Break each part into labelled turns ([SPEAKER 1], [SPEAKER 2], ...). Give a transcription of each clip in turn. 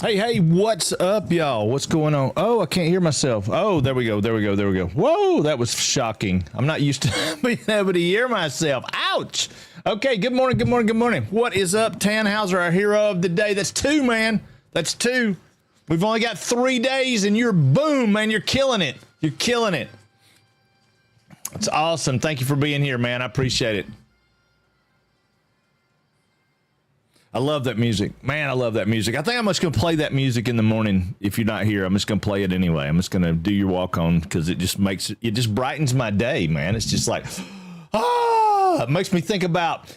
[SPEAKER 1] Hey, what's up, y'all? What's going on? Oh, I can't hear myself. Oh, there we go. Whoa, that was shocking. I'm not used to being able to hear myself. Ouch. Okay, good morning. What is up, Tannhauser, our hero of the day? That's two, man. That's two. We've only got 3 days, and you're boom, man. You're killing it. It's awesome. Thank you for being here, man. I appreciate it. I love that music. Man, I love that music. I think I'm just going to play that music in the morning. If you're not here, I'm just going to play it anyway. I'm just going to do your walk on because it just brightens my day, man. It's just like, it makes me think about,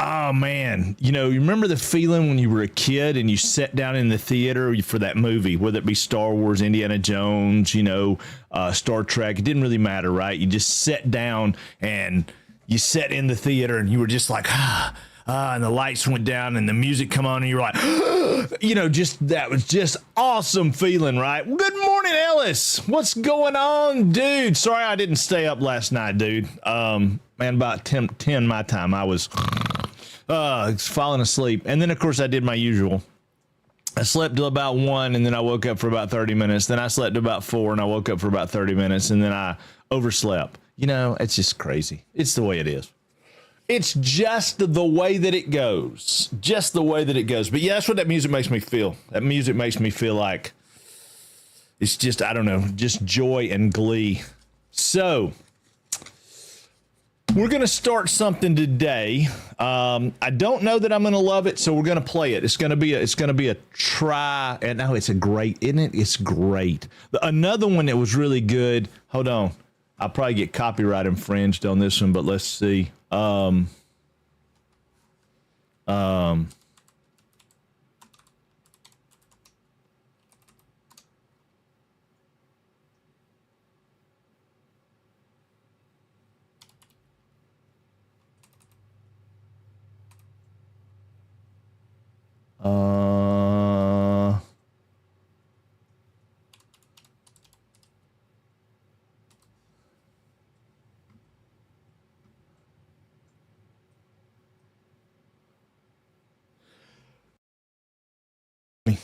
[SPEAKER 1] oh, man. You remember the feeling when you were a kid and you sat down in the theater for that movie, whether it be Star Wars, Indiana Jones, Star Trek. It didn't really matter, right? You just sat down and you sat in the theater and you were just like, and the lights went down and the music come on and you were like, that was just awesome feeling, right? Good morning, Ellis. What's going on, dude? Sorry I didn't stay up last night, dude. Man, about 10 my time, I was falling asleep. And then, of course, I did my usual. I slept till about 1, and then I woke up for about 30 minutes. Then I slept till about 4, and I woke up for about 30 minutes, and then I overslept. It's just crazy. It's the way it is. It's just the way that it goes. But yeah, that's what that music makes me feel. That music makes me feel like it's just, I don't know, just joy and glee. So we're going to start something today. I don't know that I'm going to love it, so we're going to play it. It's going to be a try. And no, it's a great, isn't it? It's great. Another one that was really good. Hold on. I'll probably get copyright infringed on this one, but let's see.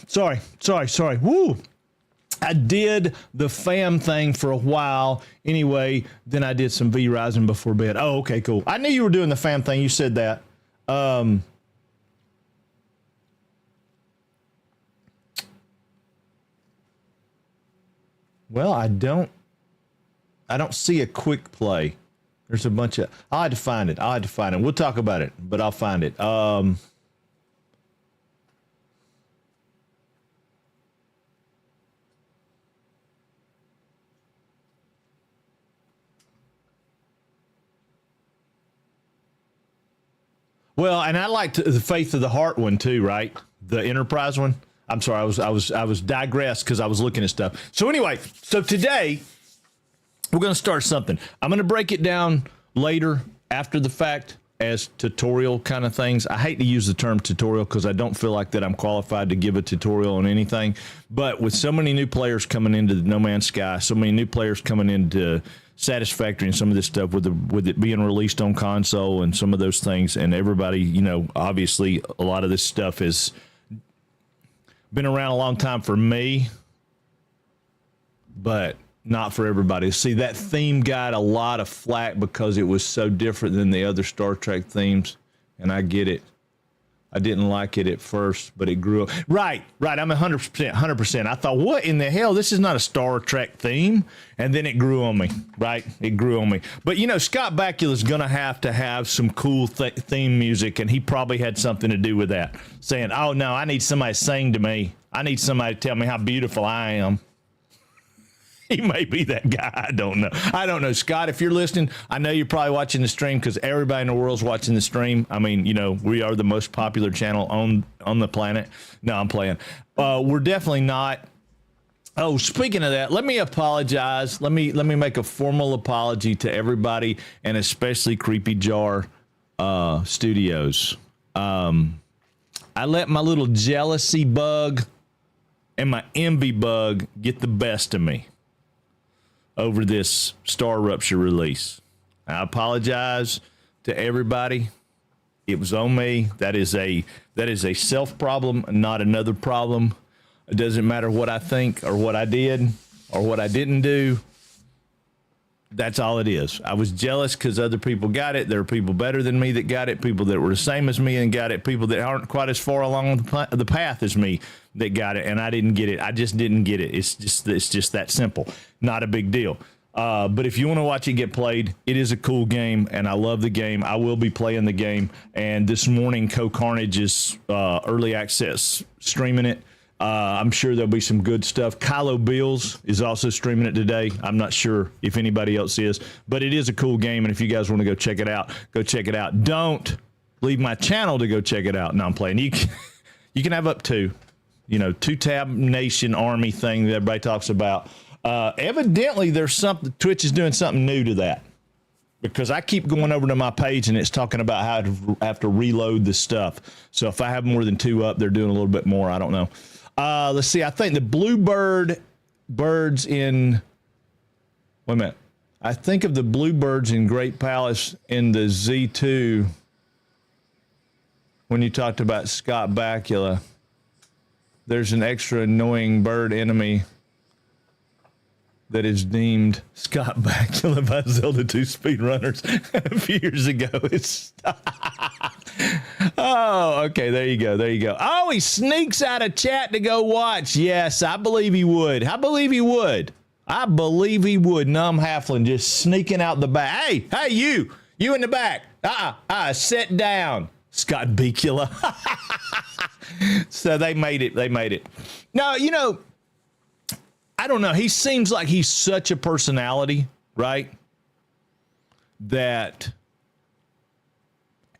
[SPEAKER 1] Sorry. Woo! I did the fam thing for a while. Anyway, then I did some V-Rising before bed. Oh, okay, cool. I knew you were doing the fam thing. You said that. Well, I don't see a quick play. There's a bunch of, I'll have to find it. We'll talk about it, but I'll find it. Well, and I liked the Faith of the Heart one too, right? The Enterprise one. I'm sorry, I was digressed because I was looking at stuff. So anyway, today we're going to start something. I'm going to break it down later after the fact as tutorial kind of things. I hate to use the term tutorial because I don't feel like that I'm qualified to give a tutorial on anything. But with so many new players coming into No Man's Sky, so many new players coming into Satisfactory and some of this stuff with it being released on console and some of those things, and everybody, obviously a lot of this stuff has been around a long time for me, but not for everybody. See, that theme got a lot of flack because it was so different than the other Star Trek themes, and I get it. I didn't like it at first, but it grew up. Right. I'm 100%. I thought, what in the hell? This is not a Star Trek theme. And then it grew on me, right? It grew on me. But, Scott Bakula is going to have some cool theme music, and he probably had something to do with that. Saying, oh, no, I need somebody to sing to me. I need somebody to tell me how beautiful I am. He may be that guy. I don't know. Scott, if you're listening, I know you're probably watching the stream because everybody in the world's watching the stream. I mean, we are the most popular channel on the planet. No, I'm playing. We're definitely not. Oh, speaking of that, let me apologize. Let me make a formal apology to everybody, and especially Creepy Jar Studios. I let my little jealousy bug and my envy bug get the best of me over this Star Rupture release. I apologize to everybody. It was on me. That is a self problem, not another problem. It doesn't matter what I think or what I did or what I didn't do. That's all it is. I was jealous because other people got it. There are people better than me that got it, people that were the same as me and got it, people that aren't quite as far along the path as me that got it, and I didn't get it. I just didn't get it. It's just that simple. Not a big deal. But if you want to watch it get played, it is a cool game, and I love the game. I will be playing the game, and this morning, Co-Carnage is early access streaming it. I'm sure there'll be some good stuff. Kylo Bills is also streaming it today. I'm not sure if anybody else is, but it is a cool game, and if you guys want to go check it out, go check it out. Don't leave my channel to go check it out. No, I'm playing. You can have up to, 2-tab nation army thing that everybody talks about. Evidently, there's something. Twitch is doing something new to that, because I keep going over to my page and it's talking about how to have to reload the stuff. So if I have more than 2 up, they're doing a little bit more. I don't know. Let's see. I think the birds in. Wait a minute. I think of the bluebirds in Great Palace in the Z2 when you talked about Scott Bakula. There's an extra annoying bird enemy that is deemed Scott Bakula by Zelda 2 speedrunners a few years ago. Oh, okay. There you go. There you go. Oh, he sneaks out of chat to go watch. Yes, I believe he would. I believe he would. I believe he would. Numb Halfling just sneaking out the back. Hey, you in the back. Sit down, Scott Bakula. So they made it. No, I don't know. He seems like he's such a personality, right? That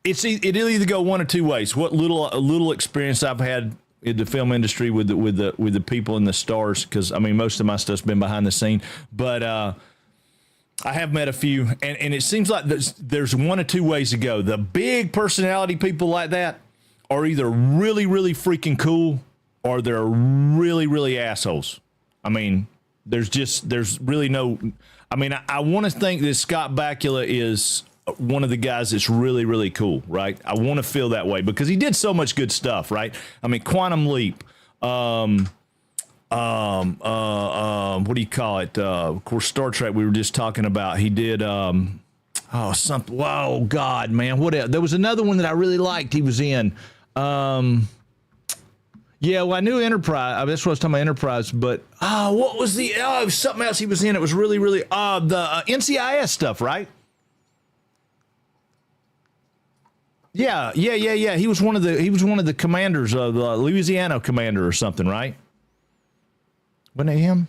[SPEAKER 1] it'll either go one or two ways. What little experience I've had in the film industry with the people and the stars, because I mean most of my stuff's been behind the scene, but I have met a few, and it seems like there's one or two ways to go. The big personality people like that are either really, really freaking cool, or they're really, really assholes. I mean, there's really no. I mean, I want to think that Scott Bakula is one of the guys that's really, really cool, right? I want to feel that way because he did so much good stuff, right? I mean, Quantum Leap, what do you call it? Of course, Star Trek. We were just talking about. He did something. Whoa, God, man, what else? There was another one that I really liked. He was in. Yeah, well, I knew Enterprise. That's what I was talking about, Enterprise. But what was it was something else he was in. It was really, really the NCIS stuff, right? Yeah. He was one of the commanders of the Louisiana commander or something, right? Wasn't it him?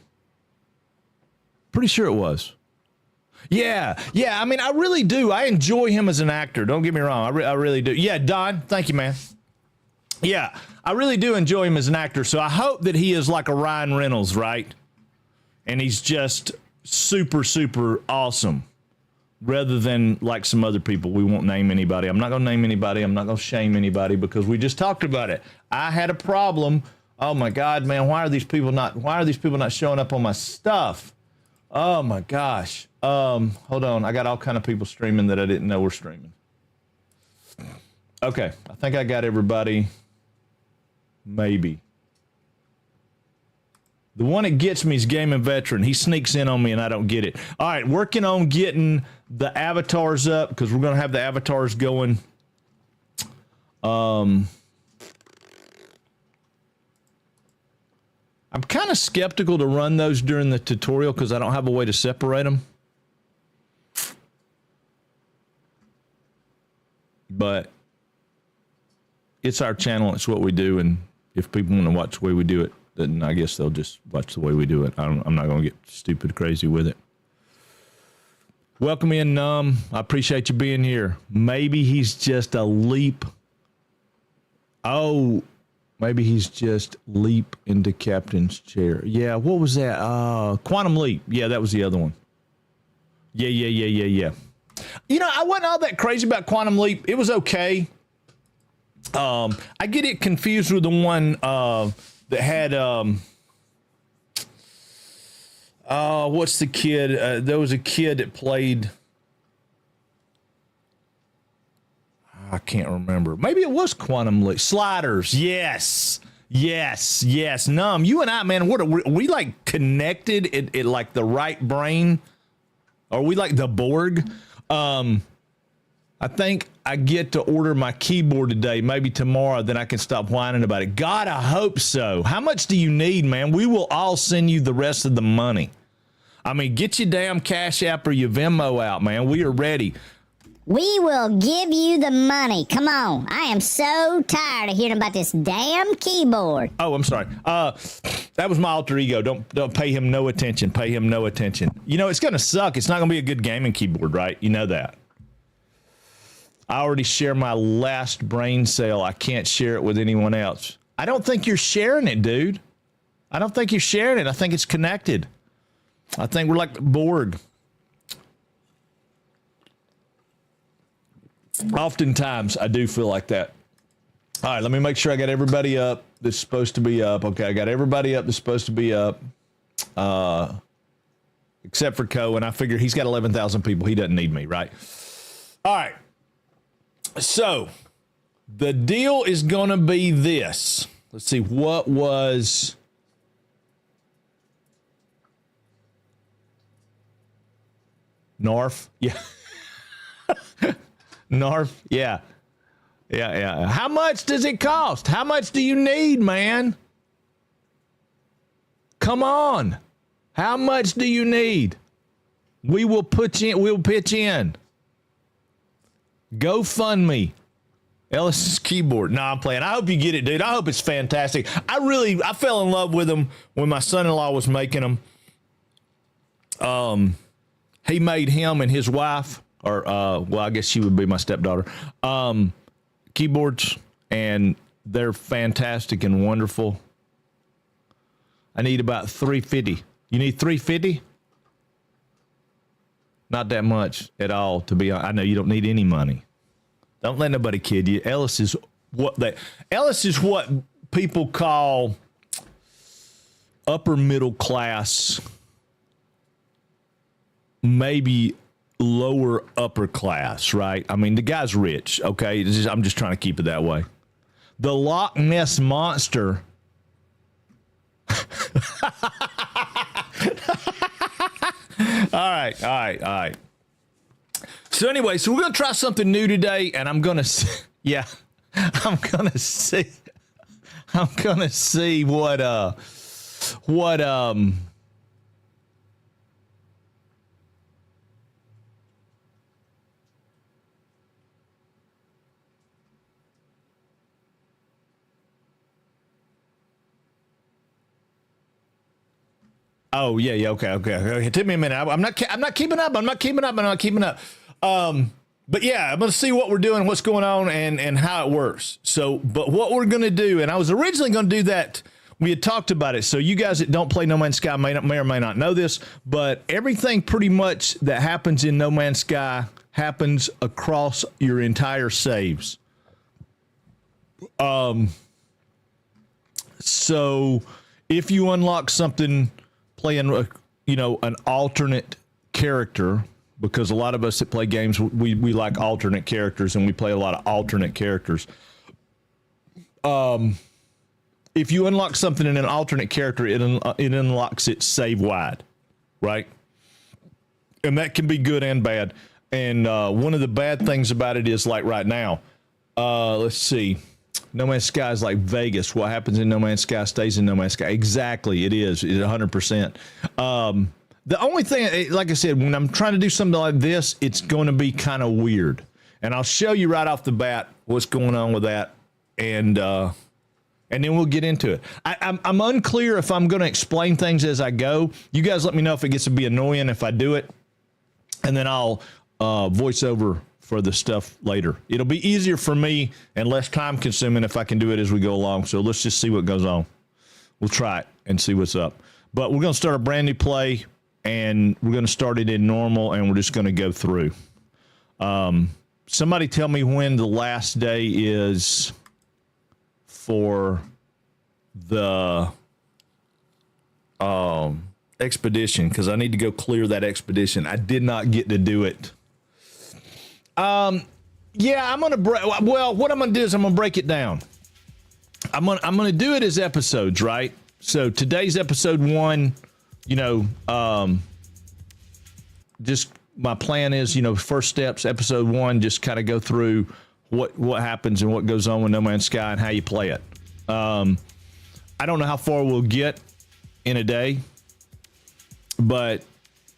[SPEAKER 1] Pretty sure it was. Yeah. I mean, I really do. I enjoy him as an actor. Don't get me wrong. I really do. Yeah, Don. Thank you, man. Yeah, I really do enjoy him as an actor. So I hope that he is like a Ryan Reynolds, right? And he's just super, super awesome. Rather than like some other people. We won't name anybody. I'm not going to name anybody. I'm not going to shame anybody because we just talked about it. I had a problem. Oh my God, man. Why are these people not showing up on my stuff? Oh my gosh. Hold on. I got all kind of people streaming that I didn't know were streaming. Okay. I think I got everybody. Maybe. The one that gets me is Gaming Veteran. He sneaks in on me and I don't get it. All right. Working on getting the avatars up because we're going to have the avatars going. I'm kind of skeptical to run those during the tutorial because I don't have a way to separate them. But it's our channel. It's what we do. And if people want to watch the way we do it, then I guess they'll just watch the way we do it. I'm not going to get stupid crazy with it. Welcome in, Numb. I appreciate you being here. Maybe he's just a leap. Oh, maybe he's just leap into captain's chair. Yeah, what was that? Quantum Leap. Yeah, that was the other one. Yeah. I wasn't all that crazy about Quantum Leap. It was okay. I get it confused with the one that had what's the kid? There was a kid that played I can't remember. Maybe it was Quantum Leap. Sliders. Yes. Numb. You and I, man, what are we like connected at like the right brain? Are we like the Borg? I think I get to order my keyboard today, maybe tomorrow, then I can stop whining about it. God, I hope so. How much do you need, man? We will all send you the rest of the money. I mean, get your damn Cash App or your Venmo out, man. We are ready.
[SPEAKER 2] We will give you the money. Come on. I am so tired of hearing about this damn keyboard.
[SPEAKER 1] Oh, I'm sorry. That was my alter ego. Don't pay him no attention. Pay him no attention. You know, it's going to suck. It's not going to be a good gaming keyboard, right? You know that. I already share my last brain cell. I can't share it with anyone else. I don't think you're sharing it, dude. I don't think you're sharing it. I think it's connected. I think we're like Borg. Oftentimes, I do feel like that. All right, let me make sure I got everybody up that's supposed to be up. Okay, I got everybody up that's supposed to be up, except for Coe, and I figure he's got 11,000 people. He doesn't need me, right? All right. So, the deal is going to be this. Let's see, what was... Narf? Yeah. Narf? Yeah. Yeah. How much does it cost? How much do you need, man? Come on. How much do you need? We'll pitch in. GoFundMe. Ellis's keyboard. No, I'm playing. I hope you get it, dude. I hope it's fantastic. I fell in love with them when my son-in-law was making them. He made him and his wife, or well, I guess she would be my stepdaughter, keyboards, and they're fantastic and wonderful. I need about $350. You need $350? Not that much at all, to be honest. I know you don't need any money. Don't let nobody kid you. Ellis is what people call upper middle class, maybe lower upper class, right? I mean, the guy's rich, okay? I'm just trying to keep it that way. The Loch Ness Monster. All right. So anyway, so we're going to try something new today, and I'm going to see what Oh yeah, okay. It took me a minute. I'm not keeping up. But yeah, I'm gonna see what we're doing, what's going on, and how it works. So, but what we're gonna do, and I was originally gonna do that. We had talked about it. So you guys that don't play No Man's Sky may or may not know this, but everything pretty much that happens in No Man's Sky happens across your entire saves. So if you unlock something playing, an alternate character, because a lot of us that play games, we like alternate characters, and we play a lot of alternate characters. If you unlock something in an alternate character, it unlocks it save wide, right? And that can be good and bad. And one of the bad things about it is, like right now, let's see, No Man's Sky is like Vegas. What happens in No Man's Sky stays in No Man's Sky. Exactly, it is. It's 100%. The only thing, like I said, when I'm trying to do something like this, it's going to be kind of weird. And I'll show you right off the bat what's going on with that. And then we'll get into it. I'm unclear if I'm going to explain things as I go. You guys let me know if it gets to be annoying if I do it. And then I'll voice over for the stuff later. It'll be easier for me and less time consuming if I can do it as we go along. So let's just see what goes on. We'll try it and see what's up. But we're going to start a brand new play, and we're going to start it in normal, and we're just going to go through. Somebody tell me when the last day is for the expedition, because I need to go clear that expedition. I did not get to do it. Yeah, I'm gonna break. Well, what I'm gonna do is I'm gonna break it down. I'm gonna do it as episodes, right? So today's episode 1. You know, just my plan is, you know, first steps, episode 1, just kind of go through what happens and what goes on with No Man's Sky and how you play it. I don't know how far we'll get in a day, but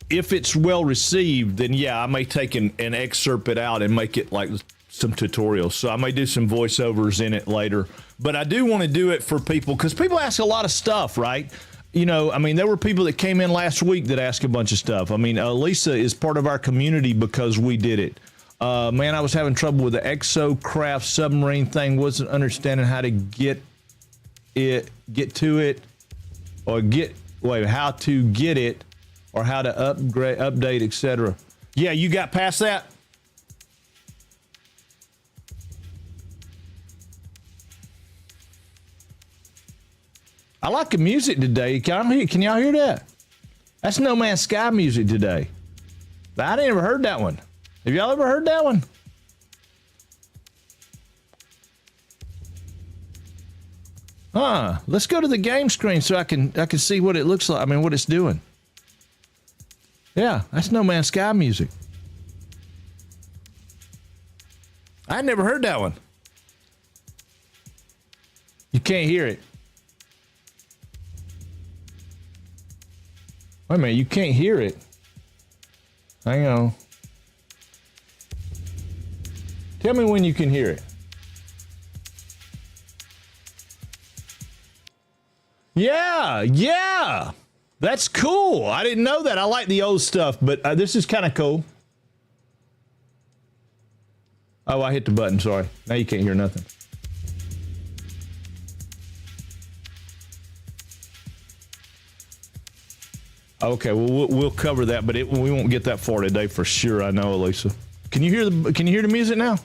[SPEAKER 1] if it's well received, then yeah, I may take and excerpt it out and make it like some tutorials. So I may do some voiceovers in it later, but I do want to do it for people because people ask a lot of stuff, right? You know, I mean, there were people that came in last week that asked a bunch of stuff. I mean, Lisa is part of our community because we did it. Man, I was having trouble with the Exocraft submarine thing. Wasn't understanding how to get to it, or how to get it, or how to update, etc. Yeah, you got past that? I like the music today. Can y'all hear that? That's No Man's Sky music today. I never heard that one. Have y'all ever heard that one? Let's go to the game screen so I can see what it looks like. I mean, what it's doing. Yeah, that's No Man's Sky music. I never heard that one. You can't hear it. Wait a minute, you can't hear it. Hang on. Tell me when you can hear it. Yeah. That's cool. I didn't know that. I like the old stuff, but this is kind of cool. Oh, I hit the button. Sorry. Now you can't hear nothing. Okay, well, we'll cover that, but we won't get that far today for sure. I know, Elisa. Can you hear the music now?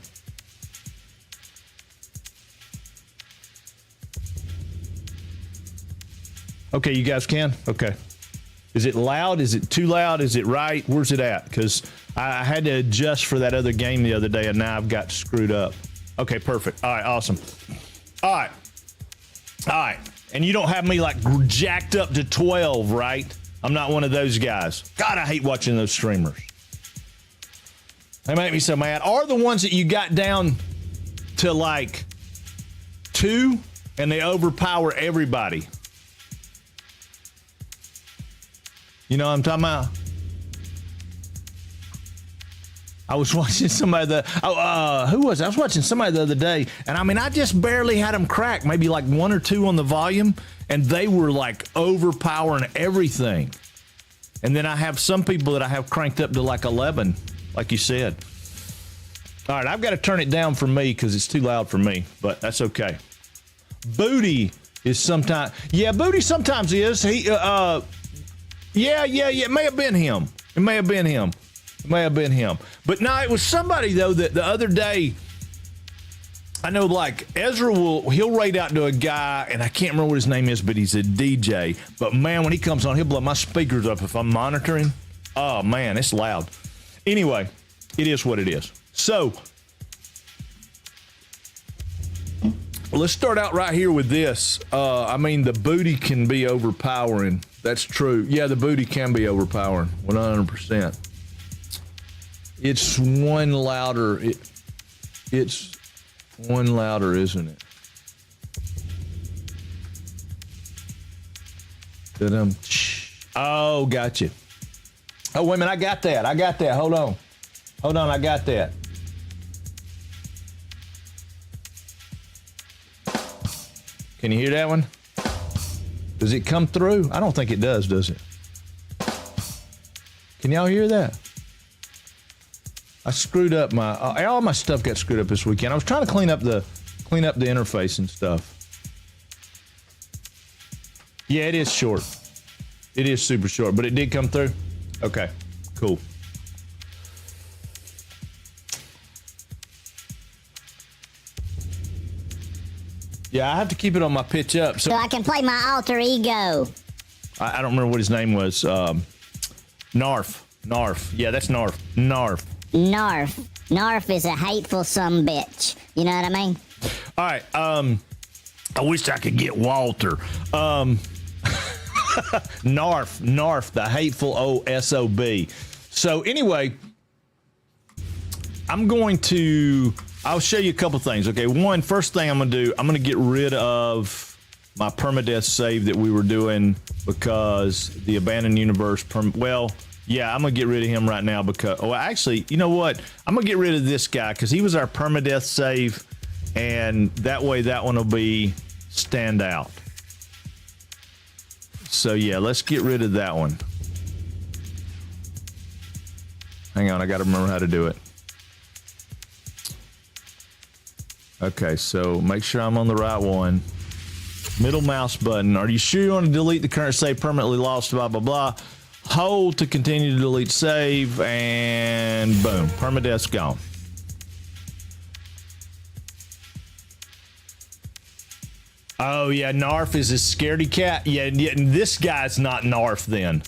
[SPEAKER 1] Okay, you guys can? Okay. Is it loud? Is it too loud? Is it right? Where's it at? Because I had to adjust for that other game the other day, and now I've got screwed up. Okay, perfect. All right, awesome. All right. And you don't have me like jacked up to 12, right? I'm not one of those guys. God, I hate watching those streamers. They make me so mad. Are the ones that you got down to like 2 and they overpower everybody? You know what I'm talking about? I was watching somebody who was it? I was watching somebody the other day, and I mean, I just barely had them crack, maybe like 1 or 2 on the volume, and they were like overpowering everything. And then I have some people that I have cranked up to like 11, like you said. All right, I've got to turn it down for me because it's too loud for me, but that's okay. Booty is sometimes, Booty sometimes is. Yeah, it may have been him. But no, it was somebody though that the other day, I know like Ezra he'll raid out to a guy, and I can't remember what his name is, but he's a DJ. But man, when he comes on, he'll blow my speakers up if I'm monitoring. Oh man, it's loud. Anyway, it is what it is. So let's start out right here with this. I mean, the booty can be overpowering. That's true. Yeah, the booty can be overpowering, 100%. It's one louder. It's one louder, isn't it? Oh, gotcha. Oh, wait a minute. I got that. Hold on, I got that. Can you hear that one? Does it come through? I don't think it does it? Can y'all hear that? I screwed up all my stuff got screwed up this weekend. I was trying to clean up the interface and stuff. Yeah, it is short. It is super short, but it did come through. Okay, cool. Yeah, I have to keep it on my pitch up
[SPEAKER 2] so I can play my alter ego.
[SPEAKER 1] I don't remember what his name was. Narf. Yeah, that's Narf.
[SPEAKER 2] Narf. Narf is a hateful bitch. You know what I mean?
[SPEAKER 1] All right. I wish I could get Walter. Narf, the hateful OSOB. So anyway, I'll show you a couple things. Okay, first thing I'm going to do, I'm going to get rid of my permadeath save that we were doing because the abandoned universe, I'm going to get rid of him right now because, actually, you know what? I'm going to get rid of this guy because he was our permadeath save, and that way that one will be stand out. So yeah, let's get rid of that one. Hang on, I got to remember how to do it. Okay, so make sure I'm on the right one. Middle mouse button. Are you sure you want to delete the current save permanently lost? Blah, blah, blah. Hold to continue to delete save, and boom, permadeath's gone. Oh, yeah, Narf is a scaredy cat. Yeah, this guy's not Narf then.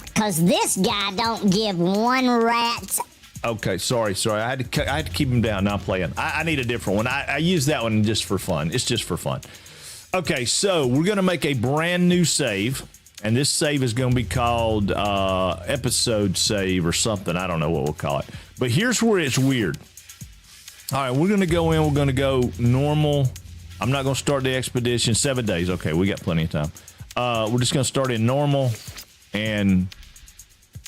[SPEAKER 2] Because this guy don't give one rat's.
[SPEAKER 1] Okay, sorry. I had to keep him down. Now I'm playing. I need a different one. I use that one just for fun. It's just for fun. Okay, so we're going to make a brand new save, and this save is going to be called episode save or something. I don't know what we'll call it. But here's where it's weird. All right, we're going to go in. We're going to go normal. I'm not going to start the expedition. 7 days. Okay, we got plenty of time. We're just going to start in normal, and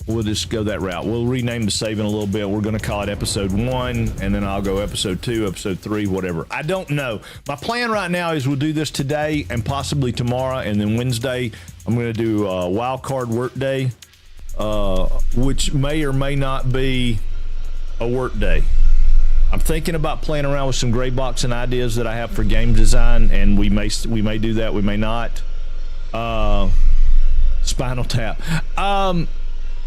[SPEAKER 1] we'll just go that route. We'll rename the save in a little bit. We're going to call it episode 1, and then I'll go episode 2, episode 3, whatever. I don't know. My plan right now is we'll do this today and possibly tomorrow, and then Wednesday I'm going to do a wild card work day, which may or may not be a work day. I'm thinking about playing around with some gray boxing ideas that I have for game design, and we may do that, we may not. Spinal Tap.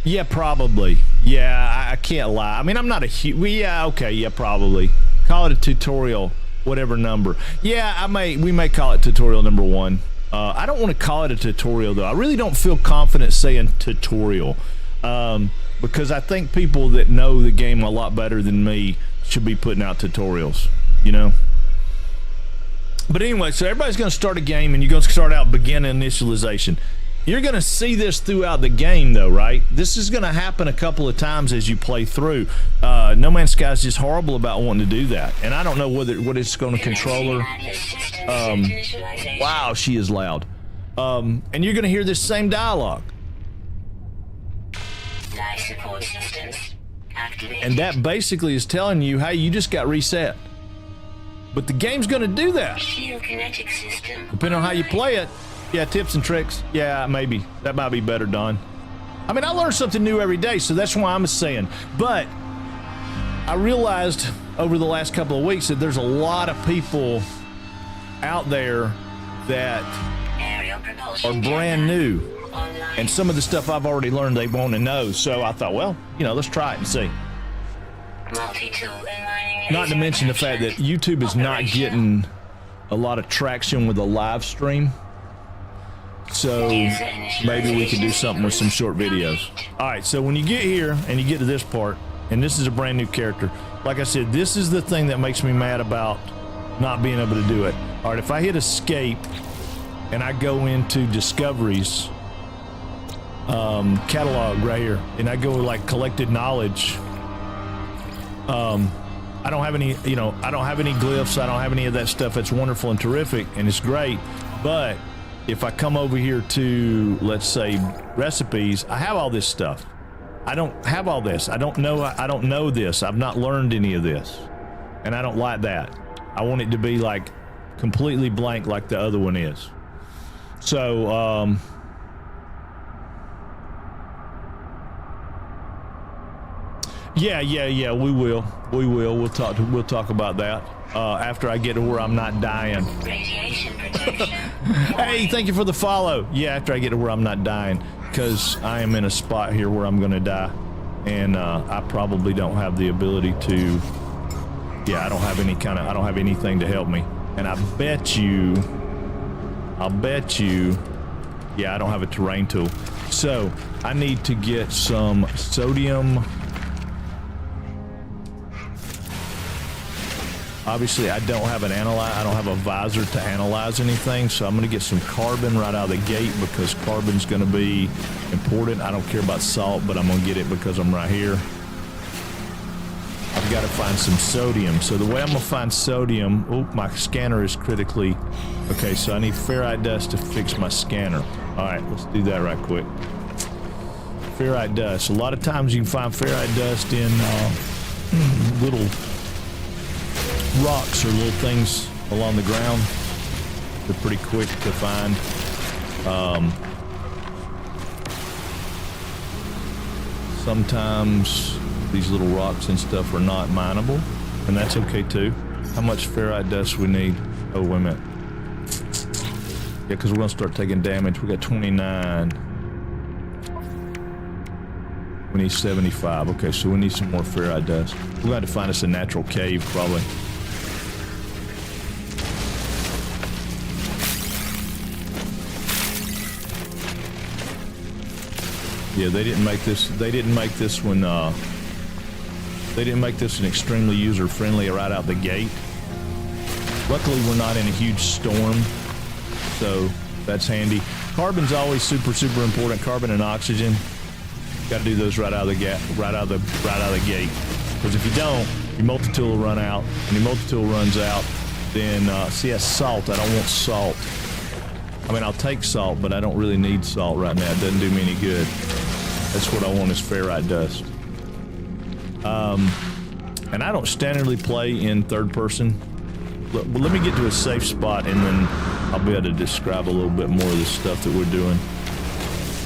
[SPEAKER 1] Yeah, probably. Yeah, I can't lie. I mean, I'm not a huge... okay, yeah, probably. Call it a tutorial, whatever number. Yeah, we may call it tutorial number 1. I don't want to call it a tutorial, though. I really don't feel confident saying tutorial. Because I think people that know the game a lot better than me should be putting out tutorials, you know? But anyway, so everybody's going to start a game, and you're going to start out begin initialization. You're going to see this throughout the game, though, right? This is going to happen a couple of times as you play through. No Man's Sky is just horrible about wanting to do that. And I don't know what it's going to control her. Wow, she is loud. And you're going to hear this same dialogue.
[SPEAKER 3] Life support systems activated.
[SPEAKER 1] And that basically is telling you, hey, you just got reset. But the game's going to do that.
[SPEAKER 3] Shield kinetic system.
[SPEAKER 1] Depending on how you play it. Yeah, tips and tricks. Yeah, maybe. That might be better, Don. I mean, I learn something new every day, so that's why I'm saying. But I realized over the last couple of weeks that there's a lot of people out there that are brand new. And some of the stuff I've already learned they want to know. So I thought, well, let's try it and see. Not to mention the fact that YouTube is not getting a lot of traction with a live stream. So maybe we could do something with some short videos. All right, so when you get here and you get to this part, and this is a brand new character, like I said, this is the thing that makes me mad about not being able to do it. All right, if I hit escape and I go into discoveries, catalog right here, and I go like collected knowledge, I don't have any, I don't have any glyphs. I don't have any of that stuff. It's wonderful and terrific, and it's great. But if I come over here to, let's say, recipes, I have all this stuff. I don't have all this. I don't know this. I've not learned any of this, and I don't like that. I want it to be like completely blank, like the other one is. So, yeah, we will. We'll talk about that after I get to where I'm not dying.
[SPEAKER 3] Radiation protection.
[SPEAKER 1] Hey, thank you for the follow. Yeah, after I get to where I'm not dying, because I am in a spot here where I'm going to die, and I probably don't have the ability to. Yeah, I don't have anything to help me, and I'll bet you. Yeah, I don't have a terrain tool, so I need to get some sodium. Obviously, I don't have I don't have a visor to analyze anything, so I'm going to get some carbon right out of the gate because carbon's going to be important. I don't care about salt, but I'm going to get it because I'm right here. I've got to find some sodium. So the way I'm going to find sodium, my scanner is critically, okay, so I need ferrite dust to fix my scanner. All right, let's do that right quick. Ferrite dust. A lot of times you can find ferrite dust in little rocks or little things along the ground. They're pretty quick to find. Sometimes these little rocks and stuff are not mineable, and that's okay too. How much ferrite dust we need? Oh, wait a minute. Yeah, because we're gonna start taking damage. We got 29. We need 75. Okay, so we need some more ferrite dust. We're gonna have to find us a natural cave, probably. Yeah, they didn't make this. They didn't make this one. They didn't make this an extremely user-friendly right out the gate. Luckily, we're not in a huge storm, so that's handy. Carbon's always super important. Carbon and oxygen. Got to do those right out of the gate. Right out of the gate. Because if you don't, your multi-tool will run out. And your multi-tool runs out, then see that's salt. I don't want salt. I mean, I'll take salt, but I don't really need salt right now. It doesn't do me any good. That's what I want is ferrite dust. And I don't standardly play in third person. But let me get to a safe spot, and then I'll be able to describe a little bit more of the stuff that we're doing.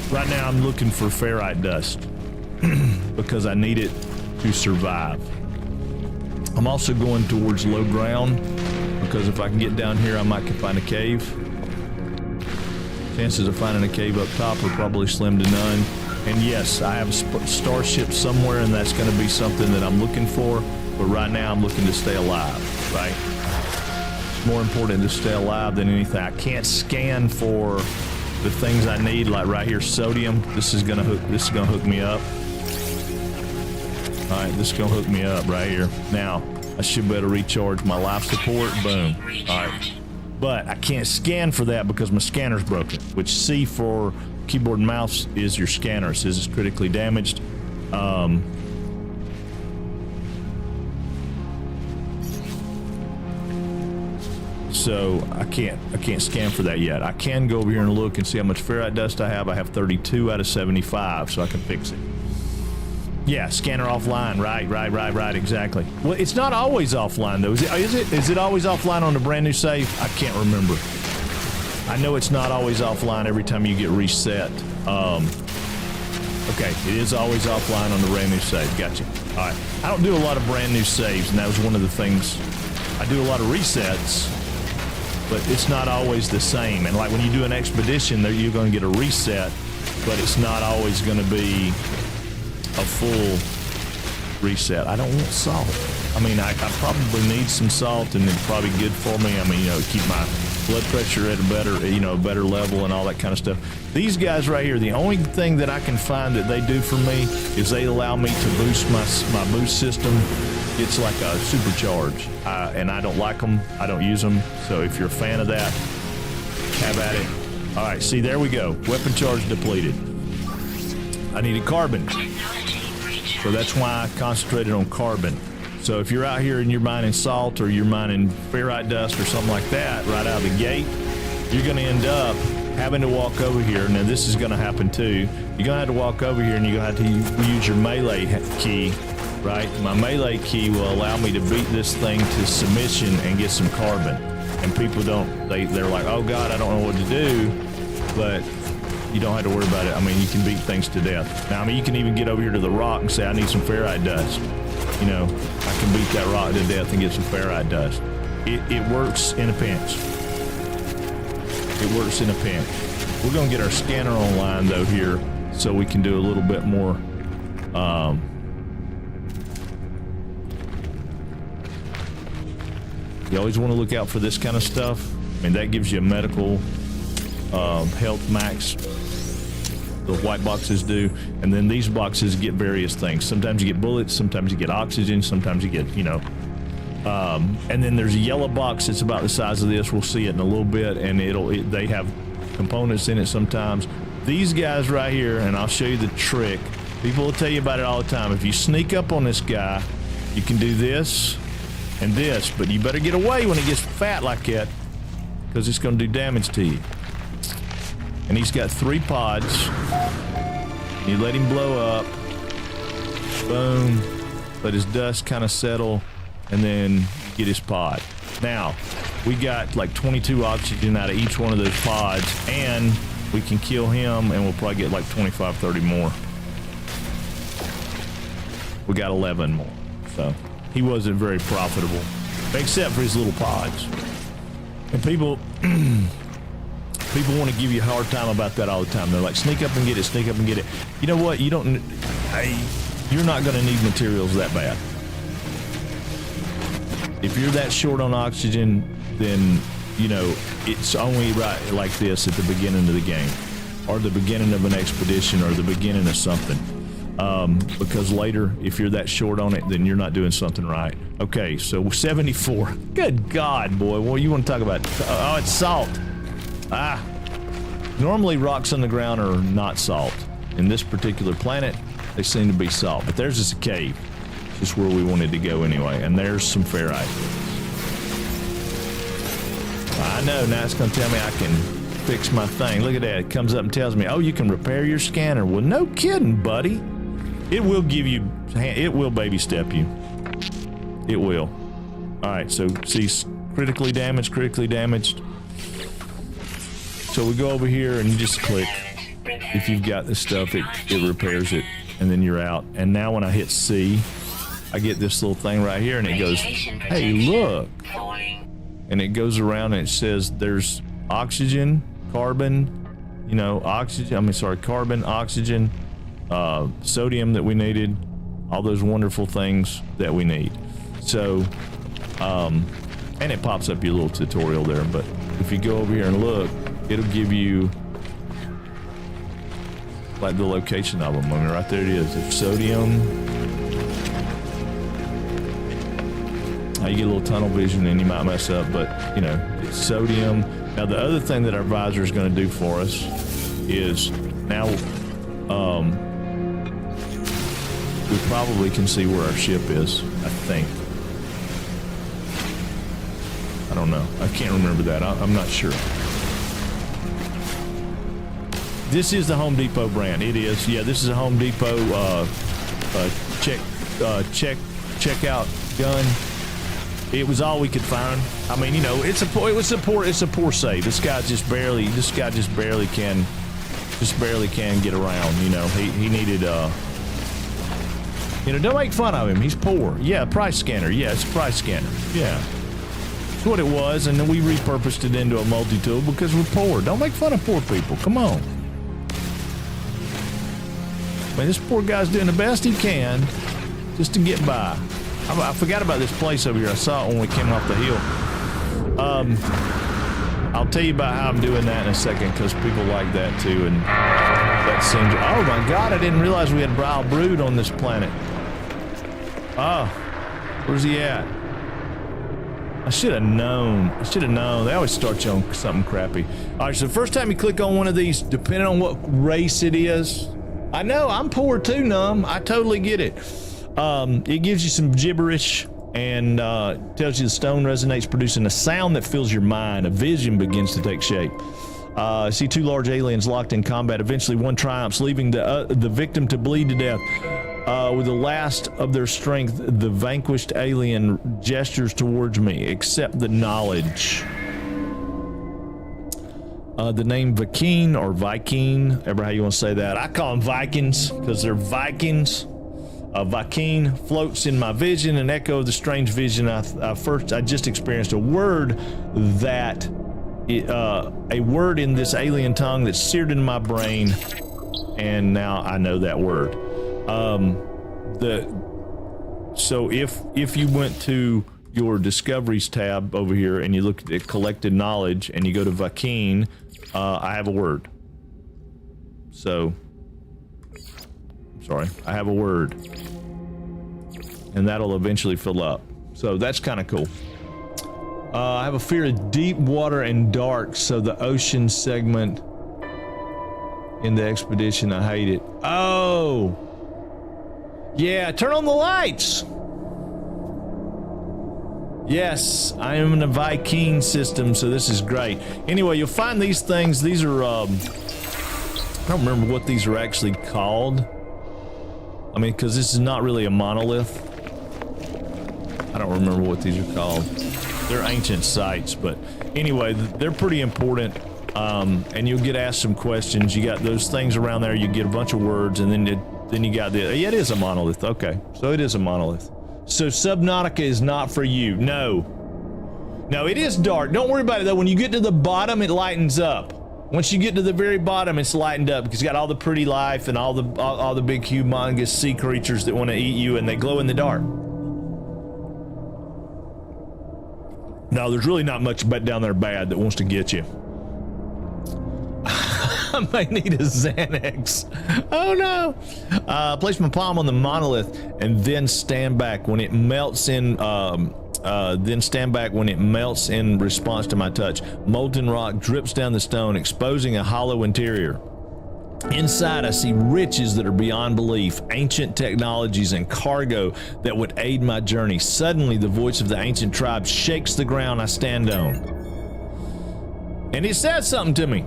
[SPEAKER 1] Right now, I'm looking for ferrite dust because I need it to survive. I'm also going towards low ground because if I can get down here, I might can find a cave. Chances of finding a cave up top are probably slim to none. And yes, I have a starship somewhere, and that's going to be something that I'm looking for. But right now, I'm looking to stay alive, right? It's more important to stay alive than anything. I can't scan for the things I need, like right here, sodium. This is gonna hook me up. All right, this is gonna hook me up right here. Now, I should be able to recharge my life support. Boom. All right. But I can't scan for that because my scanner's broken, which C for keyboard and mouse is your scanner. It says it's critically damaged. So I can't scan for that yet. I can go over here and look and see how much ferrite dust I have. I have 32 out of 75, so I can fix it. Yeah, scanner offline. Right, exactly. Well, it's not always offline though. Is it always offline on the brand new save? I can't remember. I know it's not always offline every time you get reset. Okay, it is always offline on the brand new save. Gotcha. All right. I don't do a lot of brand new saves, and that was one of the things. I do a lot of resets, but it's not always the same. And like when you do an expedition, there you're going to get a reset, but it's not always going to be a full reset. I don't want salt. I mean, I probably need some salt, and it's probably good for me. I mean, keep my blood pressure at a better level and all that kind of stuff. These guys right here, the only thing that I can find that they do for me is they allow me to boost my boost system. It's like a supercharge, and I don't like them. I don't use them. So if you're a fan of that, have at it. All right, see, there we go. Weapon charge depleted. I needed carbon. So that's why I concentrated on carbon. So if you're out here and you're mining salt or you're mining ferrite dust or something like that right out of the gate, you're going to end up having to walk over here. Now this is going to happen too. You're going to have to walk over here and you're going to have to use your melee key, right? My melee key will allow me to beat this thing to submission and get some carbon. And people they're like, oh God, I don't know what to do. But you don't have to worry about it. I mean, you can beat things to death. Now, I mean, you can even get over here to the rock and say, I need some ferrite dust. I can beat that rock to death and get some ferrite dust. It works in a pinch. It works in a pinch. We're going to get our scanner online, though, here, so we can do a little bit more. You always want to look out for this kind of stuff. I mean, that gives you a medical health max. The white boxes do, and then these boxes get various things. Sometimes you get bullets, sometimes you get oxygen, sometimes you get, And then there's a yellow box that's about the size of this. We'll see it in a little bit, and they have components in it sometimes. These guys right here, and I'll show you the trick. People will tell you about it all the time. If you sneak up on this guy, you can do this and this, but you better get away when it gets fat like that, because it's going to do damage to you. And he's got 3 pods. You let him blow up. Boom. Let his dust kind of settle, and then get his pod. Now, we got like 22 oxygen out of each one of those pods, and we can kill him, and we'll probably get like 25, 30 more. We got 11 more. So he wasn't very profitable, except for his little pods. And people want to give you a hard time about that all the time. They're like, sneak up and get it, sneak up and get it. You know what? You're not going to need materials that bad. If you're that short on oxygen, then, you know, it's only right like this at the beginning of the game, or the beginning of an expedition, or the beginning of something. Because later, if you're that short on it, then you're not doing something right. Okay, so 74. Good God, boy. What you want to talk about? Oh, it's salt. Normally rocks on the ground are not salt. In this particular planet, they seem to be salt. But there's just a cave. Just where we wanted to go anyway. And there's some ferrite. I know, now it's going to tell me I can fix my thing. Look at that. It comes up and tells me, oh, you can repair your scanner. Well, no kidding, buddy. It will give you, it will baby step you. It will. All right, so see, critically damaged. So we go over here and you just click. If you've got this stuff, it repairs it, and then you're out. And now when I hit C, I get this little thing right here, and it goes, hey, look. And it goes around and it says there's oxygen, carbon, carbon, oxygen, sodium that we needed, all those wonderful things that we need. So, and it pops up your little tutorial there, but if you go over here and look, it'll give you like the location of them. I mean, right there it is. It's sodium. You get a little tunnel vision and you might mess up, but you know, it's sodium. Now the other thing that our visor is going to do for us is now we probably can see where our ship is, I think. I don't know. I can't remember that. I'm not sure. This is the Home Depot brand. It is. Yeah, this is a Home Depot checkout gun. It was all we could find. I mean, you know, it's a poor save. This guy just barely can get around. You know, he needed don't make fun of him. He's poor. Yeah, price scanner. Yeah, it's a price scanner. Yeah, that's what it was. And then we repurposed it into a multi-tool because we're poor. Don't make fun of poor people. Come on. I mean, this poor guy's doing the best he can just to get by. I forgot about this place over here. I saw it when we came off the hill. I'll tell you about how I'm doing that in a second, because people like that too. And that seems. Oh my God! I didn't realize we had Bile Brood on this planet. Oh, where's he at? I should have known. They always start you on something crappy. All right. So the first time you click on one of these, depending on what race it is, I know I'm poor too, Numb. I totally get it. It gives you some gibberish and tells you the stone resonates, producing a sound that fills your mind. A vision begins to take shape. See 2 large aliens locked in combat. Eventually one triumphs, leaving the victim to bleed to death. With the last of their strength, the vanquished alien gestures towards me. Accept the knowledge. The name Viking or Viking, ever how you want to say that. I call them Vikings because they're Vikings. Viking floats in my vision, an echo of the strange vision I just experienced. A word in this alien tongue that's seared in my brain, and now I know that word. So if you went to your Discoveries tab over here and you look at collected knowledge and you go to Viking, I have a word. So, sorry, I have a word. And that'll eventually fill up. So that's kind of cool. I have a fear of deep water and dark, so the ocean segment in the expedition, I hate it. Oh! Yeah, turn on the lights! Yes, I am in the Viking system, so this is great. Anyway, you'll find these things. These are, I don't remember what these are actually called. I mean, because this is not really a monolith. I don't remember what these are called. They're ancient sites, but anyway, they're pretty important. And you'll get asked some questions. You got those things around there. You get a bunch of words, and then you got the. Yeah, it is a monolith. Okay, so it is a monolith. So Subnautica is not for you. No, it is dark. Don't worry about it though. When you get to the bottom, it lightens up. Once you get to the very bottom, it's lightened up because you got all the pretty life and all the big humongous sea creatures that want to eat you, and they glow in the dark. No, there's really not much down there bad that wants to get you. I may need a Xanax. Oh no. Place my palm on the monolith and then stand back when it melts in. Then stand back when it melts in response to my touch. Molten rock drips down the stone, exposing a hollow interior. Inside, I see riches that are beyond belief, ancient technologies and cargo that would aid my journey. Suddenly, the voice of the ancient tribe shakes the ground I stand on. And it says something to me.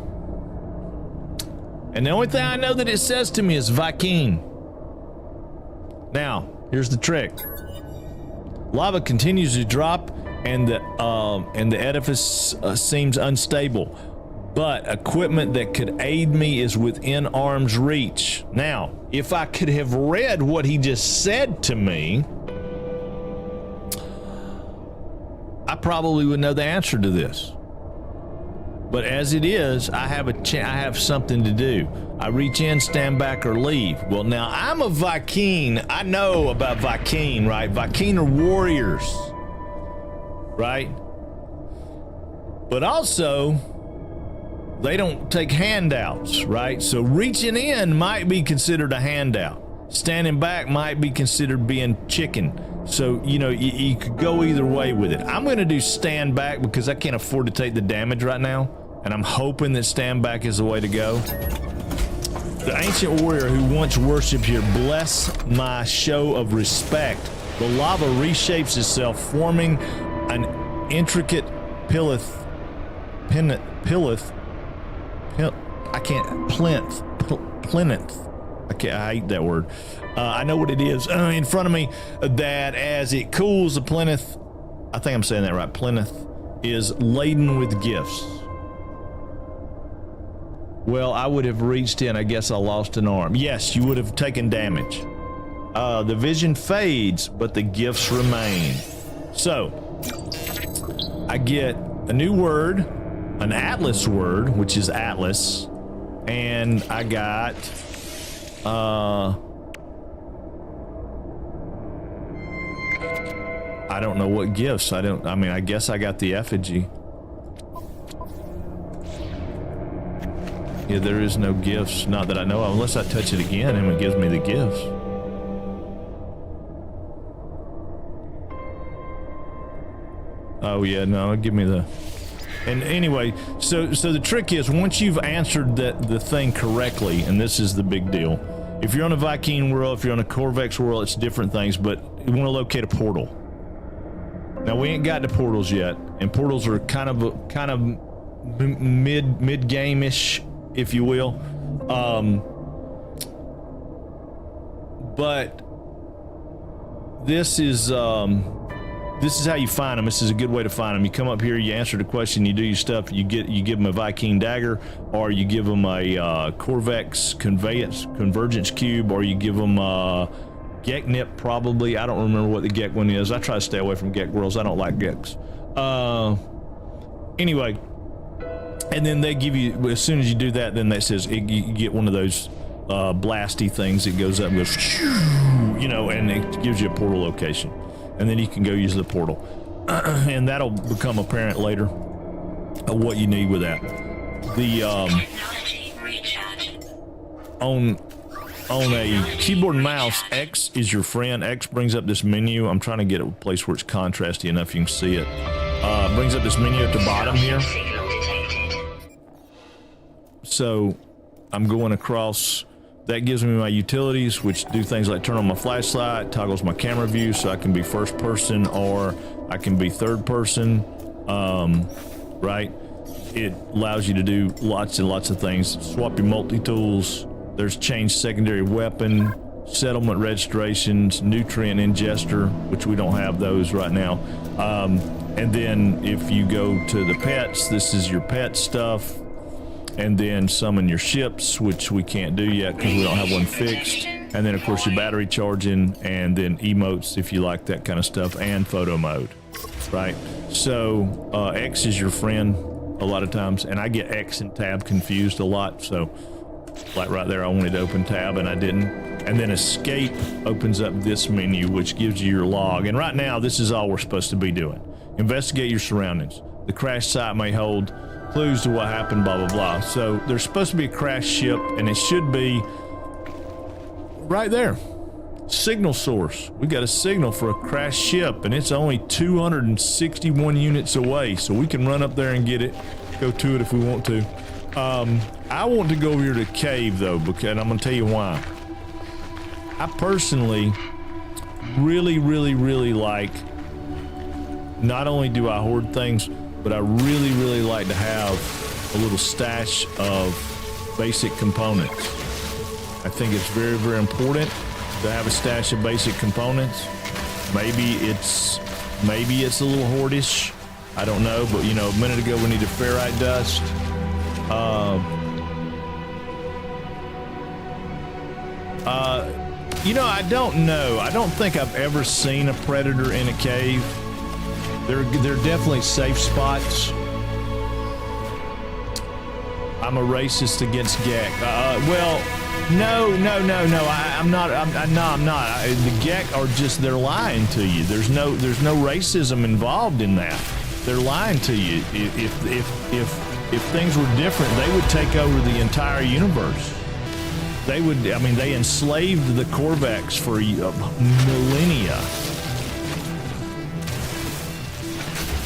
[SPEAKER 1] And the only thing I know that it says to me is Viking. Now, here's the trick. Lava continues to drop, and the edifice seems unstable. But equipment that could aid me is within arm's reach. Now, if I could have read what he just said to me, I probably would know the answer to this. But as it is, I have something to do. I reach in, stand back, or leave. Well, now I'm a Viking. I know about Viking, right? Viking are warriors, right? But also, they don't take handouts, right? So reaching in might be considered a handout. Standing back might be considered being chicken. So, you could go either way with it. I'm going to do stand back because I can't afford to take the damage right now. And I'm hoping that stand back is the way to go. The ancient warrior who once worshipped here, bless my show of respect. The lava reshapes itself, forming an intricate plinth. I hate that word. I know what it is in front of me, that as it cools, the plinth, I think I'm saying that right, plinth is laden with gifts. Well, I would have reached in. I guess I lost an arm. Yes, you would have taken damage. The vision fades, but the gifts remain. So, I get a new word, an Atlas word, which is Atlas, and I got I don't know what gifts. I guess I got the effigy. Yeah, there is no gifts, not that I know of, unless I touch it again and it gives me the gifts. Oh yeah, no, give me the. And anyway, so the trick is, once you've answered the thing correctly, and this is the big deal. If you're on a Viking world, if you're on a Corvex world, it's different things, but you want to locate a portal. Now we ain't got to portals yet, and portals are kind of mid game-ish, if you will. But this is how you find them. This is a good way to find them. You come up here, you answer the question, you do your stuff, you give them a Viking dagger, or you give them a Corvex convergence cube, or you give them a Geknip, probably. I don't remember what the Gek one is. I try to stay away from Gek worlds. I don't like Geks. Anyway, and then they give you, as soon as you do that, then that says you get one of those blasty things that goes up and goes, and it gives you a portal location. And then you can go use the portal. And that'll become apparent later what you need with that. The
[SPEAKER 3] Technology recharge.
[SPEAKER 1] on a keyboard and mouse, X is your friend. X brings up this menu. I'm trying to get a place where it's contrasty enough you can see it. Brings up this menu at the bottom here.
[SPEAKER 3] Signal detected.
[SPEAKER 1] So I'm going across. That gives me my utilities, which do things like turn on my flashlight, toggles my camera view so I can be first person or I can be third person, right? It allows you to do lots and lots of things. Swap your multi-tools. There's change secondary weapon, settlement registrations, nutrient ingester, which we don't have those right now. And then if you go to the pets, this is your pet stuff. And then summon your ships, which we can't do yet because we don't have one fixed. And then of course your battery charging, and then emotes if you like that kind of stuff, and photo mode, right? So X is your friend a lot of times, and I get X and tab confused a lot. So like right there, I wanted to open tab and I didn't. And then escape opens up this menu, which gives you your log. And right now, this is all we're supposed to be doing. Investigate your surroundings. The crash site may hold clues to what happened, blah, blah, blah. So there's supposed to be a crash ship, and it should be right there. Signal source. We got a signal for a crash ship, and it's only 261 units away, so we can run up there and get it, go to it if we want to. I want to go over here to the cave, though, because I'm going to tell you why. I personally really, really, really like, not only do I hoard things, but I really, really like to have a little stash of basic components. I think it's very, very important to have a stash of basic components. Maybe it's a little hoardish. I don't know, but you know, a minute ago we needed ferrite dust. You know, I don't know. I don't think I've ever seen a predator in a cave. There are definitely safe spots. I'm a racist against Gek. Well, no. I'm not. The Gek are just, they're lying to you. There's no racism involved in that. They're lying to you. If things were different, they would take over the entire universe. They would. I mean, they enslaved the Korvax for millennia.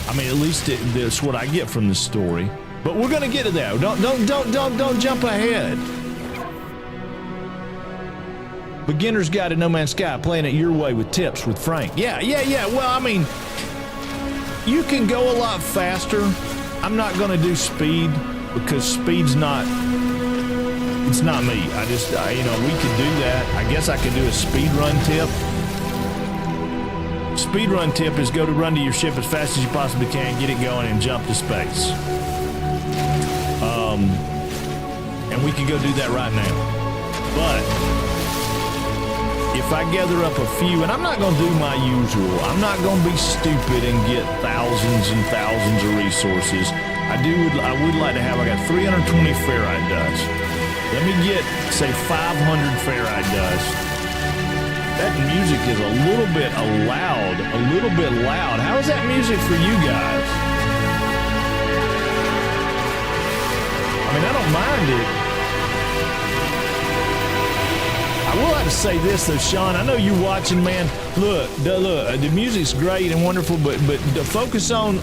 [SPEAKER 1] I mean, at least that's what I get from this story. But we're gonna get to that. Don't jump ahead. Beginner's Guide to No Man's Sky, playing it your way with tips with Frank. Yeah. Well, I mean, you can go a lot faster. I'm not gonna do speed because speed's not. It's not me. You know, we could do that. I guess I could do a speed run tip. Speed run tip is run to your ship as fast as you possibly can, get it going, and jump to space. And we can go do that right now. But if I gather up a few, and I'm not going to do my usual, I'm not going to be stupid and get thousands and thousands of resources. I would like to have, I got 320 ferrite dust. Let me get, say, 500 ferrite dust. That music is a little bit loud. How is that music for you guys? I mean, I don't mind it. I will have to say this though, Sean. I know you watching, man. Look, the music's great and wonderful, but the focus on.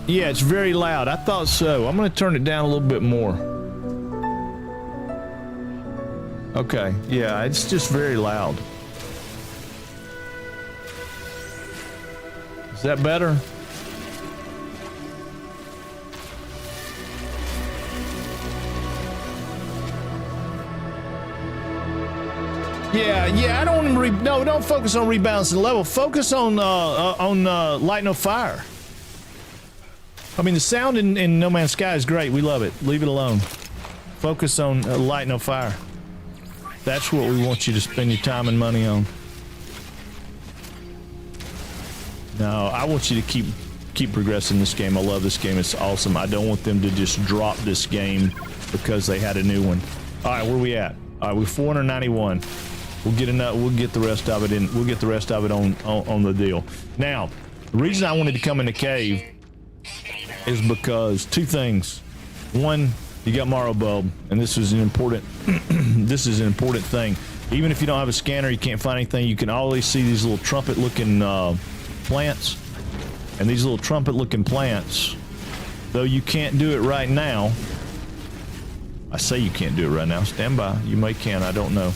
[SPEAKER 1] Yeah, it's very loud. I thought so. I'm going to turn it down a little bit more. Okay, yeah, it's just very loud. Is that better? Yeah, I don't want to don't focus on rebalancing the level. Focus on light no fire. I mean, the sound in No Man's Sky is great. We love it. Leave it alone. Focus on light no fire. That's what we want you to spend your time and money on. No, I want you to keep progressing this game. I love this game. It's awesome. I don't want them to just drop this game because they had a new one. All right, where we at? All right, we're 491. We'll get the rest of it in. We'll get the rest of it on the deal. Now, the reason I wanted to come in the cave is because two things. One, you got Morrow Bulb, and this is an important this is an important thing. Even if you don't have a scanner, you can't find anything, you can always see these little trumpet looking plants. And these little trumpet looking plants, though you can't do it right now. I say you can't do it right now. Stand by. You may can. I don't know.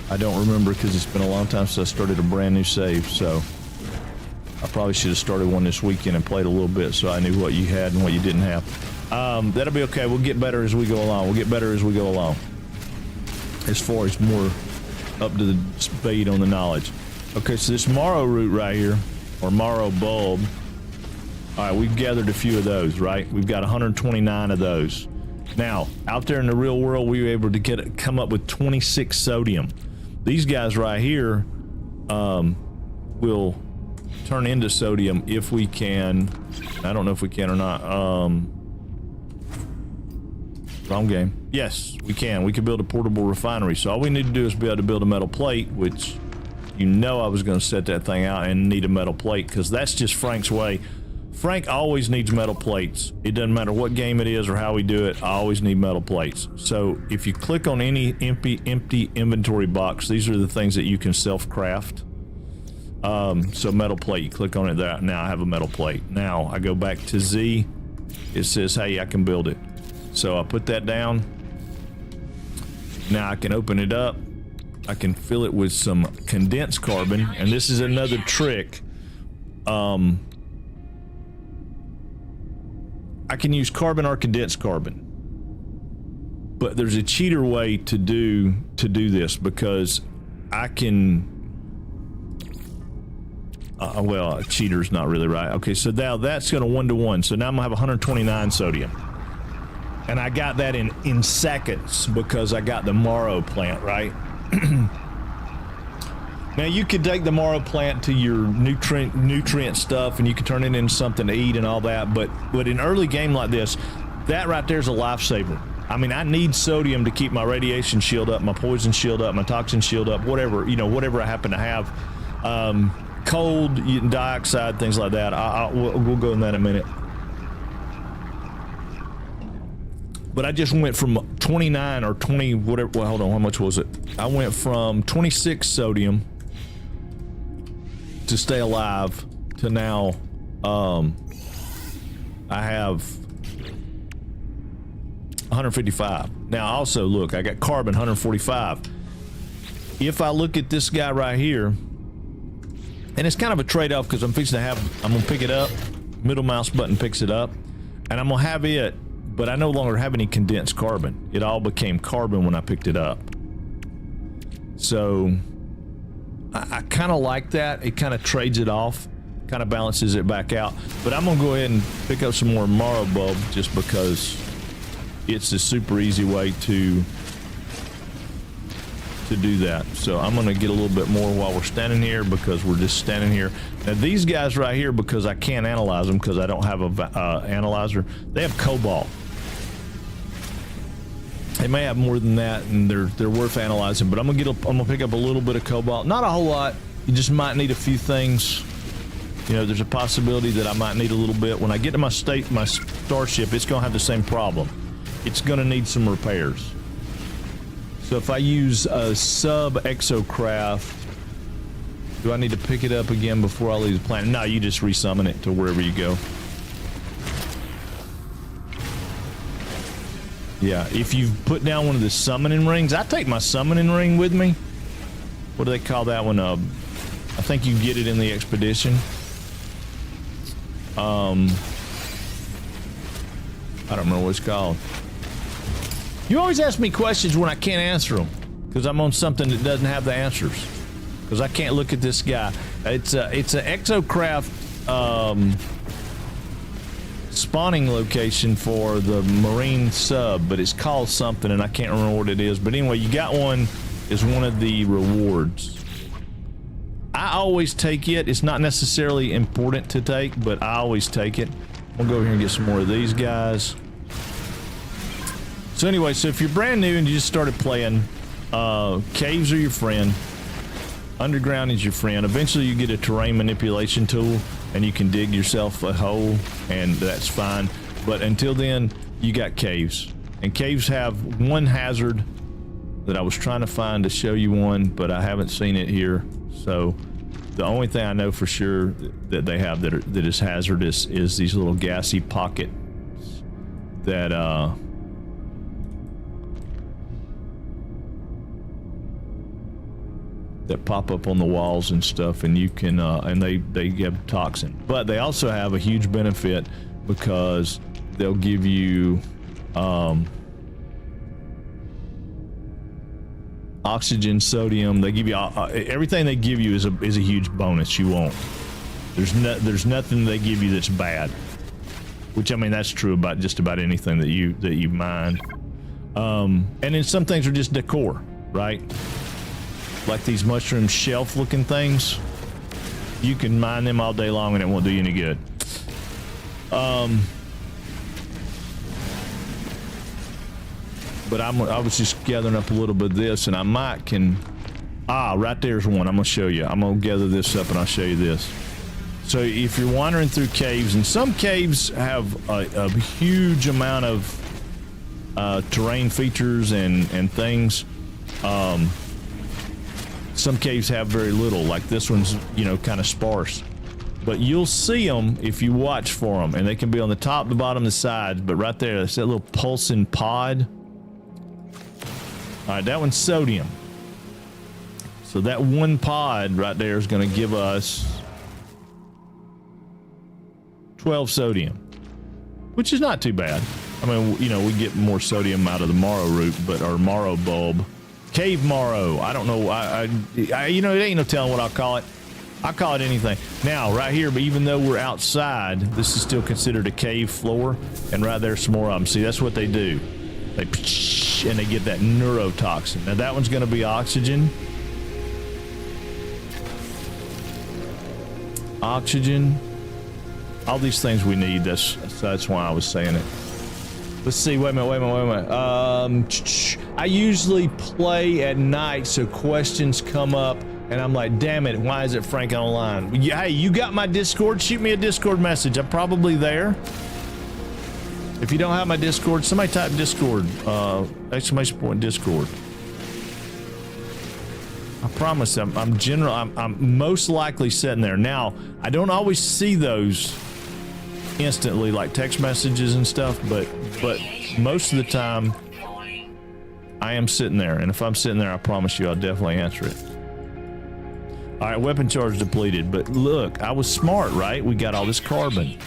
[SPEAKER 1] I don't remember because it's been a long time since I started a brand new save, so I probably should have started one this weekend and played a little bit so I knew what you had and what you didn't have. That'll be okay. We'll get better as we go along. We'll get better as we go along. As far as more up to the speed on the knowledge. Okay, so this Morrow root right here, or Morrow bulb. All right, we've gathered a few of those, right? We've got 129 of those. Now, out there in the real world, we were able to come up with 26 sodium. These guys right here will turn into sodium if we can. I don't know if we can or not. Wrong game. Yes, we can. We can build a portable refinery. So all we need to do is be able to build a metal plate, which you know I was going to set that thing out and need a metal plate because that's just Frank's way. Frank always needs metal plates. It doesn't matter what game it is or how we do it. I always need metal plates. So if you click on any empty inventory box, these are the things that you can self-craft. So metal plate, you click on it there. Now I have a metal plate. Now I go back to Z. It says, hey, I can build it. So I put that down. Now I can open it up. I can fill it with some condensed carbon. And this is another trick. I can use carbon or condensed carbon, but there's a cheater way to do this because I can. Well, a cheater's not really right. Okay, so now that's going to 1-to-1. So now I'm gonna have 129 sodium, and I got that in seconds because I got the Morrow plant right. Now you could take the Morrow plant to your nutrient stuff and you can turn it into something to eat and all that, but in early game like this, that right there is a lifesaver. I mean, I need sodium to keep my radiation shield up, my poison shield up, my toxin shield up, whatever I happen to have. Cold, dioxide, things like that. We'll go in that in a minute. But I just went from 29 or 20, whatever. Well, hold on, how much was it? I went from 26 sodium to stay alive to now I have 155. Now also look, I got carbon 145. If I look at this guy right here, and it's kind of a trade-off because I'm gonna pick it up, middle mouse button picks it up, and I'm gonna have it, but I no longer have any condensed carbon. It all became carbon when I picked it up. So I kind of like that. It kind of trades it off, kind of balances it back out. But I'm gonna go ahead and pick up some more Morrow bulb just because it's a super easy way to do that. So I'm gonna get a little bit more while we're standing here because we're just standing here. Now these guys right here, because I can't analyze them because I don't have a analyzer, they have cobalt. They may have more than that, and they're worth analyzing. But I'm gonna pick up a little bit of cobalt, not a whole lot. You just might need a few things. You know, there's a possibility that I might need a little bit. When I get to my starship, it's gonna have the same problem. It's gonna need some repairs. So if I use a sub exocraft, do I need to pick it up again before I leave the planet? No, you just resummon it to wherever you go. Yeah, if you put down one of the summoning rings, I take my summoning ring with me. What do they call that one? I think you get it in the expedition. I don't remember what it's called. You always ask me questions when I can't answer them because I'm on something that doesn't have the answers. Because I can't look at this guy. It's an exocraft spawning location for the marine sub, but it's called something and I can't remember what it is. But anyway, you got one as one of the rewards. I always take it. It's not necessarily important to take, but I always take it. We'll go over here and get some more of these guys. So anyway, so if you're brand new and you just started playing, caves are your friend. Underground is your friend. Eventually you get a terrain manipulation tool, and you can dig yourself a hole, and that's fine. But until then, you got caves, and caves have one hazard that I was trying to find to show you one, but I haven't seen it here. So the only thing I know for sure that they have that is hazardous is these little gassy pockets that that pop up on the walls and stuff, and you can and they have toxin. But they also have a huge benefit because they'll give you oxygen, sodium. They give you everything they give you is a huge bonus. You won't. There's nothing they give you that's bad. Which, I mean, that's true about just about anything that you mine. And then some things are just decor, right? Like these mushroom shelf looking things. You can mine them all day long and it won't do you any good. But I was just gathering up a little bit of this, and I might can... right there's one. I'm going to show you. I'm going to gather this up and I'll show you this. So if you're wandering through caves, and some caves have a huge amount of terrain features and things. Some caves have very little, like this one's, you know, kind of sparse. But you'll see them if you watch for them, and they can be on the top, the bottom, the sides. But right there, that's that little pulsing pod. All right, that one's sodium. So that one pod right there is going to give us 12 sodium, which is not too bad. I mean, you know, we get more sodium out of the marrow root, but our marrow bulb, cave marrow. I don't know. I you know, it ain't no telling what I'll call it. I call it anything. Now, right here, but even though we're outside, this is still considered a cave floor, and right there's some more of them. See, that's what they do. They and they get that neurotoxin. Now that one's going to be oxygen. Oxygen. All these things we need. That's why I was saying it. Let's see. Wait a minute. I usually play at night, so questions come up, and I'm like, damn it, why is it Frank online? Hey, you got my Discord? Shoot me a Discord message. I'm probably there. If you don't have my Discord, somebody type Discord, exclamation point Discord. I promise I'm most likely sitting there. Now, I don't always see those instantly, like text messages and stuff, but most of the time I am sitting there, and if I'm sitting there, I promise you I'll definitely answer it. All right, weapon charge depleted, but look, I was smart, right? We got all this carbon,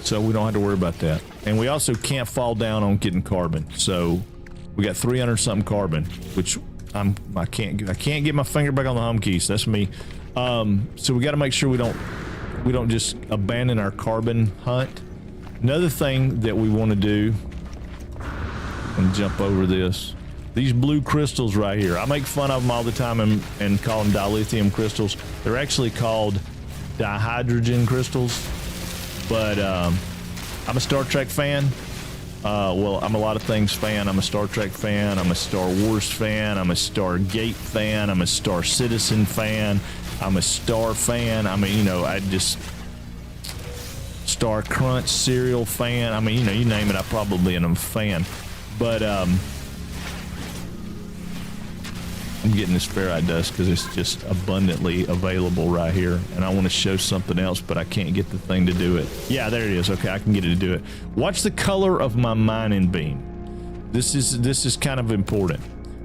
[SPEAKER 1] so we don't have to worry about that. And we also can't fall down on getting carbon, so we got 300 something carbon, which I can't get my finger back on the home keys. That's me. So we got to make sure we don't just abandon our carbon hunt. Another thing that we want to do, I'm gonna jump over this. These blue crystals right here, I make fun of them all the time and call them dilithium crystals. They're actually called dihydrogen crystals. But I'm a Star Trek fan. Well, I'm a lot of things fan. I'm a Star Trek fan. I'm a Star Wars fan. I'm a Stargate fan. I'm a Star Citizen fan. I'm a Star fan. I mean, you know, I just Star Crunch cereal fan. I mean, you know, you name it, I probably am a fan. But I'm getting this ferrite dust because it's just abundantly available right here, and I want to show something else, but I can't get the thing to do it. Yeah, there it is. Okay, I can get it to do it. Watch the color of my mining beam. This is kind of important.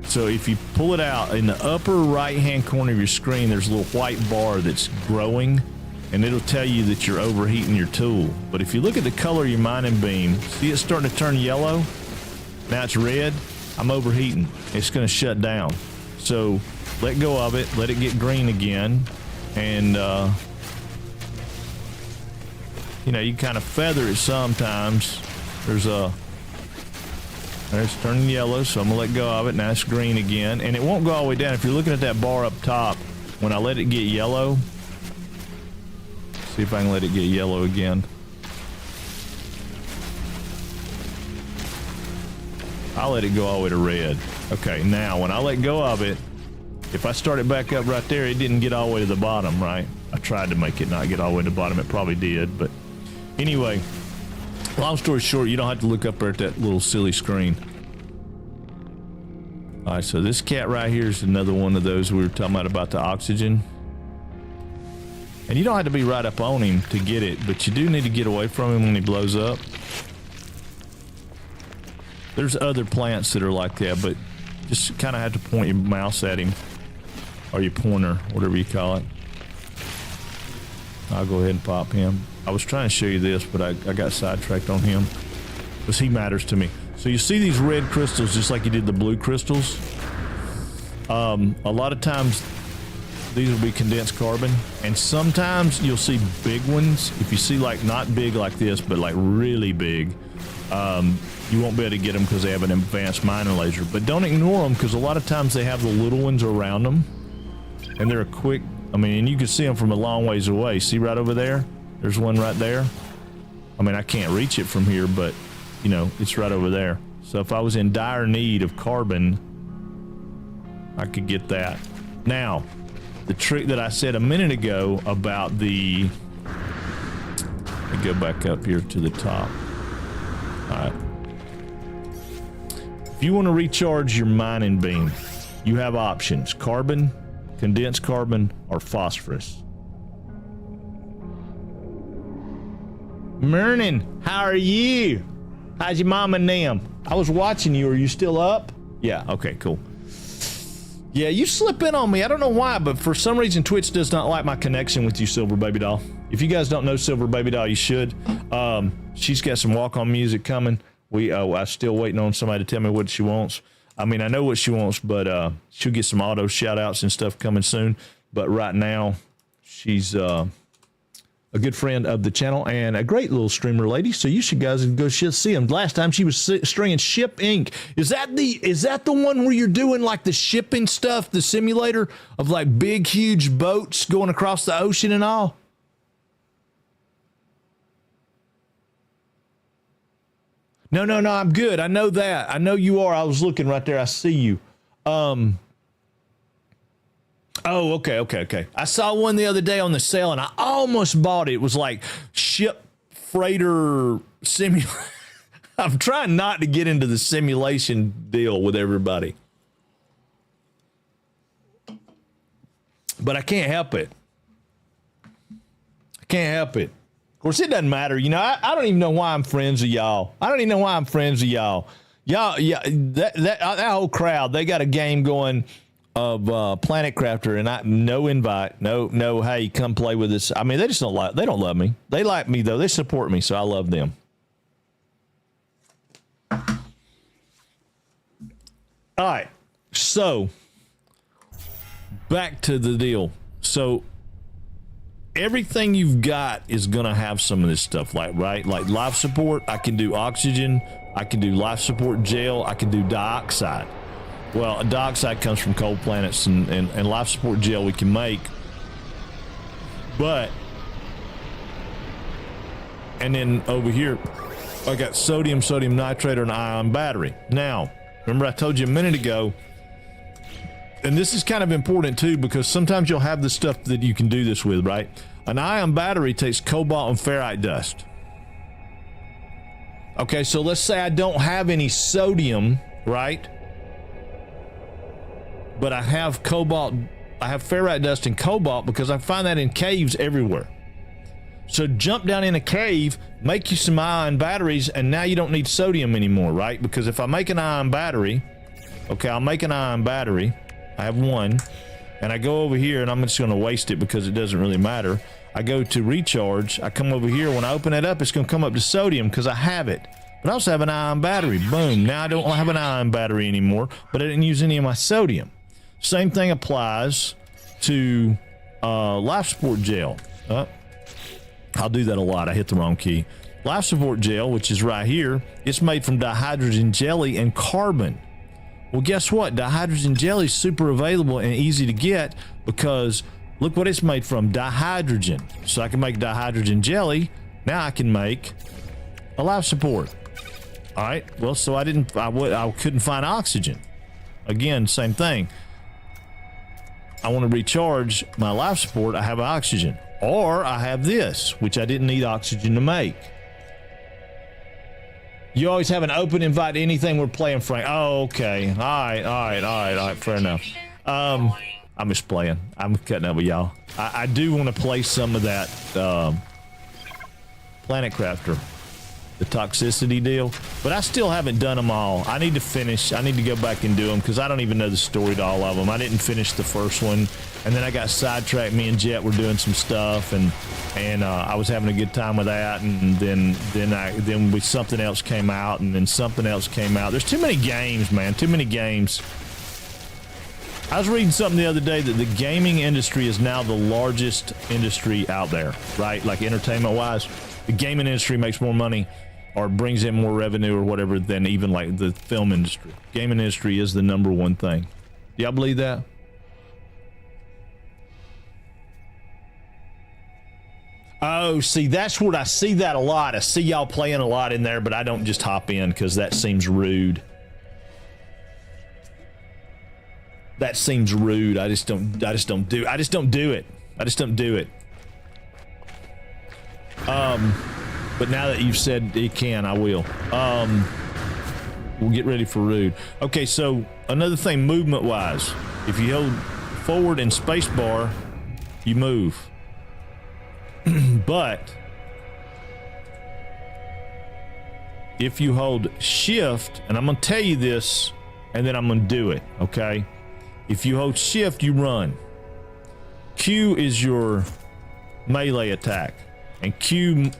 [SPEAKER 1] So if you pull it out in the upper right hand corner of your screen, there's a little white bar that's growing, and it'll tell you that you're overheating your tool. But if you look at the color of your mining beam, see it's starting to turn yellow? Now it's red. I'm overheating. It's going to shut down. So let go of it, let it get green again, and you know, you kind of feather it sometimes. There's turning yellow, so I'm gonna let go of it. Now it's green again, and it won't go all the way down. If you're looking at that bar up top, when I let it get yellow, see if I can let it get yellow again. I'll let it go all the way to red. Okay, now when I let go of it, if I start it back up right there, it didn't get all the way to the bottom, right? I tried to make it not get all the way to the bottom. It probably did, but anyway, long story short, you don't have to look up there at that little silly screen. All right, so this cat right here is another one of those we were talking about the oxygen. And you don't have to be right up on him to get it, but you do need to get away from him when he blows up. There's other plants that are like that, but just kind of have to point your mouse at him, or your pointer, whatever you call it. I'll go ahead and pop him. I was trying to show you this, but I got sidetracked on him because he matters to me. So you see these red crystals just like you did the blue crystals. A lot of times these will be condensed carbon, and sometimes you'll see big ones. If you see like not big like this, but like really big, you won't be able to get them because they have an advanced mining laser. But don't ignore them, because a lot of times they have the little ones around them, and they're a quick. I mean, and you can see them from a long ways away. See right over there? There's one right there. I mean, I can't reach it from here, but you know, it's right over there. So if I was in dire need of carbon, I could get that. Now, the trick that I said a minute ago about the, let me go back up here to the top. All right. If you want to recharge your mining beam, you have options: carbon, condensed carbon, or phosphorus. Morning, how are you? How's your mom and them? I was watching you. Are you still up? Yeah, okay, cool. Yeah, you slip in on me. I don't know why, but for some reason Twitch does not like my connection with you, Silver Baby Doll. If you guys don't know Silver Baby Doll, you should. She's got some walk-on music coming. I'm still waiting on somebody to tell me what she wants. I mean, I know what she wants, but she'll get some auto shout-outs and stuff coming soon. But right now, she's a good friend of the channel and a great little streamer lady. So you should guys go see them. Last time she was streaming Ship Inc. Is that the one where you're doing like the shipping stuff, the simulator of like big, huge boats going across the ocean and all? No, I'm good. I know that. I know you are. I was looking right there. I see you. Oh, okay. I saw one the other day on the sale and I almost bought it. It was like ship freighter simulator. I'm trying not to get into the simulation deal with everybody, but I can't help it. Of course, it doesn't matter. You know, I don't even know why I'm friends with y'all. Y'all, yeah, that whole crowd, they got a game going of Planet Crafter, and no invite, no, hey, come play with us. I mean, they don't love me. They like me though. They support me, so I love them. All right, so back to the deal. So everything you've got is gonna have some of this stuff, like life support. I can do oxygen. I can do life support gel. I can do dioxide. Well, dioxide comes from cold planets, and life support gel we can make. But, and then over here, I got sodium nitrate, or an ion battery. Now, remember I told you a minute ago, and this is kind of important too, because sometimes you'll have the stuff that you can do this with, right? An ion battery takes cobalt and ferrite dust. Okay, so let's say I don't have any sodium, right? But I have cobalt, I have ferrite dust and cobalt, because I find that in caves everywhere. So jump down in a cave, make you some ion batteries, and now you don't need sodium anymore, right? Because if I make an ion battery, okay, I'll make an ion battery. I have one, and I go over here, and I'm just going to waste it because it doesn't really matter. I go to recharge. I come over here. When I open it up, it's going to come up to sodium because I have it. But I also have an ion battery. Boom. Now I don't have an ion battery anymore, but I didn't use any of my sodium. Same thing applies to life support gel. I'll do that a lot. I hit the wrong key. Life support gel, which is right here, it's made from dihydrogen jelly and carbon. Well, guess what? Dihydrogen jelly is super available and easy to get, because look what it's made from, dihydrogen. So I can make dihydrogen jelly. Now I can make a life support. All right. Well, so I couldn't find oxygen. Again, same thing. I want to recharge my life support, I have oxygen. Or I have this, which I didn't need oxygen to make. You always have an open invite to anything we're playing, Frank. Oh, okay. All right. Fair enough. I'm just playing. I'm cutting up with y'all. I do want to play some of that Planet Crafter, the toxicity deal, but I still haven't done them all. I need to finish. I need to go back and do them because I don't even know the story to all of them. I didn't finish the first one, and then I got sidetracked. Me and Jet were doing some stuff, and I was having a good time with that, and then something else came out, and then something else came out. There's too many games, man. Too many games. I was reading something the other day that the gaming industry is now the largest industry out there, right? Like entertainment-wise, the gaming industry makes more money or brings in more revenue or whatever than even like the film industry. Gaming industry is the number one thing. Do y'all believe that? Oh, see, that's what I see that a lot. I see y'all playing a lot in there, but I don't just hop in because that seems rude. That seems rude. I just don't do it. But now that you've said it can, I will. We'll get ready for rude. Okay, so another thing, movement wise, if you hold forward and space bar, you move. But if you hold shift, and I'm gonna tell you this, and then I'm gonna do it, okay? If you hold shift, you run. Q is your melee attack, and Q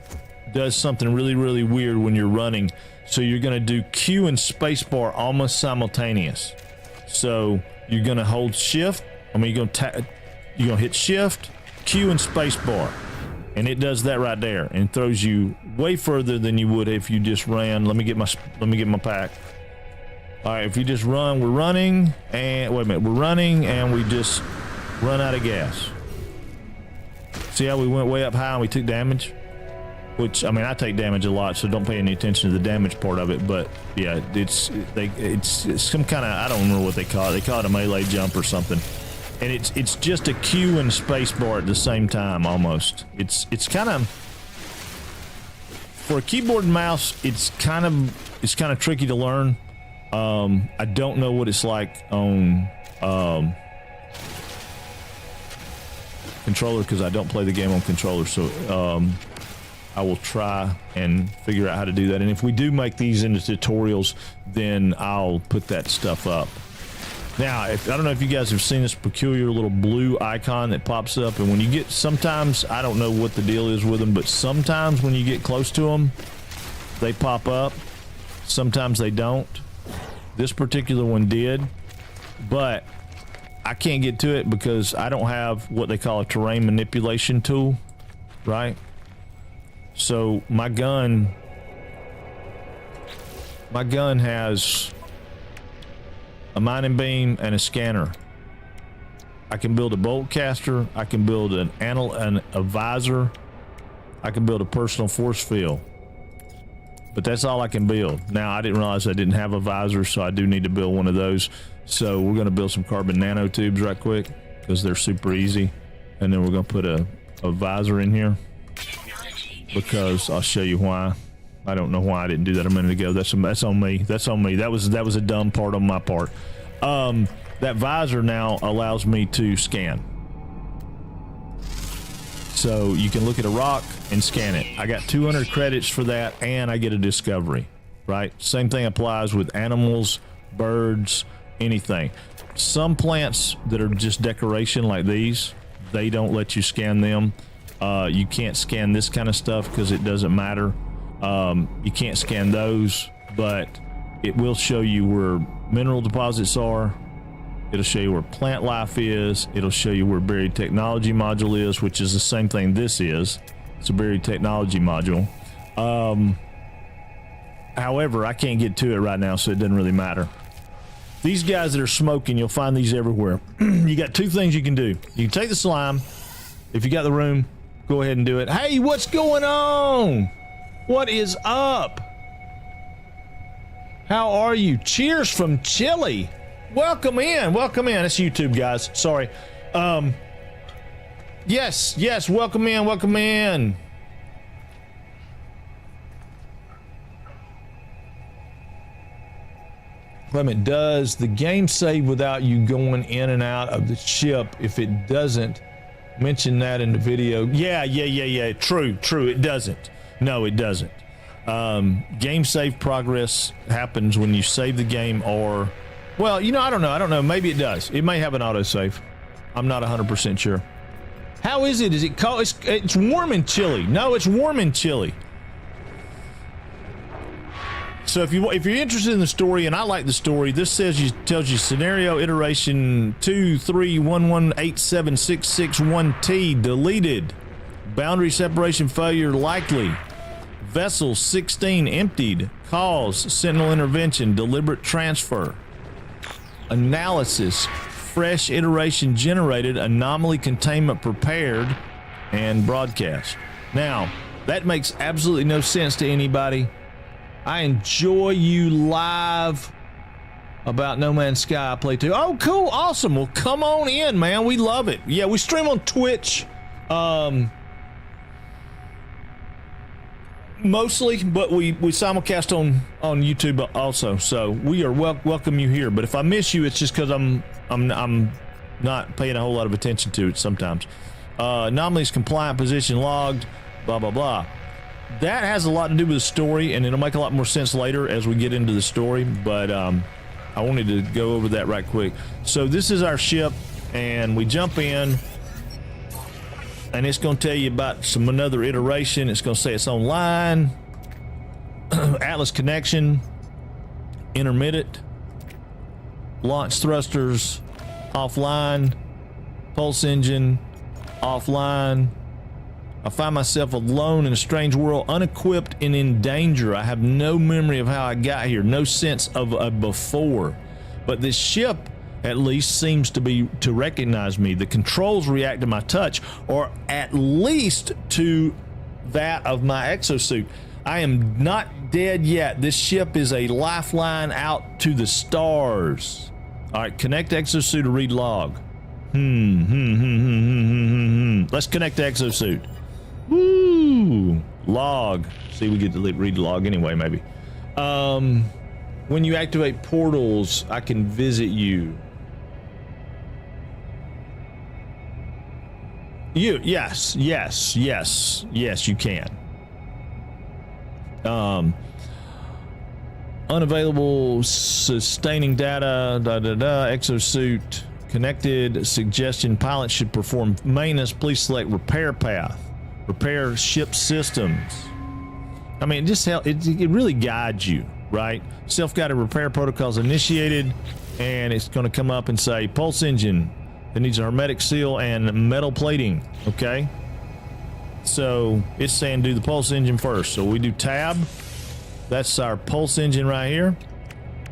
[SPEAKER 1] does something really, really weird when you're running. So you're gonna do Q and spacebar almost simultaneous. So you're gonna hold shift. You're gonna hit shift, Q, and spacebar, and it does that right there, and throws you way further than you would if you just ran. Let me get my pack. All right, if you just run, we're running, and wait a minute, we're running, and we just run out of gas. See how we went way up high and we took damage? Which, I mean, I take damage a lot, so don't pay any attention to the damage part of it. But yeah, it's some kind of, I don't remember what they call it. They call it a melee jump or something, and it's just a Q and space bar at the same time almost. It's kind of, for a keyboard and mouse, it's kind of tricky to learn. I don't know what it's like on controller because I don't play the game on controller, so I will try and figure out how to do that. And if we do make these into tutorials, then I'll put that stuff up. Now, I don't know if you guys have seen this peculiar little blue icon that pops up, and when you get, sometimes, I don't know what the deal is with them, but sometimes when you get close to them, they pop up. Sometimes they don't. This particular one did, but I can't get to it because I don't have what they call a terrain manipulation tool, right? So my gun has a mining beam and a scanner. I can build a bolt caster. I can build a visor. I can build a personal force field. But that's all I can build. Now, I didn't realize I didn't have a visor, so I do need to build one of those. So we're going to build some carbon nanotubes right quick because they're super easy. And then we're going to put a visor in here because I'll show you why. I don't know why I didn't do that a minute ago. That's on me. That's on me. That was a dumb part on my part. That visor now allows me to scan. So you can look at a rock and scan it. I got 200 credits for that, and I get a discovery, right? Same thing applies with animals, birds, anything. Some plants that are just decoration like these, they don't let you scan them. You can't scan this kind of stuff because it doesn't matter. You can't scan those, but it will show you where mineral deposits are. It'll show you where plant life is. It'll show you where buried technology module is, which is the same thing this is. It's a buried technology module. However, I can't get to it right now, so it doesn't really matter. These guys that are smoking, you'll find these everywhere. You got two things you can do. You can take the slime. If you got the room, go ahead and do it. Hey, what's going on? What is up? How are you? Cheers from Chile. Welcome in. Welcome in. It's YouTube, guys. Sorry. Yes, welcome in. Wait a minute, does the game save without you going in and out of the ship? If it doesn't, mention that in the video. Yeah. True, it doesn't. No, it doesn't. Game save progress happens when you save the game or, well, I don't know. Maybe it does. It may have an autosave. I'm not 100% sure. How is it? Is it cold? It's warm and chilly. No, it's warm and chilly. So if you're interested in the story, and I like the story, this tells you scenario iteration 231187661T deleted, boundary separation failure likely, vessel 16 emptied, cause sentinel intervention, deliberate transfer, analysis, fresh iteration generated, anomaly containment prepared, and broadcast. Now that makes absolutely no sense to anybody. I enjoy you live about No Man's Sky. I play too. Oh, cool. Awesome. Well, come on in, man. We love it. Yeah, we stream on Twitch. Mostly, but we simulcast on YouTube also. So we are welcome you here. But if I miss you, it's just because I'm not paying a whole lot of attention to it sometimes. Anomalies compliant position logged, blah, blah, blah. That has a lot to do with the story, and it'll make a lot more sense later as we get into the story, but I wanted to go over that right quick. So this is our ship, and we jump in, and it's going to tell you about another iteration. It's going to say it's online, Atlas connection, intermittent, launch thrusters, offline, pulse engine, offline. I find myself alone in a strange world, unequipped and in danger. I have no memory of how I got here, no sense of a before. But this ship, at least, seems to recognize me. The controls react to my touch, or at least to that of my exosuit. I am not dead yet. This ship is a lifeline out to the stars. All right, connect exosuit to read log. Let's connect the exosuit. Woo! Log. See, we get to read the log anyway, maybe. When you activate portals, I can visit you. Yes, you can. Unavailable sustaining data, exosuit connected, suggestion pilot should perform maintenance, please select repair path. Repair ship systems. I mean, it really guides you, right? Self-guided repair protocols initiated, and it's going to come up and say pulse engine. It needs a hermetic seal and metal plating. Okay. So it's saying do the pulse engine first. So we do tab. That's our pulse engine right here.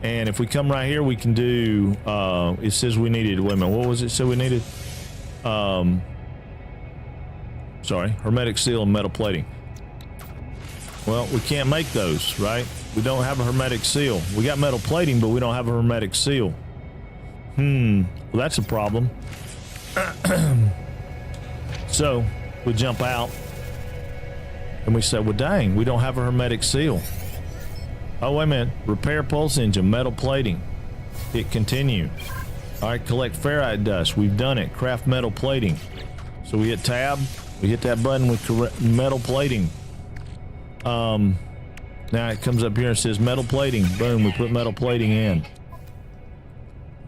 [SPEAKER 1] And if we come right here, we can do. It says we needed. Wait a minute. What was it? So we needed. Sorry, hermetic seal and metal plating. Well, we can't make those, right? We don't have a hermetic seal. We got metal plating, but we don't have a hermetic seal. Well, that's a problem. So we jump out and we say, well, dang, we don't have a hermetic seal. Oh, wait a minute. Repair pulse engine, metal plating. Hit continue. All right, collect ferrite dust. We've done it. Craft metal plating. So we hit tab. We hit that button with metal plating. Now it comes up here and says metal plating. Boom, we put metal plating in.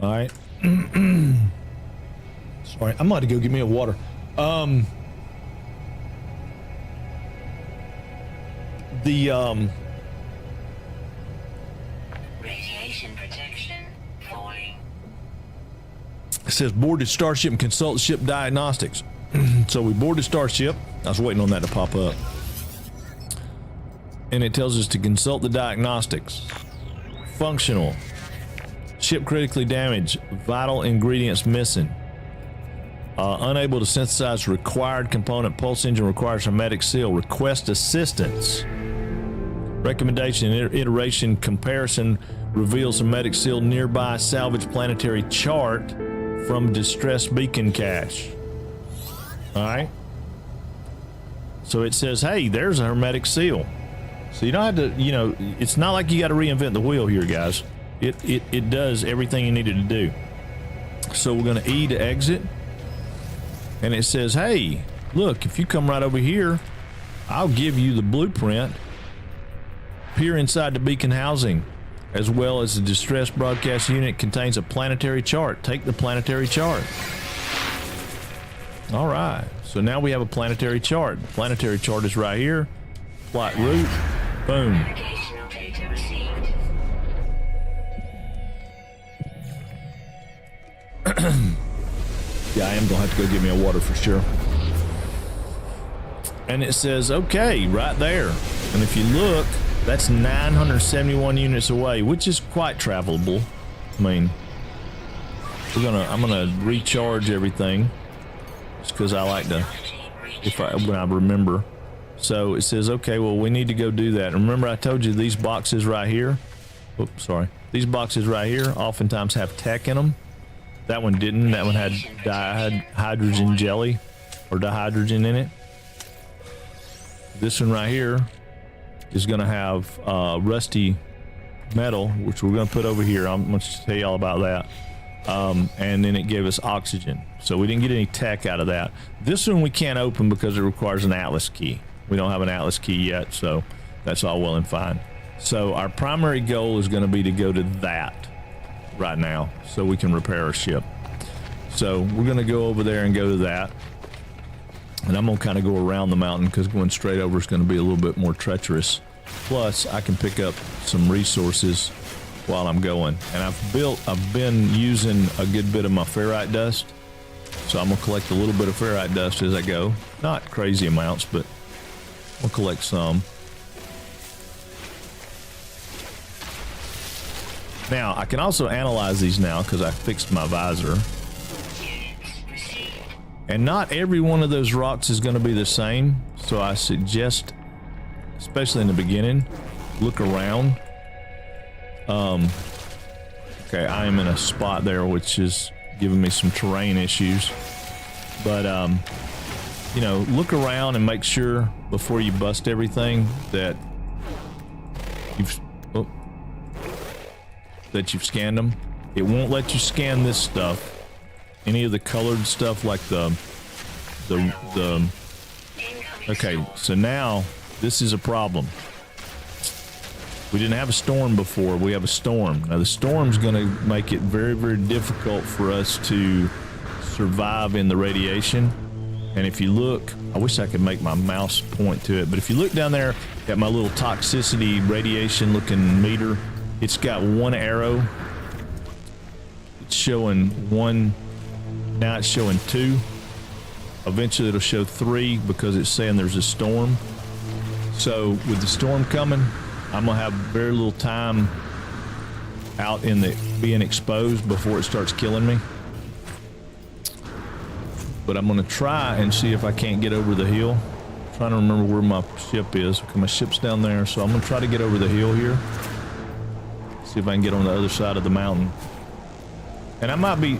[SPEAKER 1] All right. Sorry, I'm about to go get me a water.
[SPEAKER 3] Radiation protection falling.
[SPEAKER 1] It says boarded starship and consult ship diagnostics. So we boarded starship. I was waiting on that to pop up. And it tells us to consult the diagnostics. Functional. Ship critically damaged. Vital ingredients missing. Unable to synthesize required component. Pulse engine requires hermetic seal. Request assistance. Recommendation iteration comparison reveals hermetic seal nearby salvage planetary chart. from distressed beacon cache. All right. So it says, hey, there's a hermetic seal. So you don't have to, you know, it's not like you got to reinvent the wheel here, guys. It does everything you needed to do. So we're going to E to exit. And it says, hey, look, if you come right over here, I'll give you the blueprint. Peer inside the beacon housing, as well as the distressed broadcast unit contains a planetary chart. Take the planetary chart. All right. So now we have a planetary chart. The planetary chart is right here. Flight route. Boom.
[SPEAKER 3] Navigational data received.
[SPEAKER 1] Yeah, I am gonna have to go get me a water for sure. And it says, okay, right there. And if you look, that's 971 units away, which is quite travelable. I mean, I'm gonna recharge everything, just because I like to, when I remember. So it says, okay, well, we need to go do that. And remember, I told you these boxes right here. Oops, sorry. These boxes right here oftentimes have tech in them. That one didn't. That one had hydrogen jelly or dihydrogen in it. This one right here is going to have rusty metal, which we're going to put over here. I'm going to tell you all about that. And then it gave us oxygen. So we didn't get any tech out of that. This one we can't open because it requires an Atlas key. We don't have an Atlas key yet, so that's all well and fine. So our primary goal is going to be to go to that right now so we can repair our ship. So we're going to go over there and go to that. And I'm going to kind of go around the mountain because going straight over is going to be a little bit more treacherous. Plus, I can pick up some resources while I'm going. And I've been using a good bit of my ferrite dust. So I'm going to collect a little bit of ferrite dust as I go. Not crazy amounts, but I'll collect some. Now, I can also analyze these now because I fixed my visor. And not every one of those rocks is going to be the same. So I suggest, especially in the beginning, look around. Okay, I am in a spot there which is giving me some terrain issues. But, you know, look around and make sure before you bust everything that you've scanned them. It won't let you scan this stuff. Any of the colored stuff like the okay, so now this is a problem. We didn't have a storm before. We have a storm. Now the storm's going to make it very, very difficult for us to survive in the radiation. And if you look, I wish I could make my mouse point to it, but if you look down there at my little toxicity radiation looking meter, it's got one arrow. It's showing one. Now it's showing 2. Eventually it'll show 3 because it's saying there's a storm. So with the storm coming, I'm gonna have very little time out in the being exposed before it starts killing me. But I'm gonna try and see if I can't get over the hill. I'm trying to remember where my ship is. Okay, my ship's down there, so I'm gonna try to get over the hill here. See if I can get on the other side of the mountain. And I might be.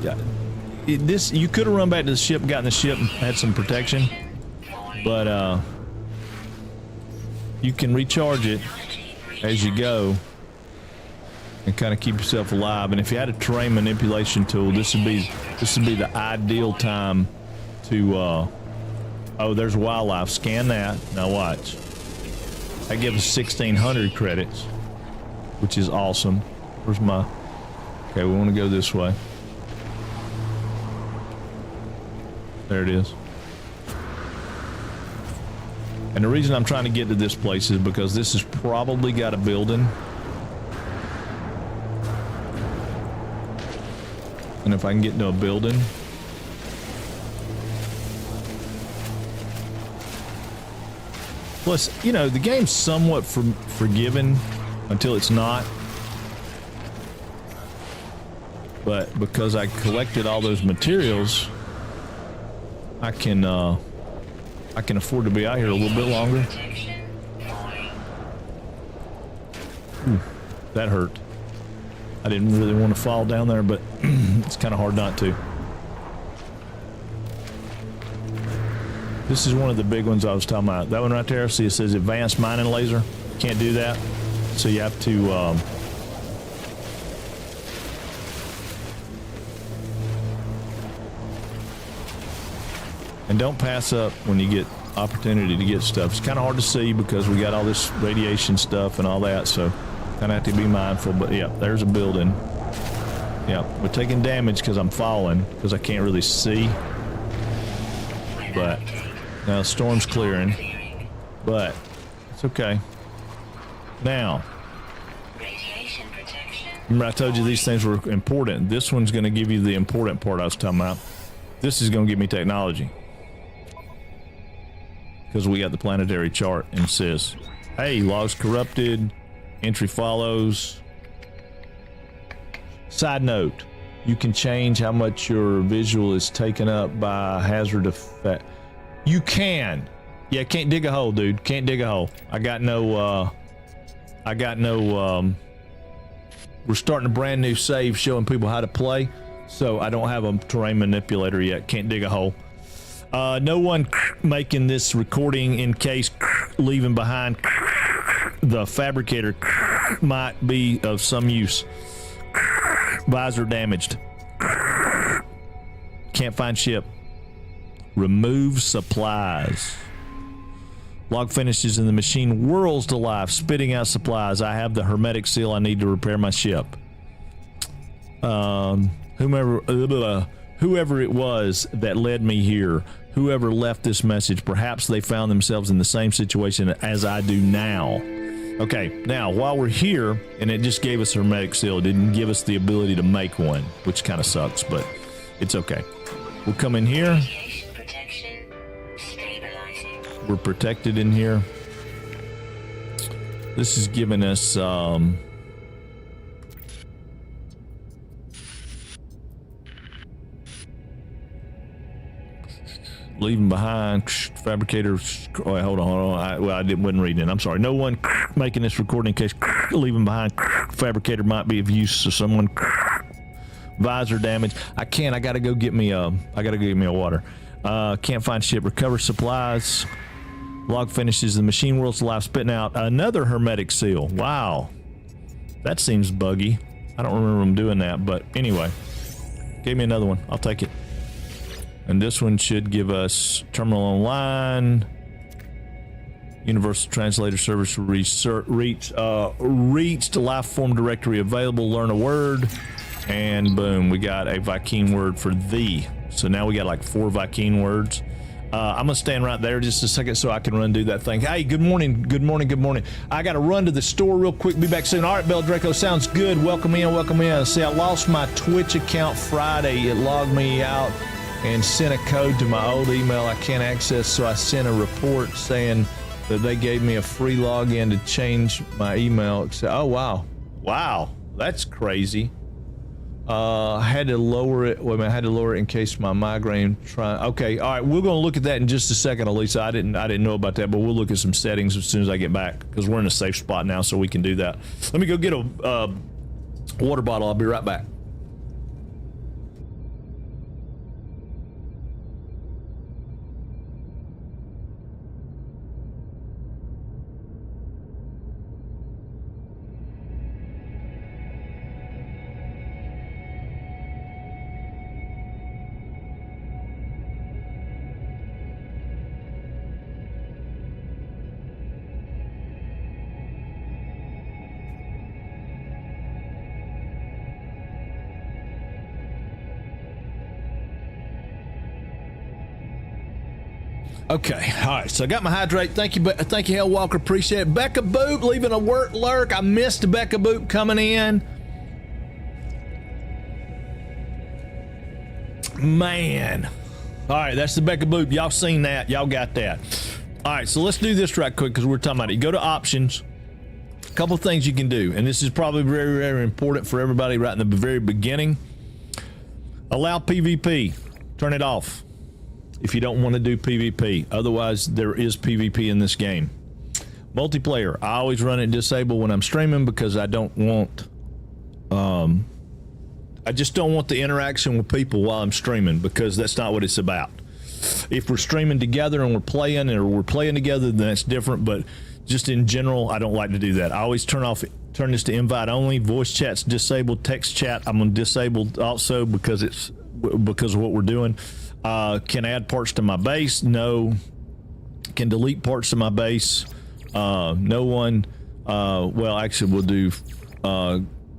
[SPEAKER 1] You could have run back to the ship, gotten the ship, and had some protection, but you can recharge it as you go and kind of keep yourself alive. And if you had a terrain manipulation tool, this would be the ideal time to. Oh, there's wildlife. Scan that. Now watch. I give us 1,600 credits, which is awesome. Where's my? Okay, we want to go this way. There it is. And the reason I'm trying to get to this place is because this has probably got a building. And if I can get into a building. Plus, you know, the game's somewhat forgiving until it's not. But because I collected all those materials, I can afford to be out here a little bit longer. Ooh, that hurt. I didn't really want to fall down there, but it's kind of hard not to. This is one of the big ones I was talking about. That one right there, see it says advanced mining laser. Can't do that. So you have to and don't pass up when you get opportunity to get stuff. It's kind of hard to see because we got all this radiation stuff and all that, so kind of have to be mindful. But yeah, there's a building. Yeah, we're taking damage because I'm falling because I can't really see. But now the storm's clearing, but it's okay. Now,
[SPEAKER 3] Radiation protection.
[SPEAKER 1] remember I told you these things were important. This one's going to give you the important part I was talking about. This is going to give me technology. Because we got the planetary chart and it says, hey, logs corrupted, entry follows. Side note, you can change how much your visual is taken up by hazard effect. You can. Yeah, can't dig a hole, dude. Can't dig a hole. I got no, we're starting a brand new save showing people how to play. So I don't have a terrain manipulator yet. Can't dig a hole. No one making this recording in case leaving behind the fabricator might be of some use. Visor damaged. Can't find ship. Remove supplies. Log finishes and the machine whirls to life, spitting out supplies. I have the hermetic seal I need to repair my ship. Whoever it was that led me here, whoever left this message, perhaps they found themselves in the same situation as I do now. Okay, now while we're here, and it just gave us a hermetic seal, it didn't give us the ability to make one, which kind of sucks, but it's okay. We'll come in here.
[SPEAKER 3] Radiation protection. Stabilizing.
[SPEAKER 1] We're protected in here. This is giving us leaving behind fabricator. Oh, wait, hold on. Wasn't reading it. I'm sorry. No one making this recording in case leaving behind fabricator might be of use to someone. Visor damage. I gotta go get me a water. Can't find ship. Recover supplies. Log finishes. The machine whirls to life, spitting out another hermetic seal. Wow, that seems buggy. I don't remember them doing that, but anyway, gave me another one. I'll take it. And this one should give us terminal online, universal translator service reached life form directory available, learn a word, and boom, we got a Vy'keen word for thee. So now we got like 4 Vy'keen words. I'm gonna stand right there just a second so I can run do that thing. Hey, good morning, good morning, good morning. I gotta run to the store real quick, be back soon. All right, Bell Draco, sounds good. Welcome in, welcome in. See, I lost my Twitch account Friday. It logged me out and sent a code to my old email I can't access, so I sent a report saying that they gave me a free login to change my email. Oh, wow, that's crazy. I had to lower it. Wait a minute, I had to lower it in case my migraine. Okay, all right, we're gonna look at that in just a second, Elisa. I didn't know about that, but we'll look at some settings as soon as I get back because we're in a safe spot now, so we can do that. Let me go get a water bottle. I'll be right back. Okay, all right, so I got my hydrate. Thank you, Hell Walker, appreciate it. Becca Boop leaving a lurk. I missed Becca Boop coming in. Man. All right, that's the Becca Boop. Y'all seen that. Y'all got that. All right, so let's do this right quick because we're talking about it. You go to options. A couple things you can do, and this is probably very, very important for everybody right in the very beginning. Allow PvP. Turn it off if you don't want to do PvP. Otherwise, there is PvP in this game. Multiplayer, I always run it disabled when I'm streaming because I don't want, I just don't want the interaction with people while I'm streaming because that's not what it's about. If we're streaming together and we're playing together, then that's different. But just in general, I don't like to do that. I always turn this to invite only. Voice chat's disabled. Text chat I'm gonna disable also because of what we're doing. Can add parts to my base? No. Can delete parts of my base? No one. Well, actually, we'll do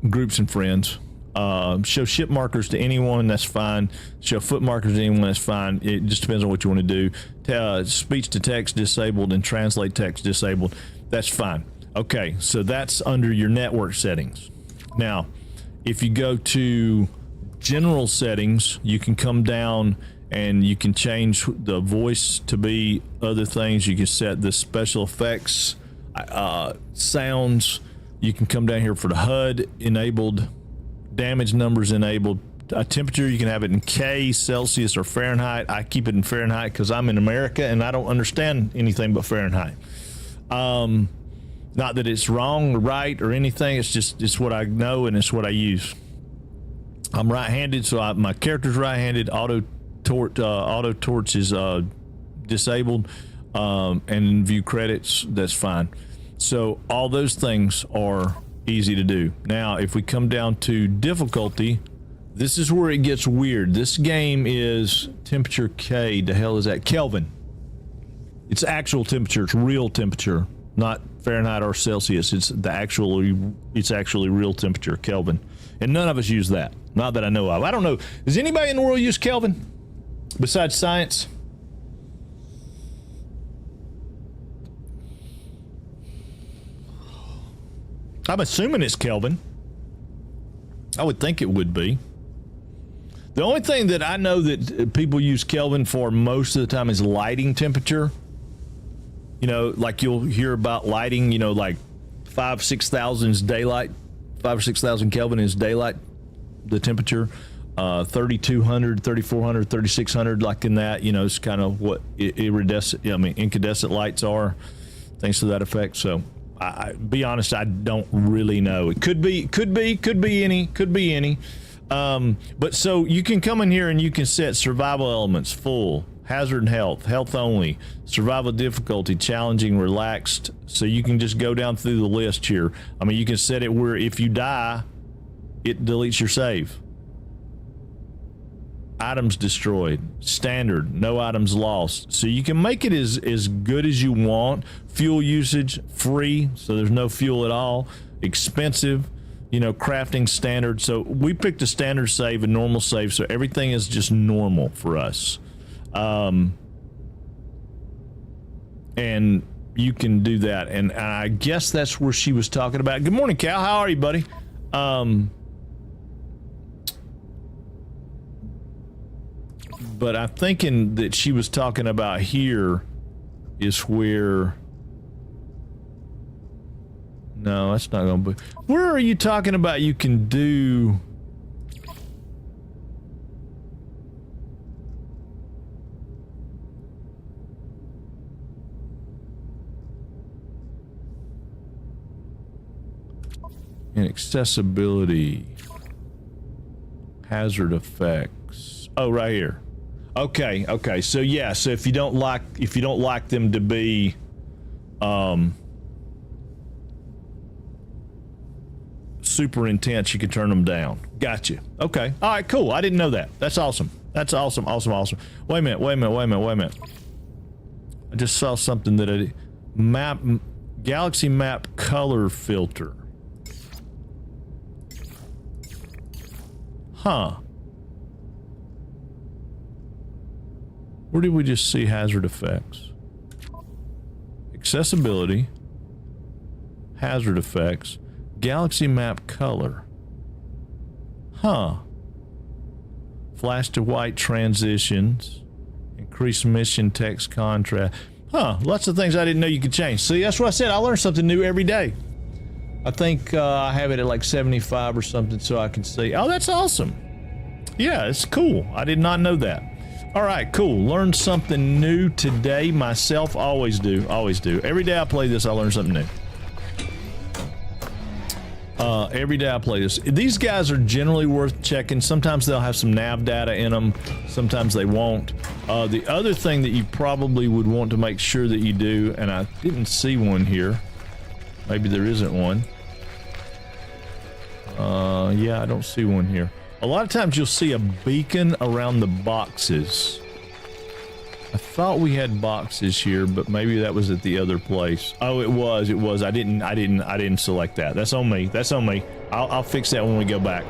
[SPEAKER 1] groups and friends. Show ship markers to anyone, that's fine. Show foot markers to anyone, that's fine. It just depends on what you want to do. Speech to text disabled and translate text disabled, that's fine. Okay, so that's under your network settings. Now, if you go to general settings, you can come down and you can change the voice to be other things. You can set the special effects, sounds. You can come down here for the HUD enabled, damage numbers enabled, temperature. You can have it in K, Celsius, or Fahrenheit. I keep it in Fahrenheit because I'm in America and I don't understand anything but Fahrenheit. Not that it's wrong or right or anything. It's what I know and it's what I use. I'm right-handed, so my character's right-handed. Auto torch is disabled, and view credits, that's fine. So all those things are easy to do. Now, if we come down to difficulty, this is where it gets weird. This game is temperature K. The hell is that? Kelvin. It's actual temperature. It's real temperature, not Fahrenheit or Celsius. It's actually real temperature, Kelvin. And none of us use that. Not that I know of. I don't know. Does anybody in the world use Kelvin besides science? I'm assuming it's Kelvin. I would think it would be. The only thing that I know that people use Kelvin for most of the time is lighting temperature. You know, like you'll hear about lighting, you know, like 5,000-6,000 is daylight. 5,000 or 6,000 Kelvin is daylight, the temperature. 3,200, 3,400, 3,600, like in that, you know, it's kind of what incandescent lights are, things to that effect. So, I be honest, I don't really know. It could be any. But so you can come in here and you can set survival elements, full, hazard and health only, survival difficulty, challenging, relaxed. So you can just go down through the list here. I mean, you can set it where if you die, it deletes your save. Items destroyed, standard, no items lost. So you can make it as good as you want. Fuel usage, free, so there's no fuel at all. Expensive, you know, crafting standard. So we picked a standard save, a normal save, so everything is just normal for us. And you can do that. And I guess that's where she was talking about. Good morning, Cal. How are you, buddy? But I'm thinking that she was talking about here is where... No, that's not going to be... Where are you talking about you can do... Inaccessibility, hazard effects. Oh, right here. Okay. So yeah. So if you don't like them to be, super intense, you can turn them down. Gotcha. Okay. All right. Cool. I didn't know that. That's awesome. That's awesome. Wait a minute. I just saw something that Galaxy Map color filter. Huh. Where did we just see hazard effects? Accessibility, hazard effects, Galaxy Map color. Huh. Flash to white transitions, increase mission text contrast. Huh. Lots of things I didn't know you could change. See, that's what I said. I learn something new every day. I think I have it at like 75 or something so I can see. Oh, that's awesome. Yeah, it's cool. I did not know that. All right, cool. Learned something new today myself. Always do. Every day I play this, I learn something new. Every day I play this. These guys are generally worth checking. Sometimes they'll have some nav data in them. Sometimes they won't. The other thing that you probably would want to make sure that you do, and I didn't see one here. Maybe there isn't one. Yeah, I don't see one here. A lot of times you'll see a beacon around the boxes. I thought we had boxes here, but maybe that was at the other place. Oh, it was. I didn't select that. That's on me. I'll fix that when we go back.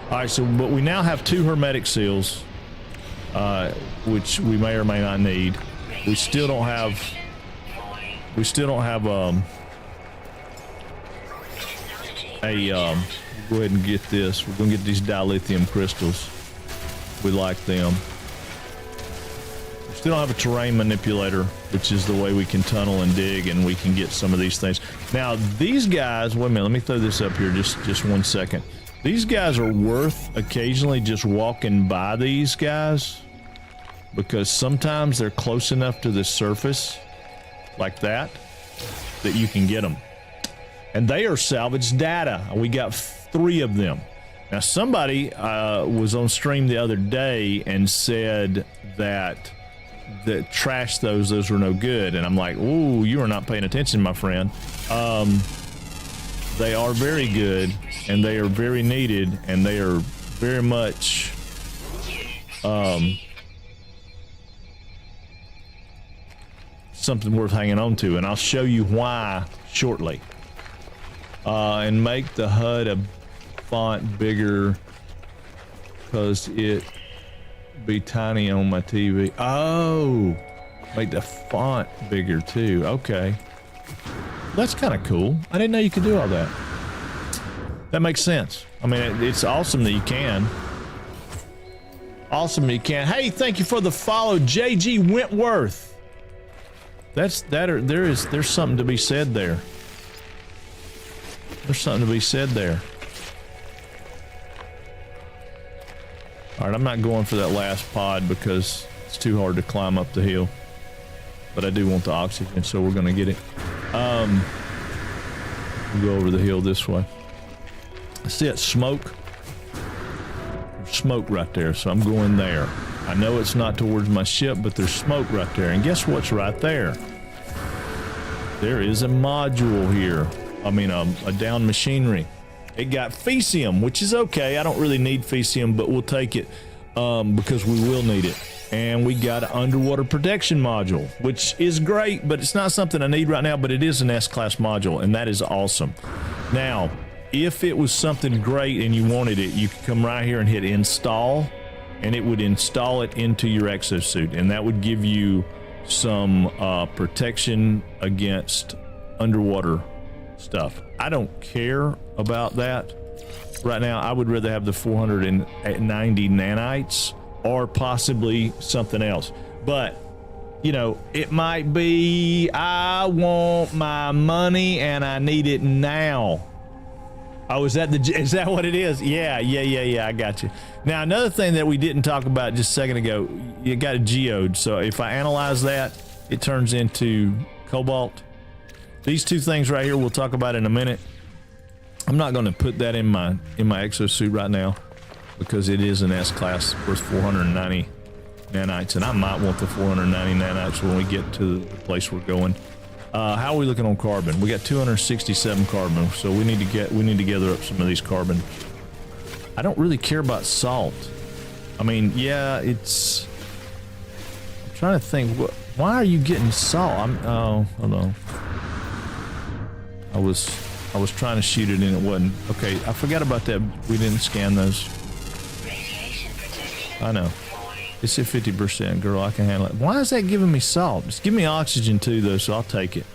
[SPEAKER 1] All right. So, but we now have 2 hermetic seals, which we may or may not need. We still don't have. Go ahead and get this. We're gonna get these dilithium crystals. We like them. Still don't have a terrain manipulator, which is the way we can tunnel and dig, and we can get some of these things. Now, these guys, wait a minute, let me throw this up here just 1 second. These guys are worth occasionally just walking by these guys, because sometimes they're close enough to the surface, like that you can get them. And they are salvage data. We got 3 of them. Now, somebody was on stream the other day and said that trash those were no good, and I'm like, ooh, you are not paying attention, my friend. They are very good, and they are very needed, and they are very much something worth hanging on to, and I'll show you why shortly. And make the HUD a font bigger, because it be tiny on my TV. Oh, make the font bigger too. Okay, that's kind of cool. I didn't know you could do all that. That makes sense. I mean, it's awesome that you can. Awesome that you can. Hey, thank you for the follow, JG Wentworth. There's something to be said there. There's something to be said there. All right, I'm not going for that last pod because it's too hard to climb up the hill. But I do want the oxygen, so we're gonna get it. We'll go over the hill this way. See that smoke? There's smoke right there, so I'm going there. I know it's not towards my ship, but there's smoke right there. And guess what's right there? There is a module here. I mean, a down machinery. It got Fecium, which is okay. I don't really need Fecium, but we'll take it because we will need it. And we got an underwater protection module, which is great, but it's not something I need right now, but it is an S-class module, and that is awesome. Now, if it was something great and you wanted it, you could come right here and hit install, and it would install it into your exosuit, and that would give you some protection against underwater stuff. I don't care about that right now. I would rather have the 490 nanites or possibly something else. But, you know, it might be I want my money and I need it now. Oh, is that what it is? Yeah, I got you. Now, another thing that we didn't talk about just a second ago, you got a geode. So if I analyze that, it turns into cobalt. These 2 things right here we'll talk about in a minute. I'm not going to put that in my exosuit right now because it is an S-class worth 490 nanites, and I might want the 490 nanites when we get to the place we're going. How are we looking on carbon? We got 267 carbon, so we need to gather up some of these carbon. I don't really care about salt. I mean, yeah, I'm trying to think. Why are you getting salt? Oh, hold on. I was trying to shoot it and it wasn't. Okay, I forgot about that. We didn't scan those. I know. It's at 50%, girl. I can handle it. Why is that giving me salt? Just give me oxygen too, though, so I'll take it.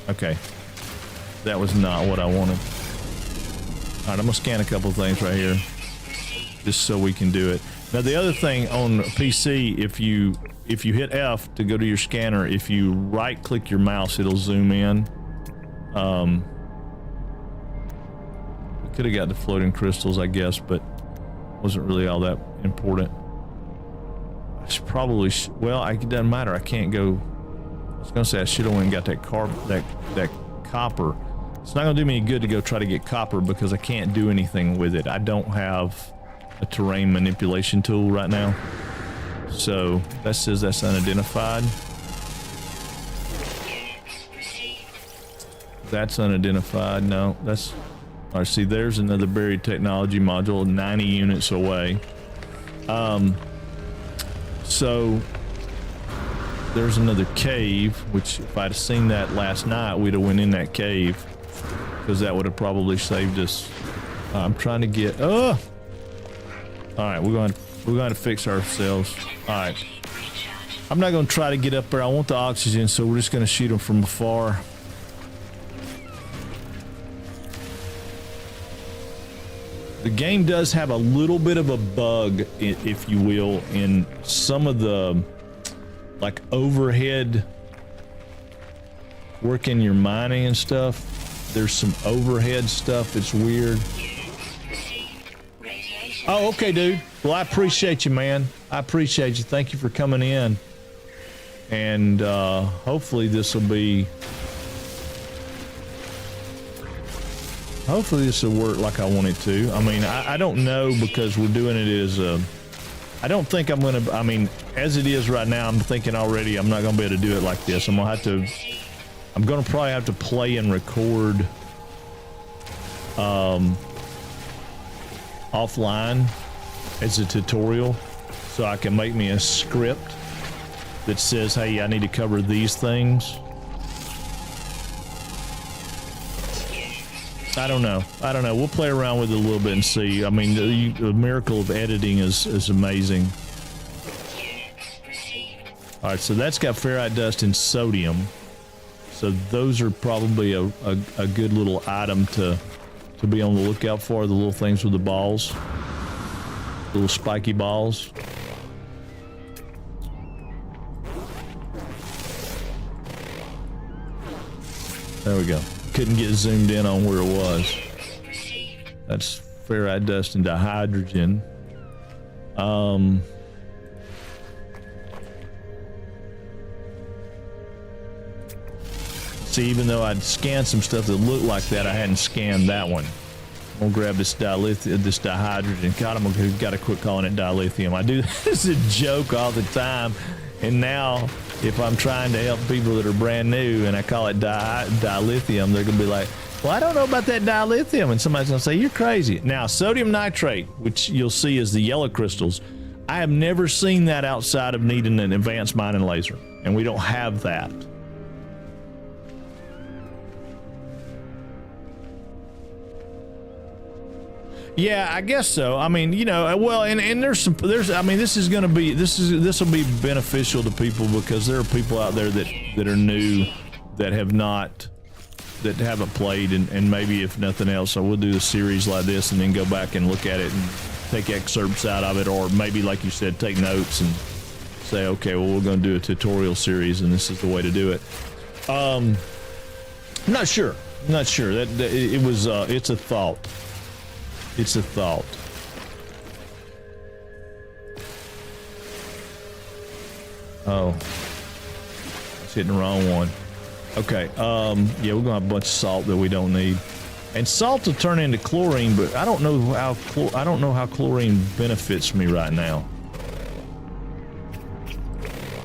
[SPEAKER 1] Okay. That was not what I wanted. All right, I'm gonna scan a couple of things right here, just so we can do it. Now, the other thing on PC, if you hit F to go to your scanner, if you right-click your mouse, it'll zoom in. We could have got the floating crystals, I guess, but wasn't really all that important. I should probably, well, it doesn't matter. I can't go was gonna say I should have went and got that that copper. It's not gonna do me any good to go try to get copper because I can't do anything with it. I don't have a terrain manipulation tool right now. So that says that's unidentified. That's unidentified. No, that's all right. See, there's another buried technology module 90 units away. So there's another cave, which if I'd have seen that last night, we'd have went in that cave because that would have probably saved us. I'm trying to get, all right, we're going to fix ourselves. All right. I'm not going to try to get up there. I want the oxygen, so we're just going to shoot them from afar. The game does have a little bit of a bug, if you will, in some of the like overhead work in your mining and stuff. There's some overhead stuff that's weird. Oh, okay, dude. Well, I appreciate you, man. I appreciate you. Thank you for coming in. And hopefully this will be... Hopefully this will work like I want it to. I mean, I don't know because we're doing it as a... I don't think I'm going to... I mean, as it is right now, I'm thinking already I'm not going to be able to do it like this. I'm going to have to... I'm going to probably have to play and record offline as a tutorial so I can make me a script that says, hey, I need to cover these things. I don't know. We'll play around with it a little bit and see. I mean, the miracle of editing is amazing. All right, so that's got ferrite dust and sodium. So those are probably a good little item to be on the lookout for, the little things with the balls. Little spiky balls. There we go. Couldn't get zoomed in on where it was. That's ferrite dust and dihydrogen. See, even though I'd scanned some stuff that looked like that, I hadn't scanned that one. I'm gonna grab this this dihydrogen. God, I'm gotta quit calling it dilithium. I do this is a joke all the time, and now if I'm trying to help people that are brand new and I call it dilithium, they're gonna be like, well, I don't know about that dilithium, and somebody's gonna say, you're crazy. Now, sodium nitrate, which you'll see is the yellow crystals, I have never seen that outside of needing an advanced mining laser, and we don't have that. Yeah, I guess so. I mean, you know, well, and there's I mean, this will be beneficial to people because there are people out there that are new, that haven't played, and maybe if nothing else, I will do a series like this and then go back and look at it and take excerpts out of it, or maybe, like you said, take notes and say, okay, well, we're going to do a tutorial series and this is the way to do it. I'm not sure. That it was. It's a thought. It's a thought. Oh, I was hitting the wrong one. Okay. Yeah, we're gonna have a bunch of salt that we don't need, and salt will turn into chlorine, but I don't know how chlorine benefits me right now.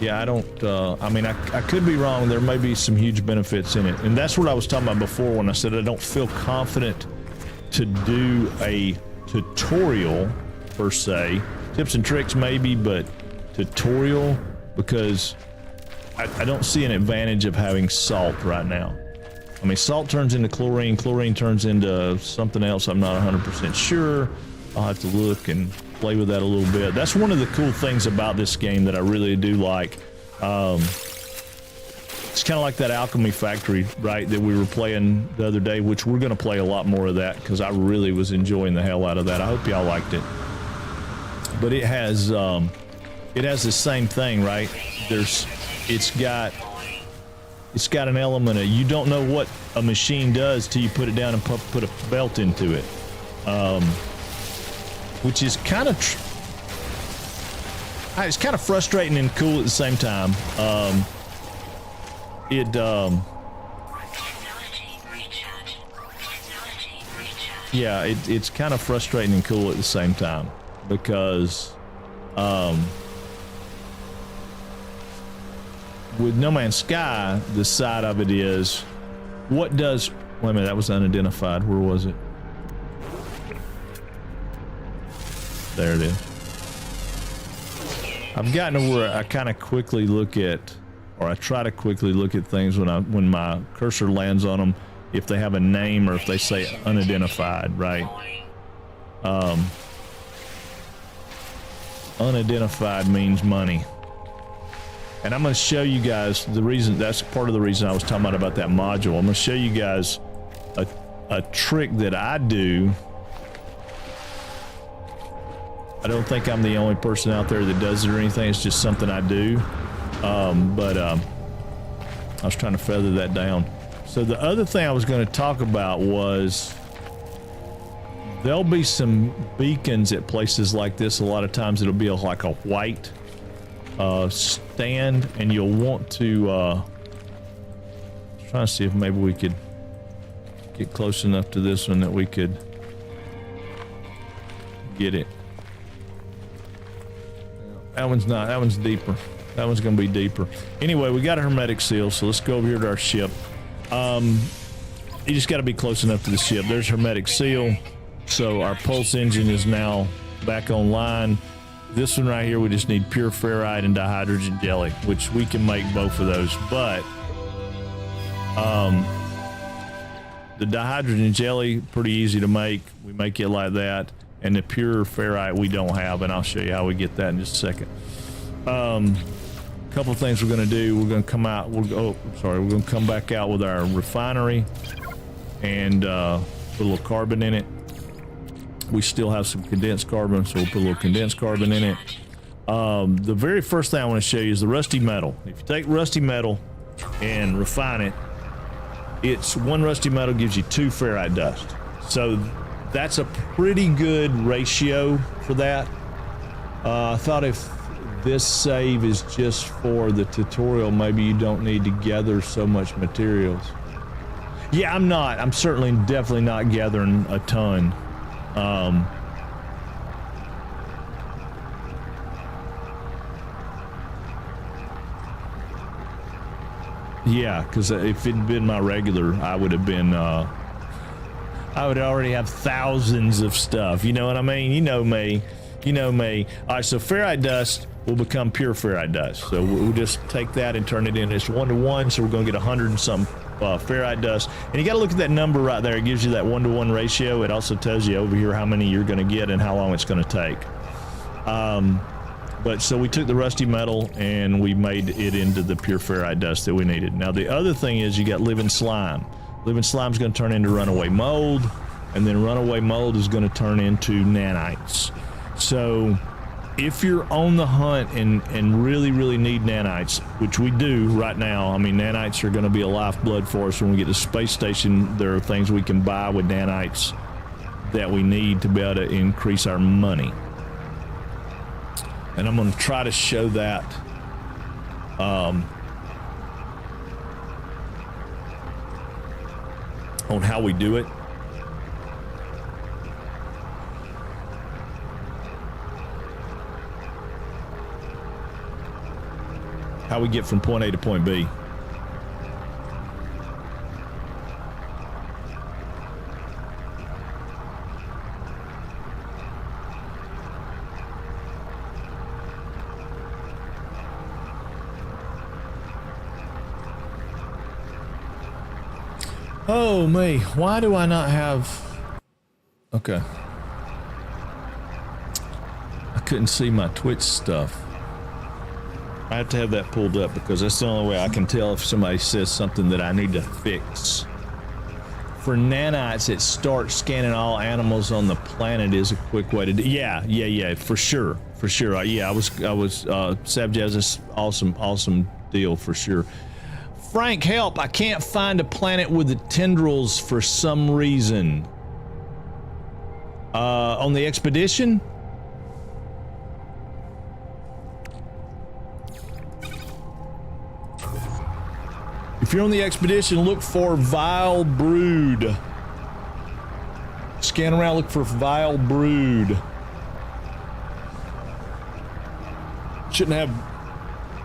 [SPEAKER 1] Yeah, I don't. I mean, I could be wrong. There may be some huge benefits in it, and that's what I was talking about before when I said I don't feel confident to do a tutorial per se. Tips and tricks maybe, but tutorial, because I don't see an advantage of having salt right now. I mean, salt turns into chlorine, chlorine turns into something else. I'm not 100% sure. I'll have to look and play with that a little bit. That's one of the cool things about this game that I really do like. It's kind of like that Alchemy Factory, right, that we were playing the other day, which we're going to play a lot more of that because I really was enjoying the hell out of that. I hope y'all liked it. But it has the same thing, right? It's got an element of, you don't know what a machine does till you put it down and put a belt into it, which is kind of it's kind of frustrating and cool at the same time. it
[SPEAKER 3] Technology recharge. Technology recharge.
[SPEAKER 1] yeah, it's kind of frustrating and cool at the same time because with No Man's Sky, the side of it is what does, wait a minute, that was unidentified. Where was it? There it is. I've gotten to where I kind of quickly look at, or I try to quickly look at things when my cursor lands on them, if they have a name or if they say unidentified, right? Unidentified means money. And I'm going to show you guys the reason, that's part of the reason I was talking about that module. I'm going to show you guys a trick that I do. I don't think I'm the only person out there that does it or anything. It's just something I do. I was trying to feather that down. So the other thing I was going to talk about was there'll be some beacons at places like this. A lot of times it'll be like a white stand, and you'll want to try to see if maybe we could get close enough to this one that we could get it. That one's deeper. That one's gonna be deeper. Anyway, we got a hermetic seal, so let's go over here to our ship. You just gotta be close enough to the ship. There's hermetic seal. So our pulse engine is now back online. This one right here, we just need pure ferrite and dihydrogen jelly, which we can make both of those. But the dihydrogen jelly, pretty easy to make. We make it like that. And the pure ferrite we don't have, and I'll show you how we get that in just a second. Couple things we're going to do. We're going to come out. We're going to come back out with our refinery and put a little carbon in it. We still have some condensed carbon, so we'll put a little condensed carbon in it. The very first thing I want to show you is the rusty metal. If you take rusty metal and refine it, it's one rusty metal gives you 2 ferrite dust. So that's a pretty good ratio for that. I thought if this save is just for the tutorial, maybe you don't need to gather so much materials. Yeah, I'm certainly definitely not gathering a ton. Yeah, because if it'd been my regular, I would have been I would already have thousands of stuff. You know what I mean? You know me. All right, so ferrite dust will become pure ferrite dust. So we'll just take that and turn it in. It's 1-to-1, so we're going to get 100 and some ferrite dust. And you got to look at that number right there. It gives you that 1-to-1 ratio. It also tells you over here how many you're going to get and how long it's going to take. But so we took the rusty metal and we made it into the pure ferrite dust that we needed. Now the other thing is you got living slime. Living slime is going to turn into runaway mold, and then runaway mold is going to turn into nanites. So if you're on the hunt and really, really need nanites, which we do right now, I mean, nanites are going to be a lifeblood for us when we get to space station. There are things we can buy with nanites that we need to be able to increase our money. And I'm going to try to show that on how we do it. How we get from point A to point B. Oh me, why do I not have... Okay. I couldn't see my Twitch stuff. I have to have that pulled up because that's the only way I can tell if somebody says something that I need to fix. For nanites, it starts scanning all animals on the planet is a quick way to do. Yeah, for sure. Yeah, I was Sabjaz is awesome deal for sure. Frank, help! I can't find a planet with the tendrils for some reason. On the expedition? If you're on the expedition, look for Vile Brood. Scan around, look for Vile Brood. Shouldn't have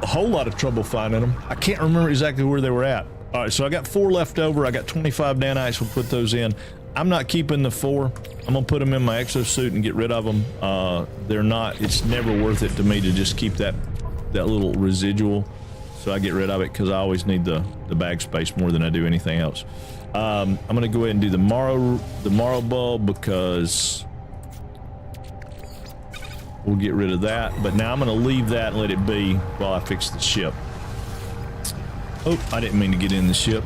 [SPEAKER 1] a whole lot of trouble finding them. I can't remember exactly where they were at. All right, so I got 4 left over. I got 25 nanites. We'll put those in. I'm not keeping the 4. I'm gonna put them in my exosuit and get rid of them. They're not. It's never worth it to me to just keep that little residual. So I get rid of it because I always need the bag space more than I do anything else. I'm gonna go ahead and do the Morrow bulb because we'll get rid of that. But now I'm gonna leave that and let it be while I fix the ship. Oh, I didn't mean to get in the ship.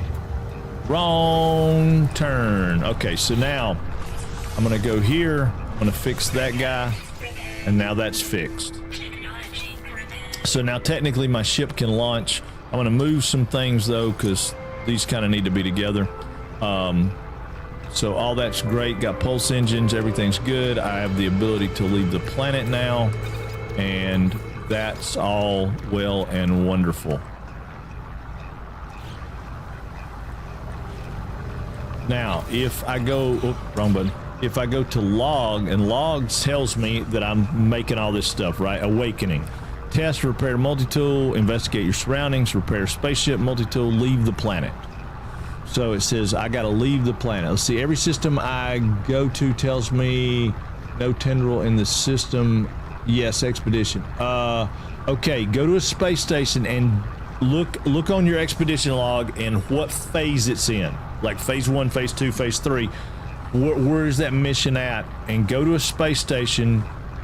[SPEAKER 1] Wrong turn. Okay, so now I'm gonna go here. I'm gonna fix that guy, and now that's fixed.
[SPEAKER 3] Technology repaired.
[SPEAKER 1] So now technically my ship can launch. I'm gonna move some things though, because these kind of need to be together. So all that's great. Got pulse engines, everything's good. I have the ability to leave the planet now, and that's all well and wonderful. Now, if I go, wrong button. If I go to log, and log tells me that I'm making all this stuff, right? Awakening. Test, repair multi-tool, investigate your surroundings, repair spaceship, multi-tool, leave the planet. So it says I gotta leave the planet. Let's see, every system I go to tells me no tendril in the system. Yes, expedition. Okay, go to a space station and look on your expedition log and what phase it's in. Like phase 1, phase 2, phase 3. Where is that mission at? And go to a space station,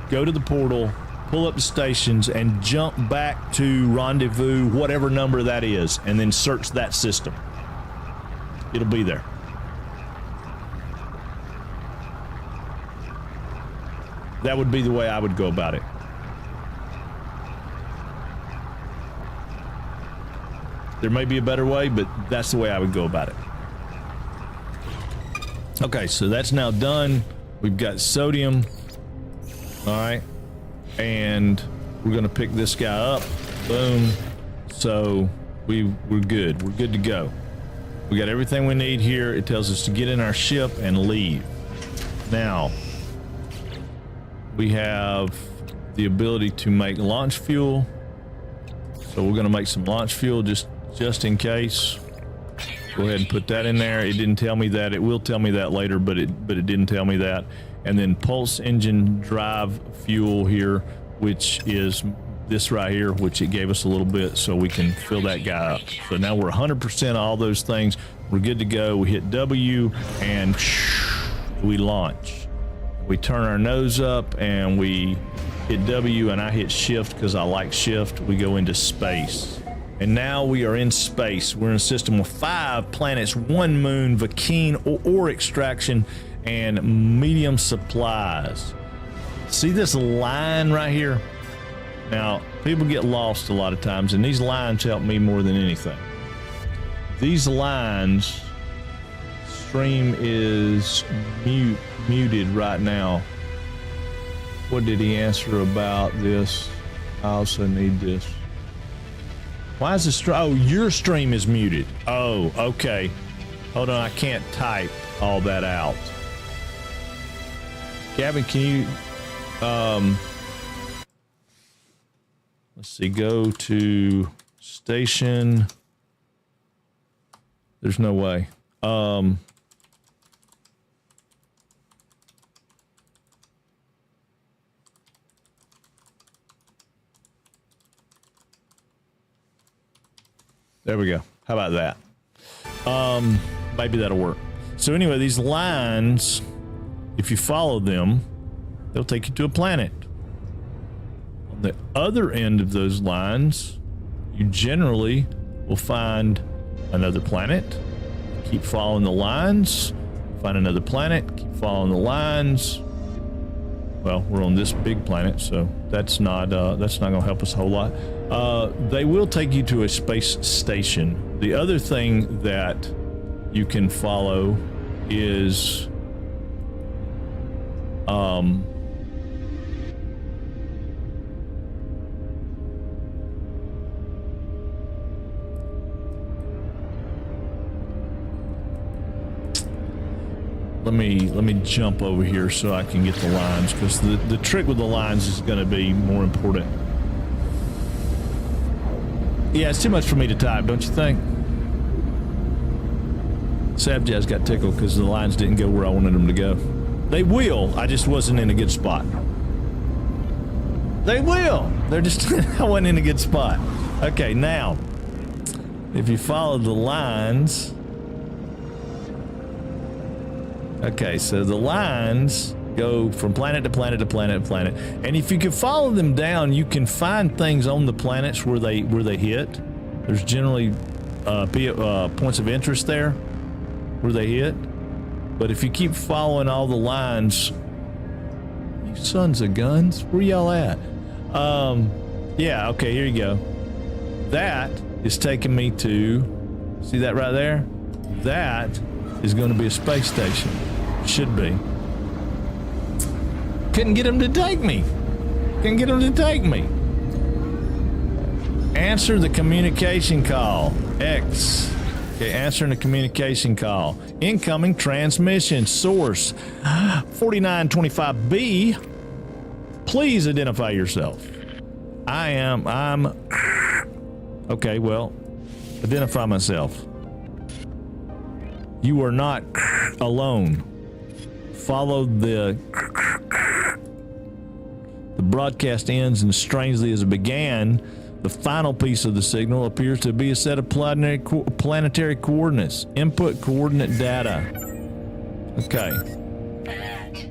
[SPEAKER 1] go to the portal, pull up the stations, and jump back to rendezvous, whatever number that is, and then search that system. It'll be there. That would be the way I would go about it. There may be a better way, but that's the way I would go about it. Okay, so that's now done. We've got sodium. All right. And we're gonna pick this guy up. Boom. So we're good. We're good to go. We got everything we need here. It tells us to get in our ship and leave. Now, we have the ability to make launch fuel. So we're gonna make some launch fuel just in case. Go ahead and put that in there. It didn't tell me that. It will tell me that later, but it didn't tell me that. And then pulse engine drive fuel here, which is this right here, which it gave us a little bit, so we can fill that guy up. So now we're 100% all those things. We're good to go. We hit W and we launch. We turn our nose up and we hit W, and I hit shift because I like shift. We go into space. And now we are in space. We're in a system with 5 planets, 1 moon, Vakeen, ore extraction, and medium supplies. See this line right here? Now, people get lost a lot of times, and these lines help me more than anything. These lines, stream is muted right now. What did he answer about this? I also need this. Why is the stream? Oh, your stream is muted. Oh, okay. Hold on, I can't type all that out. Gavin, can you, let's see, go to station. There's no way. There we go. How about that? Maybe that'll work. So anyway, these lines, if you follow them, they'll take you to a planet. On the other end of those lines, you generally will find another planet. Keep following the lines, find another planet, keep following the lines. Well, we're on this big planet, so that's not gonna help us a whole lot. They will take you to a space station. The other thing that you can follow is let me jump over here so I can get the lines, because the trick with the lines is going to be more important. Yeah, it's too much for me to type, don't you think? Sabjaz got tickled because the lines didn't go where I wanted them to go. They will. I just wasn't in a good spot. They will. They're just, I wasn't in a good spot. Okay, now, if you follow the lines. Okay, so the lines go from planet to planet to planet to planet. And if you can follow them down, you can find things on the planets where they hit. There's generally points of interest there where they hit. But if you keep following all the lines, you sons of guns, where y'all at? Yeah, okay, here you go. That is taking me to, see that right there? That is going to be a space station. Should be. Couldn't get him to take me. Couldn't get him to take me. Answer the communication call. X. Okay, answering the communication call. Incoming transmission. Source 4925B. Please identify yourself. I'm okay, well, identify myself. You are not alone. Follow the broadcast ends, and strangely as it began, the final piece of the signal appears to be a set of planetary coordinates, input coordinate data. Okay.
[SPEAKER 3] Alert.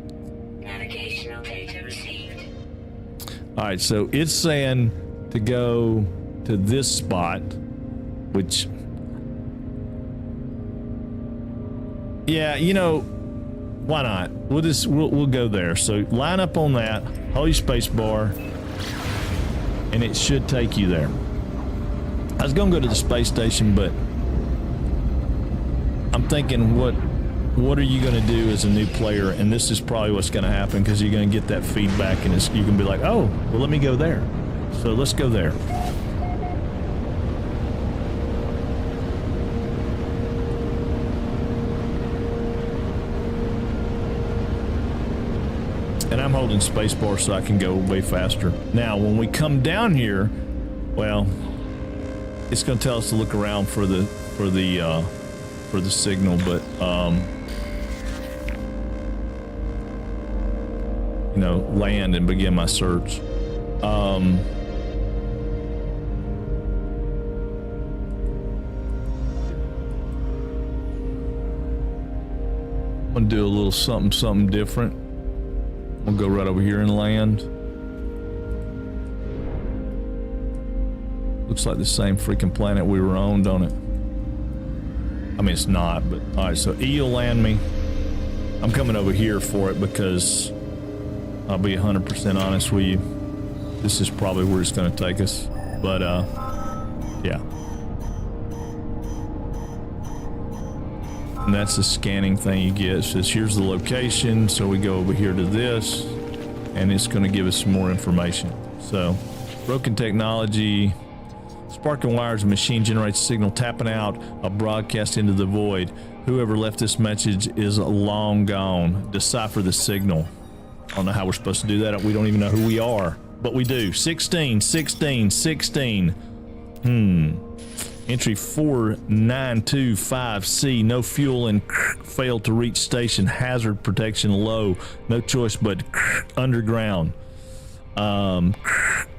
[SPEAKER 3] Navigational data received.
[SPEAKER 1] All right, so it's saying to go to this spot, which, yeah, you know, why not? We'll go there. So line up on that, hold your space bar, and it should take you there. I was gonna go to the space station, but I'm thinking, what are you gonna do as a new player? And this is probably what's gonna happen, because you're gonna get that feedback, and you can be like, oh, well, let me go there. So let's go there. And I'm holding spacebar so I can go way faster. Now, when we come down here, well, it's going to tell us to look around for the signal, but you know, land and begin my search. I'm gonna do a little something different. We'll go right over here and land. Looks like the same freaking planet we were on, don't it? I mean, it's not, but all right, so E will land me. I'm coming over here for it because I'll be 100% honest with you. This is probably where it's going to take us, but yeah. And that's the scanning thing you get. It says here's the location, so we go over here to this, and it's going to give us some more information. So, broken technology, sparking wires, a machine generates a signal tapping out a broadcast into the void. Whoever left this message is long gone. Decipher the signal. I don't know how we're supposed to do that. We don't even know who we are, but we do. 16. Entry 4925C, no fuel and failed to reach station, hazard protection low, no choice but underground.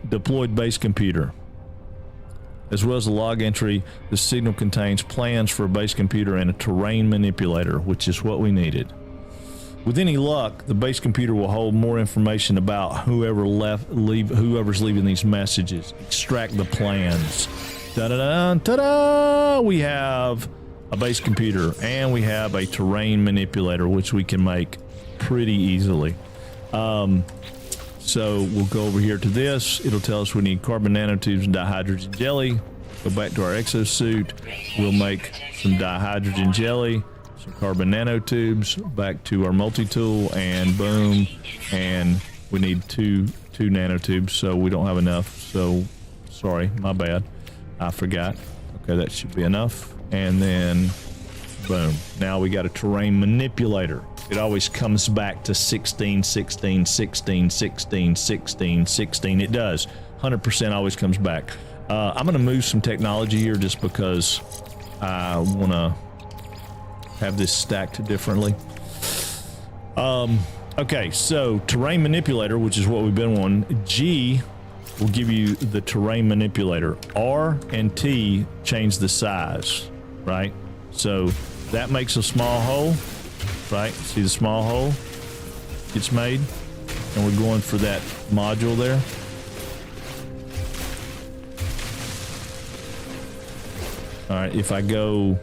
[SPEAKER 1] Deployed base computer. As well as the log entry, the signal contains plans for a base computer and a terrain manipulator, which is what we needed. With any luck, the base computer will hold more information about whoever's leaving these messages. Extract the plans. Da-da-da, ta-da! We have a base computer, and we have a terrain manipulator, which we can make pretty easily. So we'll go over here to this. It'll tell us we need carbon nanotubes and dihydrogen jelly. Go back to our exosuit. We'll make some dihydrogen jelly, some carbon nanotubes, back to our multi-tool, and boom. And we need two nanotubes, so we don't have enough. So, sorry, my bad. I forgot. Okay, that should be enough. And then, boom. Now we got a terrain manipulator. it always comes back to 16, 16, 16, 16, 16, 16. It does. 100% always comes back. I'm going to move some technology here just because I want to have this stacked differently. Okay, so terrain manipulator, which is what we've been on. G will give you the terrain manipulator. R and T change the size, right? So that makes a small hole, right? See the small hole gets made, and we're going for that module there. All right, if I go,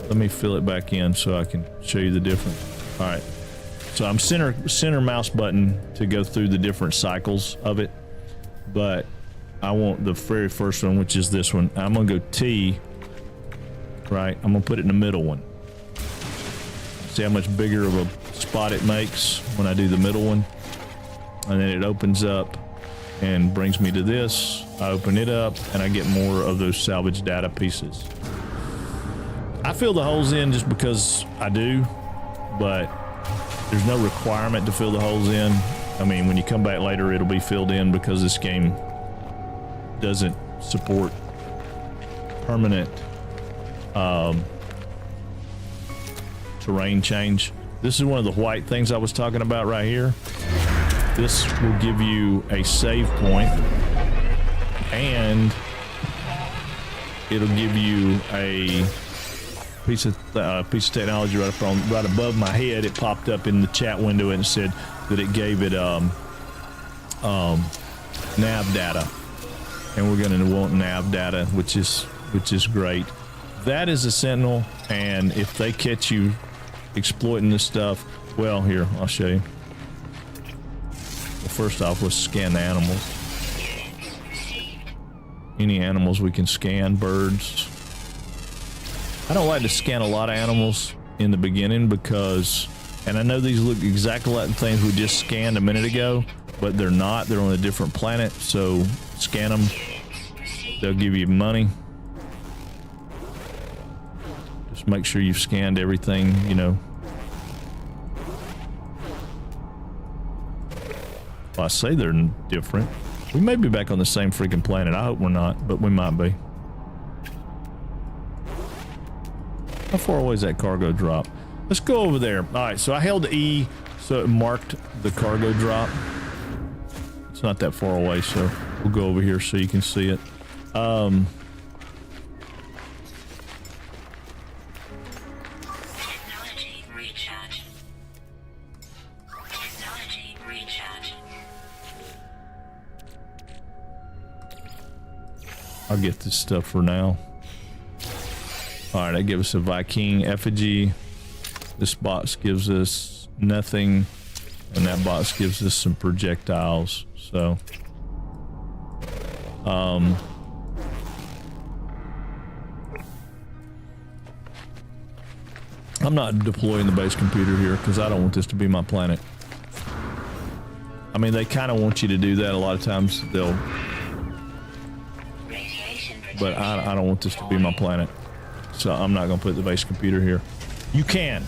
[SPEAKER 1] let me fill it back in so I can show you the difference. All right, so I'm center mouse button to go through the different cycles of it, but I want the very first one, which is this one. I'm gonna go T, right? I'm gonna put it in the middle one. See how much bigger of a spot it makes when I do the middle one, and then it opens up and brings me to this. I open it up and I get more of those salvage data pieces. I fill the holes in just because I do, but there's no requirement to fill the holes in. I mean, when you come back later, it'll be filled in because this game doesn't support permanent terrain change. This is one of the white things I was talking about right here. This will give you a save point, and it'll give you a piece of technology right above my head. It popped up in the chat window and said that it gave it nav data, and we're going to want nav data, which is great. That is a sentinel, and if they catch you exploiting this stuff, well, here I'll show you. Well, first off, let's scan the animals. Any animals we can scan, birds. I don't like to scan a lot of animals in the beginning because, and I know these look exactly like the things we just scanned a minute ago, but they're not. They're on a different planet, so scan them. They'll give you money. Just make sure you've scanned everything, you know. Well, I say they're different. We may be back on the same freaking planet. I hope we're not, but we might be. How far away is that cargo drop? Let's go over there. All right, so I held E so it marked the cargo drop. It's not that far away, so we'll go over here so you can see it.
[SPEAKER 3] Technology recharge. Technology recharge.
[SPEAKER 1] I'll get this stuff for now. All right, that gives us a Viking effigy. This box gives us nothing, and that box gives us some projectiles. So, I'm not deploying the base computer here because I don't want this to be my planet. I mean, they kind of want you to do that a lot of times. They'll, but I don't want this to be my planet. So I'm not going to put the base computer here. You can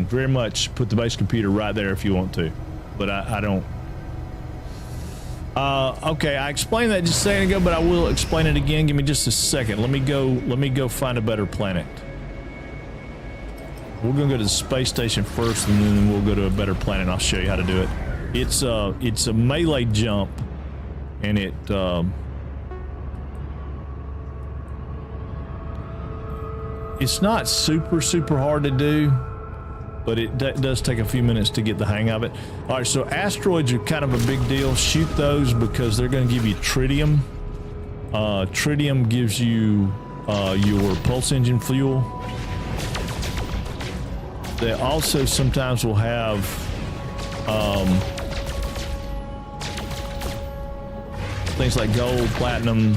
[SPEAKER 1] very much put the base computer right there if you want to, but I don't. Okay, I explained that just a second ago, but I will explain it again. Give me just a second. Let me go find a better planet. We're going to go to the space station first, and then we'll go to a better planet, and I'll show you how to do it. It's a melee jump, and it it's not super hard to do, but it does take a few minutes to get the hang of it. All right, so asteroids are kind of a big deal. Shoot those because they're going to give you tritium. Tritium gives you your pulse engine fuel. They also sometimes will have things like gold, platinum.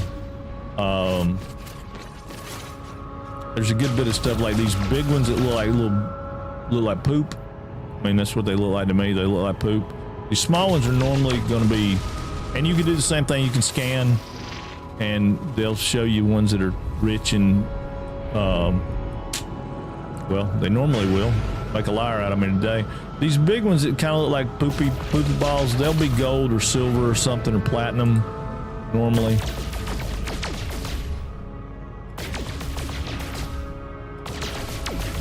[SPEAKER 1] There's a good bit of stuff like these big ones that look like poop. I mean, that's what they look like to me. They look like poop. These small ones are normally going to be, and you can do the same thing. You can scan, and they'll show you ones that are rich in. Well, they normally will. make a liar out of me today. These big ones that kind of look like poopy balls, they'll be gold or silver or something, or platinum normally.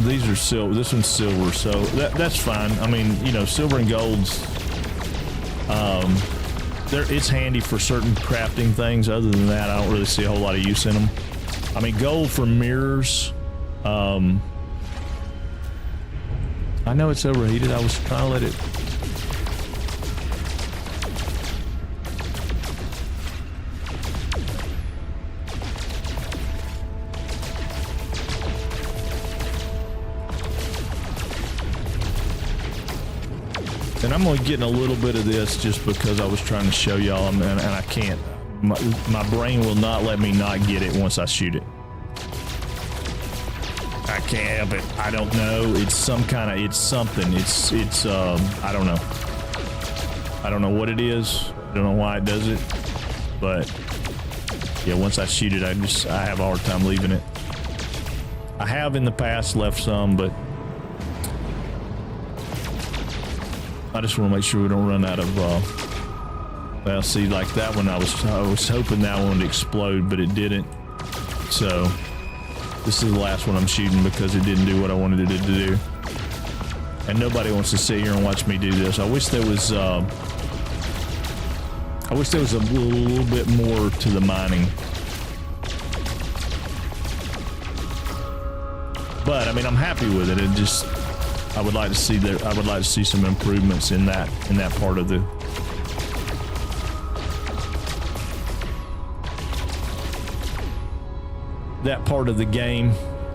[SPEAKER 1] These are silver. This one's silver, so that's fine. I mean, you know, silver and gold's it's handy for certain crafting things. Other than that, I don't really see a whole lot of use in them. I mean, gold for mirrors. I know it's overheated. I was trying to let it. And I'm only getting a little bit of this just because I was trying to show y'all, and I can't. My brain will not let me not get it once I shoot it. I can't help it. I don't know. It's some kind of. It's something. It's. I don't know. I don't know what it is. I don't know why it does it. But yeah, once I shoot it, I have a hard time leaving it. I have in the past left some, but I just want to make sure we don't run out of. Well, see, like that one, I was hoping that one would explode, but it didn't. So this is the last one I'm shooting because it didn't do what I wanted it to do. And nobody wants to sit here and watch me do this. I wish there was. I wish there was a little bit more to the mining. But I mean, I'm happy with it. It just. I would like to see that. I would like to see some improvements in that part of the. That part of the game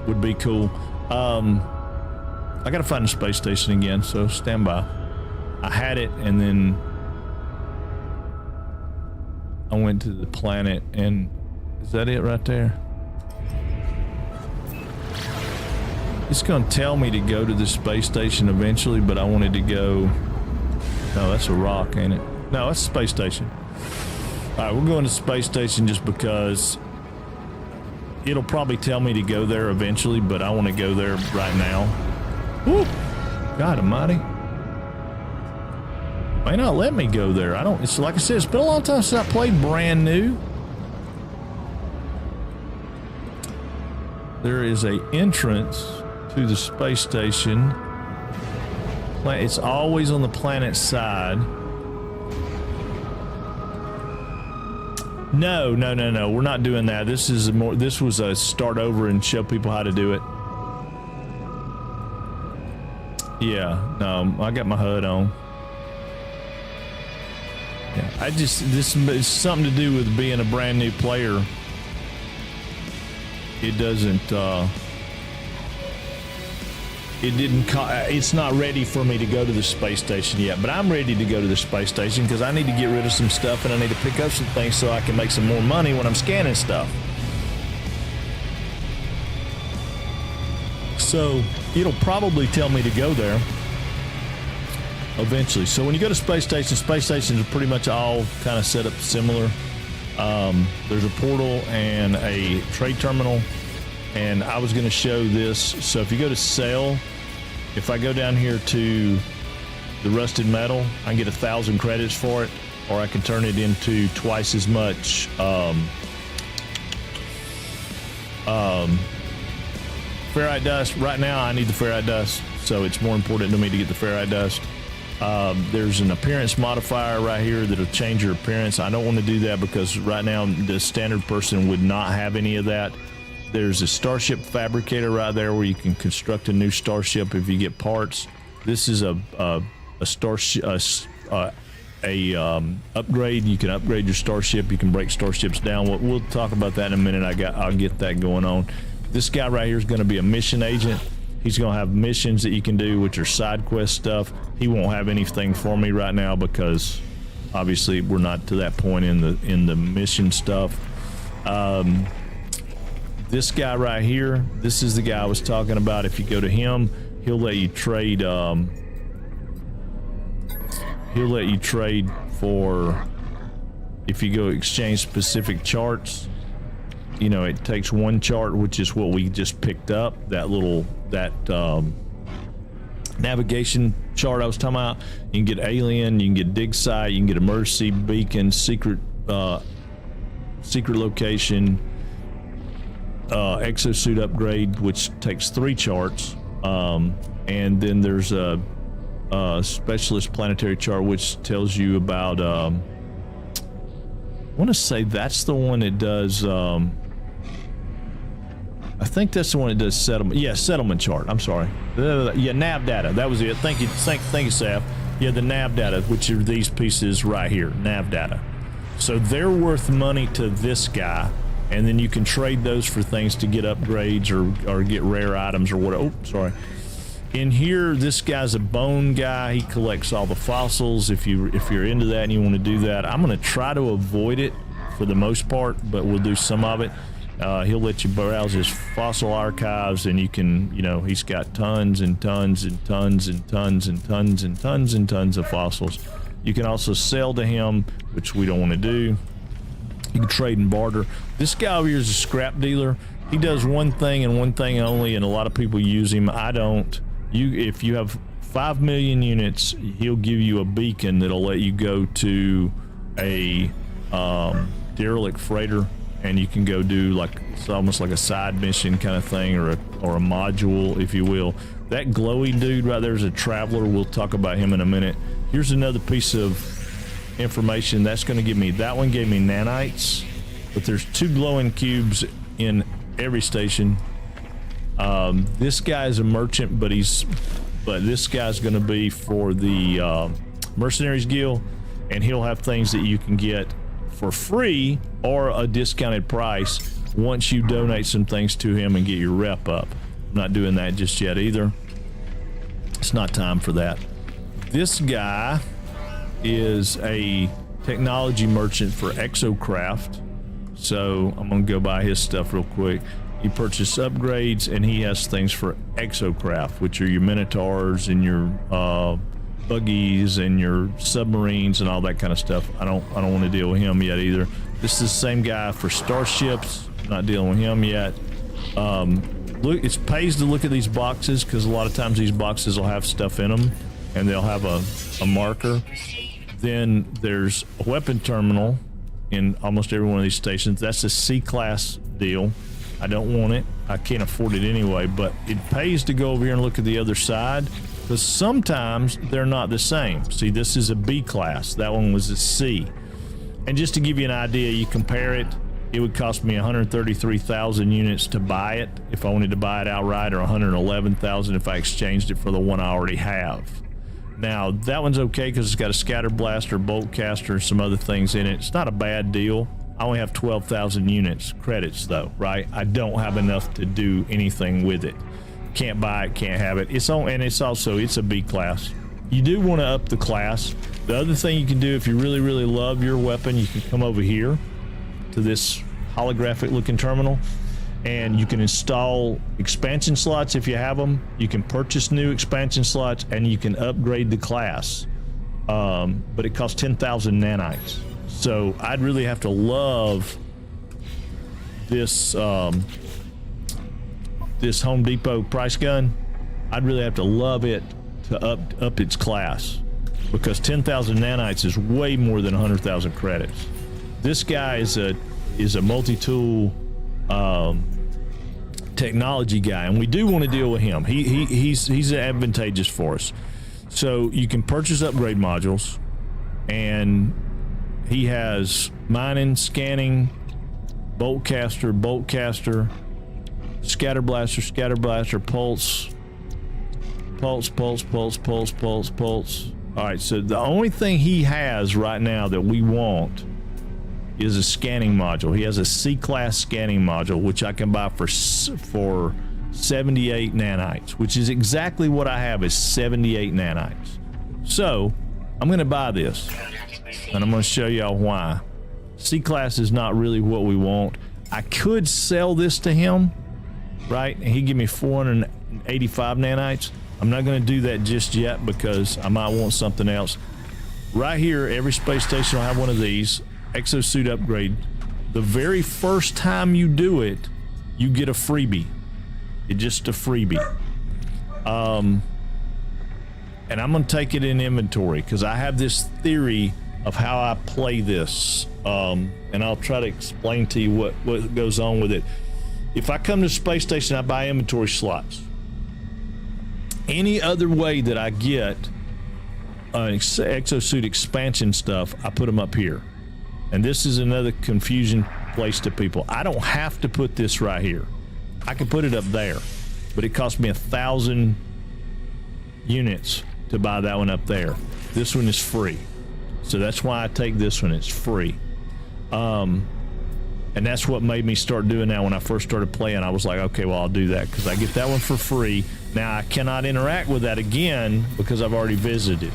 [SPEAKER 1] would be cool. I gotta find the space station again, so stand by. I had it, and then I went to the planet, and is that it right there? It's gonna tell me to go to the space station eventually, but I wanted to go. No, that's a rock, ain't it? No, that's a space station. All right, we're going to the space station just because it'll probably tell me to go there eventually, but I want to go there right now. Woo! God almighty. May not let me go there. It's like I said, it's been a long time since I played brand new. There is a entrance to the space station. It's always on the planet side. No. We're not doing that. This was a start over and show people how to do it. Yeah, no, I got my HUD on. Yeah, this is something to do with being a brand new player. It doesn't, it's not ready for me to go to the space station yet, but I'm ready to go to the space station because I need to get rid of some stuff and I need to pick up some things so I can make some more money when I'm scanning stuff. So it'll probably tell me to go there eventually. So when you go to space stations are pretty much all kind of set up similar. There's a portal and a trade terminal, and I was going to show this. So if you go to sell, if I go down here to the rusted metal, I can get 1,000 credits for it, or I can turn it into twice as much ferrite dust. Right now I need the ferrite dust, so it's more important to me to get the ferrite dust. There's an appearance modifier right here that'll change your appearance. I don't want to do that because right now the standard person would not have any of that. There's a starship fabricator right there where you can construct a new starship if you get parts. This is a starship upgrade. You can upgrade your starship. You can break starships down. We'll talk about that in a minute. I'll get that going on. This guy right here is going to be a mission agent. He's going to have missions that you can do, which are side quest stuff. He won't have anything for me right now because obviously we're not to that point in the mission stuff. This guy right here, this is the guy I was talking about. If you go to him, he'll let you trade. He'll let you trade for, if you go exchange specific charts. You know, it takes one chart, which is what we just picked up. navigation chart I was talking about. You can get alien, you can get dig site, you can get emergency beacon, secret location, exosuit upgrade, which takes 3 charts, and then there's a specialist planetary chart which tells you about I want to say that's the one that does I think that's the one that does settlement. Yeah, settlement chart. I'm sorry. Yeah, nav data. That was it. Thank you, Saf. Yeah, the nav data, which are these pieces right here, nav data. So they're worth money to this guy, and then you can trade those for things to get upgrades or get rare items or whatever. Oh, sorry. In here, this guy's a bone guy. He collects all the fossils. If you're into that and you want to do that, I'm going to try to avoid it for the most part, but we'll do some of it. He'll let you browse his fossil archives, and you can, he's got tons and tons and tons and tons and tons and tons and tons of fossils. You can also sell to him, which we don't want to do. You can trade and barter. This guy over here is a scrap dealer. He does one thing and one thing only, and a lot of people use him. I don't. If you have 5 million units, he'll give you a beacon that'll let you go to a derelict freighter, and you can go do it's almost like a side mission kind of thing, or a module, if you will. That glowing dude right there is a traveler. We'll talk about him in a minute. Here's another piece of information that's going to give me. That one gave me nanites, but there's 2 glowing cubes in every station. This guy's a merchant, but this guy's going to be for the Mercenaries Guild, and he'll have things that you can get for free or a discounted price once you donate some things to him and get your rep up. I'm not doing that just yet either. It's not time for that. This guy is a technology merchant for Exocraft, so I'm gonna go buy his stuff real quick. He purchased upgrades, and he has things for Exocraft, which are your Minotaurs and your buggies and your submarines and all that kind of stuff. I don't want to deal with him yet either. This is the same guy for starships. Not dealing with him yet. Look, it pays to look at these boxes, because a lot of times these boxes will have stuff in them, and they'll have a marker. Then there's a weapon terminal in almost every one of these stations. That's a C-class deal. I don't want it. I can't afford it anyway, but it pays to go over here and look at the other side, because sometimes they're not the same. See, this is a B class. That one was a C. And just to give you an idea, you compare it, it would cost me 133,000 units to buy it if I wanted to buy it outright, or 111,000 if I exchanged it for the one I already have. Now, that one's okay because it's got a scatter blaster, bolt caster, some other things in it. It's not a bad deal. I only have 12,000 units credits though, right? I don't have enough to do anything with it. Can't buy it, can't have it. It's a B class. You do want to up the class. The other thing you can do, if you really, really love your weapon, you can come over here to this holographic looking terminal, and you can install expansion slots if you have them. You can purchase new expansion slots, and you can upgrade the class. But it costs 10,000 nanites. So I'd really have to love this this Home Depot price gun. I'd really have to love it to up its class, because 10,000 nanites is way more than 100,000 credits. This guy is a multi-tool technology guy, and we do want to deal with him. He's advantageous for us. So you can purchase upgrade modules, and he has mining, scanning, bolt caster, scatter blaster, pulse. All right, so the only thing he has right now that we want is a scanning module. He has a C-class scanning module, which I can buy for 78 nanites, which is exactly what I have, is 78 nanites. So I'm going to buy this, and I'm going to show y'all why. C-class is not really what we want. I could sell this to him, right? And he'd give me 485 nanites. I'm not going to do that just yet, because I might want something else. Right here, every space station will have one of these. Exosuit upgrade. The very first time you do it, you get a freebie. It's just a freebie. and I'm going to take it in inventory because I have this theory of how I play this, and I'll try to explain to you what goes on with it. If I come to space station, I buy inventory slots. Any other way that I get exosuit expansion stuff, I put them up here. And this is another confusion place to people. I don't have to put this right here. I can put it up there, but it cost me 1,000 units to buy that one up there. This one is free. So that's why I take this one. It's free. And that's what made me start doing that. When I first started playing, I was like, okay, well, I'll do that because I get that one for free. Now I cannot interact with that again because I've already visited,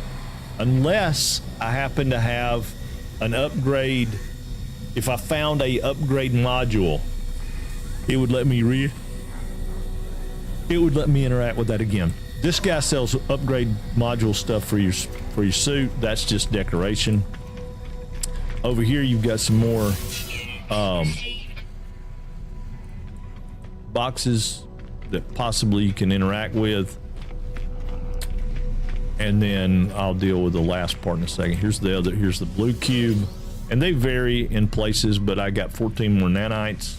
[SPEAKER 1] unless I happen to have an upgrade. If I found a upgrade module, it would let me interact with that again. This guy sells upgrade module stuff for your suit. That's just decoration. Over here you've got some more boxes that possibly you can interact with, and then I'll deal with the last part in a second. Here's the blue cube, and they vary in places, but I got 14 more nanites,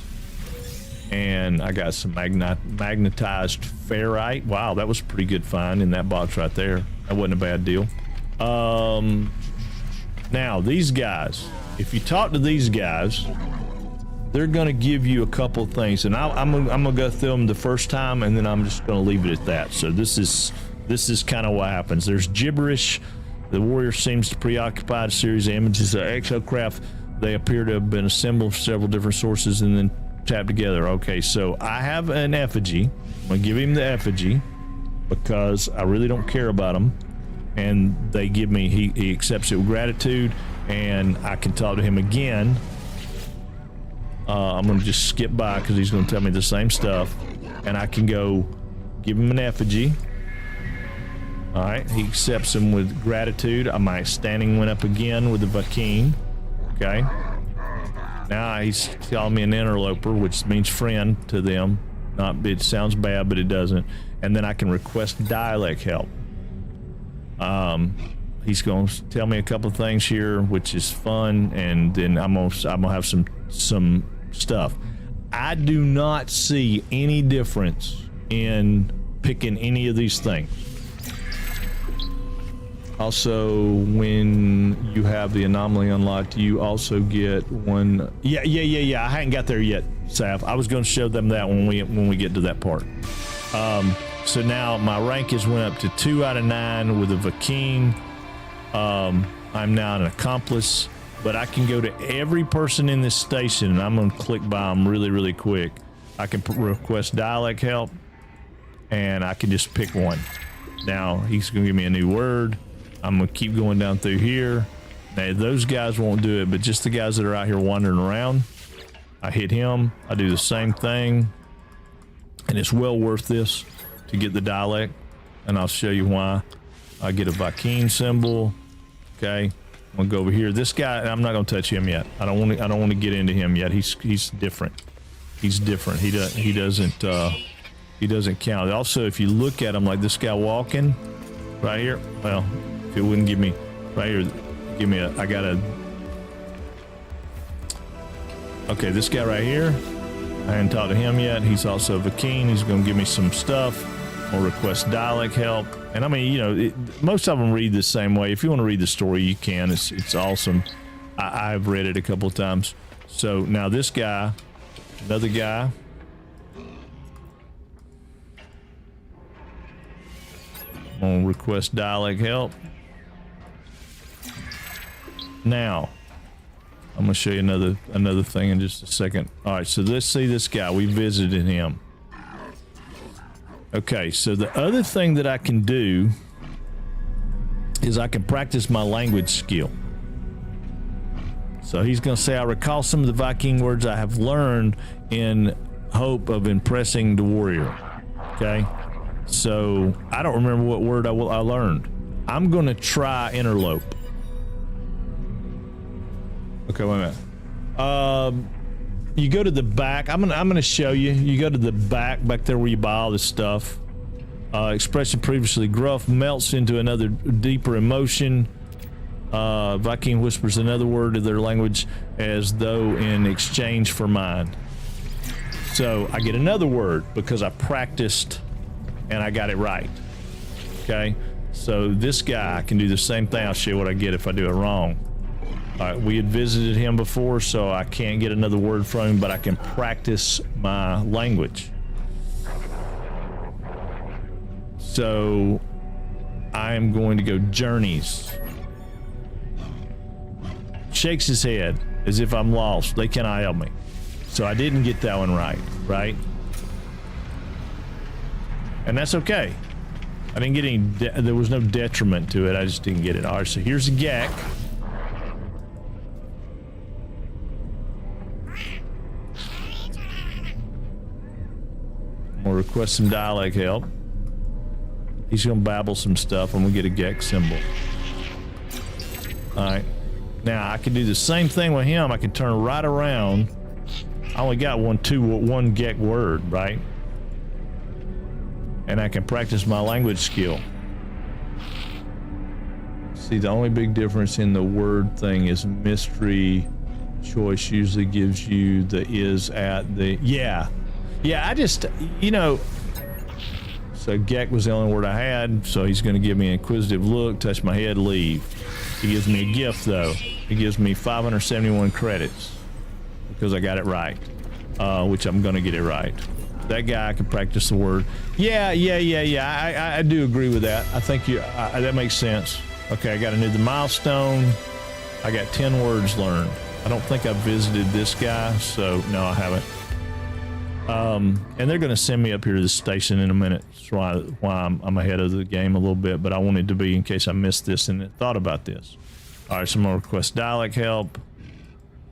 [SPEAKER 1] and I got some magnetized ferrite. Wow, that was a pretty good find in that box right there. That wasn't a bad deal. Now these guys, if you talk to these guys, they're gonna give you a couple things, and I'm gonna go through them the first time, and then I'm just gonna leave it at that. So this is kind of what happens. There's gibberish. The warrior seems to preoccupied a series of images of exocraft. They appear to have been assembled from several different sources and then tapped together. Okay, so I have an effigy. I'm gonna give him the effigy because I really don't care about him, and they give me. He accepts it with gratitude, and I can talk to him again. I'm gonna just skip by because he's gonna tell me the same stuff, and I can go give him an effigy. All right, he accepts him with gratitude. My standing went up again with the Vakeen. Okay, now he's calling me an interloper, which means friend to them. It sounds bad, but it doesn't. And then I can request dialect help. He's gonna tell me a couple of things here, which is fun, and then I'm gonna have some stuff. I do not see any difference in picking any of these things. Also, when you have the anomaly unlocked, you also get one. Yeah. I hadn't got there yet, Sav. I was going to show them that when we get to that part. So now my rank has went up to 2 out of 9 with a Vakeen. I'm now an accomplice, but I can go to every person in this station, and I'm going to click by them really quick. I can request dialect help, and I can just pick one. Now he's going to give me a new word. I'm going to keep going down through here. Now those guys won't do it, but just the guys that are out here wandering around, I hit him. I do the same thing, and it's well worth this to get the dialect, and I'll show you why. I get a Vakeen symbol. Okay, I'm gonna go over here. This guy, I'm not gonna touch him yet. I don't want to get into him yet. He's different. He's different. He doesn't count. Also, if you look at him, like this guy walking right here, well, if it wouldn't give me right here, give me okay, this guy right here, I haven't talked to him yet. He's also a Vakeen. He's gonna give me some stuff. I'll request dialect help. And I mean, you know, most of them read the same way. If you want to read the story, you can. It's awesome. I've read it a couple of times. So now this guy, another guy. I'm gonna request dialect help. Now, I'm gonna show you another thing in just a second. All right, so let's see this guy. We visited him. Okay, so the other thing that I can do is I can practice my language skill. So he's going to say, I recall some of the Viking words I have learned in hope of impressing the warrior. Okay, so I don't remember what word I learned. I'm going to try interlope. Okay, wait a minute. You go to the back. I'm gonna show you. You go to the back there where you buy all this stuff, Expression previously gruff melts into another deeper emotion. Viking whispers another word of their language as though in exchange for mine. So I get another word because I practiced and I got it right. Okay, so this guy can do the same thing. I'll show you what I get if I do it wrong. All right, we had visited him before, so I can't get another word from him, but I can practice my language. So I am going to go journeys. Shakes his head as if I'm lost. They cannot help me. So I didn't get that one right? And that's okay. I didn't get any, there was no detriment to it. I just didn't get it. All right, so here's a Gek. I'm gonna request some dialect help. He's gonna babble some stuff. I'm gonna get a Gek symbol. All right. Now I can do the same thing with him. I can turn right around. I only got one Gek word, right? And I can practice my language skill. See, the only big difference in the word thing is mystery choice usually gives you the is at the, yeah, I just, you know, so Gek was the only word I had, so he's going to give me an inquisitive look, touch my head, leave. He gives me a gift, though. He gives me 571 credits because I got it right, which I'm going to get it right. That guy, I can practice the word. Yeah. I do agree with that. I think that makes sense. Okay, I got to do the milestone. I got 10 words learned. I don't think I've visited this guy, so no, I haven't. And they're going to send me up here to the station in a minute. That's why I'm ahead of the game a little bit, but I wanted to be in case I missed this and thought about this. All right, so I'm going to request dialect help.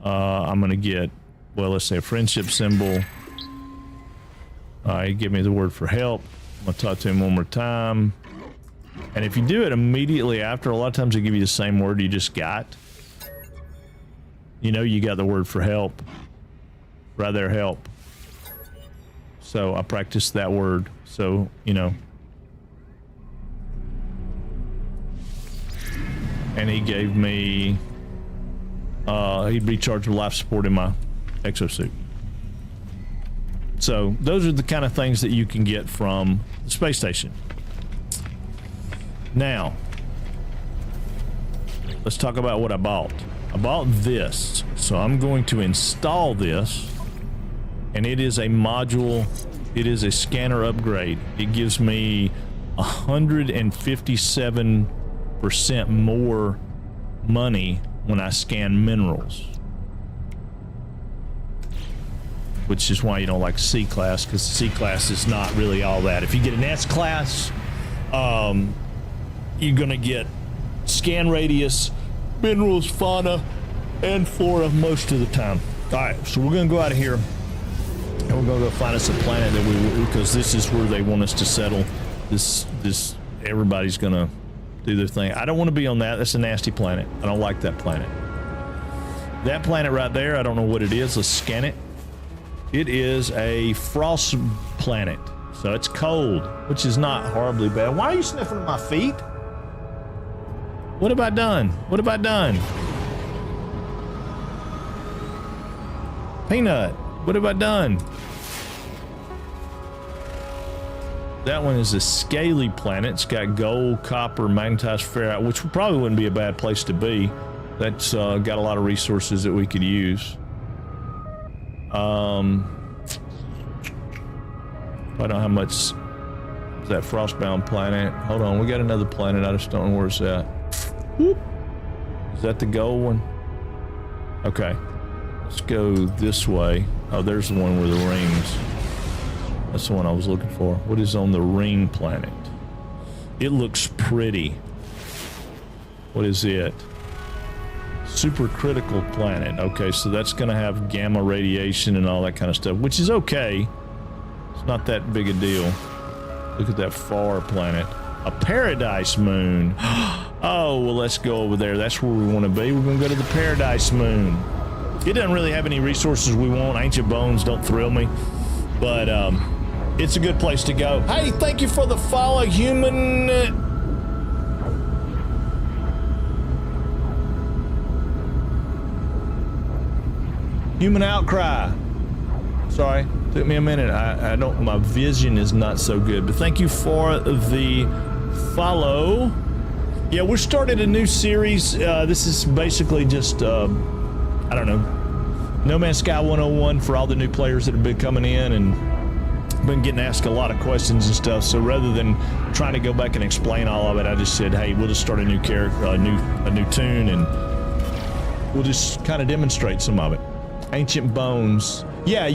[SPEAKER 1] I'm going to get, well, let's say a friendship symbol. All right, give me the word for help. I'm going to talk to him one more time. And if you do it immediately after, a lot of times they give you the same word you just got. You know, you got the word for help. Right there, help. So I practiced that word. So, you know. And he gave me, he'd recharge the life support in my exosuit. So those are the kind of things that you can get from the space station. Now, let's talk about what I bought. I bought this. So I'm going to install this. And it is a module, it is a scanner upgrade. It gives me 157% more money when I scan minerals. Which is why you don't like C-class, because C-class is not really all that. If you get an S-class, you're gonna get scan radius, minerals, fauna, and flora most of the time. All right, so we're gonna go out of here. And we're gonna go find us a planet that because this is where they want us to settle. This everybody's gonna do their thing. I don't want to be on that. That's a nasty planet. I don't like that planet. That planet right there, I don't know what it is. Let's scan it. It is a frost planet, so it's cold, which is not horribly bad. Why are you sniffing at my feet? What have I done? What have I done? Peanut, what have I done? That one is a scaly planet. It's got gold, copper, magnetized ferrite, which probably wouldn't be a bad place to be. That's got a lot of resources that we could use. I don't know how much is that frostbound planet. Hold on, we got another planet. I just don't know where it's at. Whoop. Is that the gold one? Okay, let's go this way. Oh, there's the one with the rings. That's the one I was looking for. What is on the ring planet? It looks pretty. What is it? Supercritical planet. Okay, so that's going to have gamma radiation and all that kind of stuff, which is okay. It's not that big a deal. Look at that far planet. A paradise moon. Oh, well, let's go over there. That's where we want to be. We're going to go to the paradise moon. It doesn't really have any resources we want. Ancient bones don't thrill me. But It's a good place to go. Hey, thank you for the follow, human. Human outcry. Sorry, took me a minute. I don't. My vision is not so good, but thank you for the follow. Yeah, we started a new series. This is basically just I don't know, No Man's Sky 101 for all the new players that have been coming in and been getting asked a lot of questions and stuff. So rather than trying to go back and explain all of it, I just said, hey, we'll just start a new character, a new tune, and we'll just kind of demonstrate some of it. Ancient Bones. Yeah.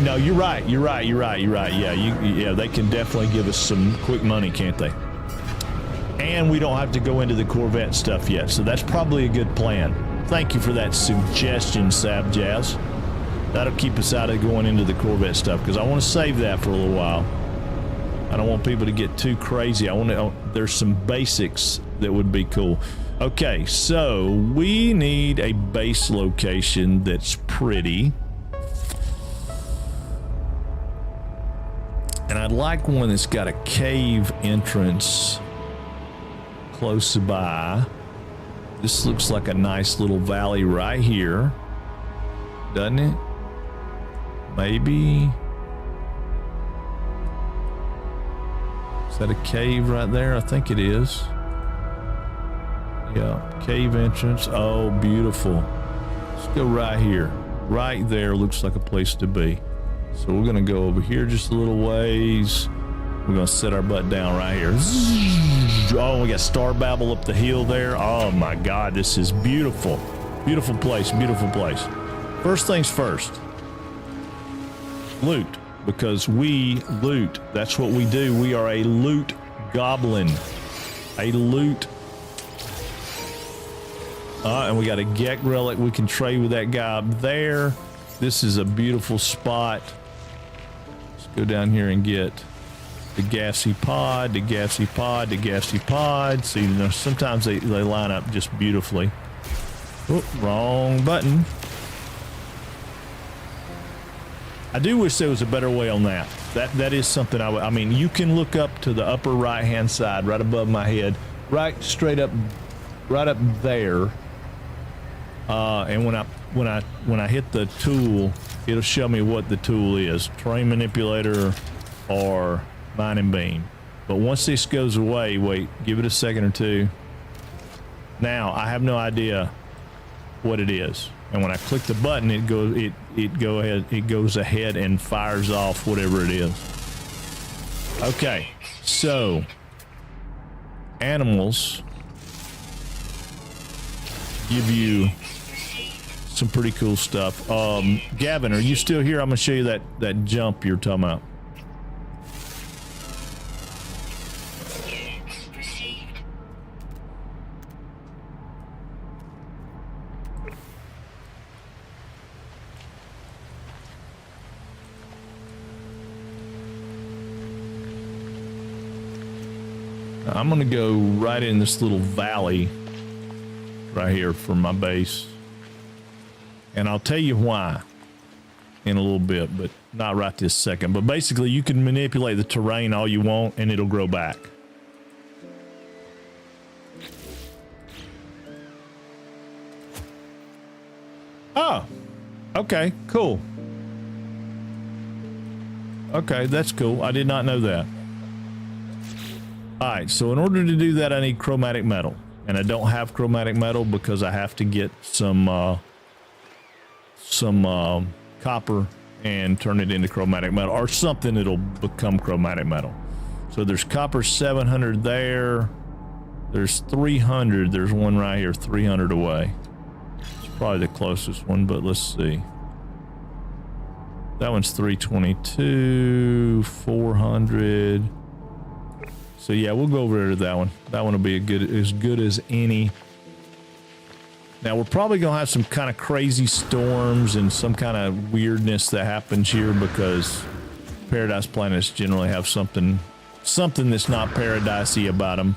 [SPEAKER 1] No, you're right. Yeah, they can definitely give us some quick money, can't they? And we don't have to go into the Corvette stuff yet, so that's probably a good plan. Thank you for that suggestion, Sab Jazz. That'll keep us out of going into the Corvette stuff, because I want to save that for a little while. I don't want people to get too crazy. There's some basics that would be cool. Okay, so we need a base location that's pretty. And I'd like one that's got a cave entrance close by. This looks like a nice little valley right here, doesn't it? Maybe. Is that a cave right there? I think it is. Yeah, cave entrance. Oh, beautiful. Let's go right here. Right there looks like a place to be. So we're gonna go over here just a little ways. We're gonna set our butt down right here. Oh, we got Star Babble up the hill there. Oh my God, this is beautiful. Beautiful place, beautiful place. First things first, loot, because we loot. That's what we do. We are a loot goblin. A loot. And we got a Gek relic. We can trade with that guy up there. This is a beautiful spot. Let's go down here and get the gassy pod, the gassy pod, the gassy pod. See, you know, sometimes they line up just beautifully. Oh, wrong button. I do wish there was a better way on that. That is something I mean, you can look up to the upper right hand side, right above my head, right straight up, right up there. And when I hit the tool, it'll show me what the tool is: terrain manipulator or mining beam. But once this goes away, wait, give it a second or two. Now I have no idea what it is, and when I click the button, it goes ahead and fires off whatever it is. Okay, so animals give you some pretty cool stuff. Gavin, are you still here? I'm gonna show you that jump you're talking about. I'm gonna go right in this little valley right here from my base, and I'll tell you why in a little bit, but not right this second. But basically, you can manipulate the terrain all you want and it'll grow back. Oh, okay, cool. Okay, that's cool. I did not know that. All right, so in order to do that, I need chromatic metal, and I don't have chromatic metal because I have to get some copper and turn it into chromatic metal, or something that'll become chromatic metal. So there's copper 700 there. There's 300. There's one right here, 300 away. It's probably the closest one, but let's see. That one's 322, 400. So yeah, we'll go over to that one. That one will be as good as any. Now we're probably gonna have some kind of crazy storms and some kind of weirdness that happens here because Paradise planets generally have something that's not paradisey about them.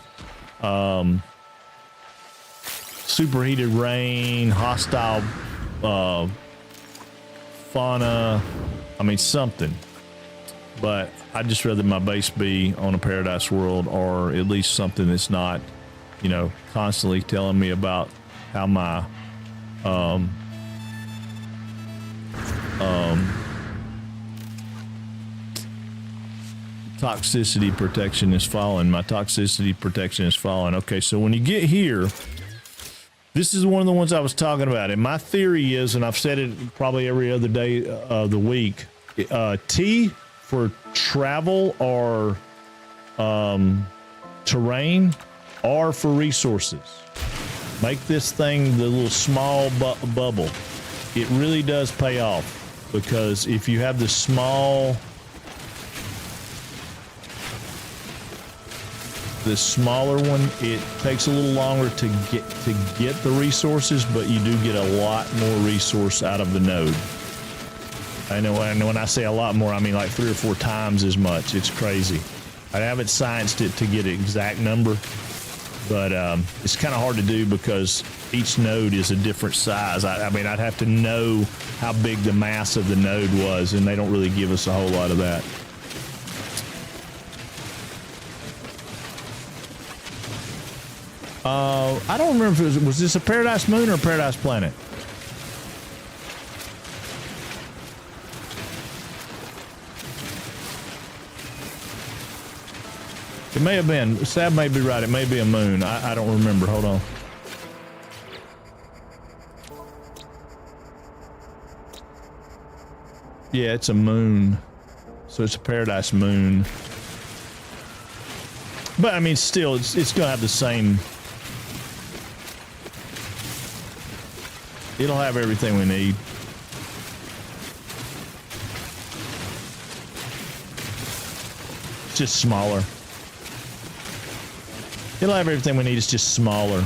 [SPEAKER 1] Superheated rain, hostile fauna. I mean something. but I'd just rather my base be on a Paradise World, or at least something that's not, you know, constantly telling me about how my toxicity protection is falling. My toxicity protection is falling. Okay, so when you get here, this is one of the ones I was talking about. And my theory is, and I've said it probably every other day of the week, T for travel or terrain, R for resources. Make this thing the little small bubble. It really does pay off, because if you have the smaller one, it takes a little longer to get the resources, but you do get a lot more resource out of the node. I know when I say a lot more, I mean like 3 or 4 times as much. It's crazy. I haven't scienced it to get an exact number, but it's kind of hard to do because each node is a different size. I mean, I'd have to know how big the mass of the node was, and they don't really give us a whole lot of that. I don't remember if was this a Paradise Moon or a Paradise Planet? It may have been. Sab may be right. It may be a moon. I don't remember. Hold on. Yeah, it's a moon. So it's a Paradise Moon. But I mean, still, it's going to have the same. It'll have everything we need. It's just smaller. It'll have everything we need. It's just smaller.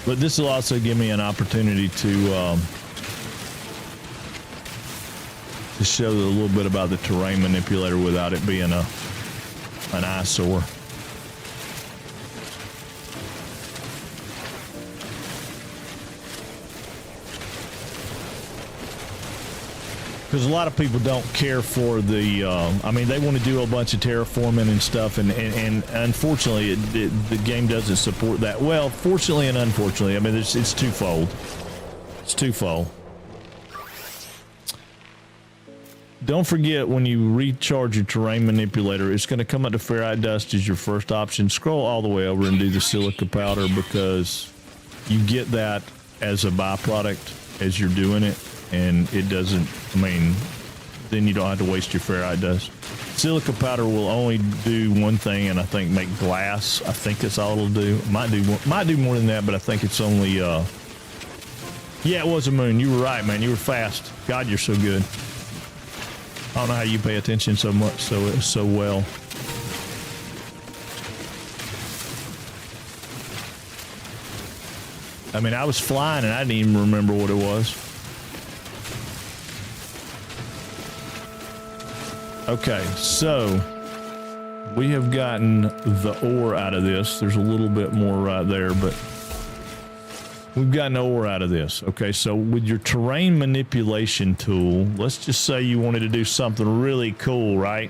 [SPEAKER 1] But this will also give me an opportunity to show a little bit about the terrain manipulator without it being an eyesore. Because a lot of people don't care for the, I mean, they want to do a bunch of terraforming and stuff, and unfortunately, the game doesn't support that. Well, fortunately and unfortunately, I mean, it's twofold. It's twofold. Don't forget, when you recharge your terrain manipulator, it's going to come up to ferrite dust as your first option. Scroll all the way over and do the silica powder, because you get that as a byproduct as you're doing it, and it doesn't, I mean, then you don't have to waste your ferrite dust. Silica powder will only do one thing, and I think make glass. I think that's all it'll do. Might do more than that, but I think it's only, yeah, it was a moon. You were right, man. You were fast. God, you're so good. I don't know how you pay attention so much, so well. I mean, I was flying and I didn't even remember what it was. Okay, so we have gotten the ore out of this. There's a little bit more right there, but we've gotten ore out of this. Okay, so with your terrain manipulation tool, let's just say you wanted to do something really cool, right?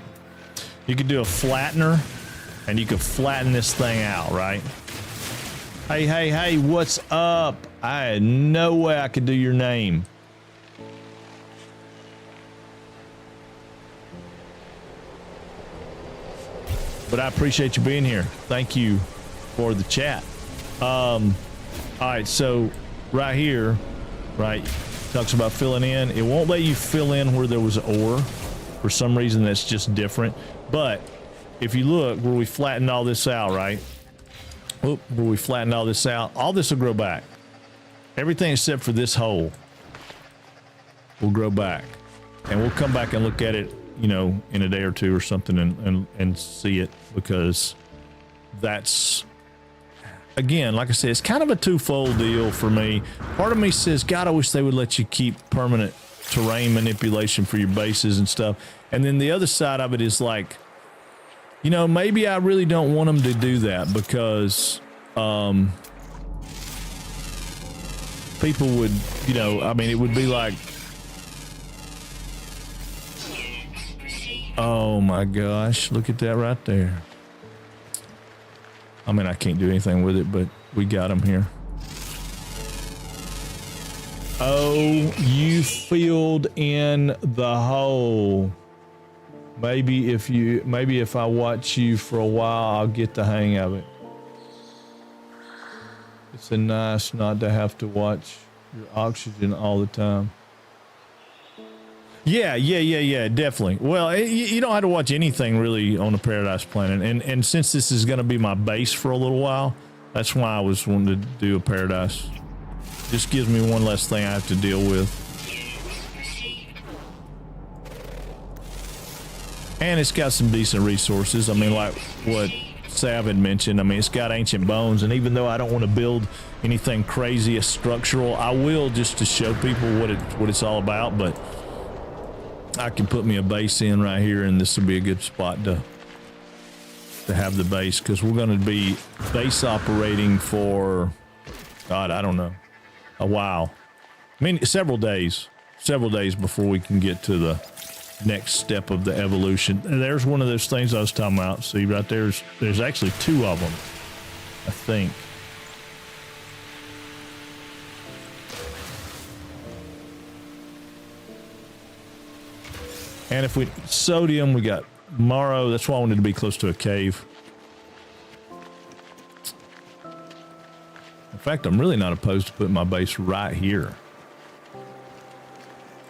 [SPEAKER 1] You could do a flattener, and you could flatten this thing out, right? Hey, what's up? I had no way I could do your name. But I appreciate you being here. Thank you for the chat. All right, so right here, right, talks about filling in. It won't let you fill in where there was ore. For some reason, that's just different. But if you look where we flattened all this out, right? Where we flattened all this out, all this will grow back. Everything except for this hole will grow back. And we'll come back and look at it, you know, in a day or two or something and see it, because that's, again, like I said, it's kind of a twofold deal for me. Part of me says, God, I wish they would let you keep permanent terrain manipulation for your bases and stuff. And then the other side of it is like, you know, maybe I really don't want them to do that, because people would, you know, I mean, it would be like, oh my gosh, look at that right there. I mean, I can't do anything with it, but we got him here. Oh, you filled in the hole. Maybe if I watch you for a while, I'll get the hang of it. It's a nice not to have to watch your oxygen all the time. Yeah, definitely. Well, you don't have to watch anything really on the Paradise Planet. And since this is going to be my base for a little while, that's why I was wanting to do a Paradise. Just gives me one less thing I have to deal with. And it's got some decent resources. I mean, like what Sav had mentioned, I mean, it's got ancient bones. And even though I don't want to build anything crazy as structural, I will just to show people what it's all about. But I can put me a base in right here, and this will be a good spot to have the base, because we're going to be base operating for, God, I don't know, a while. I mean, several days before we can get to the next step of the evolution. And there's one of those things I was talking about. See right there's actually two of them, I think. And if we sodium, we got Morrow. That's why I wanted to be close to a cave. In fact, I'm really not opposed to putting my base right here.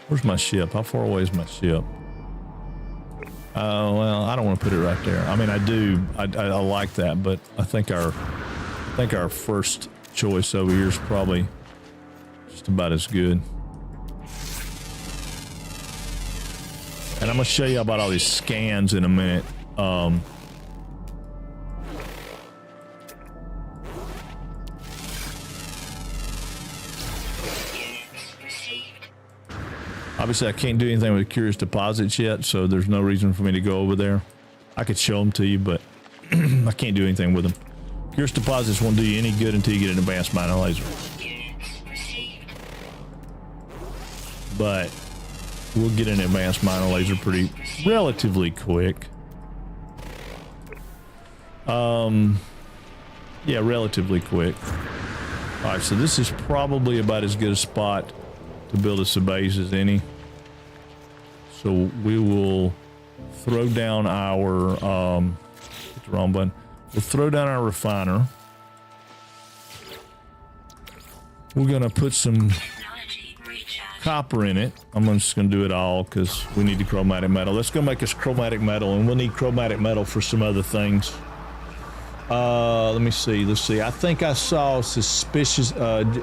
[SPEAKER 1] Where's my ship? How far away is my ship? Well, I don't want to put it right there. I mean, I do. I like that, but I think our first choice over here is probably just about as good. And I'm gonna show you about all these scans in a minute. Obviously, I can't do anything with curious deposits yet, so there's no reason for me to go over there. I could show them to you, but I can't do anything with them. Curious deposits won't do you any good until you get an advanced mining laser. But we'll get an advanced mining laser relatively quick. Yeah, relatively quick. All right, so this is probably about as good a spot to build us a base as any. So we will throw down our hit the wrong button. We'll throw down our refiner. We're gonna put some copper in it. I'm just gonna do it all because we need the chromatic metal. Let's go make us chromatic metal, and we'll need chromatic metal for some other things. Let me see. Let's see. I think I saw suspicious.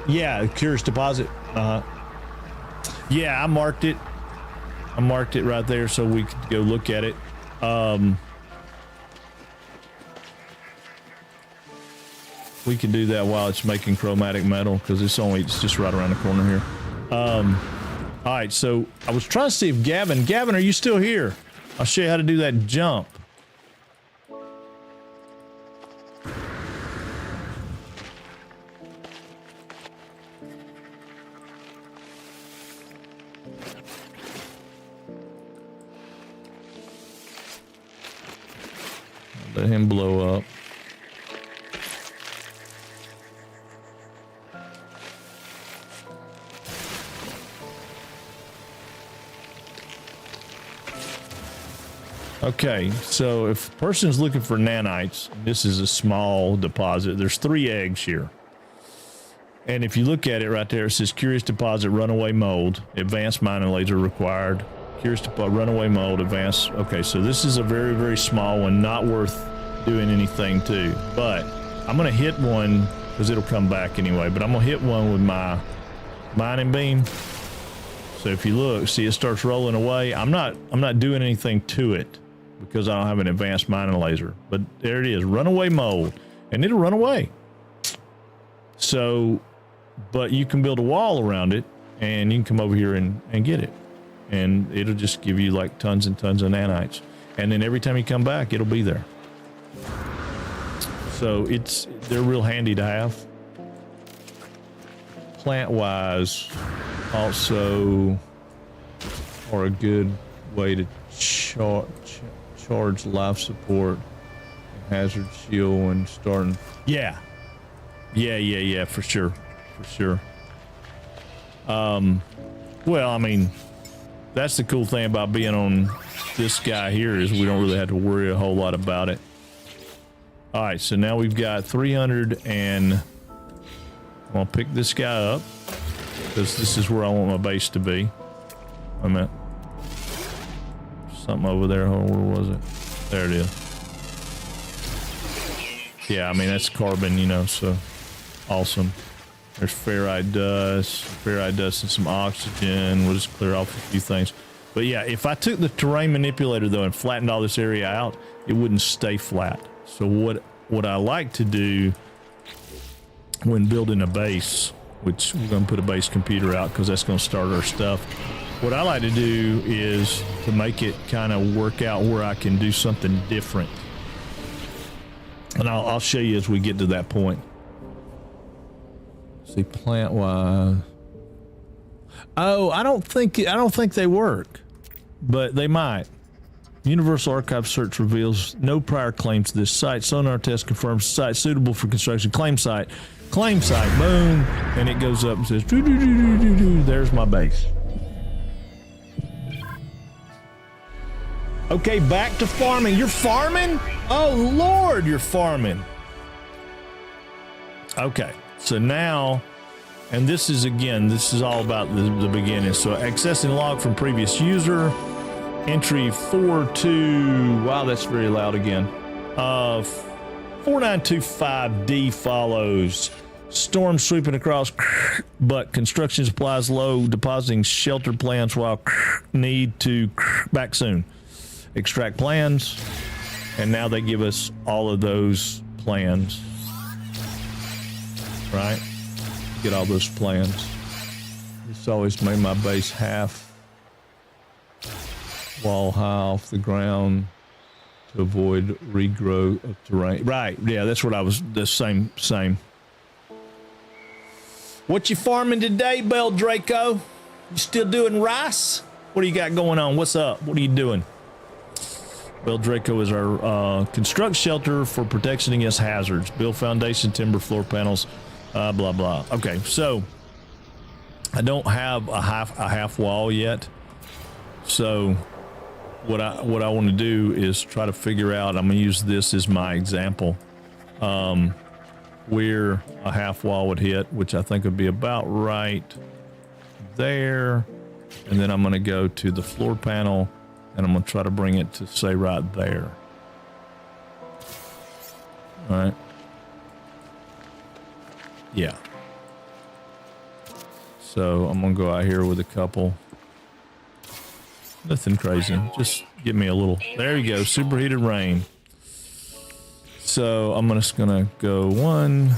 [SPEAKER 1] Yeah, curious deposit. Yeah, I marked it. I marked it right there so we could go look at it. We can do that while it's making chromatic metal because it's just right around the corner here. All right, so I was trying to see if Gavin, are you still here? I'll show you how to do that jump. Let him blow up. Okay, so if a person's looking for nanites, this is a small deposit. There's 3 eggs here. And if you look at it right there, it says curious deposit, runaway mold, advanced mining laser required. Curious deposit, runaway mold, advanced. Okay, so this is a very, very small one, not worth doing anything to. But I'm gonna hit one because it'll come back anyway. But I'm gonna hit one with my mining beam. So if you look, see it starts rolling away. I'm not doing anything to it because I don't have an advanced mining laser. But there it is, runaway mold, and it'll run away. So, but you can build a wall around it, and you can come over here and get it, and it'll just give you like tons and tons of nanites. And then every time you come back, it'll be there. So they're real handy to have. plant-wise also are a good way to charge life support and hazard shield when starting. Yeah, for sure. Well, I mean, that's the cool thing about being on this guy here is we don't really have to worry a whole lot about it. All right, so now we've got 300 and I'm gonna pick this guy up because this is where I want my base to be. Wait a minute. Something over there. Where was it? There it is. Yeah, I mean, that's carbon, you know, so awesome. There's ferrite dust and some oxygen. We'll just clear off a few things. But yeah, if I took the terrain manipulator though and flattened all this area out, it wouldn't stay flat. So what I like to do when building a base, which we're gonna put a base computer out because that's gonna start our stuff. What I like to do is to make it kind of work out where I can do something different. And I'll show you as we get to that point. See, plant wise. Oh, I don't think they work, but they might. Universal Archive search reveals no prior claims to this site. Sonar test confirms site suitable for construction. Claim site, boom, and it goes up and says, doo, doo, doo, doo, doo, doo. There's my base. Okay, back to farming. You're farming? Oh Lord, you're farming. Okay. So now, and this is all about the beginning. So accessing log from previous user, entry 42, wow, that's very loud again. 4925D follows. Storm sweeping across, but construction supplies low, depositing shelter plans while need to back soon. Extract plans, and now they give us all of those plans. Right? Get all those plans. This always made my base half wall high off the ground to avoid regrowth of terrain. Right, yeah, that's what I was, the same. What you farming today, Bell Draco? You still doing rice? What do you got going on? What's up? What are you doing? Bell Draco is our construct shelter for protection against hazards. Build foundation, timber, floor panels, blah blah. Okay, so I don't have a half wall yet. So what I want to do is try to figure out. I'm gonna use this as my example. Where a half wall would hit, which I think would be about right there, and then I'm gonna go to the floor panel, and I'm gonna try to bring it to say right there. All right. Yeah. So I'm gonna go out here with a couple. Nothing crazy. Just give me a little. There you go. Superheated rain. So I'm just gonna go 1,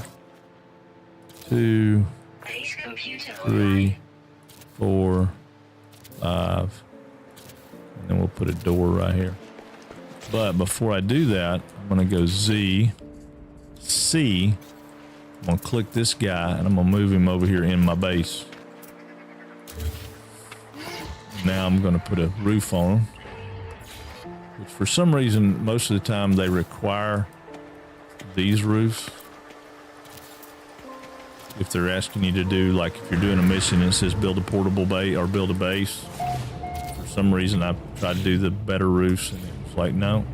[SPEAKER 1] 2, 3, 4, 5, and then we'll put a door right here. But before I do that, I'm gonna go Z, C. I'm gonna click this guy and I'm gonna move him over here in my base. Now I'm gonna put a roof on him, which for some reason most of the time they require these roofs. If they're asking you to do, like if you're doing a mission and it says build a portable base or build a base, for some reason I tried to do the better roofs and it was like, no.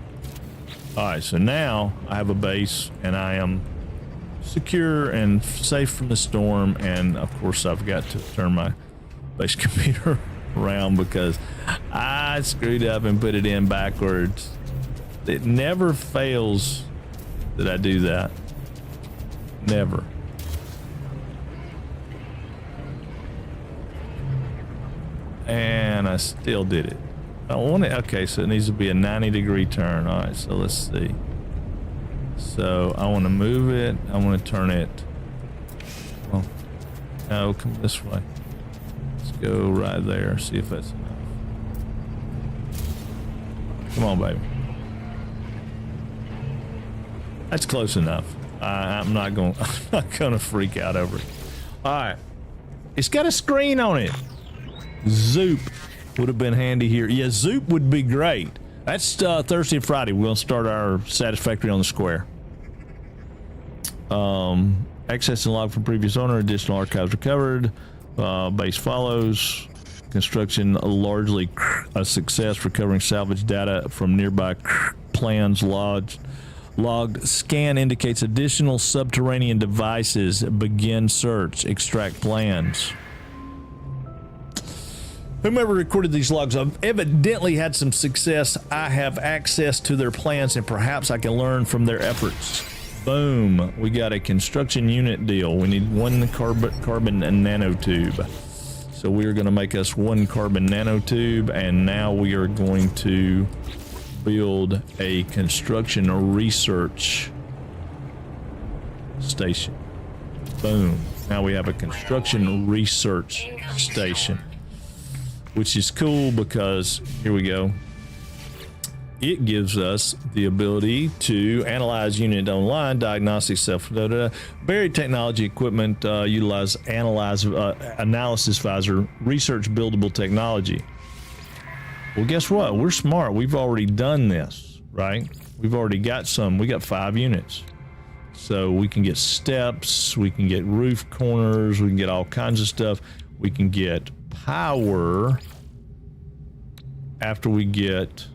[SPEAKER 1] All right, so now I have a base and I am secure and safe from the storm. And of course I've got to turn my base computer around because I screwed up and put it in backwards. It never fails that I do that. Never. And I still did it. I want it. Okay, so it needs to be a 90-degree turn. All right, so let's see. So I want to move it. I want to turn it. Well, no, come this way. Let's go right there. See if that's enough. Come on, baby. That's close enough. I'm not going to freak out over it. All right. It's got a screen on it. Zoop would have been handy here. Yeah, Zoop would be great. That's Thursday and Friday. We'll start our Satisfactory on the Square. Access and log from previous owner. Additional archives recovered. Base follows. Construction largely a success. Recovering salvage data from nearby plans logged. Scan indicates additional subterranean devices. Begin search. Extract plans. Whomever recorded these logs have evidently had some success. I have access to their plans and perhaps I can learn from their efforts. Boom. We got a construction unit deal. We need one carbon nanotube. So we are going to make us one carbon nanotube, and now we are going to build a construction research station. Boom. Now we have a construction research station, which is cool because here we go. It gives us the ability to analyze unit online, diagnostics, buried technology equipment, utilize analysis visor, research buildable technology. Well, guess what? We're smart. We've already done this, right? We've already got some. We got 5 units. So we can get steps, we can get roof corners, we can get all kinds of stuff. We can get power after we get,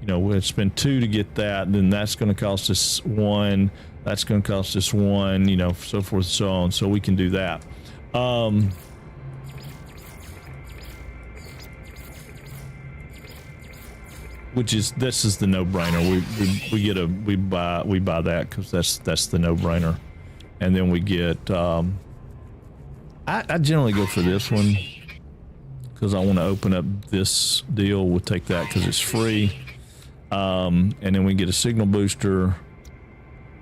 [SPEAKER 1] you know, we'll spend 2 to get that, then that's going to cost us 1, that's going to cost us 1, you know, so forth and so on. So we can do that. Which is, this is the no-brainer. We buy that because that's the no-brainer. And then we get, I generally go for this one because I want to open up this deal. We'll take that because it's free. And then we get a signal booster,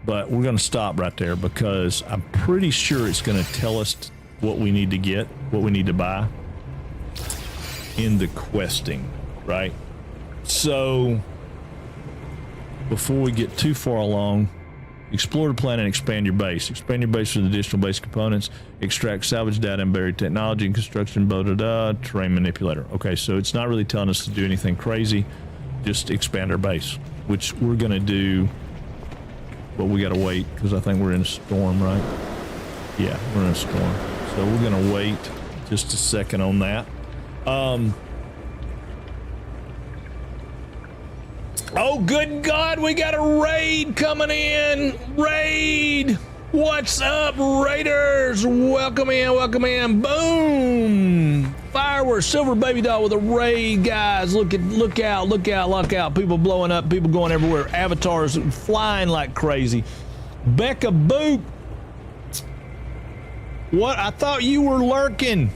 [SPEAKER 1] but we're going to stop right there because I'm pretty sure it's going to tell us what we need to get, what we need to buy in the questing, right? So before we get too far along, explore the planet and expand your base. Expand your base with additional base components. Extract salvage data and buried technology and construction, terrain manipulator. Okay, so it's not really telling us to do anything crazy. Just expand our base, which we're going to do, but we got to wait because I think we're in a storm, right? Yeah, we're in a storm. So we're going to wait just a second on that. Oh, good God, we got a raid coming in. Raid. What's up, Raiders? Welcome in, welcome in. Boom. Fireworks, Silver Baby Doll with a raid, guys. Look out. People blowing up, people going everywhere. Avatars flying like crazy. Becca Boop. What? I thought you were lurking.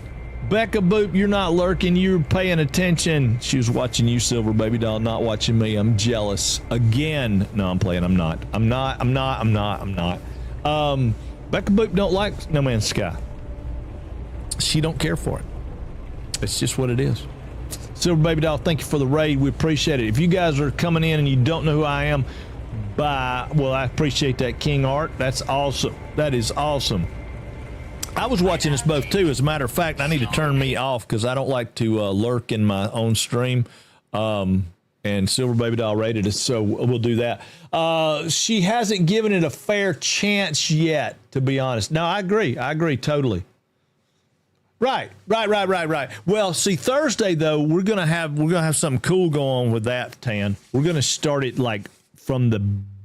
[SPEAKER 1] Becca Boop, you're not lurking. You're paying attention. She was watching you, Silver Baby Doll, not watching me. I'm jealous. Again. No, I'm playing. I'm not. Becca Boop don't like No Man's Sky. She don't care for it. It's just what it is. Silver Baby Doll, thank you for the raid. We appreciate it. If you guys are coming in and you don't know who I am, well, I appreciate that, King Art. That's awesome. That is awesome. I was watching us both too. As a matter of fact, I need to turn me off because I don't like to lurk in my own stream. And Silver Baby Doll rated it, so we'll do that. She hasn't given it a fair chance yet, to be honest. No, I agree totally. Right. Well, see, Thursday though, we're gonna have something cool going on with that, Tan. We're gonna start it like from the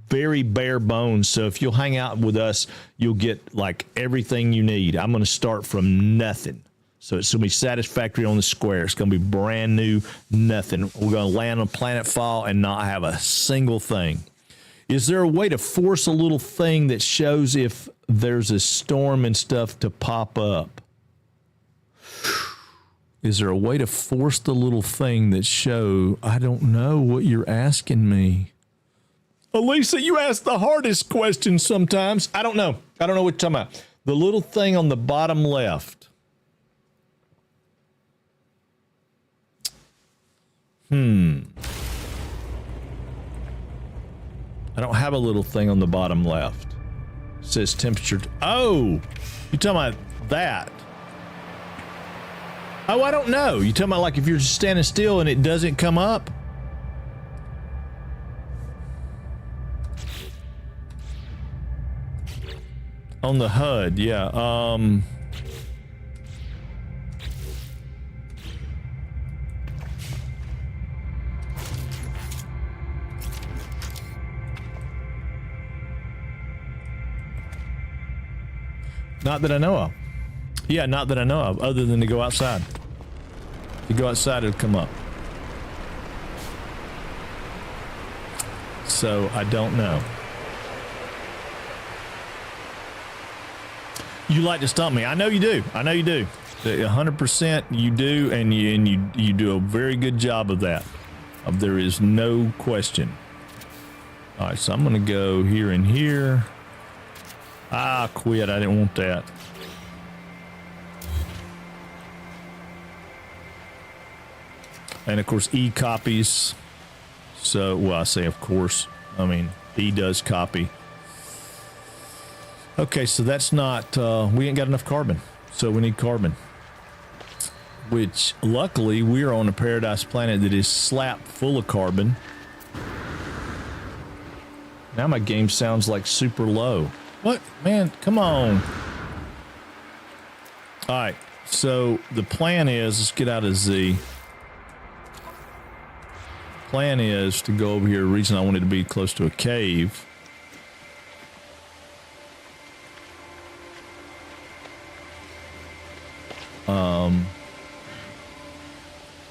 [SPEAKER 1] very bare bones. So if you'll hang out with us, you'll get like everything you need. I'm gonna start from nothing. So it's gonna be Satisfactory on the Square. It's gonna be brand new, nothing. We're gonna land on Planet Fall and not have a single thing. Is there a way to force a little thing that shows if there's a storm and stuff to pop up? Is there a way to force the little thing that show? I don't know what you're asking me. Elisa, you ask the hardest questions sometimes. I don't know. I don't know what you're talking about. The little thing on the bottom left. I don't have a little thing on the bottom left. It says temperature. Oh, you're talking about that. Oh, I don't know. You talking about like if you're just standing still and it doesn't come up? On the HUD, yeah. Not that I know of. Yeah, not that I know of, other than to go outside. If you go outside, it'll come up. So, I don't know. You like to stump me. I know you do. I know you do. 100% you do, and you do a very good job of that. There is no question. All right, so I'm going to go here and here. Ah, quit. I didn't want that. And of course, E copies. So, well, I say of course. I mean, E does copy. Okay, so that's not, we ain't got enough carbon. So we need carbon. Which, luckily, we're on a paradise planet that is slap full of carbon. Now my game sounds like super low. What? Man, come on. All right, so the plan is, let's get out of Z. Plan is to go over here. The reason I wanted to be close to a cave.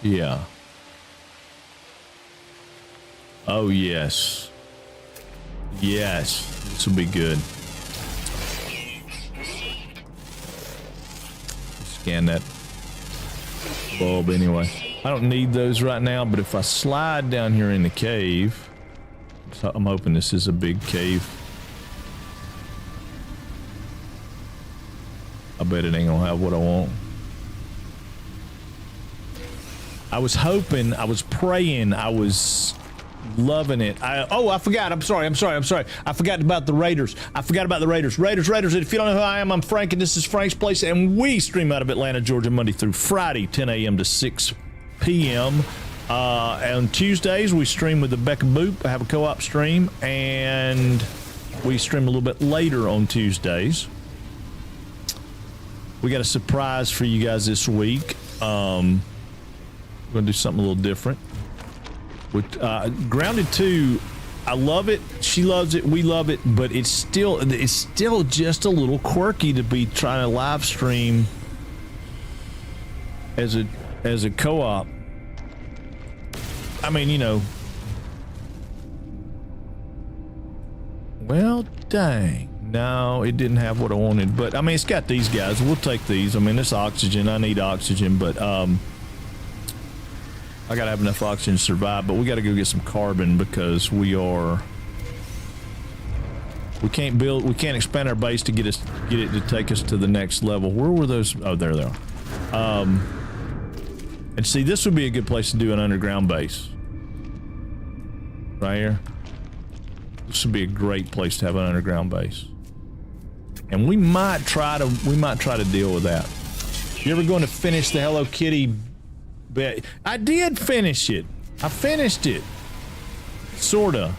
[SPEAKER 1] Yeah. Oh, yes. Yes. This will be good. Scan that bulb anyway. I don't need those right now, but if I slide down here in the cave, so I'm hoping this is a big cave. I bet it ain't gonna have what I want. I was hoping, I was praying, I was loving it. I forgot. I'm sorry. I forgot about the Raiders. Raiders. If you don't know who I am, I'm Frank, and this is Frank's Place, and we stream out of Atlanta, Georgia, Monday through Friday, 10 a.m. to 6 p.m. On Tuesdays, we stream with the Becca Boop. I have a co-op stream, and we stream a little bit later on Tuesdays. We got a surprise for you guys this week. We're gonna do something a little different. With Grounded 2, I love it. She loves it. We love it. But it's still just a little quirky to be trying to live stream as a co-op. I mean, you know. Well, dang. No, it didn't have what I wanted. But I mean, it's got these guys. We'll take these. I mean, it's oxygen. I need oxygen, but I gotta have enough oxygen to survive, but we gotta go get some carbon because we can't expand our base to get it to take us to the next level. Where were those? Oh, there they are. And see, this would be a good place to do an underground base. Right here. This would be a great place to have an underground base. And we might try to deal with that. You ever going to finish the Hello Kitty? I did finish it. I finished it. Sorta.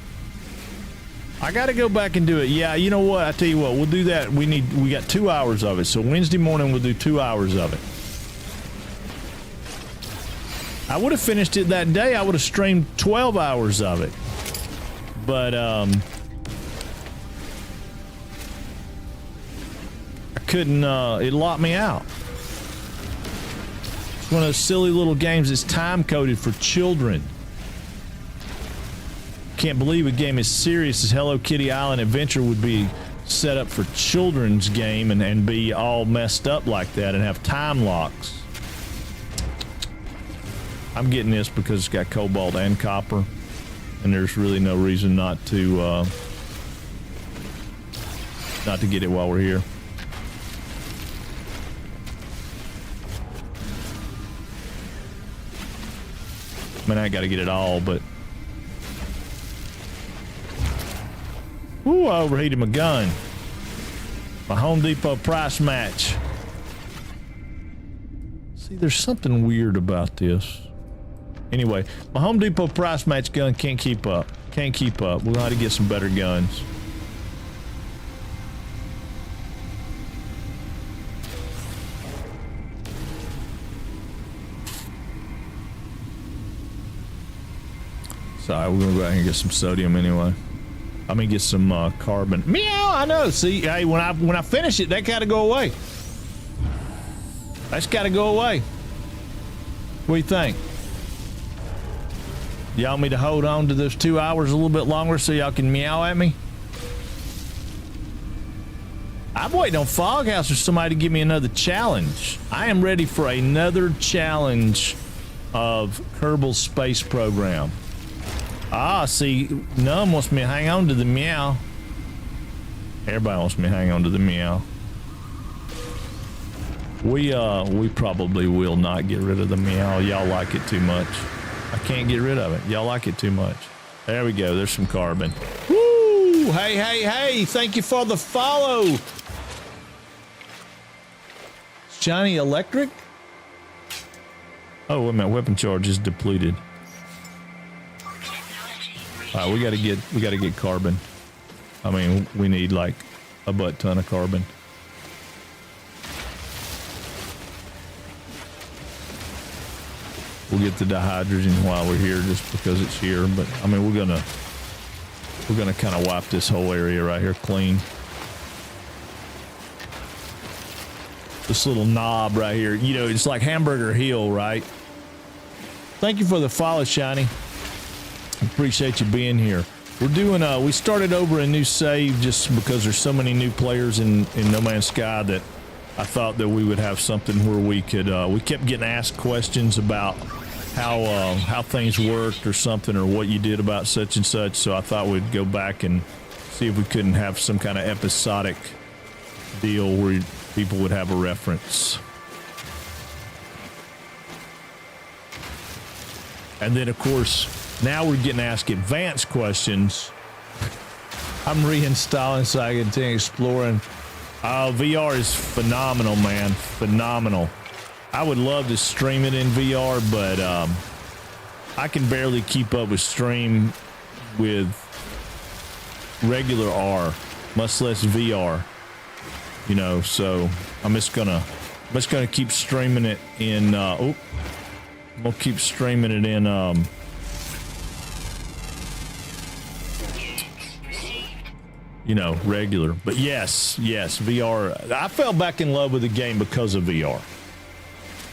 [SPEAKER 1] I gotta go back and do it. Yeah, you know what? I tell you what, we'll do that. We got 2 hours of it. So Wednesday morning we'll do 2 hours of it. I would have finished it that day. I would have streamed 12 hours of it. But I couldn't, it locked me out. It's one of those silly little games that's time coded for children. Can't believe a game as serious as Hello Kitty Island Adventure would be set up for children's game and be all messed up like that and have time locks. I'm getting this because it's got cobalt and copper, and there's really no reason not to get it while we're here. I mean, I got to get it all, but... Ooh, I overheated my gun. My Home Depot price match. See, there's something weird about this. Anyway, my Home Depot price match gun can't keep up. Can't keep up. We'll have to get some better guns. Sorry, we're gonna go out here and get some sodium anyway. I mean, get some carbon. Meow. I know. See, hey, when I finish it, that gotta go away. That's gotta go away. What do you think? Y'all want me to hold on to those 2 hours a little bit longer so y'all can meow at me? I'm waiting on Foghouse or somebody to give me another challenge. I am ready for another challenge of Kerbal Space Program. Ah, see, Numb wants me to hang on to the meow. Everybody wants me to hang on to the meow. We probably will not get rid of the meow. Y'all like it too much. I can't get rid of it. Y'all like it too much. There we go. There's some carbon. Woo! Hey, hey, hey! Thank you for the follow. Johnny Electric? Oh, wait a minute. Weapon charge is depleted. All right, we gotta get carbon. I mean, we need like a butt ton of carbon. We'll get the dihydrogen while we're here, just because it's here. But I mean, we're gonna kind of wipe this whole area right here clean. This little knob right here, you know, it's like Hamburger Hill, right? Thank you for the follow, Shiny. Appreciate you being here. We're doing we started over a new save just because there's so many new players in No Man's Sky that I thought that we would have something where we could we kept getting asked questions about how things worked or something, or what you did about such and such, so I thought we'd go back and see if we couldn't have some kind of episodic deal where people would have a reference. And then of course, now we're getting asked advanced questions. I'm reinstalling so I can continue exploring. VR is phenomenal, man. Phenomenal. I would love to stream it in VR, but I can barely keep up with stream with regular R, much less VR. You know, so I'm just gonna keep streaming it in. I'm gonna keep streaming it in. You know, regular. But yes, VR. I fell back in love with the game because of VR.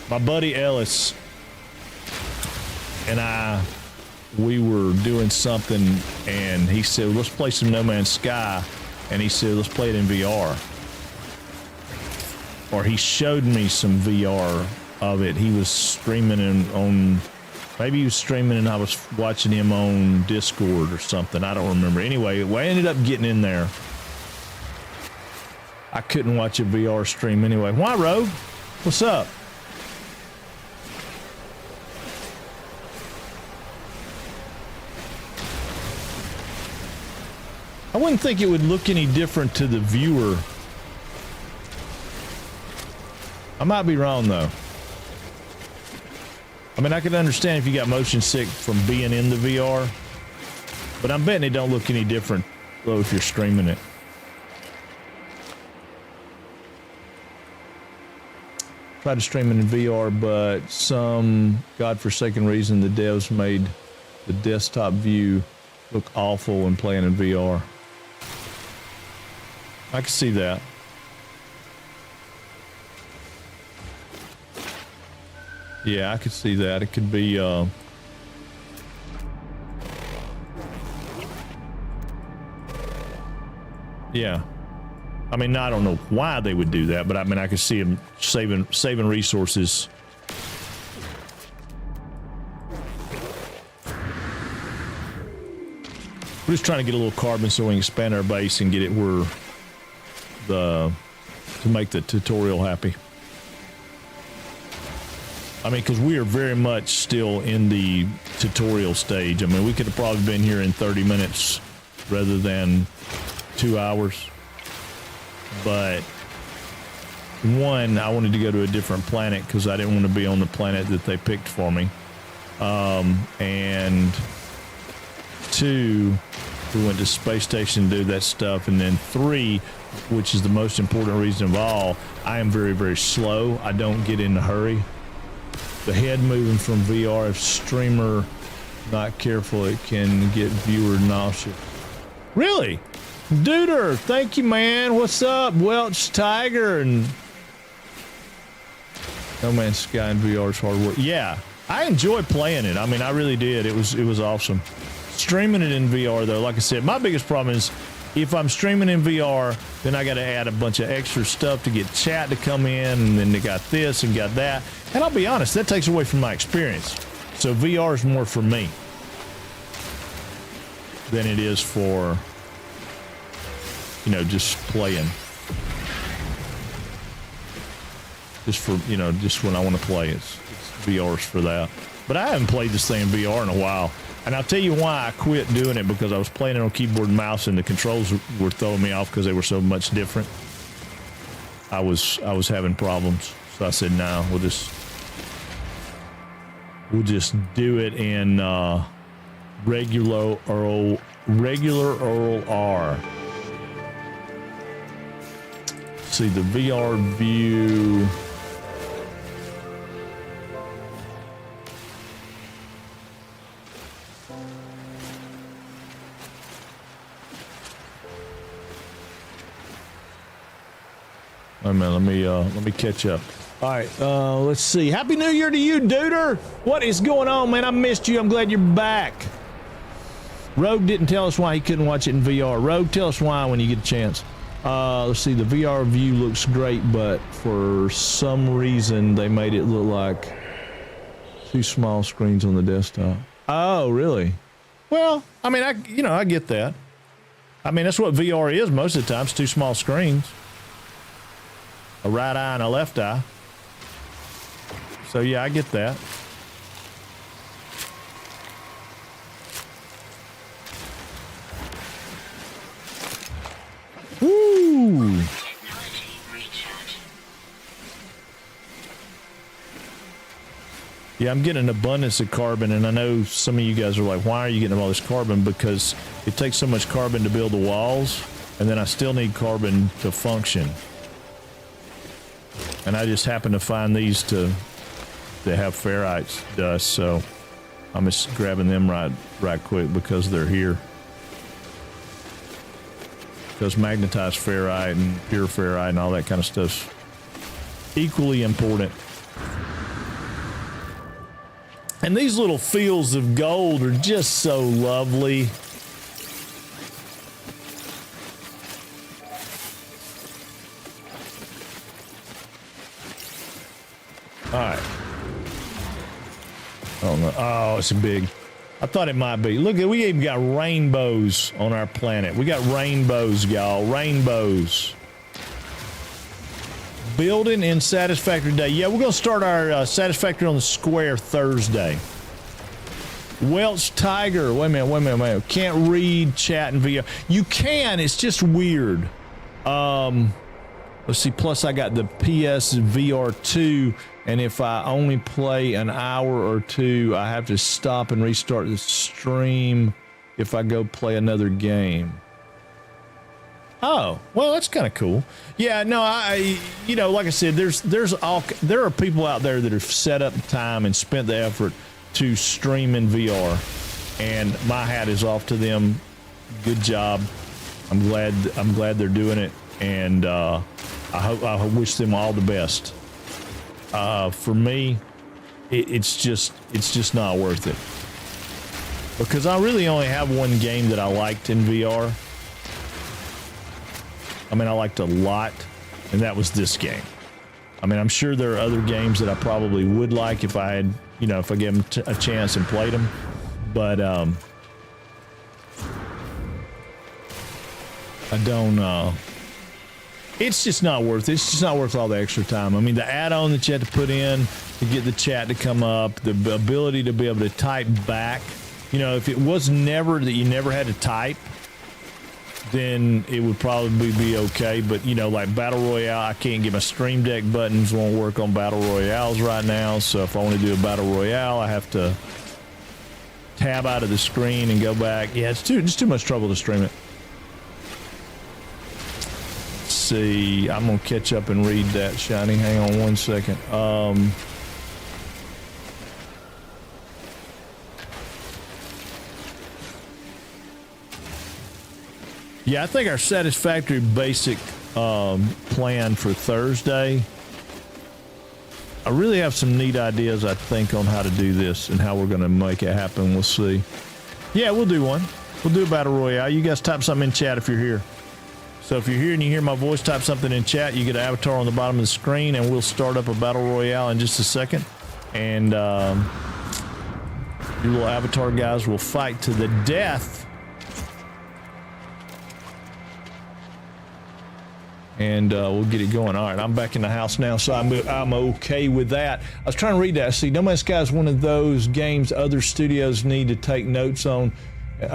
[SPEAKER 1] My buddy Ellis and we were doing something, and he said, let's play some No Man's Sky. And he said, let's play it in VR. Or he showed me some VR of it. He was streaming on, maybe he was streaming and I was watching him on Discord or something. I don't remember. Anyway, I ended up getting in there. I couldn't watch a VR stream anyway. Why, Rogue? What's up? I wouldn't think it would look any different to the viewer. I might be wrong though. I mean, I can understand if you got motion sick from being in the VR, but I'm betting it don't look any different though if you're streaming it. Tried to stream it in VR, but some godforsaken reason the devs made the desktop view look awful when playing in VR. I can see that. Yeah, I could see that. It could be yeah. I mean, I don't know why they would do that, but I mean, I could see them saving resources. We're just trying to get a little carbon so we can expand our base and get it where to make the tutorial happy. I mean, because we are very much still in the tutorial stage. I mean, we could have probably been here in 30 minutes rather than 2 hours. But one, I wanted to go to a different planet because I didn't want to be on the planet that they picked for me. And two, we went to space station to do that stuff. And then three, which is the most important reason of all, I am very, very slow. I don't get in a hurry. The head moving from VR, if streamer not careful, it can get viewer nauseous. Really? Duder, thank you, man. What's up? Welch Tiger and No Man's Sky in VR is hard work. Yeah, I enjoyed playing it. I mean, I really did. It was awesome. Streaming it in VR, though, like I said, my biggest problem is if I'm streaming in VR, then I got to add a bunch of extra stuff to get chat to come in, and then they got this and got that. And I'll be honest, that takes away from my experience. So VR is more for me than it is for, you know, just playing. Just for, you know, just when I want to play, it's VR's for that. But I haven't played this thing in VR in a while. And I'll tell you why I quit doing it, because I was playing it on keyboard and mouse and the controls were throwing me off because they were so much different. I was having problems. So I said, no, we'll just do it in regular Earl R. See the VR view. Wait a minute, let me catch up. All right, let's see. Happy New Year to you, Duder. What is going on, man? I missed you. I'm glad you're back. Rogue didn't tell us why he couldn't watch it in VR. Rogue, tell us why when you get a chance. Let's see. The VR view looks great, but for some reason they made it look like two small screens on the desktop. Oh, really? Well, I mean, I get that. I mean, that's what VR is most of the time. It's two small screens. A right eye and a left eye. So yeah, I get that. Woo!
[SPEAKER 3] Technology recharge.
[SPEAKER 1] Yeah, I'm getting an abundance of carbon, and I know some of you guys are like, why are you getting all this carbon? Because it takes so much carbon to build the walls, and then I still need carbon to function. And I just happen to find these to have ferrite dust, so I'm just grabbing them right quick because they're here. Because magnetized ferrite and pure ferrite and all that kind of stuff's equally important. And these little fields of gold are just so lovely. All right. Oh no! Oh, it's a big. I thought it might be. Look, we even got rainbows on our planet. We got rainbows, y'all. Rainbows. Building in Satisfactory Day. Yeah, we're gonna start our Satisfactory on the Square Thursday. Welch Tiger. Wait a minute. Can't read chat and VR. You can. It's just weird. Let's see. Plus, I got the PS VR 2. And if I only play an hour or two, I have to stop and restart the stream if I go play another game. Oh, well, that's kind of cool. Yeah, no, like I said, there are people out there that have set up the time and spent the effort to stream in VR, and my hat is off to them. Good job. I'm glad they're doing it, and I wish them all the best. For me, it's just not worth it, because I really only have one game that I liked in VR. I mean, I liked a lot, and that was this game. I mean, I'm sure there are other games that I probably would like if I had, if I gave them a chance and played them, but I don't. It's just not worth it. It's just not worth all the extra time. I mean, the add-on that you had to put in to get the chat to come up, the ability to be able to type back. If it was never that you never had to type, then it would probably be okay. But, you know, like Battle Royale, I can't get my Stream Deck buttons won't work on Battle Royales right now. So if I want to do a Battle Royale, I have to tab out of the screen and go back. Yeah, it's too much trouble to stream it. Let's see, I'm going to catch up and read that, Shiny. Hang on one second. Yeah, I think our satisfactory basic plan for Thursday, I really have some neat ideas, I think, on how to do this and how we're going to make it happen. We'll see. Yeah, we'll do one. We'll do a Battle Royale. You guys type something in chat if you're here. So if you're here and you hear my voice, type something in chat. You get an avatar on the bottom of the screen, and we'll start up a Battle Royale in just a second. And your little avatar guys will fight to the death. And we'll get it going. All right, I'm back in the house now, so I'm okay with that. I was trying to read that. See, No Man's Sky is one of those games other studios need to take notes on. The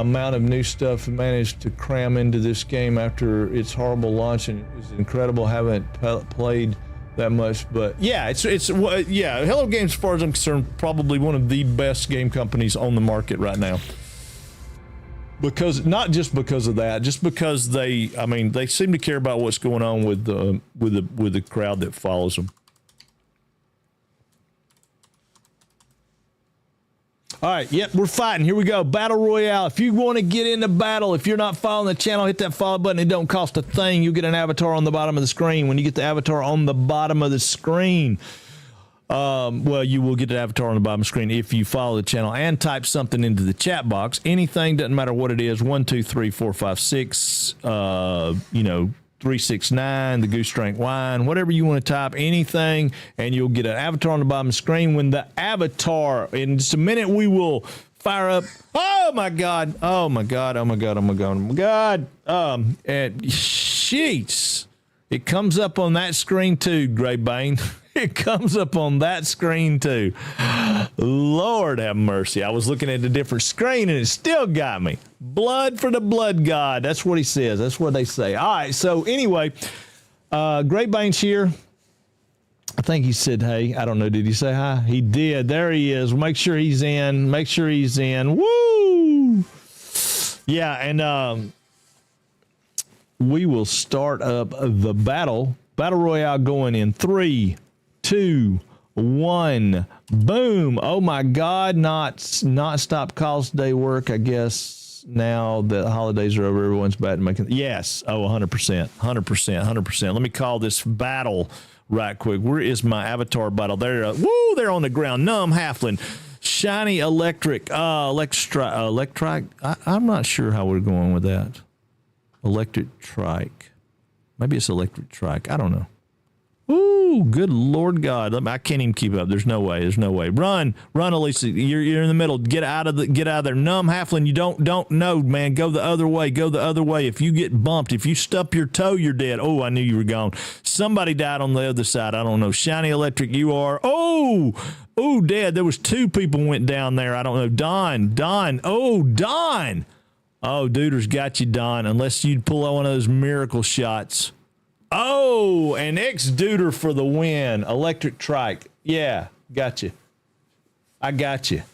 [SPEAKER 1] amount of new stuff managed to cram into this game after its horrible launch, and it was incredible. Haven't played that much, but yeah, it's yeah. Hello Games, as far as I'm concerned, probably one of the best game companies on the market right now. Because not just because of that, just because they seem to care about what's going on with the crowd that follows them. All right, yep, we're fighting. Here we go, Battle Royale. If you want to get into battle, if you're not following the channel, hit that follow button. It don't cost a thing. You get an avatar on the bottom of the screen. When you get the avatar on the bottom of the screen, well, you will get an avatar on the bottom of the screen if you follow the channel and type something into the chat box. Anything, doesn't matter what it is. 1, 2, 3, 4, 5, 6. 369, the Goose Drink Wine, whatever you want to type, anything, and you'll get an avatar on the bottom of the screen. When the avatar, in just a minute, we will fire up. Oh my God! Oh my God! Oh my God! Oh my God! Oh my God! And sheets. It comes up on that screen too, Greybane. It comes up on that screen too. Lord have mercy. I was looking at a different screen and it still got me. Blood for the blood god. That's what he says. That's what they say. All right. So anyway, Greybane's here. I think he said, hey, I don't know. Did he say hi? He did. There he is. Make sure he's in. Make sure he's in. Woo! Yeah. And we will start up the battle royale going in 3, 2, 1, boom. Oh my God, not stop calls today work. I guess now that the holidays are over, everyone's back to making, yes. Oh, 100%. Let me call this battle right quick. Where is my avatar battle? There, woo, they're on the ground. Numb Halfling, Shiny Electric, Electric. I'm not sure how we're going with that. Electric Trike. Maybe it's Electric Trike. I don't know. Ooh, good Lord God. I can't even keep up. There's no way. Run, Elisa. You're in the middle. Get out of there. Numb Halfling, you don't know, man. Go the other way. If you get bumped, if you stub your toe, you're dead. Oh, I knew you were gone. Somebody died on the other side. I don't know. Shiny Electric, you are. Oh, dead. There was 2 people went down there. I don't know. Don. Oh, Don. Oh, Duder's got you, Don, unless you'd pull out one of those miracle shots. Oh, and X-Duder for the win. Electric Trike. Yeah, got you. I got you.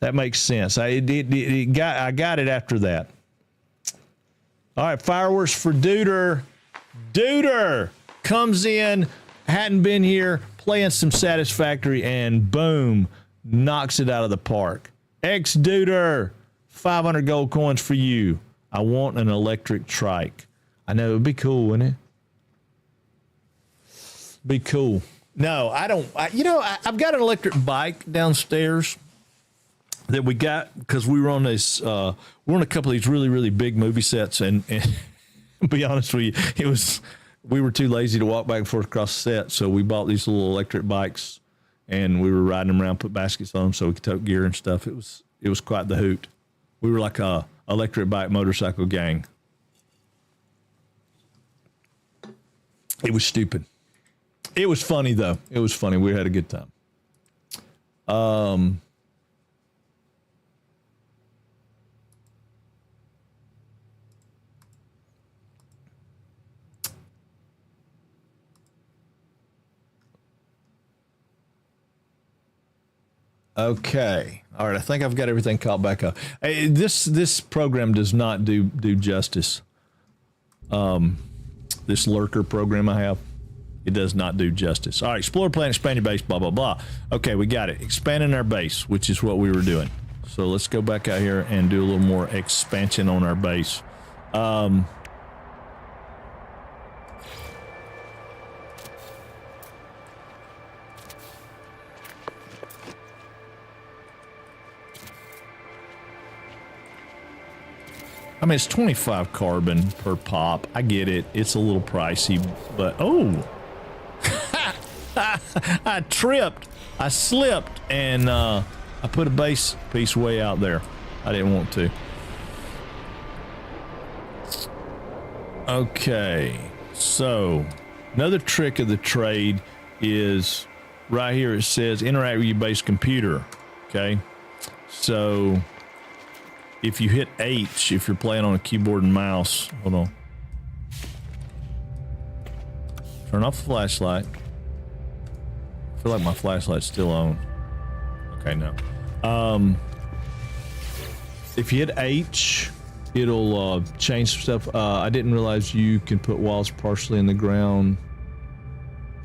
[SPEAKER 1] That makes sense. I got it after that. All right, fireworks for Duder. Duder comes in, hadn't been here, playing some Satisfactory, and boom, knocks it out of the park. X-Duder. 500 gold coins for you. I want an electric trike. I know, it'd be cool, wouldn't it? Be cool. No, I don't. I've got an electric bike downstairs that we got because we were on this. We're on a couple of these really, really big movie sets, and to be honest with you, we were too lazy to walk back and forth across the set, so we bought these little electric bikes, and we were riding them around, put baskets on them so we could tote gear and stuff. It was quite the hoot. We were like a electric bike motorcycle gang. It was stupid. It was funny though. It was funny. We had a good time. Okay. All right. I think I've got everything caught back up. Hey, this program does not do justice. This lurker program I have, it does not do justice. All right. Explore planet, expand your base, blah, blah, blah. Okay. We got it. Expanding our base, which is what we were doing. So let's go back out here and do a little more expansion on our base. I mean, it's 25 carbon per pop. I get it. It's a little pricey, but oh, I tripped. I slipped, and I put a base piece way out there. I didn't want to. Okay, so another trick of the trade is right here. It says interact with your base computer. Okay, so if you hit H, if you're playing on a keyboard and mouse, hold on. Turn off the flashlight. I feel like my flashlight's still on. Okay, no. If you hit H, it'll change some stuff. I didn't realize you can put walls partially in the ground.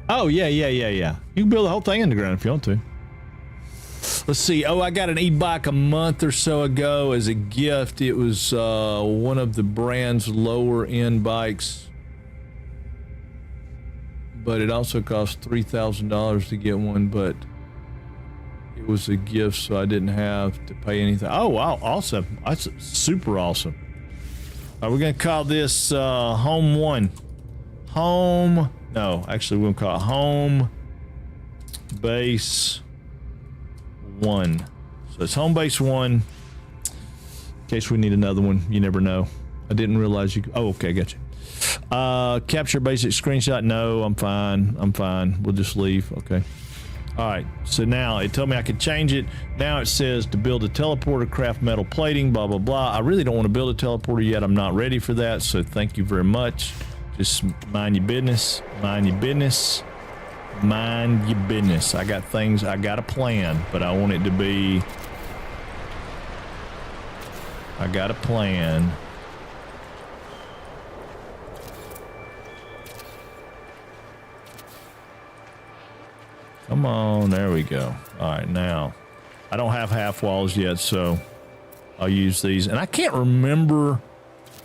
[SPEAKER 1] Oh, yeah. You can build the whole thing in the ground if you want to. Let's see. Oh, I got an e-bike a month or so ago as a gift. It was one of the brand's lower end bikes, but it also cost $3,000 to get one, but it was a gift, so I didn't have to pay anything. Oh, wow. Awesome. That's super awesome. All right, we're going to call this Home 1. No, actually, we're going to call it Home Base 1. So it's Home Base 1. In case we need another one, you never know. I didn't realize you. Oh, okay, gotcha. Capture basic screenshot. No, I'm fine. We'll just leave. Okay. All right. So now it told me I could change it. Now it says to build a teleporter, craft metal plating, blah, blah, blah. I really don't want to build a teleporter yet. I'm not ready for that. So thank you very much. Just mind your business. Mind your business. Mind your business. I got things. I got a plan, but I want it to be. I got a plan. Come on, there we go. All right, now I don't have half walls yet, so I'll use these. And I can't remember.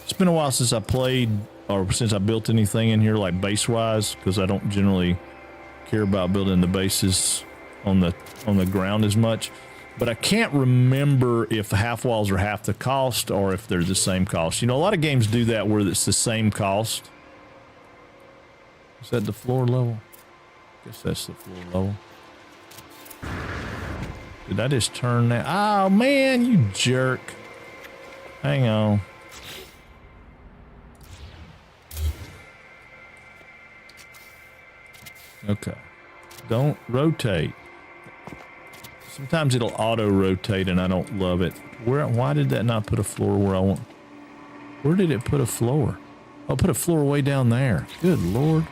[SPEAKER 1] It's been a while since I played or since I built anything in here like base-wise, because I don't generally care about building the bases on the ground as much. But I can't remember if the half walls are half the cost or if they're the same cost. You know, a lot of games do that where it's the same cost. Is that the floor level? Guess that's the floor level. Did I just turn that? Oh man, you jerk. Hang on. Okay. Don't rotate. Sometimes it'll auto rotate and I don't love it. Why did that not put a floor where I want? Where did it put a floor? Oh, put a floor way down there. Good Lord.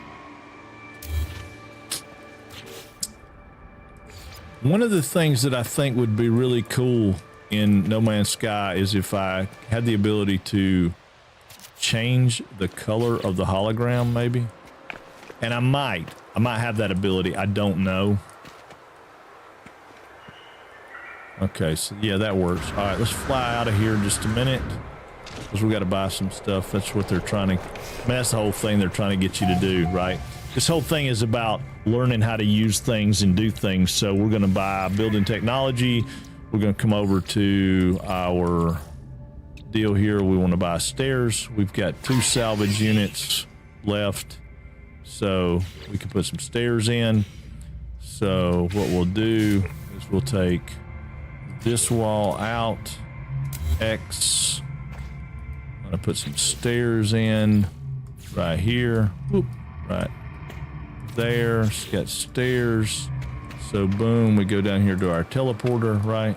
[SPEAKER 1] One of the things that I think would be really cool in No Man's Sky is if I had the ability to change the color of the hologram, maybe. And I might have that ability. I don't know. Okay, so yeah, that works. All right, let's fly out of here in just a minute because we got to buy some stuff. That's what they're trying to. I mean, that's the whole thing they're trying to get you to do, right? This whole thing is about learning how to use things and do things. So we're going to buy building technology. We're going to come over to our deal here. We want to buy stairs. We've got 2 salvage units left, so we can put some stairs in. So what we'll do is we'll take this wall out. X. I'm going to put some stairs in right here. Whoop, right there. It's got stairs. So boom, we go down here to our teleporter, right?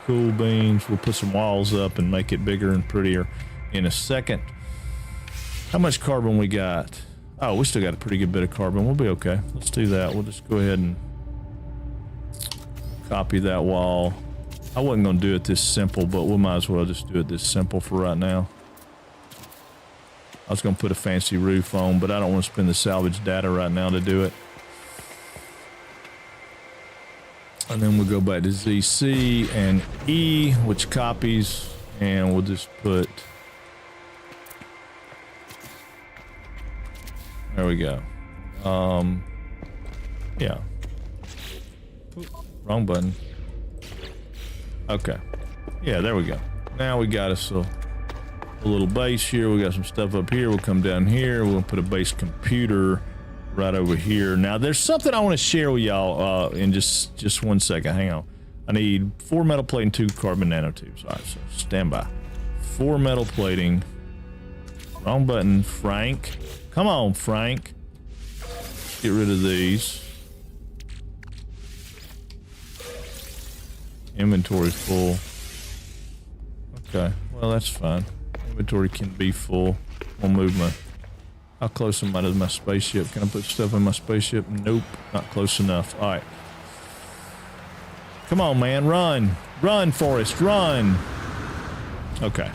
[SPEAKER 1] Cool beans. We'll put some walls up and make it bigger and prettier in a second. How much carbon we got? Oh, we still got a pretty good bit of carbon. We'll be okay. Let's do that. We'll just go ahead and copy that wall. I wasn't going to do it this simple, but we might as well just do it this simple for right now. I was going to put a fancy roof on, but I don't want to spend the salvage data right now to do it. And then we'll go back to ZC and E, which copies, and we'll just put, there we go. Yeah. Oop, wrong button. Okay. Yeah, there we go. Now we got us a little base here. We got some stuff up here. We'll come down here. We'll put a base computer right over here. Now, there's something I want to share with y'all in just 1 second. Hang on. I need 4 metal plate and 2 carbon nanotubes. All right, so stand by. 4 metal plating. Wrong button, Frank. Come on, Frank. Get rid of these. Inventory full. Okay, well, that's fine. Inventory can be full. We'll move my... How close am I to my spaceship? Can I put stuff in my spaceship? Nope, not close enough. All right. Come on, man, run. Run, Forrest, run. Okay.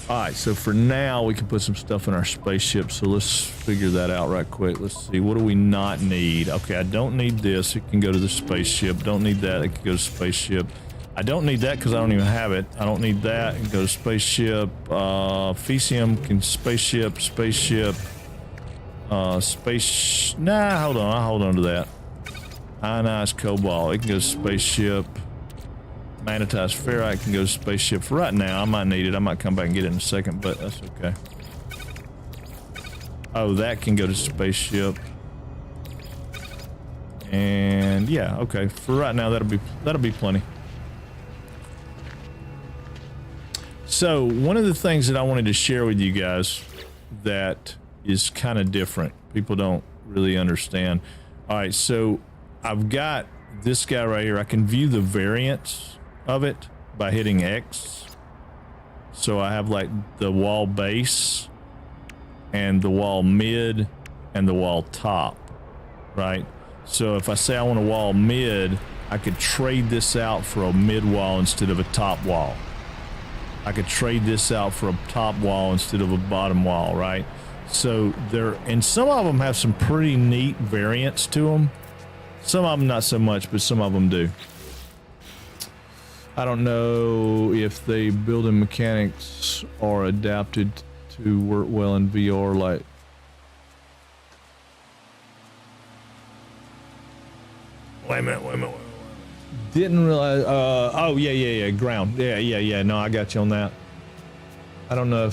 [SPEAKER 1] All right, so for now, we can put some stuff in our spaceship. So let's figure that out right quick. Let's see, what do we not need? Okay, I don't need this. It can go to the spaceship. Don't need that. It can go to spaceship. I don't need that because I don't even have it. I don't need that. It can go to spaceship. Fecium can spaceship. Nah, hold on. I'll hold on to that. Ionized cobalt. It can go to spaceship. Magnetized ferrite can go to spaceship. For right now, I might need it. I might come back and get it in a second, but that's okay. Oh, that can go to spaceship. And yeah, okay. For right now, that'll be plenty. So one of the things that I wanted to share with you guys that is kind of different, people don't really understand. All right, so I've got this guy right here. I can view the variance of it by hitting X. So I have like the wall base and the wall mid and the wall top, right? So if I say I want a wall mid, I could trade this out for a mid wall instead of a top wall. I could trade this out for a top wall instead of a bottom wall, right? So and some of them have some pretty neat variants to them. Some of them not so much, but some of them do. I don't know if the building mechanics are adapted to work well in VR, like. Wait a minute. Didn't realize, oh, yeah, ground. Yeah, no, I got you on that. I don't know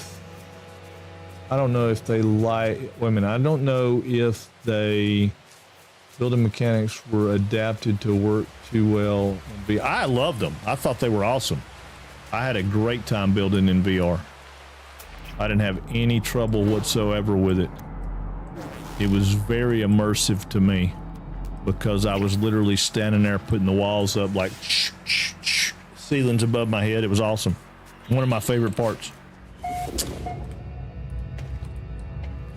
[SPEAKER 1] if they like, wait a minute, I don't know if they, building mechanics were adapted to work too well in VR. I loved them. I thought they were awesome. I had a great time building in VR. I didn't have any trouble whatsoever with it. It was very immersive to me, because I was literally standing there putting the walls up like ceilings above my head. It was awesome. One of my favorite parts.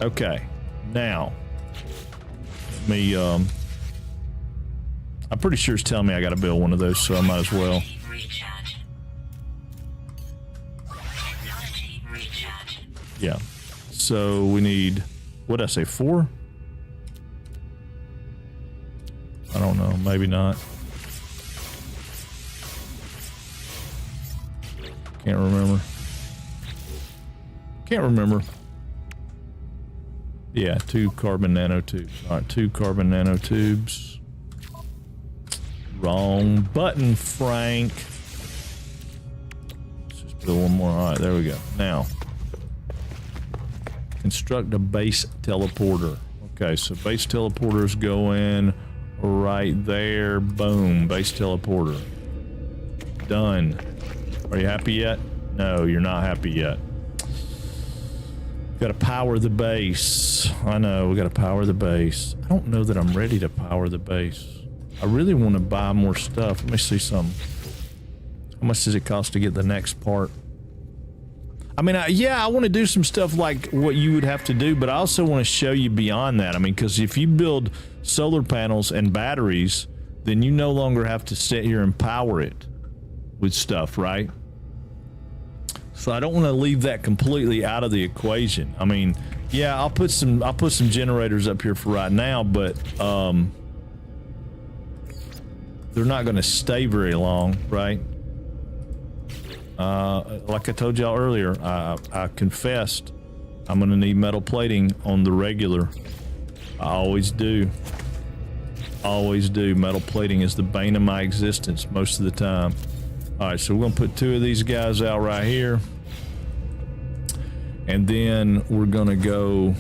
[SPEAKER 1] Okay, now I'm pretty sure it's telling me I got to build one of those, so I might as well.
[SPEAKER 3] Recharge. Technology recharge.
[SPEAKER 1] Yeah. So we need, what did I say, 4? I don't know, maybe not. Can't remember. Yeah, 2 carbon nanotubes. All right, 2 carbon nanotubes. Wrong button, Frank. Let's just build one more. All right, there we go. Now, construct a base teleporter. Okay, so base teleporters go in right there. Boom, base teleporter. Done. Are you happy yet? No, you're not happy yet. Got to power the base. I know, we got to power the base. I don't know that I'm ready to power the base. I really want to buy more stuff. Let me see something. How much does it cost to get the next part? I mean, yeah, I want to do some stuff like what you would have to do, but I also want to show you beyond that. I mean, because if you build solar panels and batteries, then you no longer have to sit here and power it with stuff, right? So I don't want to leave that completely out of the equation. I mean, yeah, I'll put some generators up here for right now, but they're not going to stay very long, right? Like I told y'all earlier, I confessed I'm going to need metal plating on the regular. I always do. Always do. Metal plating is the bane of my existence most of the time. All right, so we're going to put 2 of these guys out right here. And then we're going to go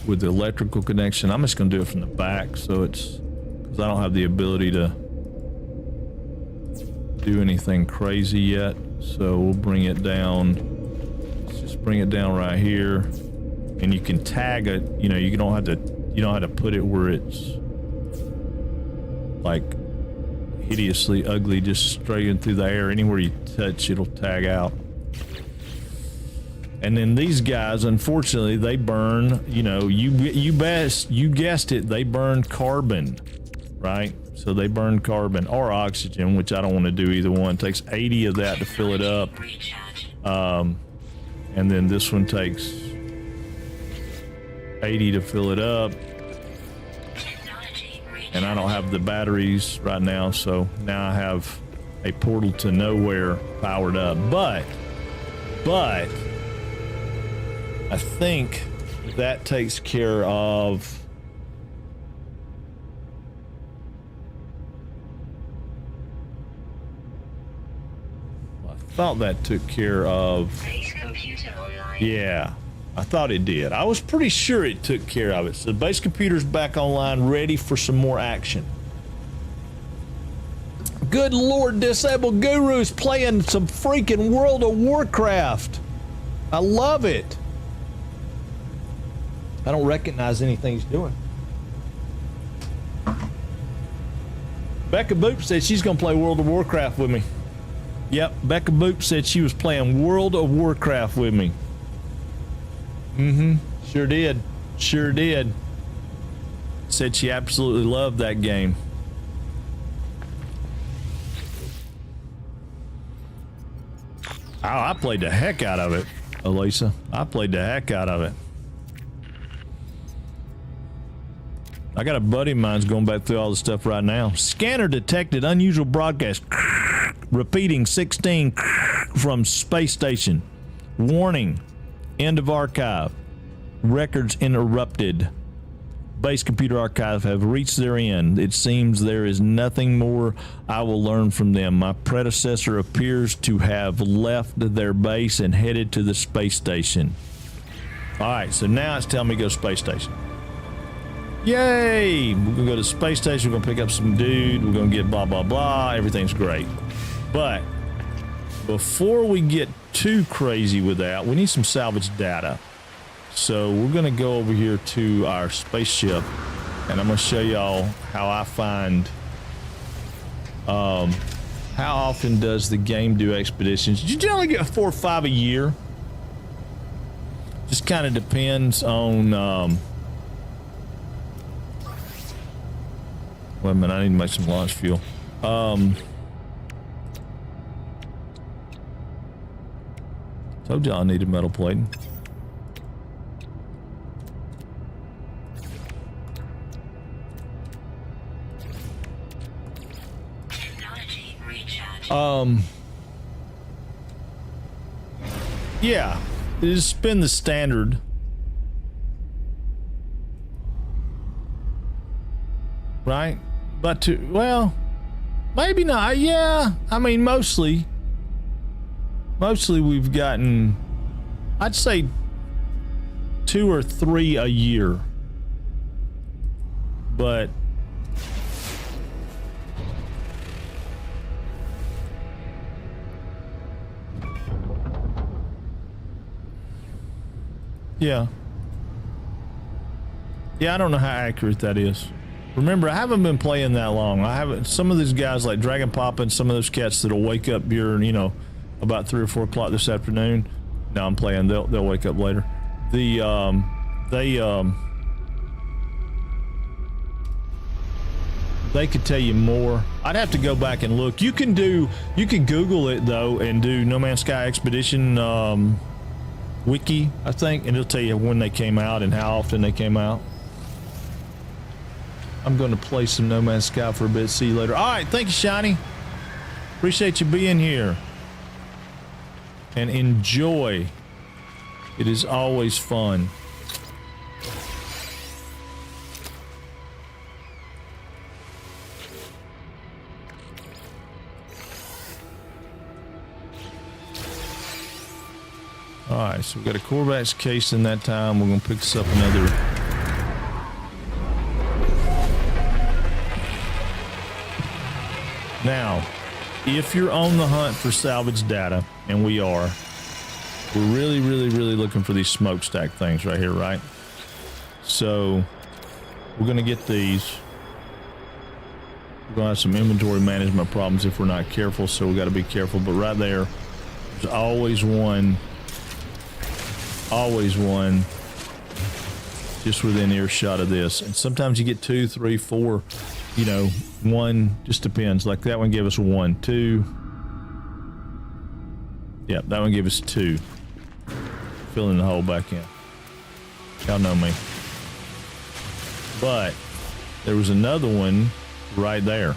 [SPEAKER 1] with the electrical connection. I'm just going to do it from the back, so it's because I don't have the ability to do anything crazy yet. So we'll bring it down. Let's just bring it down right here, and you can tag it. You know, you don't have to put it where it's like hideously ugly, just straight in through the air. Anywhere you touch, it'll tag out. And then these guys, unfortunately, they burn. You know, you guessed it, they burn carbon, right? So they burn carbon or oxygen, which I don't want to do either one. It takes 80 of that to fill it up. And then this one takes 80 to fill it up. And I don't have the batteries right now, so now I have a portal to nowhere powered up. But I think that takes care of I thought that took care of.
[SPEAKER 3] Base computer online.
[SPEAKER 1] Yeah, I thought it did. I was pretty sure it took care of it. So the base computer's back online, ready for some more action. Good Lord, Disabled Guru's playing some freaking World of Warcraft. I love it. I don't recognize anything he's doing. Becca Boop said she's gonna play World of Warcraft with me. Yep, Becca Boop said she was playing World of Warcraft with me. Sure did. Sure did. Said she absolutely loved that game. Oh, I played the heck out of it, Elisa. I played the heck out of it. I got a buddy of mine's going back through all the stuff right now. Scanner detected unusual broadcast. Repeating 16 from space station. Warning. End of archive. Records interrupted. Base computer archive have reached their end. It seems there is nothing more I will learn from them. My predecessor appears to have left their base and headed to the space station. All right, so now it's telling me to go to space station. Yay! We're gonna go to the space station. We're gonna pick up some dude. We're gonna get blah blah blah. Everything's great. But before we get too crazy with that, we need some salvage data. So we're gonna go over here to our spaceship, and I'm gonna show y'all how I find. How often does the game do expeditions? You generally get 4 or 5 a year. Just kind of depends on. Wait a minute, I need to make some launch fuel. Told y'all I needed metal plating.
[SPEAKER 3] Technology recharge.
[SPEAKER 1] Yeah, it's been the standard. Right? But well, maybe not. Yeah, I mean, mostly we've gotten, I'd say 2 or 3 a year. But yeah, I don't know how accurate that is. Remember, I haven't been playing that long. I haven't. Some of these guys like Dragon Papa and some of those cats that'll wake up during, you know, about 3 or 4 o'clock this afternoon. No, I'm playing. They'll wake up later. They could tell you more. I'd have to go back and look. You can Google it though and do No Man's Sky Expedition wiki, I think, and it'll tell you when they came out and how often they came out. I'm going to play some No Man's Sky for a bit. See you later. All right, thank you, Shiny. Appreciate you being here. And enjoy. It is always fun. All right, so we got a Corvax case in that time. We're going to pick us up another. Now, if you're on the hunt for salvage data, and we are, we're really, really, really looking for these smokestack things right here, right? So we're going to get these. We're going to have some inventory management problems if we're not careful, so we got to be careful. But right there, there's always one just within earshot of this. And sometimes you get 2, 3, 4, you know, one, just depends. Like that one gave us 1, 2. Yep, that one gave us 2. Filling the hole back in. Y'all know me. But there was another one right there.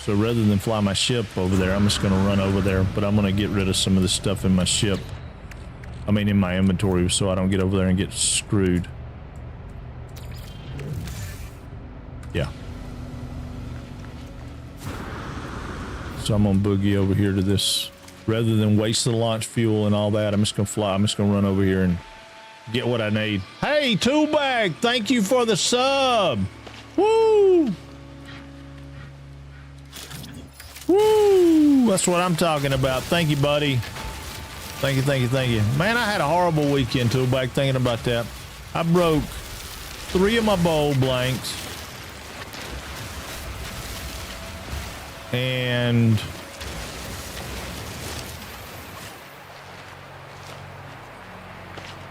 [SPEAKER 1] So rather than fly my ship over there, I'm just going to run over there, but I'm going to get rid of some of the stuff in my ship. I mean, in my inventory, so I don't get over there and get screwed. Yeah. So I'm gonna boogie over here to this. Rather than waste the launch fuel and all that, I'm just gonna fly. I'm just gonna run over here and get what I need. Hey, Toolbag, thank you for the sub. Woo! Woo! That's what I'm talking about. Thank you, buddy. Thank you, thank you, thank you. Man, I had a horrible weekend, Toolbag, thinking about that. I broke 3 of my bowl blanks. And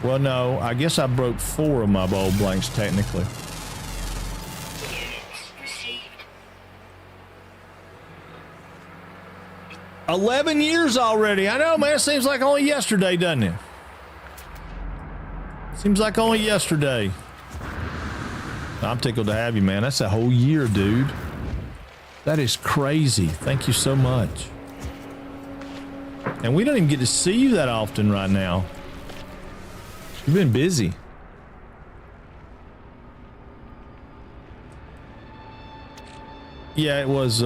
[SPEAKER 1] well, no, I guess I broke 4 of my bowl blanks technically.
[SPEAKER 3] Units received.
[SPEAKER 1] 11 years already. I know, man. It seems like only yesterday, doesn't it? Seems like only yesterday. I'm tickled to have you, man. That's a whole year, dude. That is crazy. Thank you so much. And we don't even get to see you that often right now. You've been busy. Yeah, it was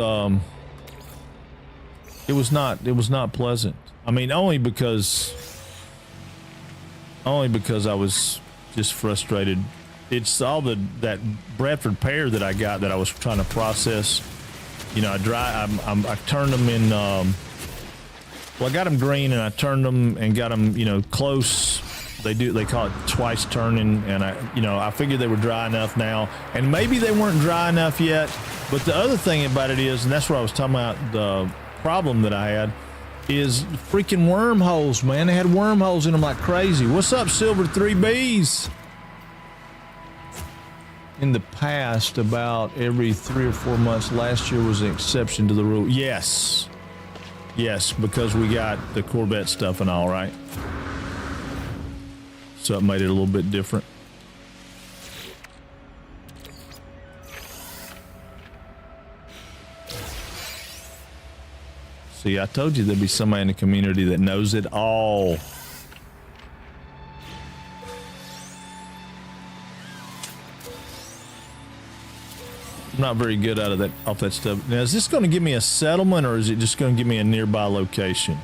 [SPEAKER 1] not pleasant. I mean, only because I was just frustrated. It's all that Bradford pear that I got that I was trying to process. You know, I turned them in, well, I got them green and I turned them and got them, you know, close. They call it twice turning. And I figured they were dry enough now, and maybe they weren't dry enough yet. But the other thing about it is, and that's what I was talking about, the problem that I had is freaking wormholes, man. They had wormholes in them like crazy. What's up, Silver 3Bs? In the past, about every 3 or 4 months, last year was an exception to the rule. Yes, because we got the Corvette stuff and all, right? So it made it a little bit different. See, I told you there'd be somebody in the community that knows it all. I'm not very good off that stuff. Now, is this going to give me a settlement, or is it just going to give me a nearby location?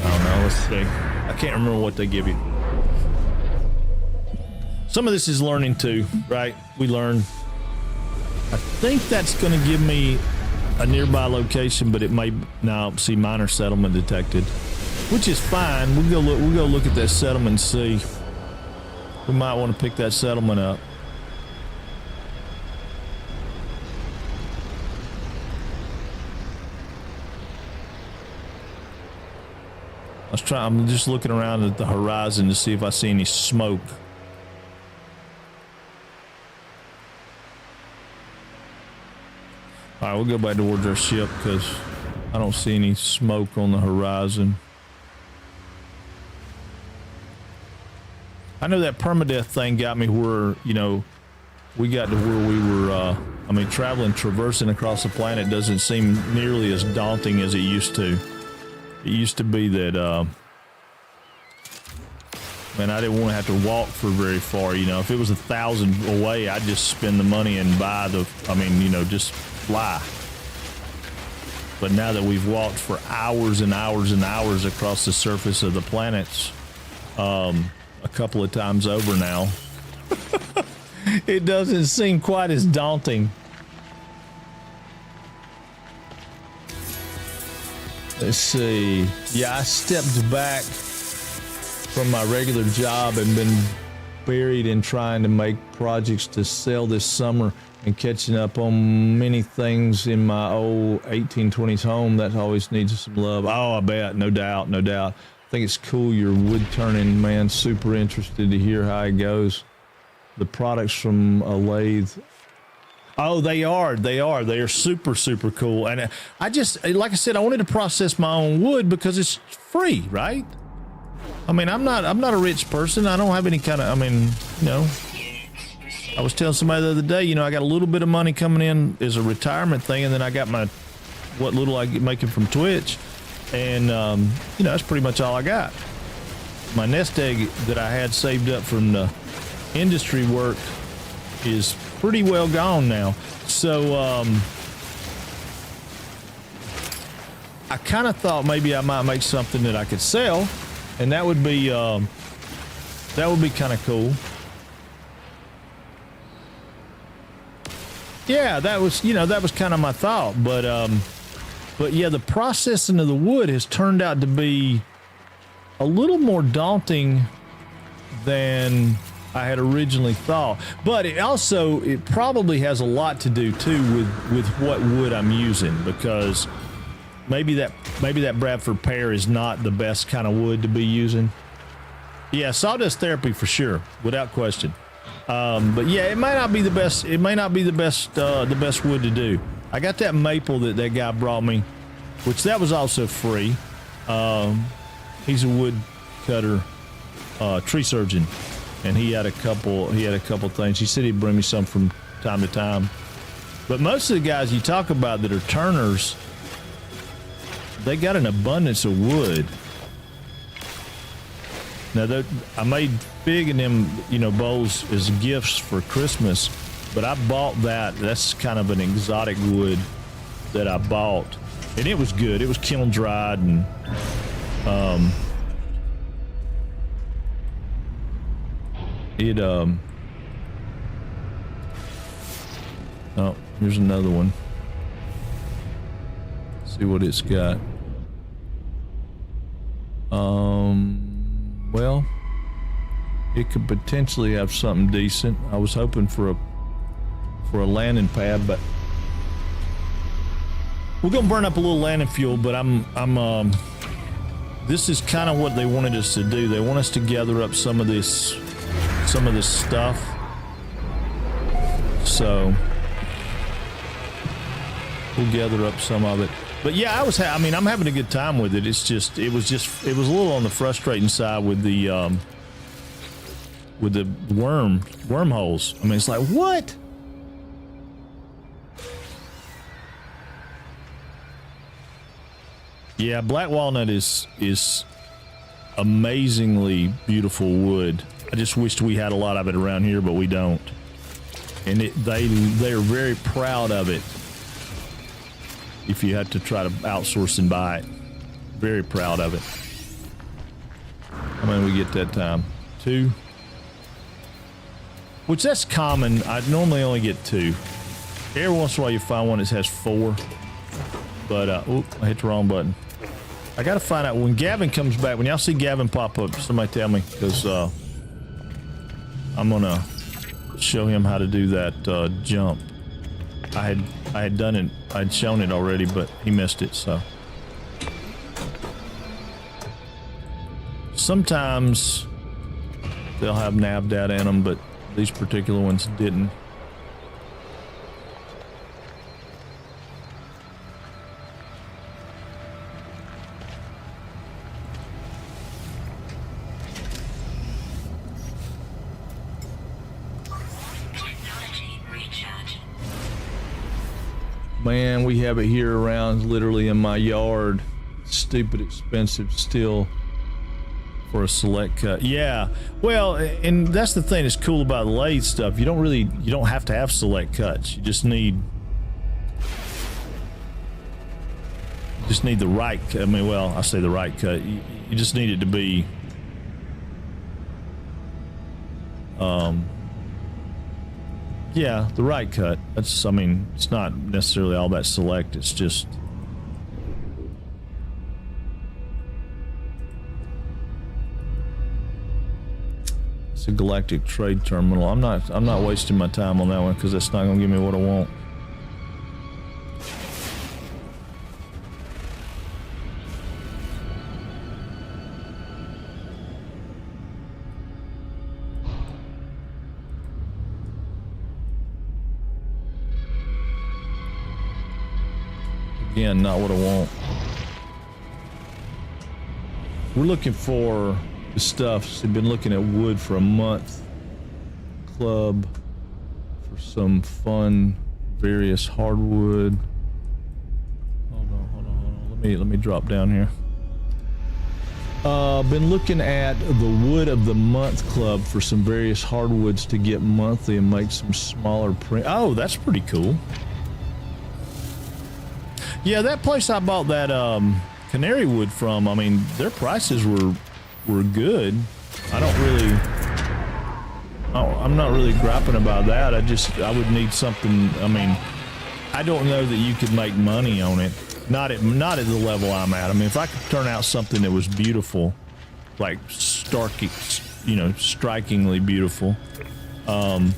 [SPEAKER 1] I don't know. Let's see. I can't remember what they give you. Some of this is learning too, right? We learn. I think that's going to give me a nearby location, but it may now see minor settlement detected, which is fine. We'll go look at that settlement and see. We might want to pick that settlement up. I'm just looking around at the horizon to see if I see any smoke. All right, we'll go back towards our ship because I don't see any smoke on the horizon. I know that permadeath thing got me where, you know, we got to where we were, I mean, traversing across the planet doesn't seem nearly as daunting as it used to. It used to be that, man, I didn't want to have to walk for very far, you know. If it was 1,000 away, I'd just spend the money and buy the, I mean, you know, just fly. But now that we've walked for hours and hours and hours across the surface of the planets, a couple of times over now, it doesn't seem quite as daunting. Let's see. Yeah, I stepped back from my regular job and been buried in trying to make projects to sell this summer and catching up on many things in my old 1820s home that always needs some love. Oh, I bet. No doubt. No doubt. I think it's cool. You're wood turning, man. Super interested to hear how it goes. The products from a lathe. Oh, they are. They are. They are super, super cool. And I just, like I said, I wanted to process my own wood because it's free, right? I mean, I'm not a rich person. I don't have any kind of, I mean, you know, I was telling somebody the other day, you know, I got a little bit of money coming in as a retirement thing. And then I got my, what little I get making from Twitch. And, you know, that's pretty much all I got. My nest egg that I had saved up from the industry work is pretty well gone now. So, I kind of thought maybe I might make something that I could sell, and that would be kind of cool. Yeah, that was, you know, that was kind of my thought, but yeah, the processing of the wood has turned out to be a little more daunting than I had originally thought. But it probably has a lot to do too with what wood I'm using, because maybe that Bradford pear is not the best kind of wood to be using. Yeah, sawdust therapy for sure, without question. But yeah, it might not be the best. It may not be the best wood to do. I got that maple that guy brought me, which that was also free. He's a wood cutter, tree surgeon, and he had a couple things. He said he'd bring me some from time to time. But most of the guys you talk about that are turners, they got an abundance of wood. Now, I made fig and them, you know, bowls as gifts for Christmas, but I bought that. That's kind of an exotic wood that I bought, and it was good. It was kiln dried, and oh, here's another one. See what it's got. Well, it could potentially have something decent. I was hoping for a landing pad, but we're gonna burn up a little landing fuel. But this is kind of what they wanted us to do. They want us to gather up some of this stuff. So we'll gather up some of it. But yeah, I'm having a good time with it. It was a little on the frustrating side with the wormholes. I mean, it's like, what? Yeah, black walnut is amazingly beautiful wood. I just wished we had a lot of it around here, but we don't. And they are very proud of it. If you had to try to outsource and buy it, very proud of it. How many we get that time? 2. Which that's common. I normally only get 2. Every once in a while you find one that has 4. But I hit the wrong button. I gotta find out when Gavin comes back. When y'all see Gavin pop up, somebody tell me, because I'm gonna show him how to do that jump. I had done it. I'd shown it already, but he missed it. So sometimes they'll have nav data in them, but these particular ones didn't. Man, we have it here around literally in my yard. Stupid expensive still for a select cut. Yeah, well, and that's the thing that's cool about lathe stuff. You don't have to have select cuts. You just need the right. I mean, well, I say the right cut. You just need it to be yeah, the right cut. That's, I mean, it's not necessarily all that select. It's just it's a galactic trade terminal. I'm not wasting my time on that one because that's not gonna give me what I want. Again, not what I want. We're looking for the stuff. We've been looking at wood for a month. Club for some fun, various hardwood. Hold on. Let me drop down here. Been looking at the Wood of the Month Club for some various hardwoods to get monthly and make some smaller print. Oh, that's pretty cool. Yeah, that place I bought that canary wood from, I mean, their prices were good. I'm not really griping about that. I would need something. I mean, I don't know that you could make money on it. Not at the level I'm at. I mean, if I could turn out something that was beautiful, like strikingly beautiful, I'm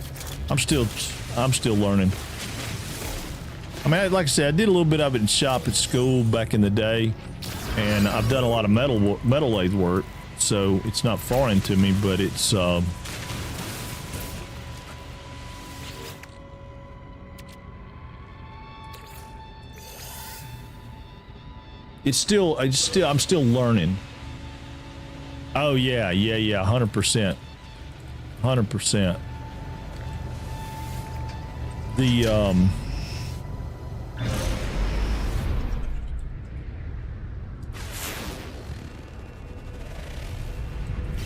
[SPEAKER 1] still learning. I mean, like I said, I did a little bit of it in shop at school back in the day, and I've done a lot of metal lathe work, so it's not foreign to me, but it's I'm still learning. Oh yeah, 100%.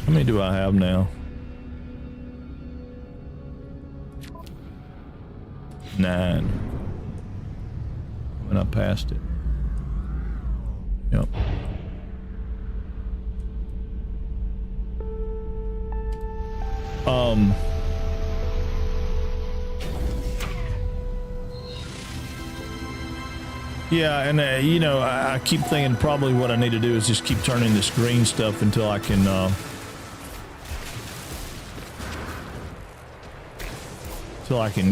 [SPEAKER 1] How many do I have now? 9. When I passed it. Yep. Yeah, and I keep thinking probably what I need to do is just keep turning this green stuff until I can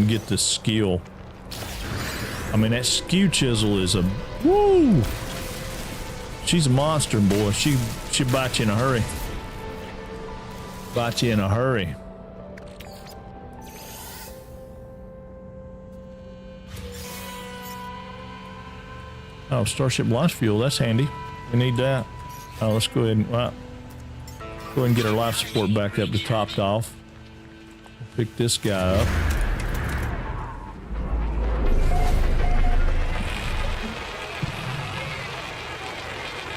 [SPEAKER 1] get the skill. I mean, that skew chisel is a woo. She's a monster, boy. She bites you in a hurry. Bites you in a hurry. Oh, Starship launch fuel. That's handy. We need that. Oh, let's go ahead and go ahead and get our life support back up to topped off. Pick this guy up.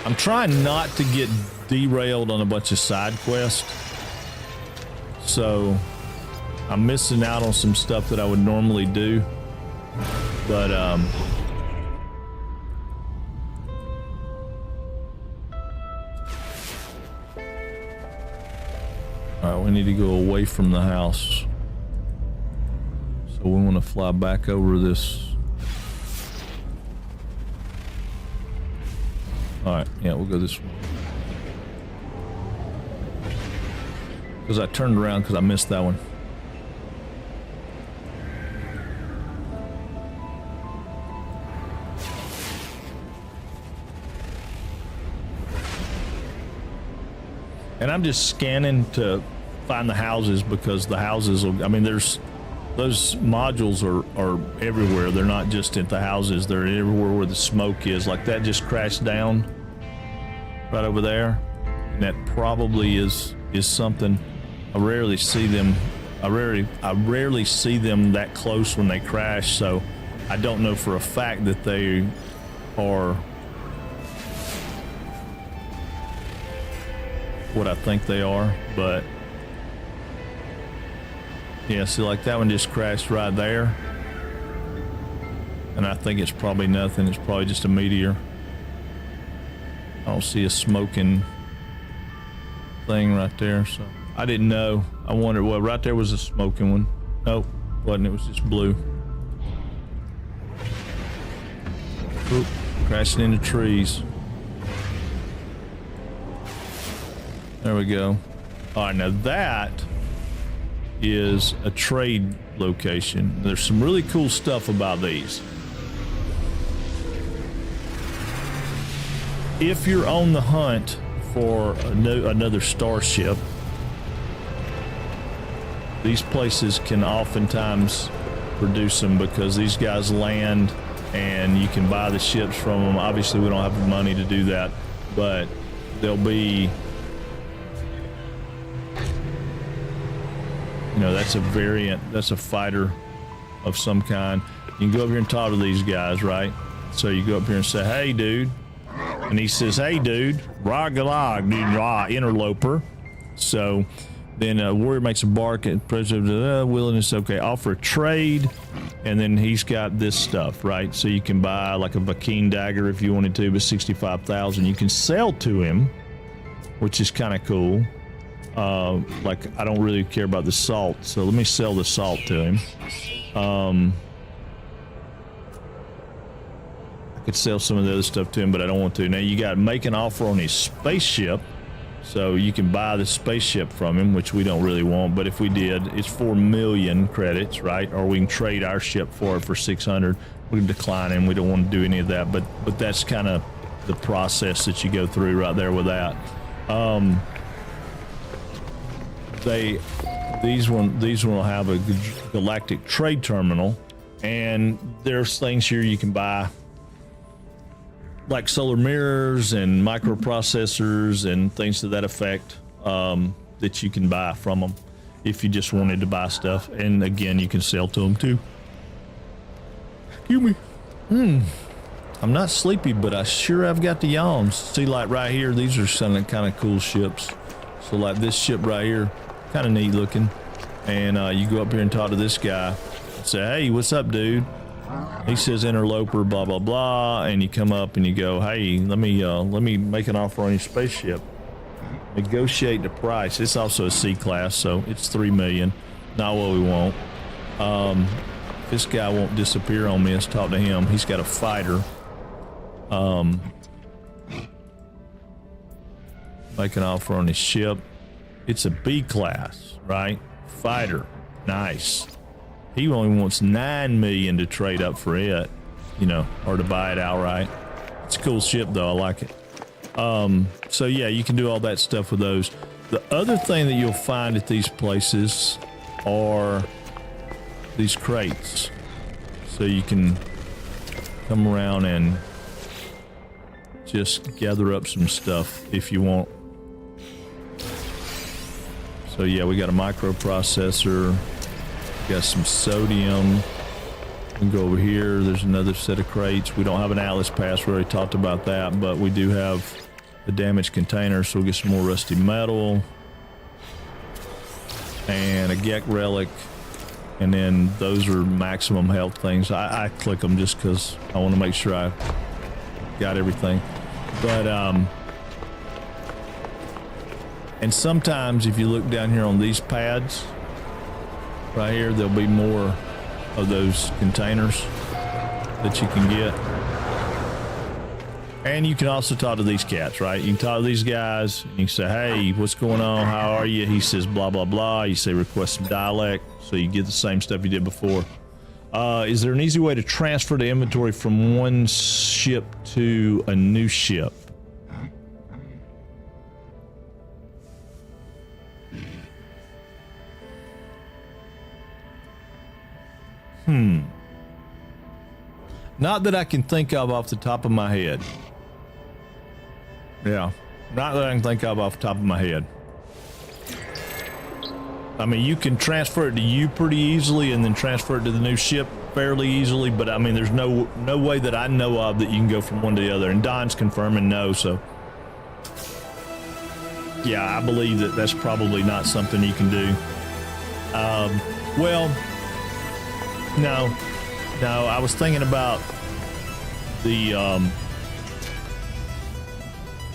[SPEAKER 1] I'm trying not to get derailed on a bunch of side quests, so I'm missing out on some stuff that I would normally do, but all right, we need to go away from the house, so we want to fly back over this. All right, yeah, we'll go this way. Because I turned around because I missed that one. And I'm just scanning to find the houses because the houses will, I mean, those modules are everywhere. They're not just at the houses. They're everywhere where the smoke is. Like that just crashed down right over there. And that probably is something. I rarely see them. I rarely see them that close when they crash. So I don't know for a fact that they are what I think they are, but yeah, see, like that one just crashed right there, and I think it's probably nothing. It's probably just a meteor. I don't see a smoking thing right there, so I didn't know. I wondered, well, right there was a smoking one. Nope, wasn't. It was just blue. Oop, crashing into trees. There we go. All right, now that is a trade location. There's some really cool stuff about these. If you're on the hunt for another starship, these places can oftentimes produce them because these guys land and you can buy the ships from them. Obviously, we don't have the money to do that, but they'll be, you know, that's a variant, that's a fighter of some kind. You can go up here and talk to these guys, right? So you go up here and say, hey, dude. And he says, hey, dude, rah-ga-log, dude, rah, interloper. So then Warrior makes a bark at President willingness, okay, offer a trade. And then he's got this stuff, right? So you can buy like a Vakeen dagger if you wanted to, but 65,000. You can sell to him, which is kind of cool. Like, I don't really care about the salt, so let me sell the salt to him. I could sell some of the other stuff to him, but I don't want to. Now you got to make an offer on his spaceship, so you can buy the spaceship from him, which we don't really want, but if we did, it's 4 million credits, right? Or we can trade our ship for it for 600. We can decline him. We don't want to do any of that, but that's kind of the process that you go through right there with that. These one will have a galactic trade terminal, and there's things here you can buy, like solar mirrors and microprocessors and things to that effect, that you can buy from them if you just wanted to buy stuff. And again, you can sell to them too. Excuse me. I'm not sleepy, but I sure have got the yawns. See, like right here, these are some kind of cool ships. So like this ship right here, kind of neat looking. And you go up here and talk to this guy and say, hey, what's up, dude? He says interloper, blah, blah, blah. And you come up and you go, hey, let me make an offer on your spaceship. Negotiate the price. It's also a C class, so it's 3 million. Not what we want. This guy won't disappear on me. Let's talk to him. He's got a fighter. Make an offer on his ship. It's a B class, right? Fighter. Nice. He only wants 9 million to trade up for it, you know, or to buy it outright. It's a cool ship though. I like it. So yeah, you can do all that stuff with those. The other thing that you'll find at these places are these crates. So you can come around and just gather up some stuff if you want. So yeah, we got a microprocessor, got some sodium. We can go over here. There's another set of crates. We don't have an Atlas pass. We already talked about that, but we do have a damaged container, so we'll get some more rusty metal and a Gek relic. And then those are maximum health things. I click them just because I want to make sure I got everything. But and sometimes if you look down here on these pads right here, there'll be more of those containers that you can get. And you can also talk to these cats, right? You can talk to these guys and you can say, hey, what's going on? How are you? He says, blah, blah, blah. You say, request some dialect. So you get the same stuff you did before. Is there an easy way to transfer the inventory from one ship to a new ship? Not that I can think of off the top of my head. Yeah, not that I can think of off the top of my head. I mean, you can transfer it to you pretty easily and then transfer it to the new ship fairly easily, but I mean, there's no way that I know of that you can go from one to the other. And Don's confirming no, so yeah, I believe that that's probably not something you can do. Well, no, I was thinking about the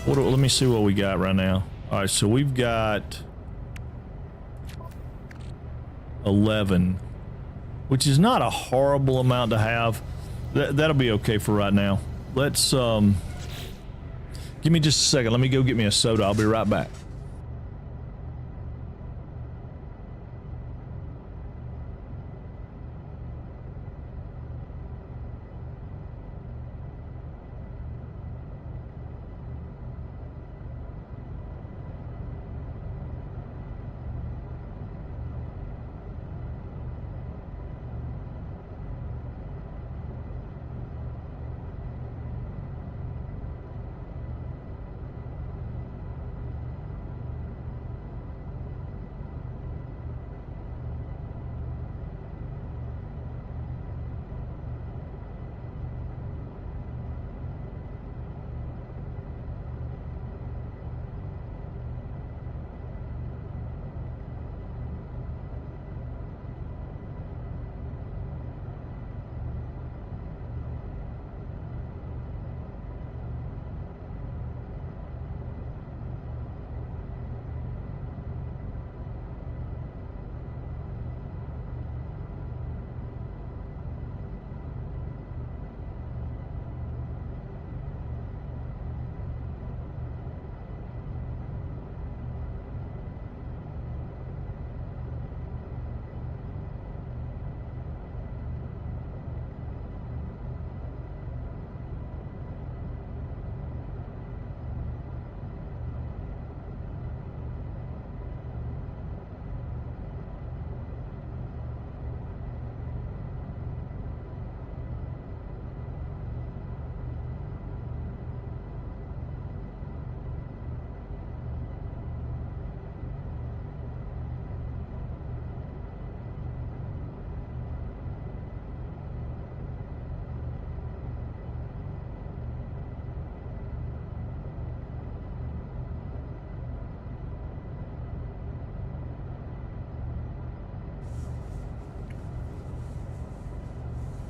[SPEAKER 1] let me see what we got right now. All right, so we've got 11, which is not a horrible amount to have. That'll be okay for right now. Let's give me just a second. Let me go get me a soda. I'll be right back.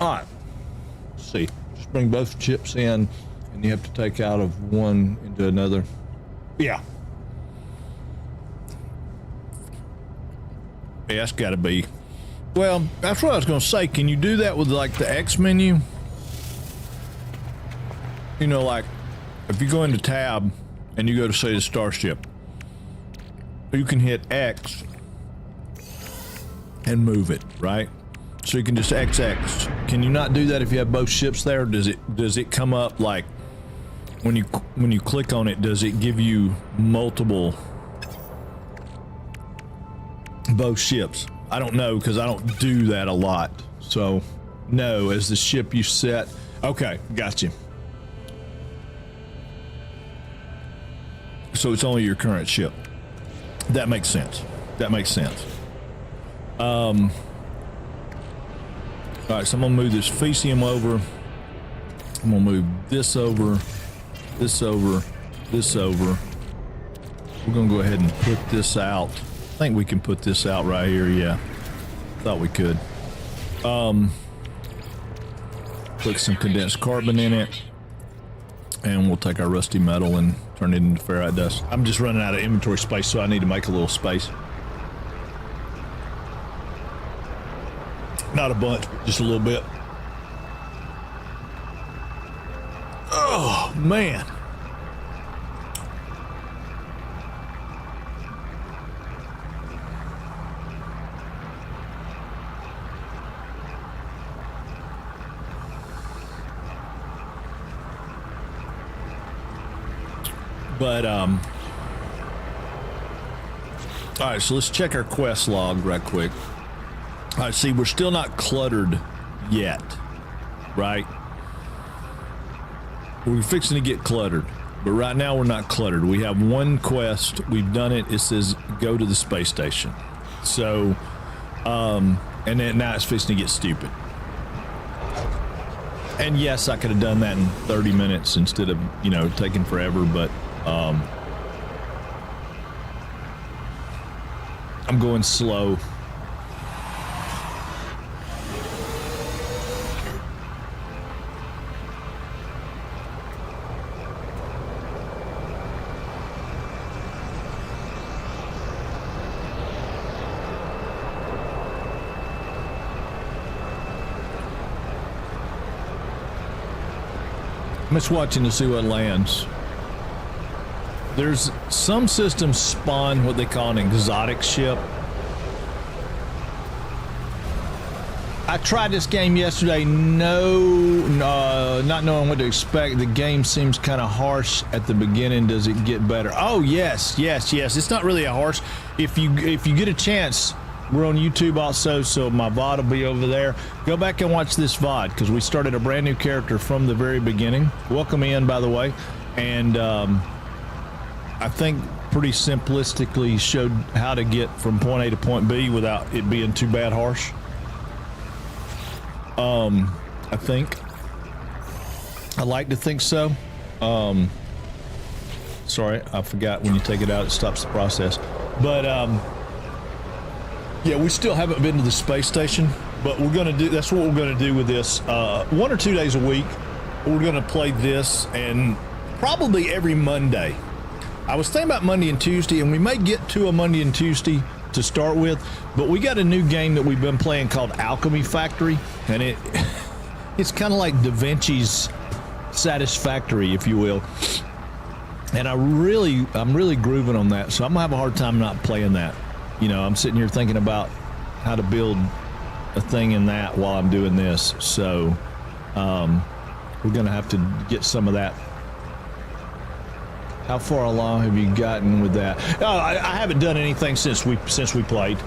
[SPEAKER 1] All right, let's see. Just bring both chips in, and you have to take out of one into another. Yeah. Yeah, that's got to be. Well, that's what I was going to say. Can you do that with like the X menu? You know, like if you go into tab and you go to say the Starship, you can hit X and move it, right? So you can just XX. Can you not do that if you have both ships there? Does it come up like when you click on it? Does it give you multiple both ships? I don't know because I don't do that a lot. So no, as the ship you set. Okay, got you. So it's only your current ship. That makes sense. That makes sense. All right, so I'm gonna move this Fecium over. I'm gonna move this over, this over, this over. We're gonna go ahead and put this out. I think we can put this out right here, yeah. Thought we could. Put some condensed carbon in it. And we'll take our rusty metal and turn it into ferrite dust. I'm just running out of inventory space, so I need to make a little space. Not a bunch, but just a little bit. Oh, man. But, all right, so let's check our quest log right quick. All right, see, we're still not cluttered yet, right? We're fixing to get cluttered, but right now we're not cluttered. We have one quest. We've done it. It says go to the space station. So, and then now it's fixing to get stupid. And yes, I could have done that in 30 minutes instead of, you know, taking forever, but I'm going slow. I'm just watching to see what lands. There's some systems spawn what they call an exotic ship. I tried this game yesterday, not knowing what to expect. The game seems kind of harsh at the beginning. Does it get better? Oh, yes. It's not really a harsh. If you get a chance, we're on YouTube also, so my VOD will be over there. Go back and watch this VOD, because we started a brand new character from the very beginning. Welcome in, by the way. And I think pretty simplistically showed how to get from point A to point B without it being too bad harsh. I think. I like to think so. Sorry, I forgot when you take it out, it stops the process. But, yeah, we still haven't been to the space station, but we're going to do, that's what we're going to do with this. 1 or 2 days a week, we're going to play this, and probably every Monday. I was thinking about Monday and Tuesday, and we may get to a Monday and Tuesday to start with, but we got a new game that we've been playing called Alchemy Factory, and it's kind of like Da Vinci's Satisfactory, if you will. And I'm really grooving on that, so I'm gonna have a hard time not playing that. You know, I'm sitting here thinking about how to build a thing in that while I'm doing this. So we're gonna have to get some of that. How far along have you gotten with that? Oh, I haven't done anything since we played.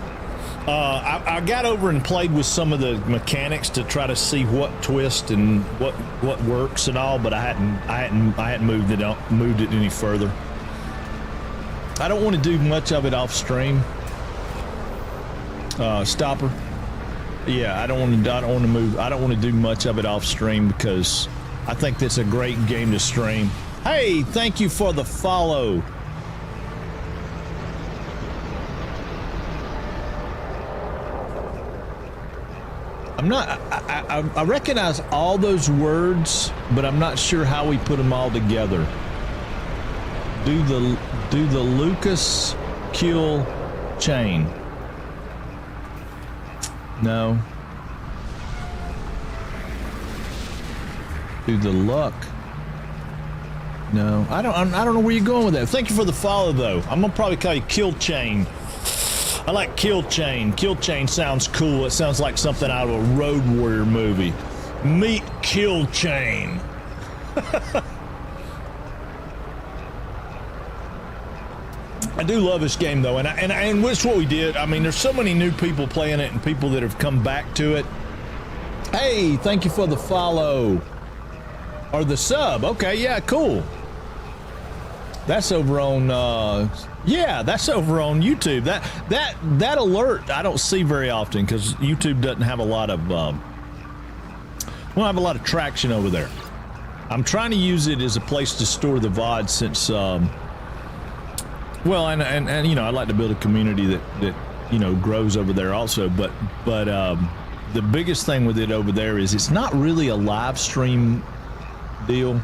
[SPEAKER 1] I got over and played with some of the mechanics to try to see what twist and what works and all, but I hadn't moved it any further. I don't want to do much of it off stream. Stopper. Yeah, I don't want to do much of it off stream because I think that's a great game to stream. Hey, thank you for the follow. I recognize all those words, but I'm not sure how we put them all together. Do the Lucas kill chain? No. Do the luck? No. I don't know where you're going with that. Thank you for the follow, though. I'm gonna probably call you Kill Chain. I like Kill Chain. Kill Chain sounds cool. It sounds like something out of a Road Warrior movie. Meet Kill Chain. I do love this game though, and that's what we did. I mean, there's so many new people playing it and people that have come back to it. Hey, thank you for the follow or the sub. Okay, yeah, cool. That's over on that's over on YouTube. That alert I don't see very often because YouTube doesn't have a lot of traction over there. I'm trying to use it as a place to store the VOD since well, and you know, I'd like to build a community that you know grows over there also, but the biggest thing with it over there is it's not really a live stream deal.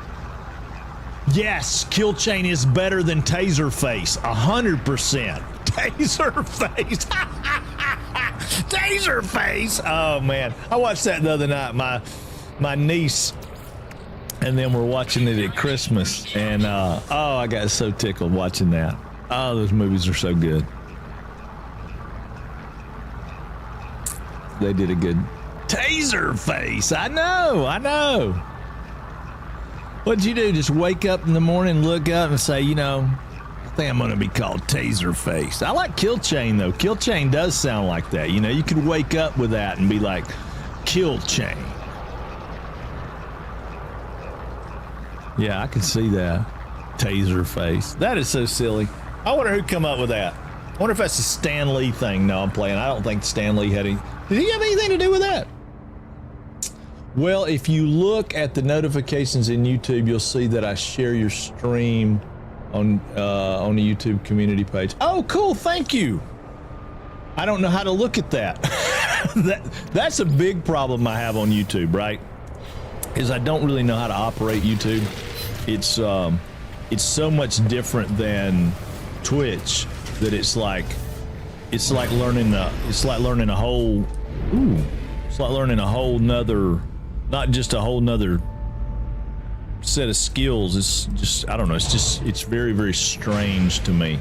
[SPEAKER 1] Yes, Kill Chain is better than Taserface, 100%. Taserface. Taserface. Oh man, I watched that the other night. My niece and then we're watching it at Christmas, and I got so tickled watching that. Oh, those movies are so good. They did a good Taserface. I know. What'd you do? Just wake up in the morning, look up, and say, you know, I think I'm going to be called Taserface. I like Kill Chain, though. Kill Chain does sound like that. You know, you could wake up with that and be like, Kill Chain. Yeah, I can see that. Taserface. That is so silly. I wonder who come up with that. I wonder if that's a Stan Lee thing. No, I'm playing. I don't think Stan Lee had any. Did he have anything to do with that? Well, if you look at the notifications in YouTube, you'll see that I share your stream on the YouTube community page. Oh, cool! Thank you. I don't know how to look at that. That's a big problem I have on YouTube, right? Is I don't really know how to operate YouTube. It's so much different than Twitch that it's like learning a whole nother, not just a whole nother set of skills. It's just, I don't know, it's very, very strange to me.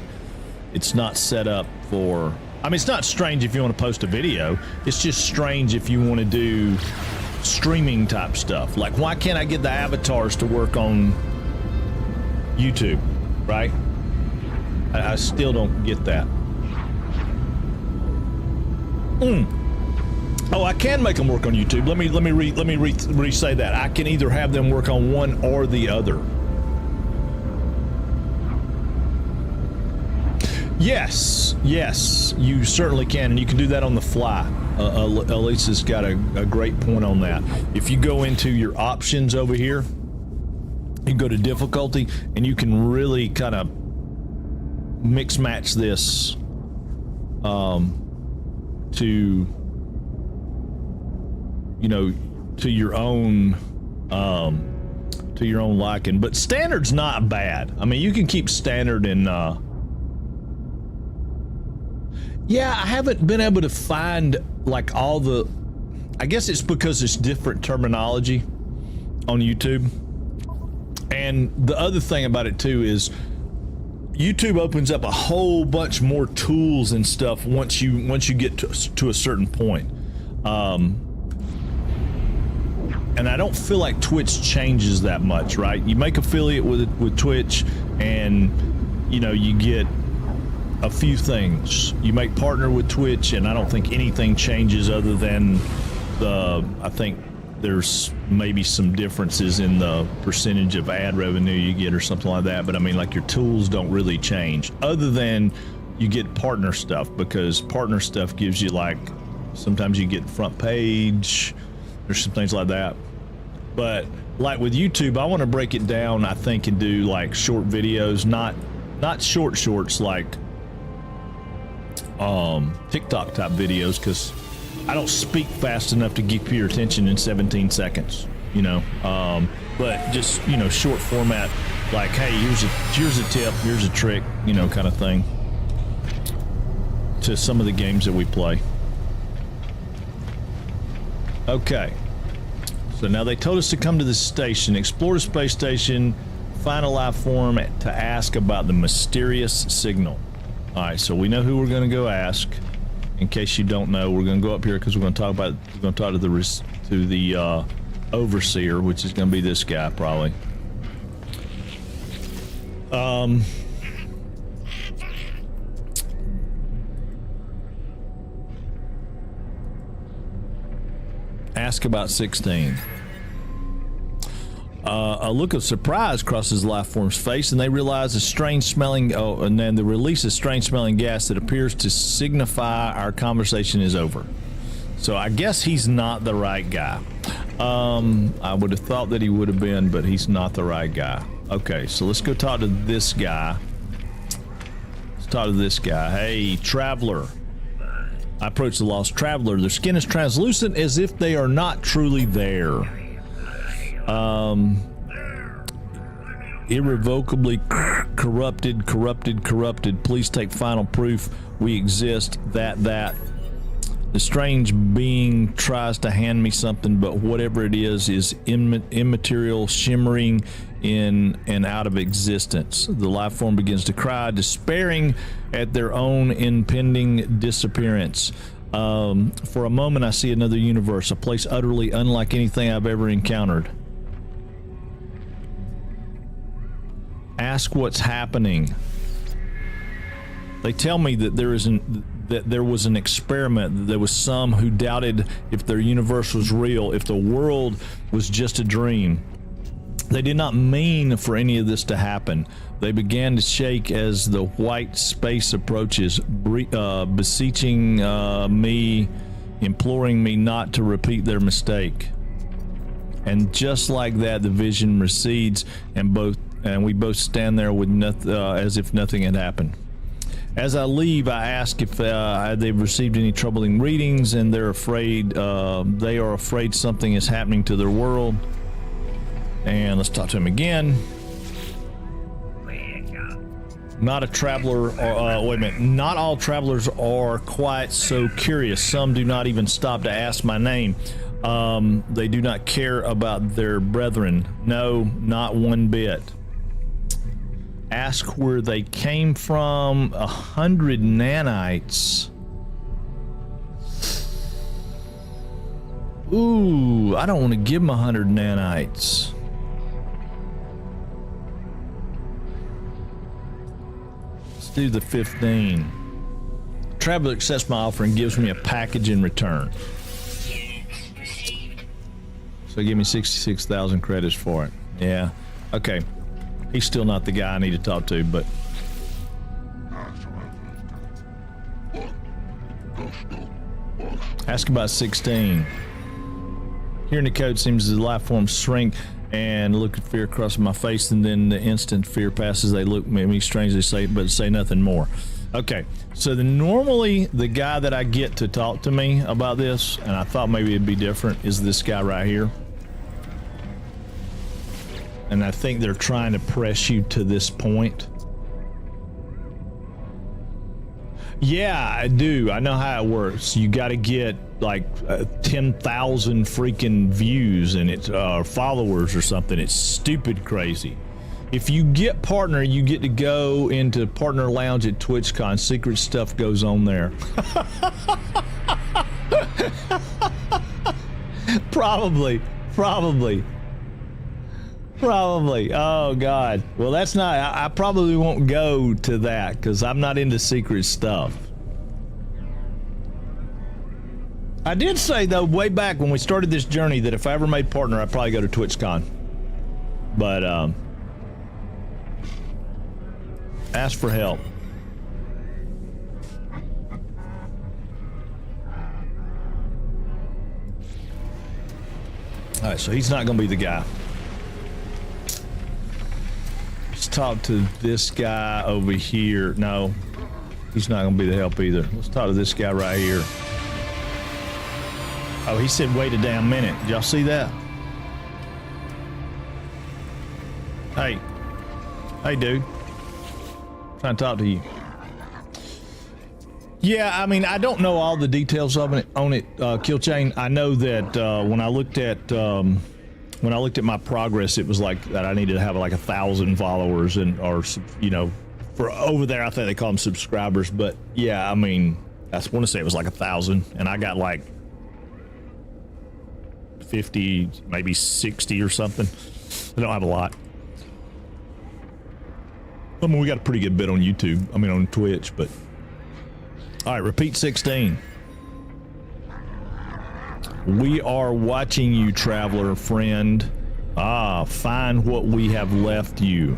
[SPEAKER 1] It's not set up for, I mean, it's not strange if you want to post a video. It's just strange if you want to do streaming type stuff. Like, why can't I get the avatars to work on YouTube, right? I still don't get that. Oh, I can make them work on YouTube. Let me re-say that. I can either have them work on one or the other. Yes, you certainly can, and you can do that on the fly. Elisa's got a great point on that. If you go into your options over here, you go to difficulty, and you can really kind of mix match this to, you know, to your own liking. But standard's not bad. I mean, you can keep standard in. Yeah, I haven't been able to find like all the. I guess it's because it's different terminology on YouTube. And the other thing about it too is YouTube opens up a whole bunch more tools and stuff once you get to a certain point. And I don't feel like Twitch changes that much, right? You make affiliate with Twitch, and you know, you get a few things. You make partner with Twitch, and I don't think anything changes other than I think there's maybe some differences in the percentage of ad revenue you get or something like that. But I mean, like, your tools don't really change other than you get partner stuff, because partner stuff gives you, like, sometimes you get front page. There's some things like that. But like with YouTube, I want to break it down, I think, and do like short videos, not shorts like TikTok type videos, because I don't speak fast enough to keep your attention in 17 seconds, you know. But just, you know, short format, like, hey, here's a tip, here's a trick, you know, kind of thing, to some of the games that we play. Okay. So now they told us to come to the station, explore the space station, find a life form to ask about the mysterious signal. All right, so we know who we're going to go ask. In case you don't know, we're going to go up here because we're going to talk to the overseer, which is going to be this guy probably. Ask about 16. A look of surprise crosses the life form's face, and they realize a strange smelling. Oh, and then they release a strange smelling gas that appears to signify our conversation is over. So I guess he's not the right guy. I would have thought that he would have been, but he's not the right guy. Okay, so let's go talk to this guy. Let's talk to this guy. Hey, traveler. I approach the lost traveler. Their skin is translucent as if they are not truly there. Irrevocably corrupted. Please take final proof we exist. That the strange being tries to hand me something, but whatever it is immaterial, shimmering in and out of existence. The life form begins to cry, despairing at their own impending disappearance. For a moment, I see another universe, a place utterly unlike anything I've ever encountered. Ask what's happening. They tell me that there was an experiment, that there was some who doubted if their universe was real, if the world was just a dream. They did not mean for any of this to happen. They began to shake as the white space approaches, beseeching me, imploring me not to repeat their mistake. And just like that, the vision recedes, and we both stand there with as if nothing had happened. As I leave, I ask if they've received any troubling readings, and they're afraid. They are afraid something is happening to their world. And let's talk to him again. Not a traveler, wait a minute. Not all travelers are quite so curious. Some do not even stop to ask my name. They do not care about their brethren. No, not one bit. Ask where they came from. 100 nanites. Ooh, I don't want to give them 100 nanites. Do the 15. Traveler accepts my offer and gives me a package in return. So give me 66,000 credits for it. Yeah. Okay. He's still not the guy I need to talk to, but ask about 16. Hearing the code seems as the life forms shrink and look at fear across my face, and then the instant fear passes, they look at me strangely, but say nothing more. Okay, so normally the guy that I get to talk to me about this, and I thought maybe it'd be different, is this guy right here. And I think they're trying to press you to this point. Yeah, I do. I know how it works. You got to get like 10,000 freaking views and it's followers or something. It's stupid crazy. If you get partner, you get to go into partner lounge at TwitchCon. Secret stuff goes on there. Probably. Oh God. Well, that's not. I probably won't go to that because I'm not into secret stuff. I did say though, way back when we started this journey, that if I ever made partner, I'd probably go to TwitchCon. But ask for help. All right, so he's not going to be the guy. Let's talk to this guy over here. No, he's not going to be the help either. Let's talk to this guy right here. Oh, he said, wait a damn minute. Did y'all see that? Hey, dude. Trying to talk to you. Yeah, I mean, I don't know all the details of it on it, Kill Chain. I know that when I looked at my progress, it was like that I needed to have like 1,000 followers or for over there. I think they call them subscribers. But yeah, I mean, I want to say it was like 1,000, and I got like 50, maybe 60 or something. I don't have a lot. I mean, we got a pretty good bit on YouTube. I mean, on Twitch, but. All right, repeat 16. We are watching you, traveler friend. Find what we have left you.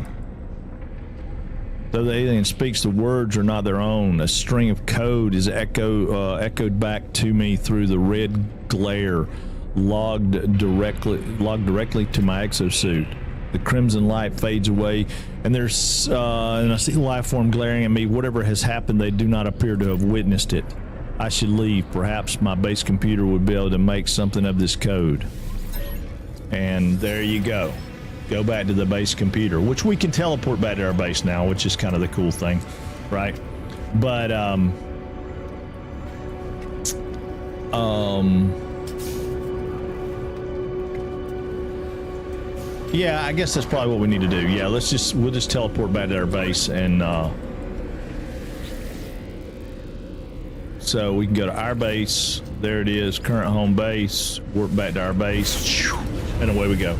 [SPEAKER 1] Though the alien speaks, the words are not their own. A string of code is echoed back to me through the red glare, logged directly to my exosuit. The crimson light fades away, and and I see the life form glaring at me. Whatever has happened, they do not appear to have witnessed it. I should leave. Perhaps my base computer would be able to make something of this code. And there you go. Go back to the base computer, which we can teleport back to our base now, which is kind of the cool thing, right? But yeah, I guess that's probably what we need to do. Yeah, we'll just teleport back to our base, and so we can go to our base. There it is, current home base. Warp back to our base, and away we go.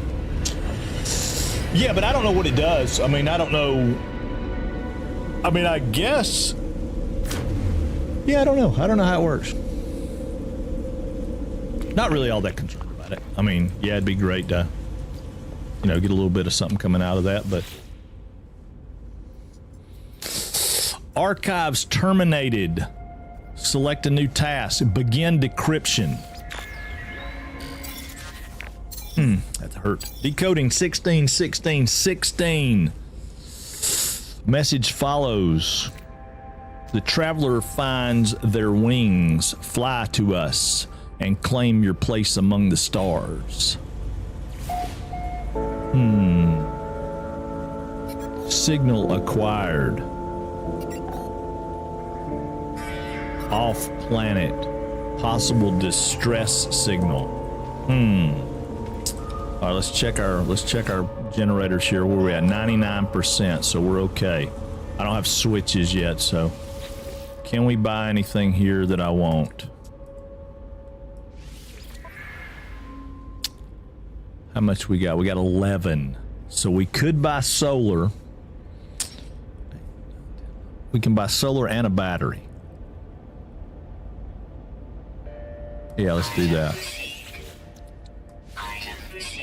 [SPEAKER 1] Yeah, but I don't know what it does. I mean, I don't know. I mean, I guess. Yeah, I don't know. I don't know how it works. Not really all that concerned about it. I mean, yeah, it'd be great to, get a little bit of something coming out of that, but. Archives terminated. Select a new task. Begin decryption. That hurt. Decoding 16, 16, 16. Message follows. The traveler finds their wings. Fly to us and claim your place among the stars. Signal acquired. Off planet. Possible distress signal. All right, let's check our generators here. Where we at? 99%, so we're okay. I don't have switches yet, so can we buy anything here that I want? How much we got? We got 11. So we could buy solar. We can buy solar and a battery. Yeah, let's do that.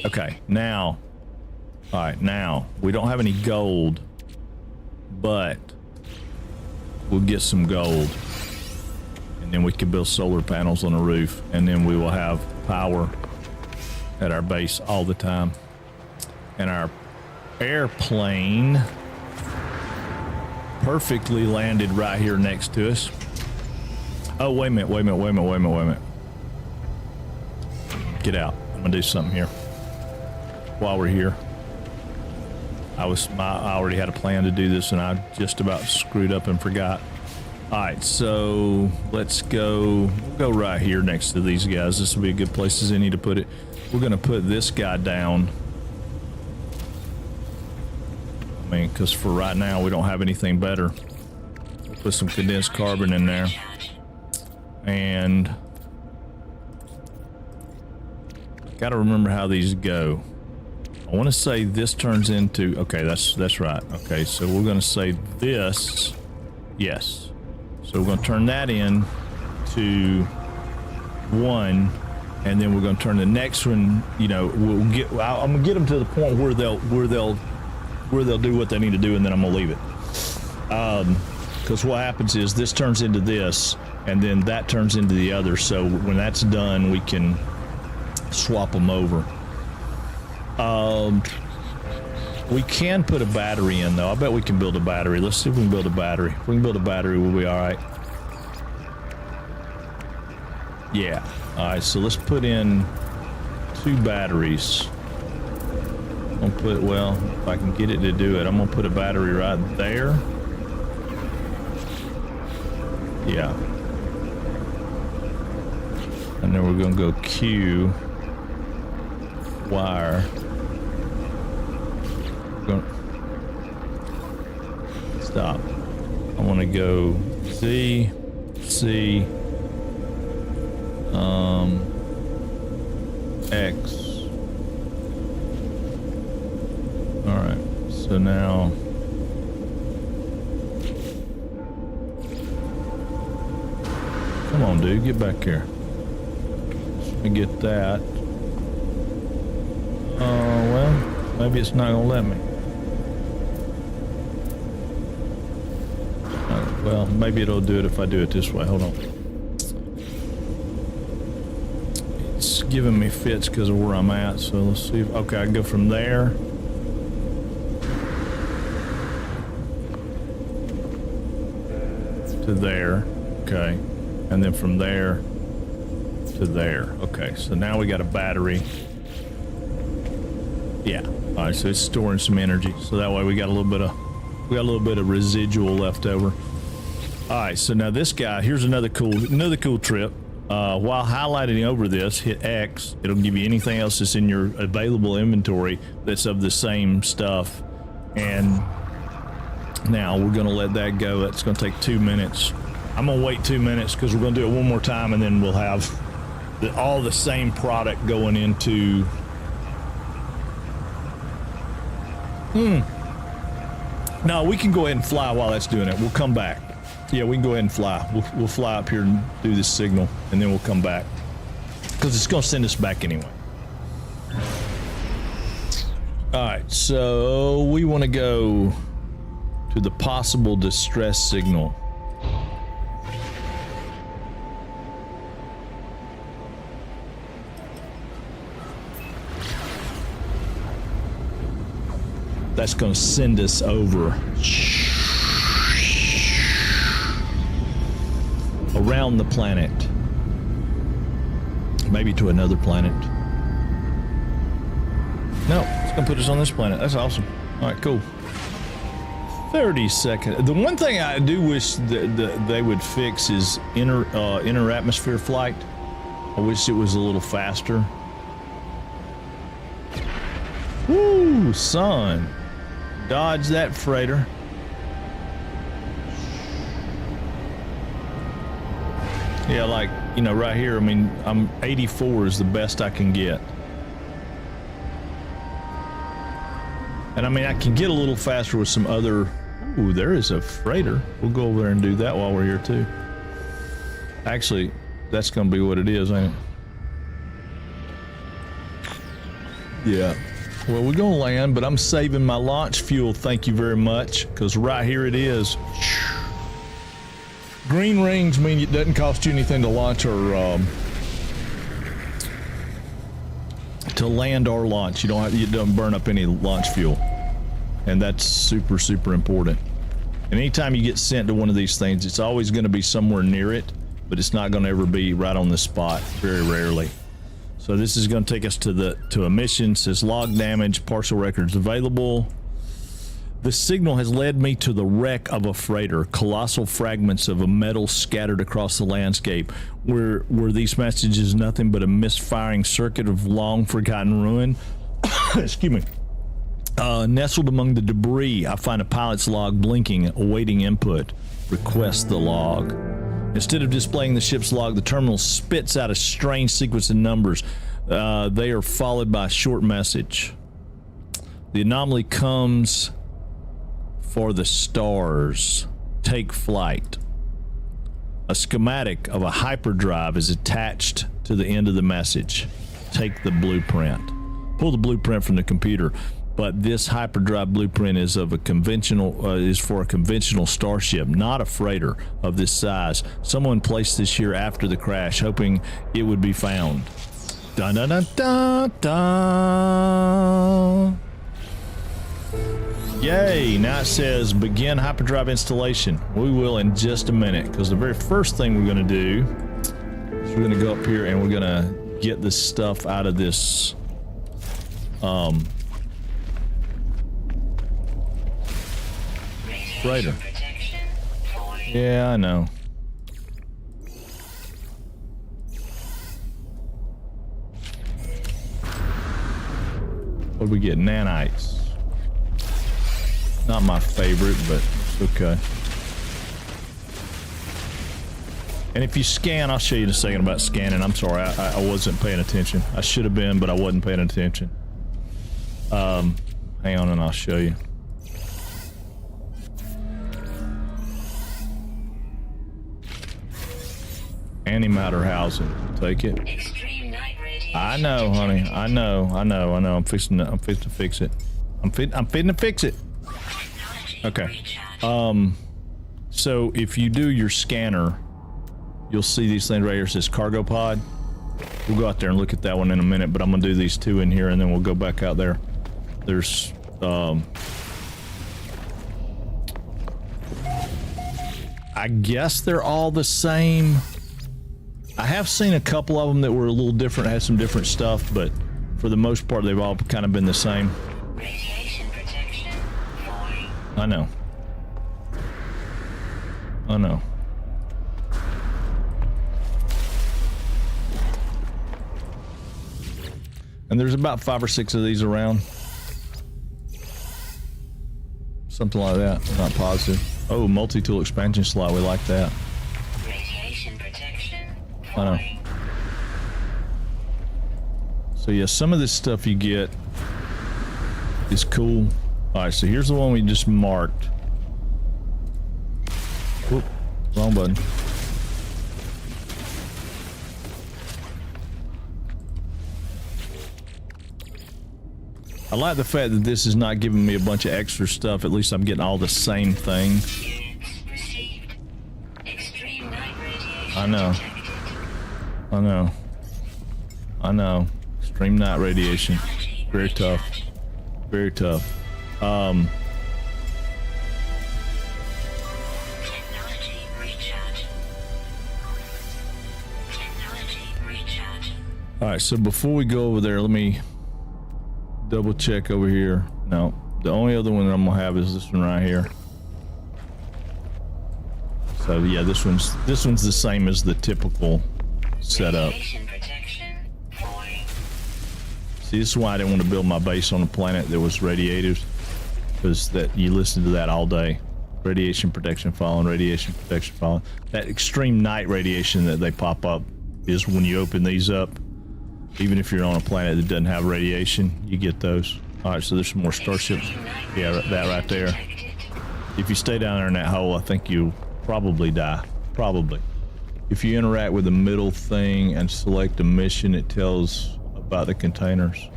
[SPEAKER 1] Okay, now. All right, now. We don't have any gold, but we'll get some gold. And then we can build solar panels on the roof, and then we will have power at our base all the time. And our airplane perfectly landed right here next to us. Oh, wait a minute. Get out. I'm gonna do something here while we're here. I already had a plan to do this and I just about screwed up and forgot. All right, so let's go. We'll go right here next to these guys. This will be a good place as any to put it. We're gonna put this guy down. I mean, because for right now we don't have anything better. We'll put some condensed carbon in there, and got to remember how these go. I want to say this turns into, okay, that's right. Okay, so we're going to say this, yes. So we're going to turn that in to 1, and then we're going to turn the next one. You know, I'm going to get them to the point where they'll do what they need to do, and then I'm going to leave it. Because what happens is this turns into this, and then that turns into the other. So when that's done, we can swap them over. We can put a battery in though. I bet we can build a battery. Let's see if we can build a battery. If we can build a battery, we'll be all right. Yeah. All right, so let's put in 2 batteries. I'm gonna put, well, if I can get it to do it, I'm gonna put a battery right there. Yeah. And then we're gonna go Q wire. Stop. I want to go Z, C, X. All right. So now, come on, dude, get back here. Let me get that. Well, maybe it's not gonna let me. Well, maybe it'll do it if I do it this way. Hold on. It's giving me fits because of where I'm at. So let's see. Okay, I can go from there to there. Okay, and then from there to there. Okay, so now we got a battery. Yeah. All right, so it's storing some energy. So that way we got a little bit of residual left over. All right, so now this guy, here's another cool trip. While highlighting over this, hit X. It'll give you anything else that's in your available inventory that's of the same stuff. And now we're gonna let that go. That's gonna take 2 minutes. I'm gonna wait 2 minutes because we're gonna do it one more time, and then we'll have all the same product going into. No, we can go ahead and fly while that's doing it. We'll come back. Yeah, we can go ahead and fly. We'll fly up here and do this signal, and then we'll come back. Because it's going to send us back anyway. All right, so we want to go to the possible distress signal. that's going to send us over around the planet, maybe to another planet. No, it's going to put us on this planet. That's awesome. All right, cool. 30 seconds. The one thing I do wish that they would fix is inner atmosphere flight. I wish it was a little faster. Woo, son. Dodge that freighter. Yeah, like, you know, right here, I mean, I'm 84 is the best I can get. And I mean, I can get a little faster with some other... Ooh, there is a freighter. We'll go over there and do that while we're here, too. Actually, that's going to be what it is, ain't it? Yeah. Well, we're going to land, but I'm saving my launch fuel, thank you very much, because right here it is. Green rings mean it doesn't cost you anything to launch or... to land or launch. You don't burn up any launch fuel. And that's super, super important. And anytime you get sent to one of these things, it's always going to be somewhere near it, but it's not going to ever be right on the spot, very rarely. So this is going to take us to a mission. It says log damage, partial records available. The signal has led me to the wreck of a freighter, colossal fragments of a metal scattered across the landscape. Were these messages nothing but a misfiring circuit of long forgotten ruin? Excuse me. Nestled among the debris, I find a pilot's log blinking, awaiting input. Request the log. Instead of displaying the ship's log, the terminal spits out a strange sequence of numbers. They are followed by a short message. The anomaly comes for the stars. Take flight. A schematic of a hyperdrive is attached to the end of the message. Take the blueprint. Pull the blueprint from the computer. But this hyperdrive blueprint is of a conventional, is for a conventional starship, not a freighter of this size. Someone placed this here after the crash, hoping it would be found. Dun dun dun dun dun. Yay! Now it says begin hyperdrive installation. We will in just a minute, because the very first thing we're going to do is we're going to go up here and we're going to get this stuff out of this. Freighter. Yeah, I know. What do we get? Nanites. Not my favorite, but it's okay. And if you scan, I'll show you in a second about scanning. I'm sorry, I wasn't paying attention. I should have been, but I wasn't paying attention. Hang on and I'll show you. Antimatter housing. Take it.
[SPEAKER 3] Extreme night radiation.
[SPEAKER 1] I know, honey. I know. I'm fixing to fix it. I'm fitting to fix it. Okay. So if you do your scanner, you'll see these things right here. It says cargo pod. We'll go out there and look at that one in a minute, but I'm gonna do these two in here and then we'll go back out there. There's I guess they're all the same. I have seen a couple of them that were a little different, had some different stuff, but for the most part, they've all kind of been the same.
[SPEAKER 3] Radiation protection.
[SPEAKER 1] I know. And there's about 5 or 6 of these around. Something like that. I'm not positive. Oh, multi-tool expansion slot. We like that.
[SPEAKER 3] Radiation protection.
[SPEAKER 1] I know. So yeah, some of this stuff you get is cool. All right, so here's the one we just marked. Whoop, wrong button. I like the fact that this is not giving me a bunch of extra stuff. At least I'm getting all the same thing.
[SPEAKER 3] Units received. Extreme night radiation.
[SPEAKER 1] I know.
[SPEAKER 3] detected.
[SPEAKER 1] I know. Extreme night radiation. Very tough. Very tough.
[SPEAKER 3] Technology recharge. Technology recharge.
[SPEAKER 1] All right, so before we go over there, let me double check over here. No, the only other one that I'm gonna have is this one right here. So yeah, this one's the same as the typical setup.
[SPEAKER 3] Radiation protection. Falling.
[SPEAKER 1] See, this is why I didn't want to build my base on a planet that was radiators, because that you listen to that all day. Radiation protection falling, radiation protection falling. That extreme night radiation that they pop up is when you open these up. Even if you're on a planet that doesn't have radiation, you get those. All right, so there's some more starships. Yeah, that right there. If you stay down there in that hole, I think you'll probably die. Probably. If you interact with the middle thing and select a mission, it tells about the containers.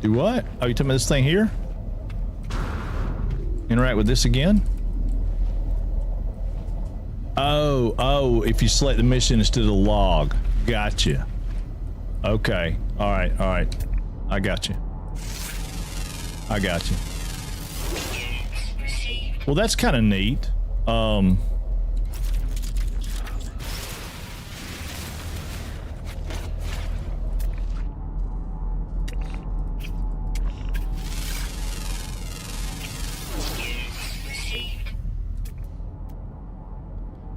[SPEAKER 1] Do what? Oh, you talking about this thing here? Interact with this again? Oh, if you select the mission instead of the log. Gotcha. Okay. All right. I got you. Well, that's kind of neat.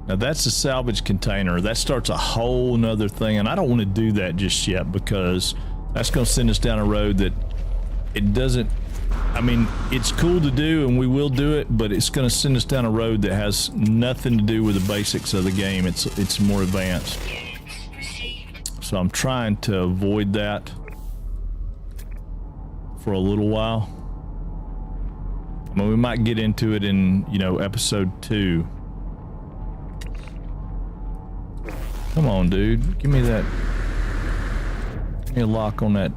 [SPEAKER 1] Now that's a salvage container. That starts a whole nother thing, and I don't want to do that just yet because that's going to send us down a road that it doesn't. I mean, it's cool to do, and we will do it, but it's going to send us down a road that has nothing to do with the basics of the game. It's more advanced. So I'm trying to avoid that for a little while. I mean, we might get into it in, episode 2. Come on, dude. Give me that. Give me a lock on that.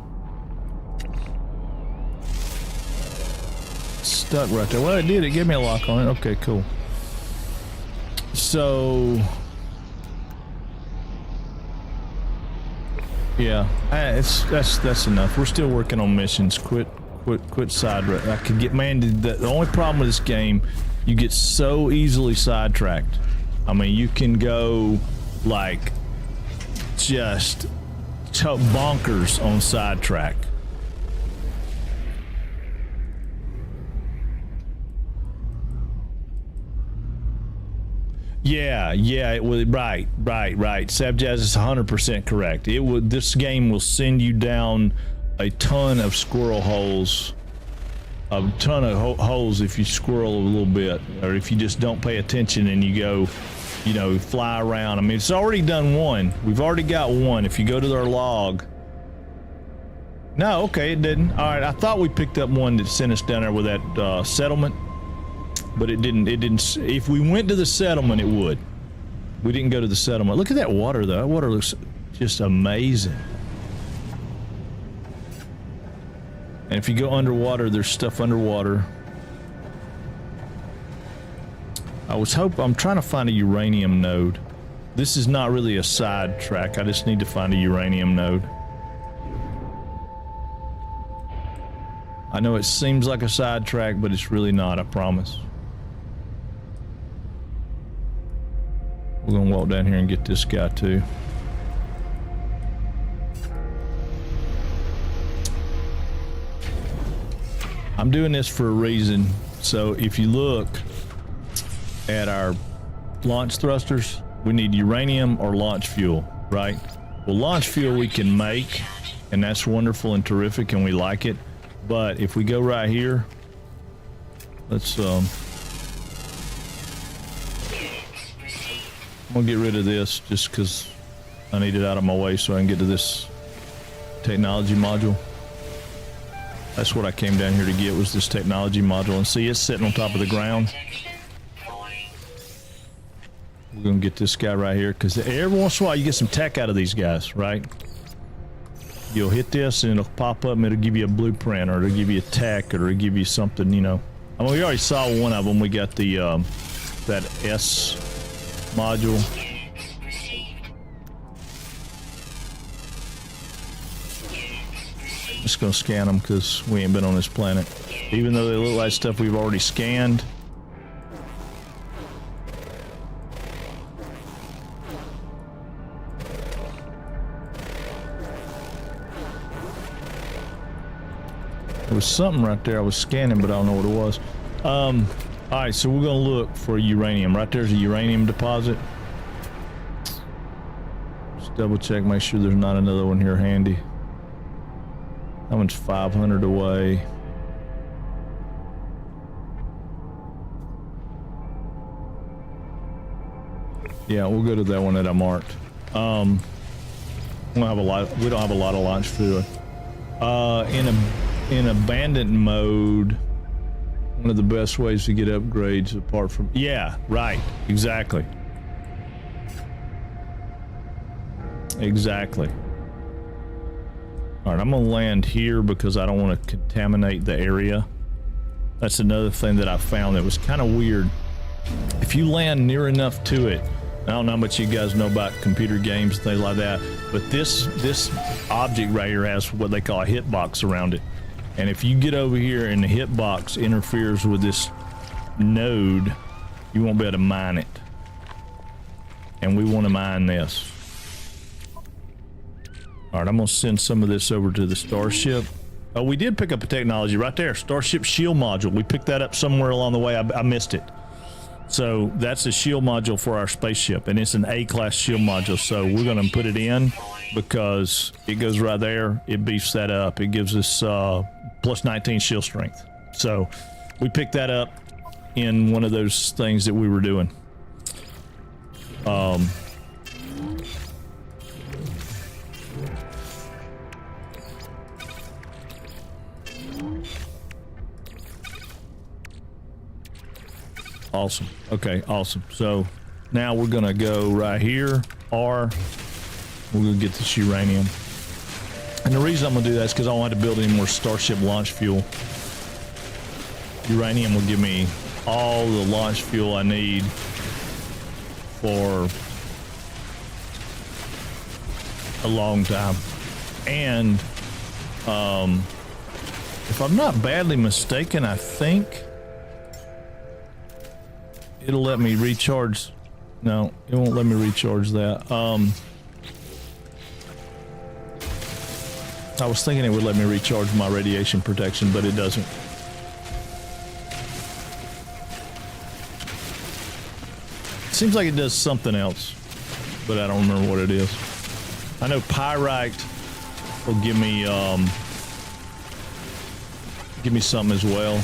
[SPEAKER 1] Stuck right there. Well, it did. It gave me a lock on it. Okay, cool. So, yeah, that's enough. We're still working on missions. Quit side. I could get the only problem with this game, you get so easily sidetracked. I mean, you can go like just bonkers on sidetrack. Yeah, it will. Right. Sabjazz is 100% correct. This game will send you down a ton of squirrel holes, a ton of holes if you squirrel a little bit, or if you just don't pay attention and you go, fly around. I mean, it's already done one. We've already got one. If you go to their log. No, okay, it didn't. All right, I thought we picked up one that sent us down there with that settlement. But it didn't. If we went to the settlement, it would. We didn't go to the settlement. Look at that water, though. That water looks just amazing. And if you go underwater, there's stuff underwater. I'm trying to find a uranium node. This is not really a side track. I just need to find a uranium node. I know it seems like a side track, but it's really not, I promise. We're gonna walk down here and get this guy too. I'm doing this for a reason. So if you look at our launch thrusters, we need uranium or launch fuel, right? Well, launch fuel we can make, and that's wonderful and terrific, and we like it. But if we go right here, let's I'm gonna get rid of this just because I need it out of my way so I can get to this technology module. That's what I came down here to get, was this technology module. And see, it's sitting on top of the ground. We're gonna get this guy right here because every once in a while you get some tech out of these guys, right? You'll hit this and it'll pop up and it'll give you a blueprint, or it'll give you a tech, or it'll give you something, I mean, we already saw one of them. We got the that S module. just gonna scan them because we ain't been on this planet. Even though they look like stuff we've already scanned. There was something right there I was scanning, but I don't know what it was. All right, so we're gonna look for uranium. Right there's a uranium deposit. Just double check, make sure there's not another one here handy. That one's 500 away. Yeah, we'll go to that one that I marked. We don't have a lot of launch fuel. In abandoned mode, one of the best ways to get upgrades apart from, yeah, right, exactly. Exactly. All right, I'm gonna land here because I don't want to contaminate the area. That's another thing that I found that was kind of weird. If you land near enough to it, I don't know how much you guys know about computer games and things like that, but this object right here has what they call a hitbox around it. And if you get over here and the hitbox interferes with this node, you won't be able to mine it. And we want to mine this. All right, I'm gonna send some of this over to the Starship. Oh, we did pick up a technology right there, Starship Shield Module. We picked that up somewhere along the way. I missed it. So that's a shield module for our spaceship, and it's an A-class shield module. So we're gonna put it in because it goes right there. It beefs that up. It gives us plus 19 shield strength. So we picked that up in one of those things that we were doing. Awesome. Okay, awesome. So now we're gonna go right here, or we're gonna get this uranium. And the reason I'm gonna do that is because I don't have to build any more Starship launch fuel. Uranium will give me all the launch fuel I need for a long time. And if I'm not badly mistaken, I think it'll let me recharge. No, it won't let me recharge that. I was thinking it would let me recharge my radiation protection, but it doesn't. Seems like it does something else, but I don't remember what it is. I know pyrite will give me something as well.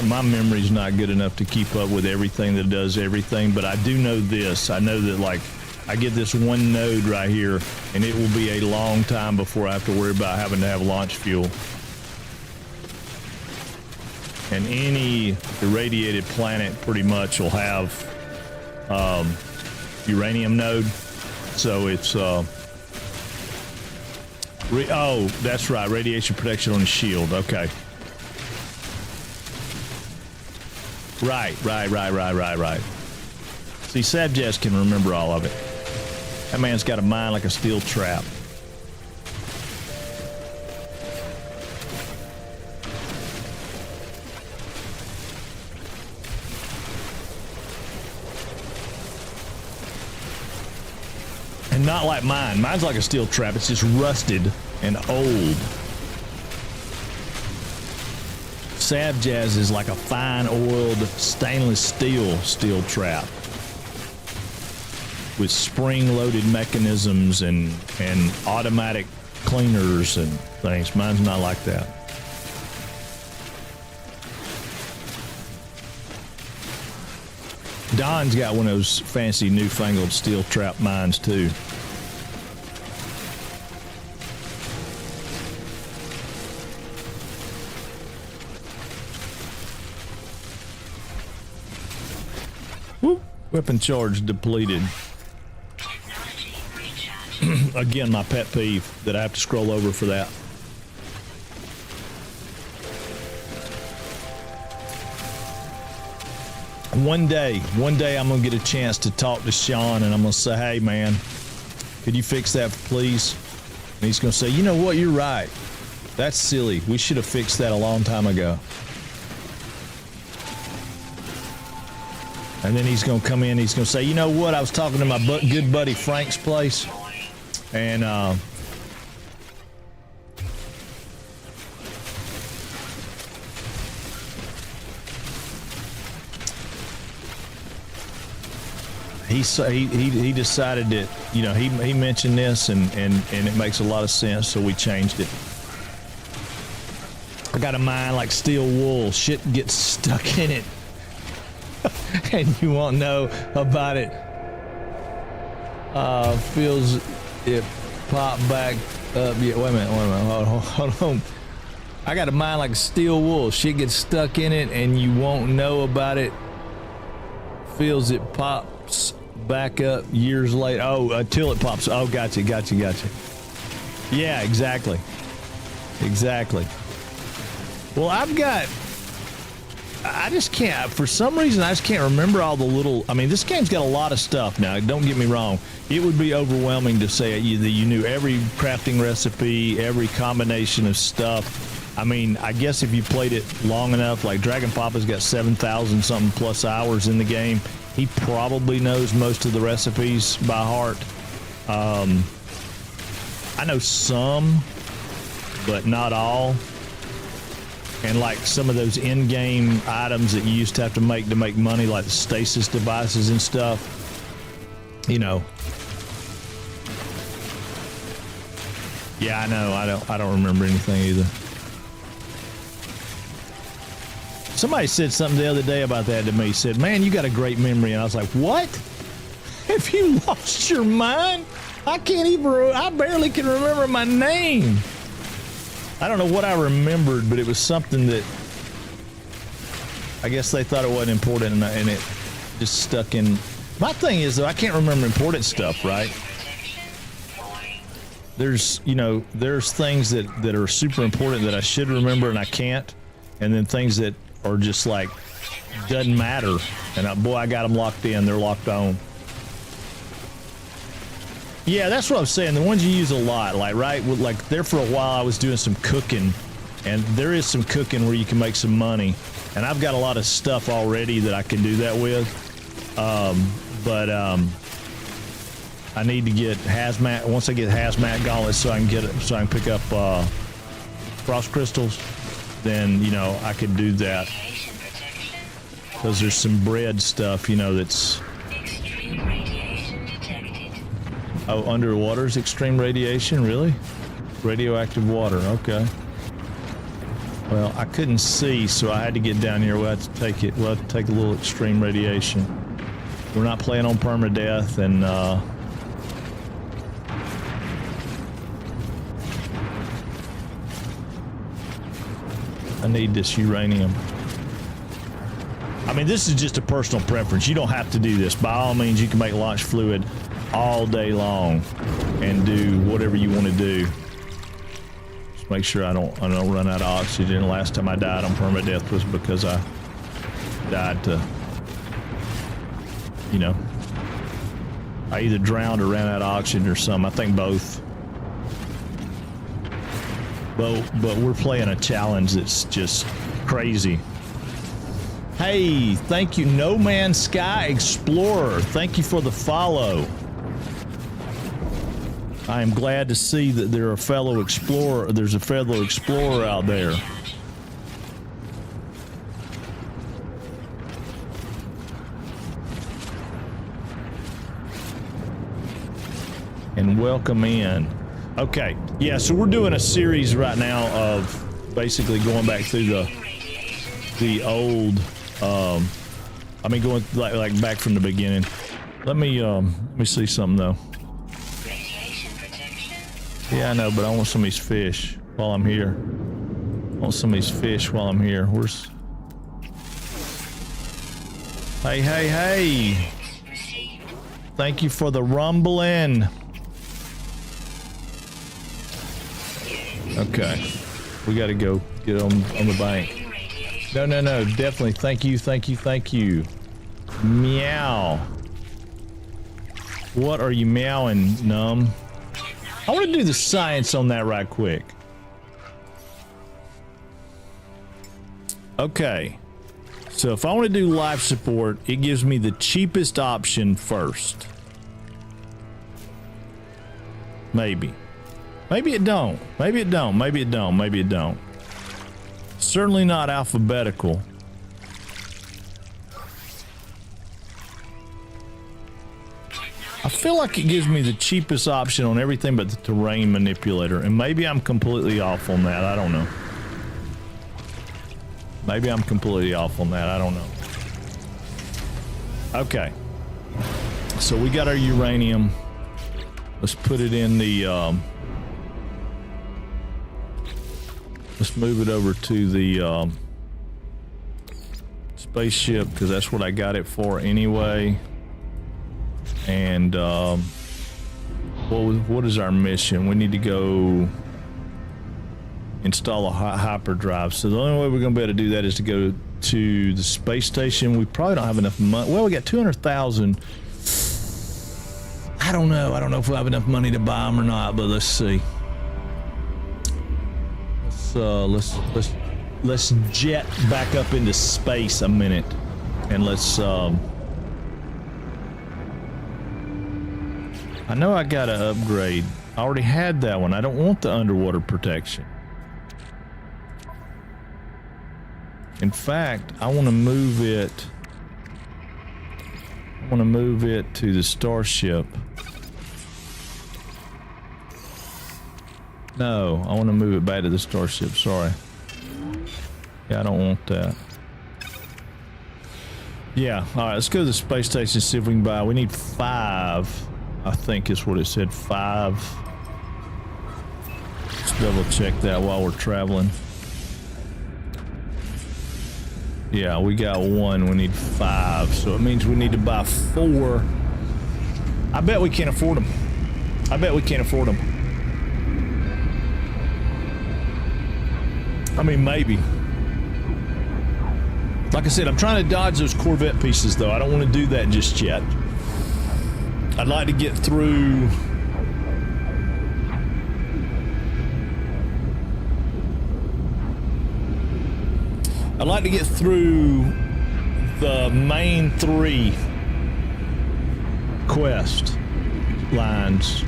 [SPEAKER 1] My memory's not good enough to keep up with everything that does everything, but I do know this. I know that, like, I get this one node right here, and it will be a long time before I have to worry about having to have launch fuel. And any irradiated planet pretty much will have uranium node. So it's oh, that's right, radiation protection on the shield. Okay. Right. See, Sabjazz can remember all of it. That man's got a mind like a steel trap. And not like mine. Mine's like a steel trap. It's just rusted and old. Sabjazz is like a fine oiled stainless steel trap with spring loaded mechanisms and automatic cleaners and things. Mine's not like that. Don's got one of those fancy newfangled steel trap mines too. Weapon charge depleted.
[SPEAKER 3] Technology recharge.
[SPEAKER 1] Again, my pet peeve that I have to scroll over for that. One day I'm gonna get a chance to talk to Sean, and I'm gonna say, hey man, Could you fix that, please? And he's going to say, you know what? You're right. That's silly. We should have fixed that a long time ago. And then he's going to come in. He's going to say, you know what? I was talking to my good buddy Frank's place. And, he decided that, you know, he mentioned this and it makes a lot of sense, so we changed it. I got a mind like steel wool. Shit gets stuck in it. And you won't know about it. Feels it pop back up. Yeah, wait a minute. Hold on. I got a mind like steel wool. Shit gets stuck in it and you won't know about it. Feels it pops back up years later. Oh, until it pops. Oh, gotcha. Yeah, exactly. Well, I just can't, for some reason, I just can't remember all the little, I mean, this game's got a lot of stuff now, don't get me wrong. It would be overwhelming to say that you knew every crafting recipe, every combination of stuff. I mean, I guess if you played it long enough, like Dragon Papa's got 7,000 something plus hours in the game, he probably knows most of the recipes by heart. I know some, but not all. And like some of those in-game items that you used to have to make money, like the stasis devices and stuff, you know. Yeah, I know. I don't remember anything either. Somebody said something the other day about that to me. Said, "Man, you got a great memory," and I was like, "What? Have you lost your mind? I barely can remember my name." I don't know what I remembered, but it was something that I guess they thought it wasn't important, and it just stuck in. My thing is, though, I can't remember important stuff, right? There's things that are super important that I should remember and I can't, and then things that are just like doesn't matter, and I got them locked in. They're locked on. Yeah, that's what I'm saying. The ones you use a lot, like, right? Like, there for a while I was doing some cooking, and there is some cooking where you can make some money. And I've got a lot of stuff already that I can do that with. But I need to get hazmat. Once I get hazmat gauntlets so I can pick up frost crystals, then, you know, I could do that. Because there's some bread stuff, you know, that's... Oh, underwater's extreme radiation? Really? Radioactive water, okay. Well, I couldn't see, so I had to get down here. We'll have to take it. We'll have to take a little extreme radiation. We're not playing on permadeath, and I need this uranium. I mean, this is just a personal preference. You don't have to do this. By all means, you can make launch fluid all day long and do whatever you want to do. Just make sure I don't run out of oxygen. Last time I died on permadeath was because I died to, you know, I either drowned or ran out of oxygen or something. I think both. But we're playing a challenge that's just crazy. Hey, thank you, No Man's Sky Explorer. Thank you for the follow. I am glad to see that there's a fellow explorer out there. And welcome in. Okay, yeah, so we're doing a series right now of basically going back through the old, going like back from the beginning. Let me see something though. Yeah, I know, but I want some of these fish while I'm here. Where's... Hey. Thank you for the rumbling. Okay. We got to go get on the bank. No. Definitely. Thank you. Meow. What are you meowing, Numb? I want to do the science on that right quick. Okay. So if I want to do life support, it gives me the cheapest option first. Maybe. Maybe it don't. Maybe it don't. Maybe it don't. Maybe it don't. Certainly not alphabetical. I feel like it gives me the cheapest option on everything but the terrain manipulator, and maybe I'm completely off on that. I don't know. Maybe I'm completely off on that. I don't know. Okay. So we got our uranium. Let's put it in the, let's move it over to the, spaceship, because that's what I got it for anyway. And what is our mission? We need to go install a hyperdrive. So the only way we're going to be able to do that is to go to the space station. We probably don't have enough money. Well, we got 200,000. I don't know. I don't know if we'll have enough money to buy them or not, but let's see. Let's jet back up into space a minute, and let's I know I gotta upgrade. I already had that one. I don't want the underwater protection. In fact, I want to move it. I want to move it to the Starship. No, I want to move it back to the Starship. Sorry. Yeah, I don't want that. Yeah, all right, let's go to the space station and see if we can buy. We need 5. I think is what it said, 5. Let's double check that while we're traveling. Yeah, we got 1, we need 5, so it means we need to buy 4. I bet we can't afford them. I bet we can't afford them. I mean, maybe. Like I said, I'm trying to dodge those Corvette pieces, though. I don't want to do that just yet. I'd like to get through. I'd like to get through the main 3 quest lines,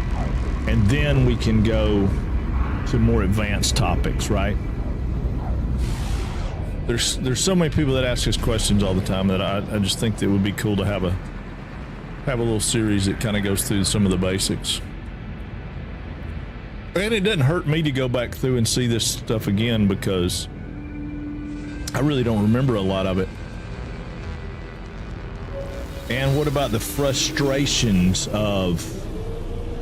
[SPEAKER 1] and then we can go to more advanced topics, right? There's so many people that ask us questions all the time that I just think that it would be cool to have a little series that kind of goes through some of the basics. And it doesn't hurt me to go back through and see this stuff again, because I really don't remember a lot of it. And what about the frustrations of,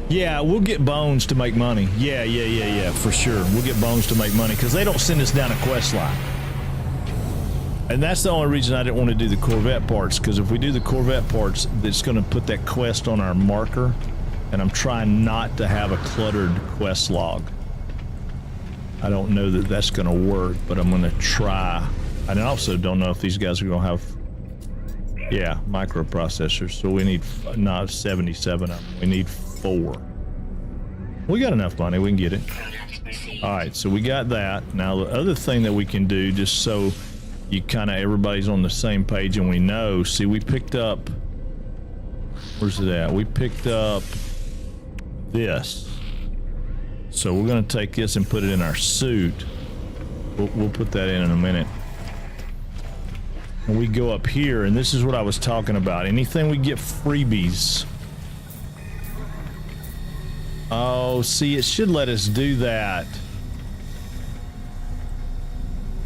[SPEAKER 1] yeah, we'll get bones to make money. Yeah, for sure. We'll get bones to make money, because they don't send us down a quest line. And that's the only reason I didn't want to do the Corvette parts, because if we do the Corvette parts, it's going to put that quest on our marker, and I'm trying not to have a cluttered quest log. I don't know that that's going to work, but I'm going to try. And I also don't know if these guys are going to have, yeah, microprocessors. So we need not 77 of them. We need 4. We got enough money. We can get it. All right, so we got that. Now the other thing that we can do, just so you kind of everybody's on the same page and we know, see, we picked up, where's it at? We picked up this. So we're going to take this and put it in our suit. We'll put that in a minute. And we go up here, and this is what I was talking about. Anything we get freebies. Oh, see, it should let us do that.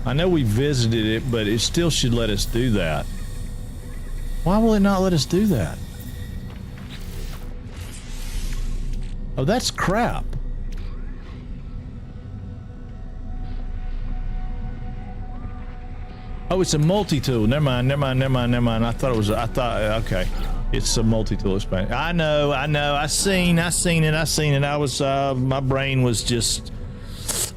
[SPEAKER 1] I know we visited it, but it still should let us do that. Why will it not let us do that? Oh, that's crap. Oh, it's a multi-tool. Never mind. I thought it was, okay. It's a multi-tool expansion. I know. I seen it. I was, my brain was just,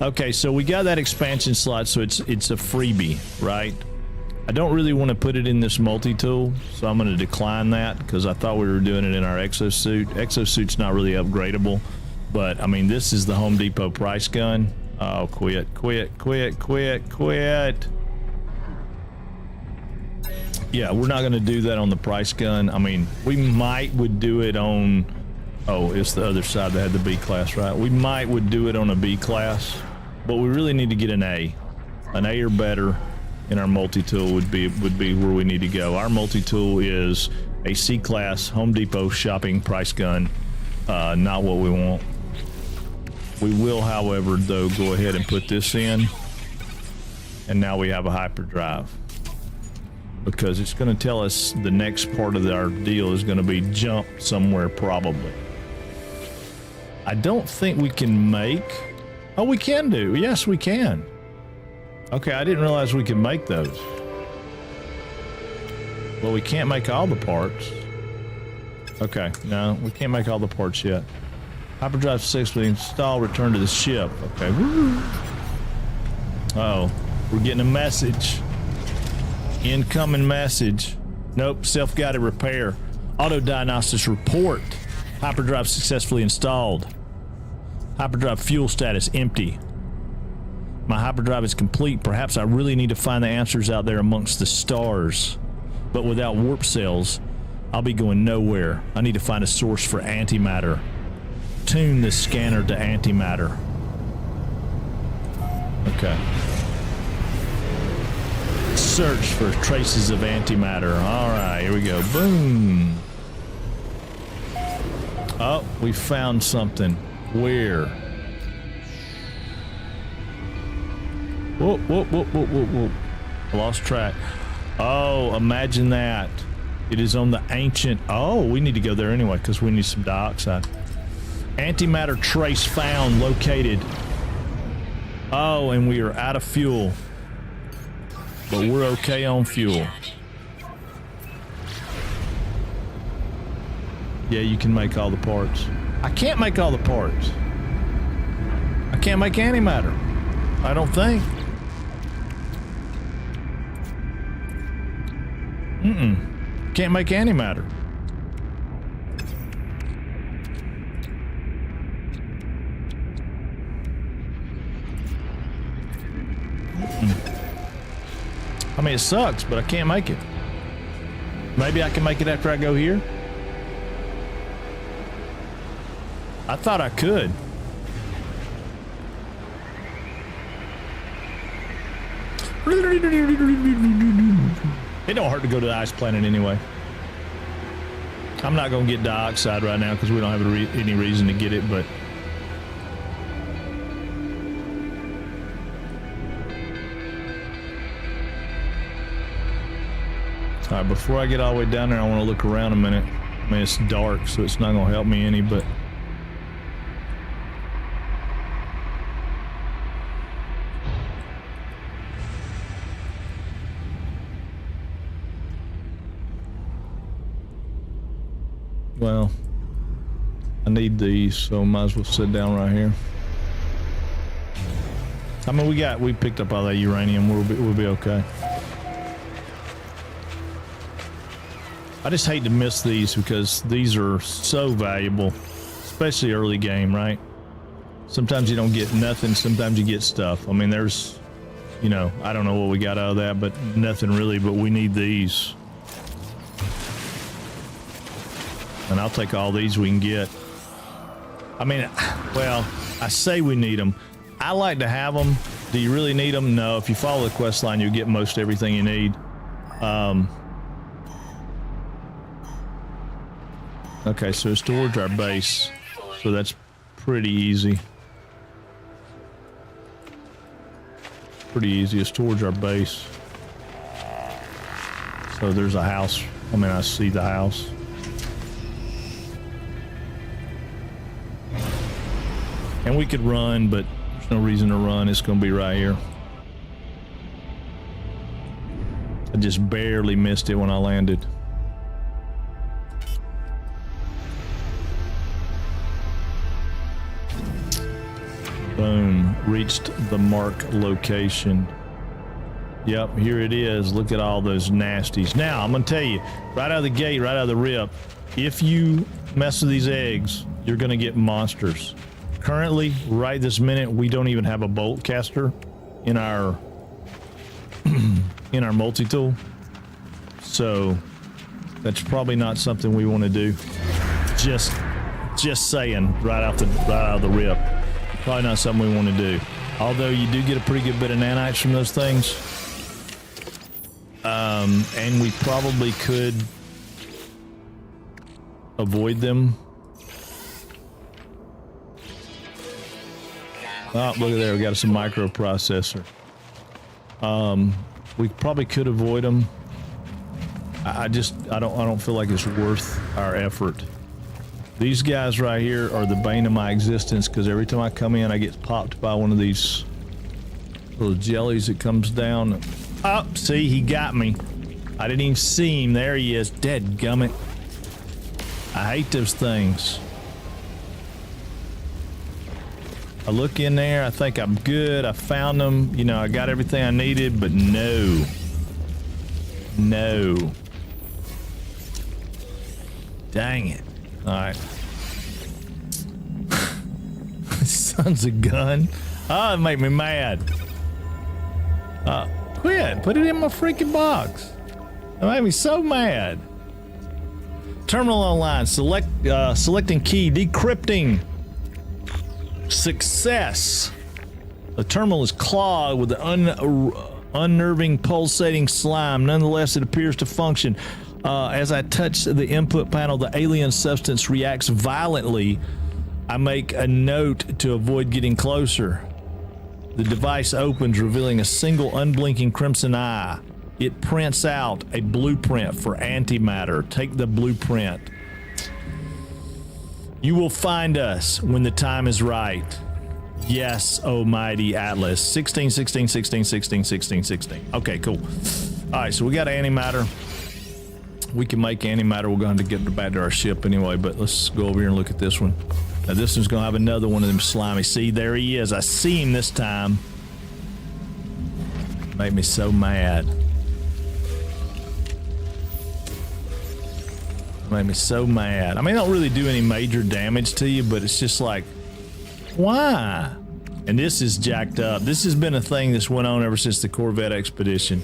[SPEAKER 1] okay, so we got that expansion slot, so it's a freebie, right? I don't really want to put it in this multi-tool, so I'm going to decline that because I thought we were doing it in our exosuit. Exosuit's not really upgradable, but I mean, this is the Home Depot price gun. Oh, quit. Yeah, we're not going to do that on the price gun. I mean, we would do it on, oh, it's the other side that had the B class, right? We would do it on a B class, but we really need to get an A. An A or better in our multi-tool would be where we need to go. Our multi-tool is a C-class Home Depot shopping price gun, not what we want. We will, however, though, go ahead and put this in, and now we have a hyperdrive, because it's going to tell us the next part of our deal is going to be jump somewhere probably. I don't think we can make, oh, we can do, yes we can. Okay, I didn't realize we could make those. Well, we can't make all the parts. Okay, no, we can't make all the parts yet. Hyperdrive 6 will install, return to the ship. Okay, woo. Oh, we're getting a message. Incoming message. Nope, self-guided repair. Auto diagnostics report. Hyperdrive successfully installed. Hyperdrive fuel status empty. My hyperdrive is complete. Perhaps I really need to find the answers out there amongst the stars. But without warp cells, I'll be going nowhere. I need to find a source for antimatter. Tune the scanner to antimatter. Okay. Search for traces of antimatter. All right, here we go. Boom. Oh, we found something. Where? Whoa. I lost track. Oh, imagine that. It is on the ancient. Oh, we need to go there anyway because we need some dioxide. Antimatter trace found, located. Oh, and we are out of fuel. But we're okay on fuel. Yeah, you can make all the parts. I can't make all the parts. I can't make antimatter. I don't think. Can't make antimatter. I mean, it sucks, but I can't make it. Maybe I can make it after I go here. I thought I could. It don't hurt to go to the ice planet anyway. I'm not going to get dioxide right now because we don't have any reason to get it, but all right, before I get all the way down there, I want to look around a minute. I mean, it's dark, so it's not going to help me any, but well, I need these, so might as well sit down right here. I mean, we picked up all that uranium. We'll be okay. I just hate to miss these because these are so valuable, especially early game, right? Sometimes you don't get nothing, sometimes you get stuff. I mean, there's, you know, I don't know what we got out of that, but nothing really, but we need these. And I'll take all these we can get. I mean, well, I say we need them. I like to have them. Do you really need them? No, if you follow the quest line, you'll get most everything you need. Okay, so it's towards our base, so that's pretty easy. Pretty easy, it's towards our base. So there's a house. I mean, I see the house. And we could run, but there's no reason to run. It's going to be right here. I just barely missed it when I landed. Boom. Reached the mark location. Yep, here it is. Look at all those nasties. Now, I'm going to tell you, right out of the gate, right out of the rip, if you mess with these eggs, you're going to get monsters. Currently, right this minute, we don't even have a bolt caster in our in our multi-tool. So that's probably not something we want to do. Just saying, right out of the rip. Probably not something we want to do. Although you do get a pretty good bit of nanites from those things. And we probably could avoid them. Oh, look at there, we got some microprocessor. We probably could avoid them. I don't feel like it's worth our effort. These guys right here are the bane of my existence because every time I come in, I get popped by one of these little jellies that comes down. Oh, see, he got me. I didn't even see him. There he is. Dead gummit. I hate those things. I look in there. I think I'm good. I found them. You know, I got everything I needed, but no. No. Dang it. All right. Son's a gun. Oh, it make me mad. Quit. Put it in my freaking box. It made me so mad. Terminal online. Selecting key. Decrypting. Success. The terminal is clogged with the unnerving, pulsating slime. Nonetheless, it appears to function. As I touch the input panel, the alien substance reacts violently. I make a note to avoid getting closer. The device opens, revealing a single unblinking crimson eye. It prints out a blueprint for antimatter. Take the blueprint. You will find us when the time is right. Yes, almighty Atlas. 16, 16, 16, 16, 16, 16. Okay, cool. All right, so we got antimatter. We can make antimatter. We're going to get back to our ship anyway, but let's go over here and look at this one. Now this one's going to have another one of them slimy. See, there he is. I see him this time. Made me so mad. Made me so mad. I mean, they don't really do any major damage to you, but it's just like, why? And this is jacked up. This has been a thing that's went on ever since the Corvette expedition.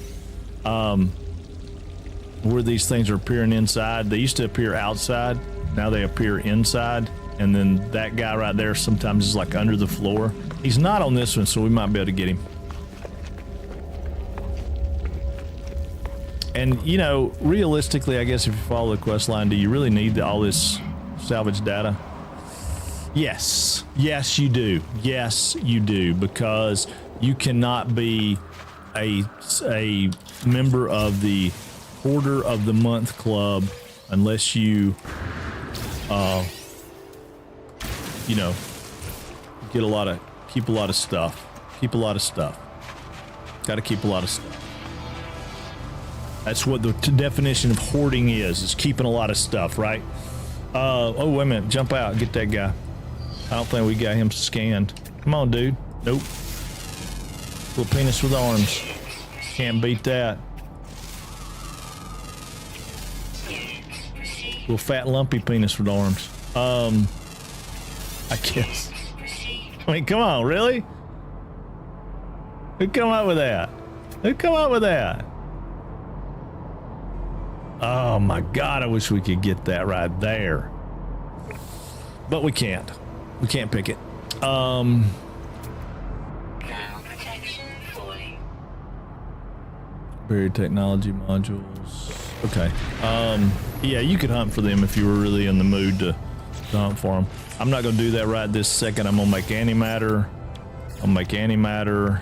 [SPEAKER 1] Where these things are appearing inside. They used to appear outside. Now they appear inside. And then that guy right there sometimes is like under the floor. He's not on this one, so we might be able to get him. And, you know, realistically, I guess if you follow the quest line, do you really need all this salvage data? Yes. Yes, you do. Yes, you do. Because you cannot be a member of the Order of the Month Club unless you, you know, keep a lot of stuff. Keep a lot of stuff. Got to keep a lot of stuff. That's what the definition of hoarding is keeping a lot of stuff, right? Oh, wait a minute. Jump out. Get that guy. I don't think we got him scanned. Come on, dude. Nope. Little penis with arms. Can't beat that. Little fat lumpy penis with arms. I guess. I mean, come on, really? Who come up with that? Who come up with that? Oh my God, I wish we could get that right there. But we can't. We can't pick it.
[SPEAKER 3] Ground protection fully.
[SPEAKER 1] Buried technology modules. Okay. Yeah, you could hunt for them if you were really in the mood to hunt for them. I'm not gonna do that right this second. I'm gonna make antimatter. I'll make antimatter.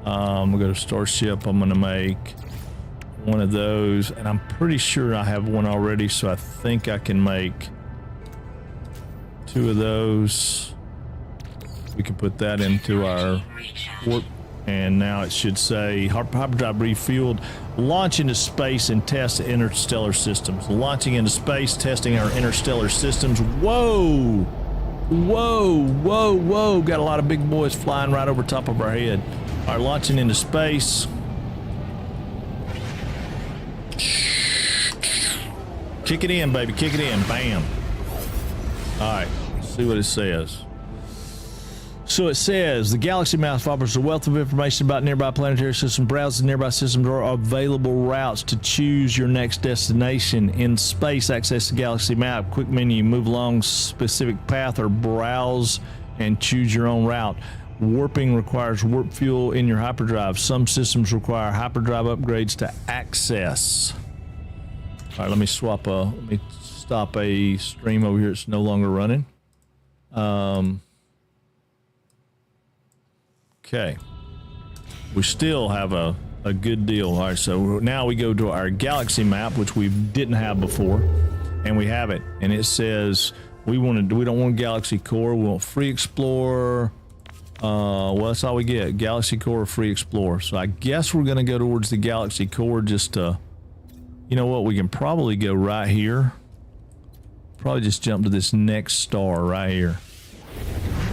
[SPEAKER 1] We'll go to Starship. I'm gonna make one of those, and I'm pretty sure I have one already, so I think I can make 2 of those. We can put that into our warp, and now it should say hyperdrive refueled. Launch into space and test interstellar systems. Launching into space, testing our interstellar systems. Whoa! Whoa, whoa, whoa. Got a lot of big boys flying right over top of our head. All right, launching into space. Kick it in, baby. Kick it in. Bam. All right. Let's see what it says. So it says the Galaxy Map offers a wealth of information about nearby planetary systems. Browse the nearby systems or available routes to choose your next destination. In space, access the Galaxy Map. Quick menu. Move along specific path or browse and choose your own route. Warping requires warp fuel in your hyperdrive. Some systems require hyperdrive upgrades to access. All right, let me stop a stream over here. It's no longer running. Okay. We still have a good deal. All right, so now we go to our galaxy map, which we didn't have before, and we have it. And it says we don't want Galaxy Core. We want Free Explorer. Well, that's all we get. Galaxy Core or Free Explorer. So I guess we're going to go towards the Galaxy Core just to... You know what? We can probably go right here. Probably just jump to this next star right here.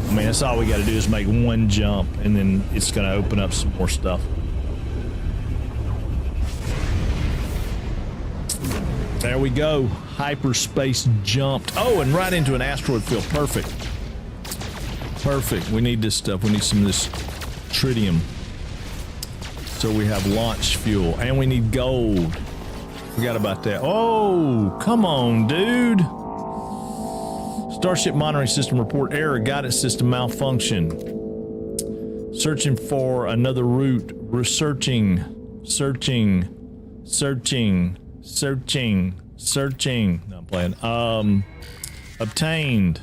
[SPEAKER 1] I mean, that's all we got to do is make one jump, and then it's going to open up some more stuff. There we go. Hyperspace jumped. Oh, and right into an asteroid field. Perfect. Perfect. We need this stuff. We need some of this tritium. So we have launch fuel, and we need gold. Forgot about that. Oh, come on, dude. Starship monitoring system report error. Guidance system malfunction. Searching for another route. Researching. Searching. No, I'm playing. Obtained.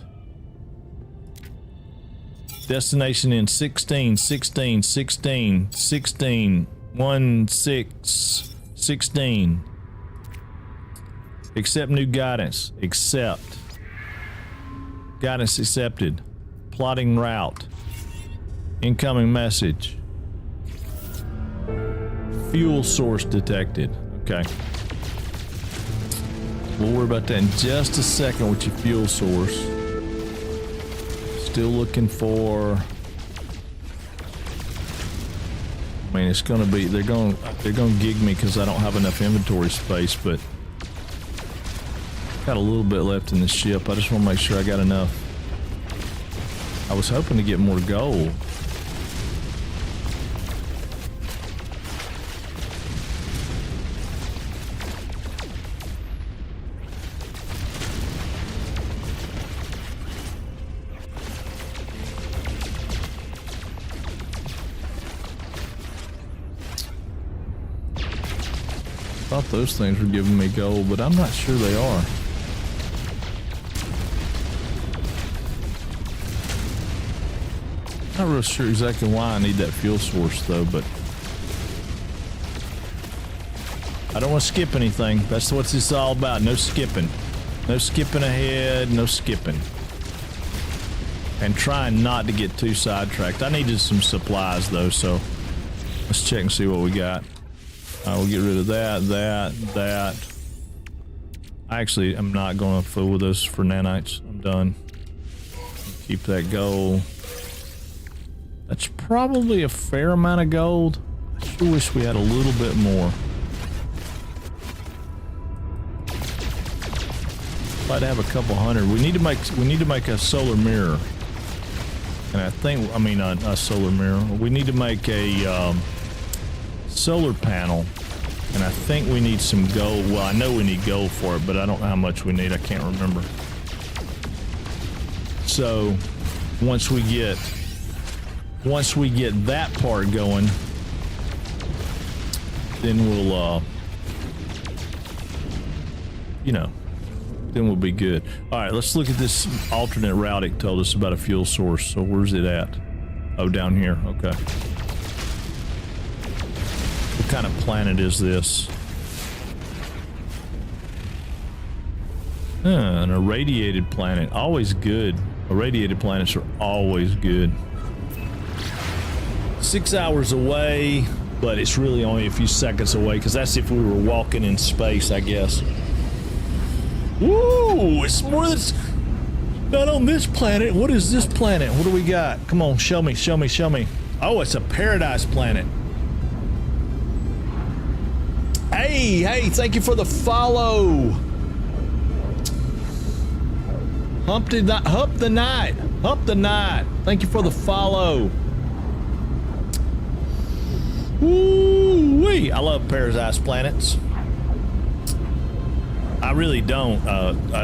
[SPEAKER 1] Destination in 16. 1, 6, 16. Accept new guidance. Accept. Guidance accepted. Plotting route. Incoming message. Fuel source detected. Okay. We'll worry about that in just a second with your fuel source. Still looking for... I mean, it's gonna be... They're gonna gig me because I don't have enough inventory space, but... Got a little bit left in the ship. I just want to make sure I got enough. I was hoping to get more gold. Thought those things were giving me gold, but I'm not sure they are. Not real sure exactly why I need that fuel source though, but I don't want to skip anything. That's what it's all about. No skipping. No skipping ahead, no skipping. And trying not to get too sidetracked. I needed some supplies though, so let's check and see what we got. We'll get rid of that. I actually am not going to fool with those for nanites. I'm done. Keep that gold. That's probably a fair amount of gold. I sure wish we had a little bit more. I'd have a couple hundred. We need to make a solar mirror. And I think, I mean, a solar mirror. We need to make a solar panel. And I think we need some gold. Well, I know we need gold for it, but I don't know how much we need. I can't remember. So once we get that part going, then we'll, then we'll be good. All right, let's look at this alternate route it told us about a fuel source. So where's it at? Oh, down here. Okay. What kind of planet is this? An irradiated planet. Always good. Irradiated planets are always good. 6 hours away, but it's really only a few seconds away because that's if we were walking in space, I guess. Woo! It's more than... Not on this planet. What is this planet? What do we got? Come on, show me. Oh, it's a paradise planet. Hey, thank you for the follow. Hump the night. Thank you for the follow. Woo-wee. I love paradise planets. I really don't.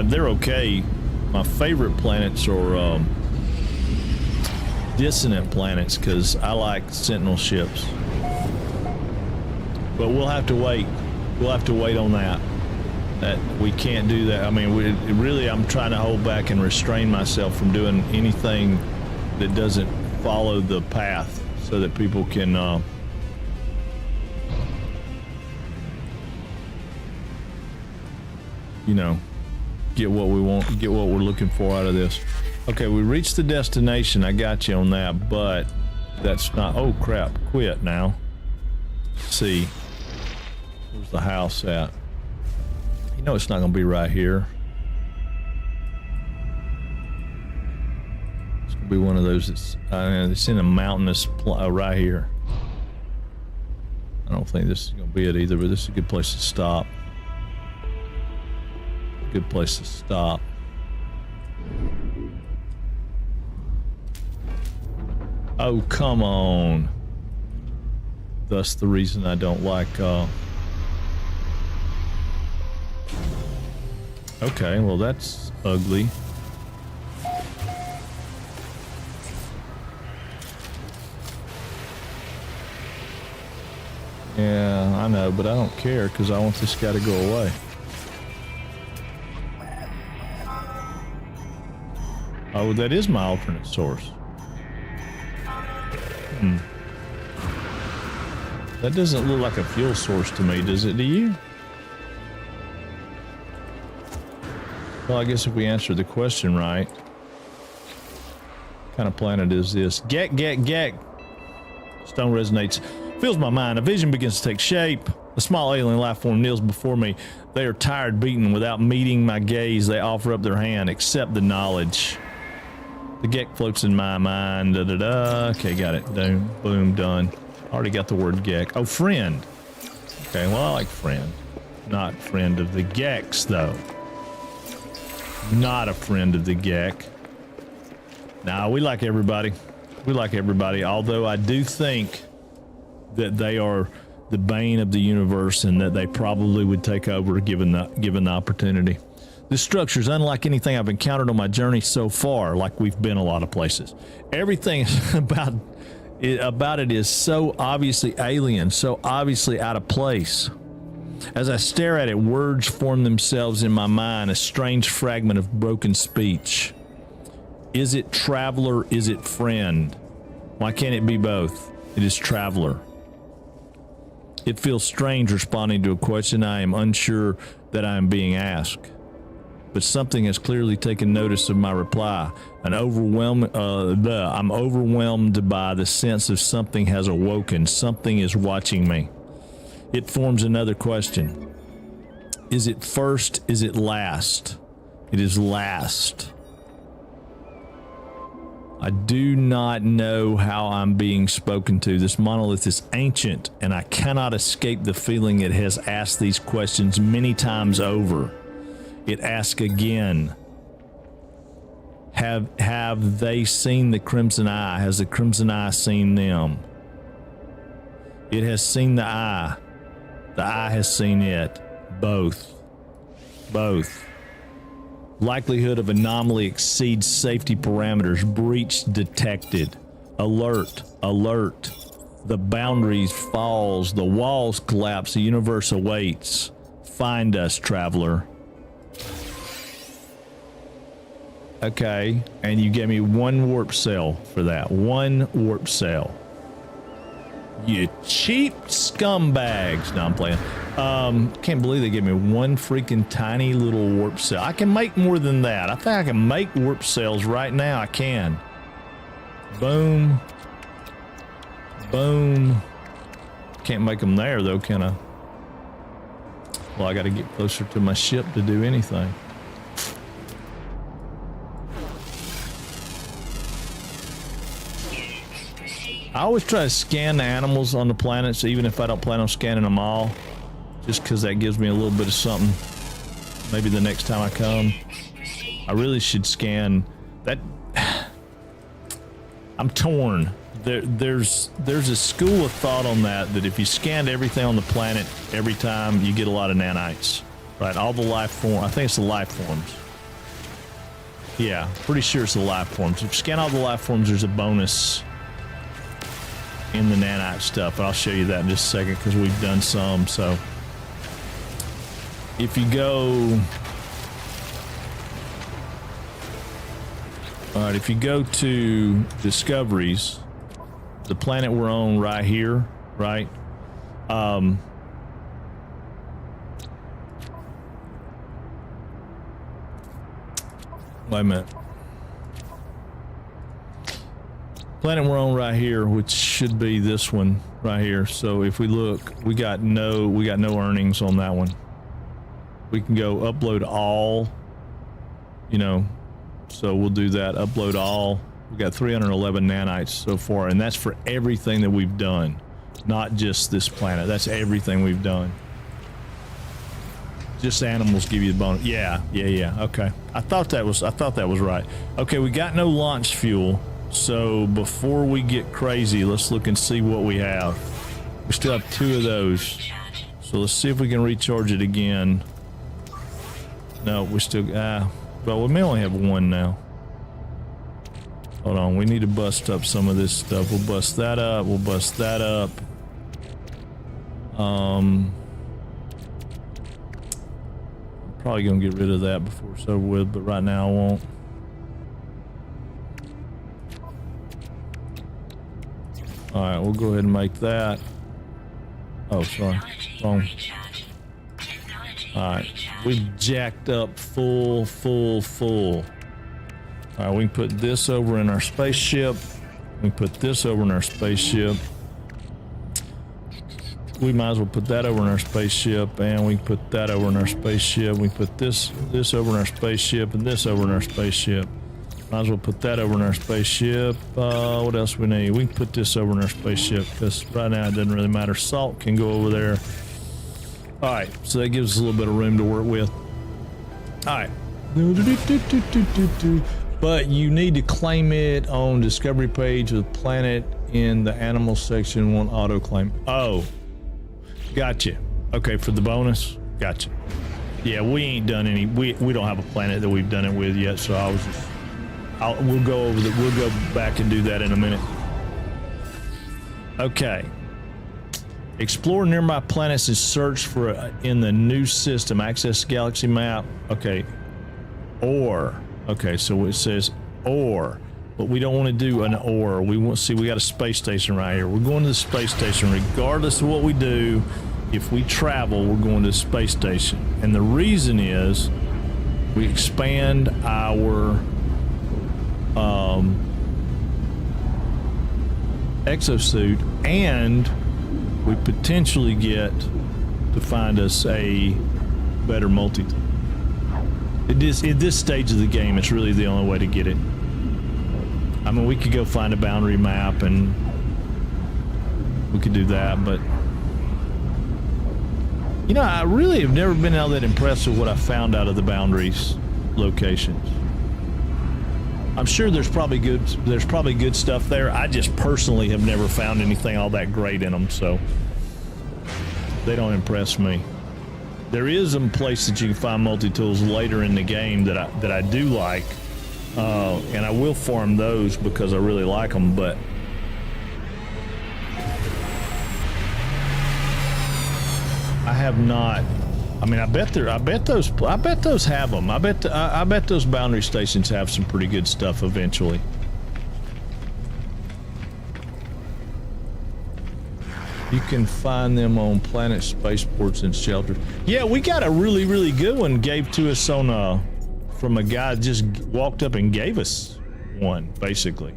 [SPEAKER 1] They're okay. My favorite planets are dissonant planets because I like Sentinel ships. But we'll have to wait. We'll have to wait on that. That we can't do that. I mean, really, I'm trying to hold back and restrain myself from doing anything that doesn't follow the path, so that people can. You know, get what we want, get what we're looking for out of this. Okay, we reached the destination. I got you on that, but that's not. Oh crap! Quit now. Let's see, where's the house at? You know it's not gonna be right here. It's gonna be one of those that's it's in a mountainous right here. I don't think this is gonna be it either, but this is a good place to stop. Good place to stop. Oh, come on. Thus the reason I don't like okay, well that's ugly. Yeah, I know, but I don't care because I want this guy to go away. Oh, that is my alternate source. That doesn't look like a fuel source to me, does it? Do you? Well, I guess if we answer the question right. What kind of planet is this? Gek. Stone resonates. Fills my mind. A vision begins to take shape. A small alien life form kneels before me. They are tired, beaten. Without meeting my gaze, they offer up their hand. Accept the knowledge. The Gek floats in my mind. Okay, got it. Boom, done. Already got the word Gek. Oh, friend. Okay, well, I like friend. Not friend of the Geks, though. Not a friend of the Gek. Nah, we like everybody. We like everybody. Although I do think that they are the bane of the universe and that they probably would take over given the opportunity. This structure is unlike anything I've encountered on my journey so far, like we've been a lot of places. Everything about it is so obviously alien, so obviously out of place. As I stare at it, words form themselves in my mind, a strange fragment of broken speech. Is it traveler? Is it friend? Why can't it be both? It is traveler. It feels strange responding to a question I am unsure that I am being asked. But something has clearly taken notice of my reply. I'm overwhelmed by the sense of something has awoken. Something is watching me. It forms another question. Is it first? Is it last? It is last. I do not know how I'm being spoken to. This monolith is ancient, and I cannot escape the feeling it has asked these questions many times over. It asks again, have they seen the Crimson Eye? Has the Crimson Eye seen them? It has seen the Eye. The Eye has seen it. Both. Likelihood of anomaly exceeds safety parameters. Breach detected. Alert. The boundaries falls. The walls collapse. The universe awaits. Find us, traveler. Okay, and you gave me one warp cell for that. One warp cell. You cheap scumbags. No, I'm playing. Can't believe they gave me one freaking tiny little warp cell. I can make more than that. I think I can make warp cells right now. I can. Boom. Can't make them there though, can I? Well, I got to get closer to my ship to do anything. I always try to scan the animals on the planets, even if I don't plan on scanning them all, just because that gives me a little bit of something. Maybe the next time I come, I really should scan that. I'm torn. There's a school of thought on that if you scanned everything on the planet every time, you get a lot of nanites, right? All the life form. I think it's the life forms. Yeah, pretty sure it's the life forms. If you scan all the life forms, there's a bonus in the nanite stuff. I'll show you that in just a second because we've done some. So if you go, all right, if you go to discoveries, the planet we're on right here, right? Wait a minute. Planet we're on right here, which should be this one right here. So if we look, we got no earnings on that one. We can go upload all, you know, so we'll do that, upload all. We got 311 nanites so far, and that's for everything that we've done, not just this planet. That's everything we've done. Just animals give you the bonus. Yeah. Okay. I thought that was right. Okay, we got no launch fuel. So before we get crazy, let's look and see what we have. We still have 2 of those. So let's see if we can recharge it again. No, we still well, we may only have 1 now. Hold on, we need to bust up some of this stuff. We'll bust that up. We'll bust that up. Probably gonna get rid of that before it's over with, but right now I won't. All right, we'll go ahead and make that. Oh, sorry, wrong. All right, we've jacked up full. All right, we can put this over in our spaceship. We can put this over in our spaceship. We might as well put that over in our spaceship, and we can put that over in our spaceship. We can put this over in our spaceship, and this over in our spaceship. Might as well put that over in our spaceship. What else we need? We can put this over in our spaceship, because right now it doesn't really matter. Salt can go over there. All right, so that gives us a little bit of room to work with. All right. But you need to claim it on discovery page of the planet in the animal section. Won't auto claim. Oh, gotcha. Okay, for the bonus. Gotcha. Yeah, we ain't done any. We don't have a planet that we've done it with yet. So we'll go back and do that in a minute. Okay. Explore nearby planets and search for in the new system. Access galaxy map. Okay. Okay, so it says or, but we don't want to do an or. We want to see, we got a space station right here. We're going to the space station regardless of what we do. If we travel, we're going to the space station. And the reason is we expand our exosuit, and we potentially get to find us a better multi-tool. At this stage of the game, it's really the only way to get it. I mean, we could go find a boundary map and we could do that, but you know, I really have never been all that impressed with what I found out of the boundaries locations. I'm sure there's probably good stuff there. I just personally have never found anything all that great in them, so they don't impress me. There is a place that you can find multi-tools later in the game that I do like, and I will farm those because I really like them. But I have not. I mean, I bet those have them. I bet those boundary stations have some pretty good stuff eventually. You can find them on planet spaceports and shelters. Yeah, we got a really, really good one gave to us on from a guy just walked up and gave us one, basically.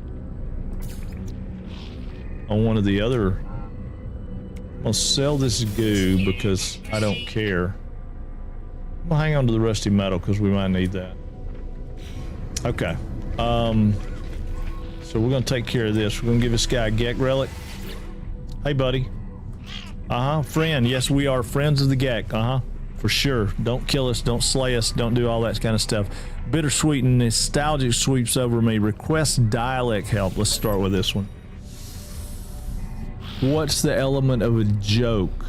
[SPEAKER 1] On one of the other. I'll sell this goo because I don't care. I'm gonna hang on to the rusty metal because we might need that. Okay. So we're gonna take care of this. We're gonna give this guy a Gek relic. Hey, buddy. Friend. Yes, we are friends of the Gek. For sure. Don't kill us. Don't slay us. Don't do all that kind of stuff. Bittersweet and nostalgic sweeps over me. Request dialect help. Let's start with this one. What's the element of a joke?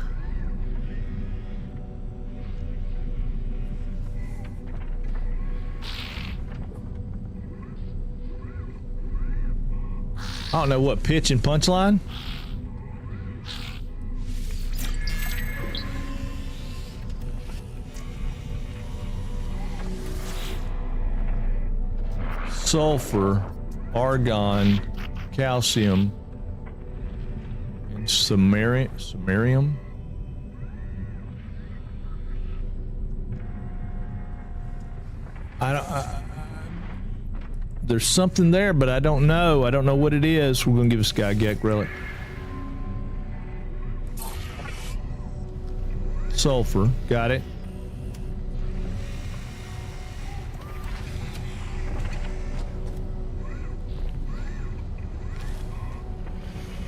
[SPEAKER 1] I don't know what pitch and punchline. Sulfur, argon, calcium, and samarium. There's something there, but I don't know. I don't know what it is. We're gonna give this guy a Gek relic. Sulfur, got it.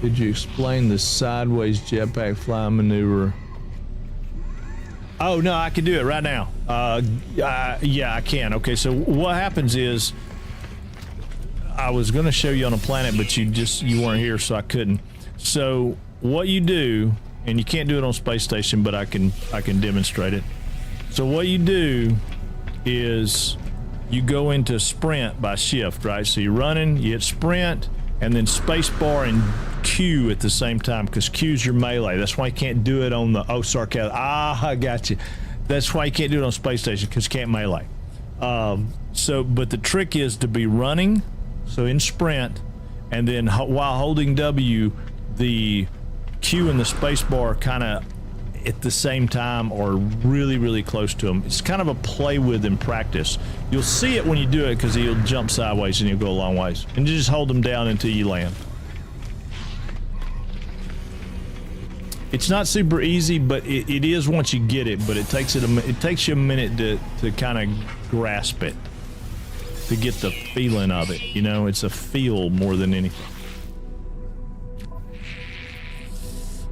[SPEAKER 1] Did you explain the sideways jetpack fly maneuver? Oh no, I can do it right now. Yeah, I can. Okay, so what happens is I was going to show you on a planet, but you weren't here, so I couldn't. So what you do, and you can't do it on space station, but I can demonstrate it. So what you do is you go into sprint by shift, right? So you're running, you hit sprint, and then space bar and Q at the same time, because Q's your melee. That's why you can't do it on the sarcasm. I got you. That's why you can't do it on space station, because you can't melee. But the trick is to be running, so in sprint, and then while holding W, the Q and the space bar kind of at the same time or really, really close to them. It's kind of a play with in practice. You'll see it when you do it because he'll jump sideways and you'll go a long ways. And you just hold them down until you land. It's not super easy, but it is once you get it. But it takes you a minute to kind of grasp it, to get the feeling of it. You know, it's a feel more than anything.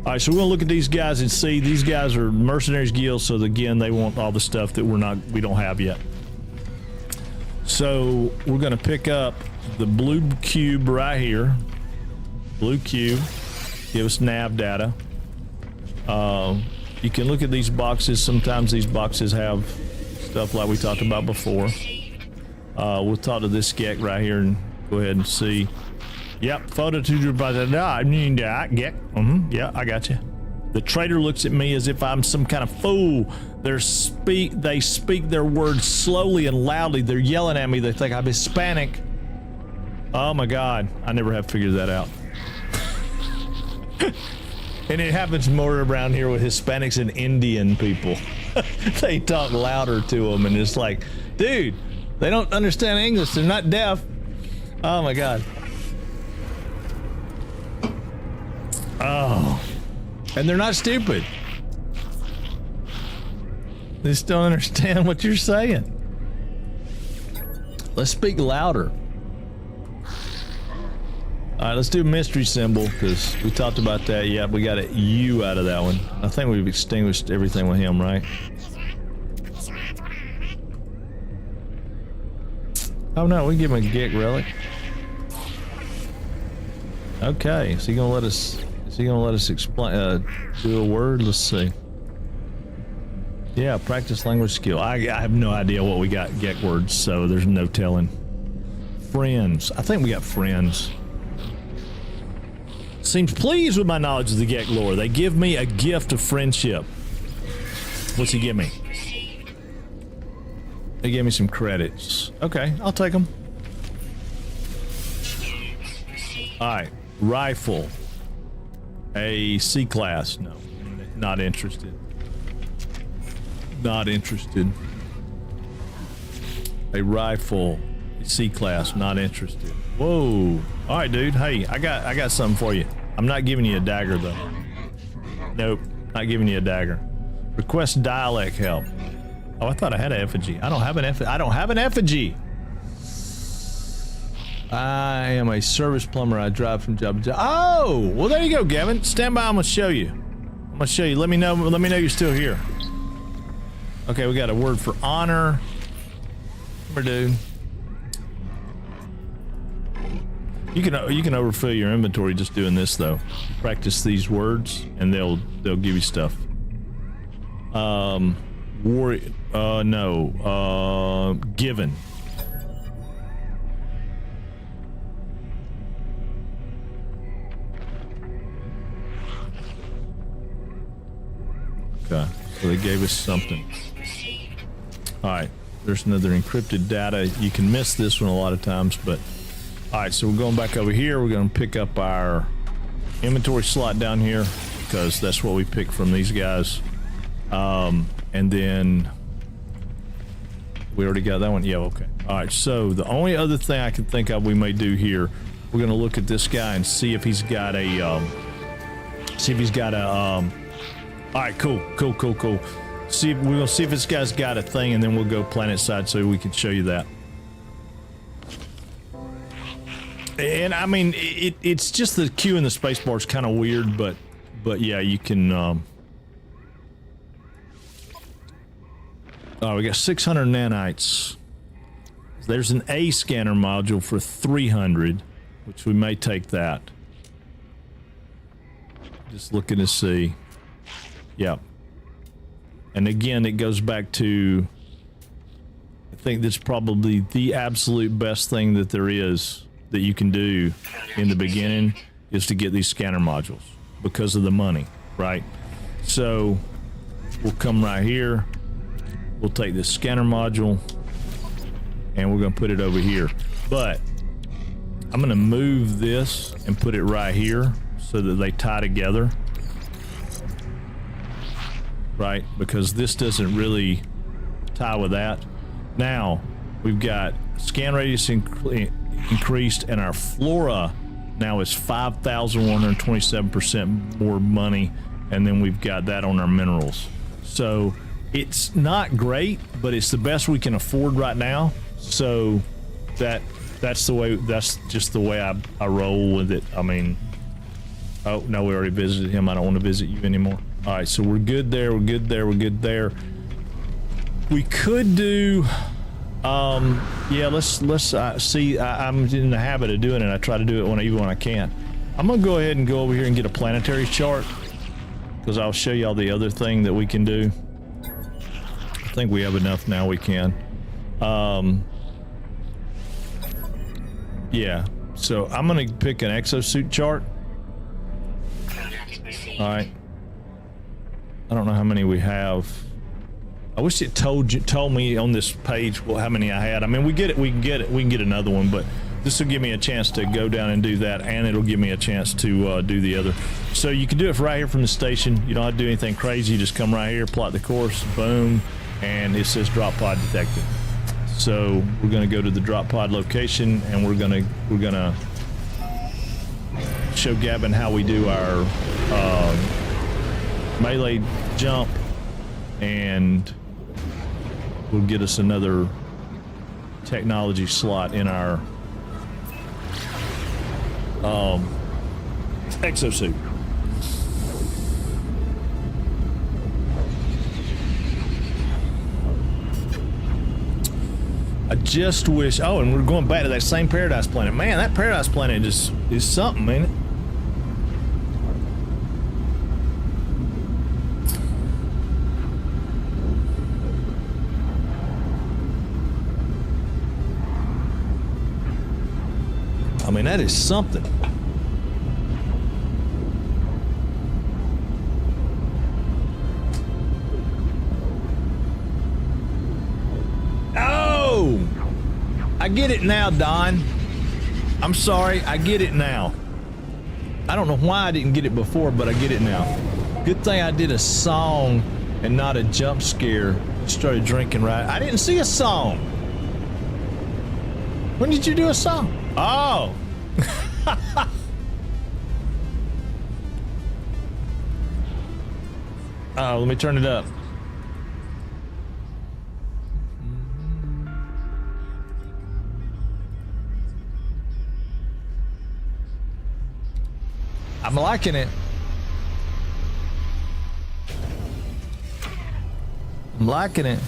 [SPEAKER 1] All right, so we're gonna look at these guys and see. These guys are Mercenaries Guild, so again, they want all the stuff that we don't have yet. So we're gonna pick up the blue cube right here. Blue cube, give us nav data. You can look at these boxes. Sometimes these boxes have stuff like we talked about before. We'll talk to this Gek right here and go ahead and see. Yep, photo to yeah, I got you. The traitor looks at me as if I'm some kind of fool. They speak their words slowly and loudly. They're yelling at me. They think I'm Hispanic. Oh my God, I never have figured that out. And it happens more around here with Hispanics and Indian people. They talk louder to them, and it's like, dude, they don't understand English. They're not deaf. Oh my God. Oh, and they're not stupid. They just don't understand what you're saying. Let's speak louder. All right, let's do mystery symbol, because we talked about that. Yeah, we got a U out of that one. I think we've extinguished everything with him, right? Oh no, we can give him a Gek relic. Okay, is he gonna let us? Is he gonna let us explain? Do a word? Let's see. Yeah, practice language skill. I have no idea what we got Gek words, so there's no telling. Friends. I think we got friends. Seems pleased with my knowledge of the Gek lore. They give me a gift of friendship. What's he give me? They gave me some credits. Okay, I'll take them. All right, rifle. A C class. No, not interested. Not interested. A rifle. C class. Not interested. Whoa. All right, dude. Hey, I got something for you. I'm not giving you a dagger though. Nope, not giving you a dagger. Request dialect help. Oh, I thought I had an effigy. I don't have an effigy. I don't have an effigy. I am a service plumber. I drive from job to job. Oh, well, there you go, Gavin. Stand by. I'm gonna show you. I'm gonna show you. Let me know. Let me know you're still here. Okay, we got a word for honor. Come here, dude. You can overfill your inventory just doing this though. Practice these words, and they'll give you stuff. Given. Okay, so they gave us something. All right, there's another encrypted data. You can miss this one a lot of times, but all right, so we're going back over here. We're going to pick up our inventory slot down here because that's what we picked from these guys. And then we already got that one. Yeah, okay. All right, so the only other thing I can think of we may do here, we're going to look at this guy and see if he's got a, all right, cool. See, we're going to see if this guy's got a thing, and then we'll go planet side so we can show you that. And I mean, it's just the Q and the space bar is kind of weird, but yeah, you can, oh, we got 600 nanites. There's an A scanner module for 300, which we may take that. Just looking to see. Yep. And again, it goes back to, I think that's probably the absolute best thing that there is that you can do in the beginning is to get these scanner modules because of the money, right? So we'll come right here. We'll take this scanner module and we're going to put it over here. But I'm going to move this and put it right here so that they tie together. Right? Because this doesn't really tie with that. Now, we've got scan radius increased and our flora now is 5,127% more money. And then we've got that on our minerals. So it's not great, but it's the best we can afford right now. So that's just the way I roll with it. I mean, oh no, we already visited him. I don't want to visit you anymore. All right, so we're good there. We're good there. We could do, yeah. Let's see. I'm in the habit of doing it. I try to do it even when I can. I'm gonna go ahead and go over here and get a planetary chart because I'll show you all the other thing that we can do. I think we have enough now. We can. Yeah. So I'm gonna pick an exosuit chart. All right. I don't know how many we have. I wish it told me on this page how many I had. I mean, we can get another one, but this will give me a chance to go down and do that, and it'll give me a chance to do the other. So you can do it right here from the station. You don't have to do anything crazy. You just come right here, plot the course, boom, and it says drop pod detected. So we're gonna go to the drop pod location, and we're gonna show Gavin how we do our melee jump, and will get us another technology slot in our exosuit. I just wish, oh, and we're going back to that same Paradise Planet. Man, that Paradise Planet is something, ain't it? I mean, that is something. Oh! I get it now, Don. I'm sorry, I get it now. I don't know why I didn't get it before, but I get it now. Good thing I did a song and not a jump scare. Started drinking right. I didn't see a song. When did you do a song? Oh. Oh, let me turn it up. I'm liking it. I'm liking it.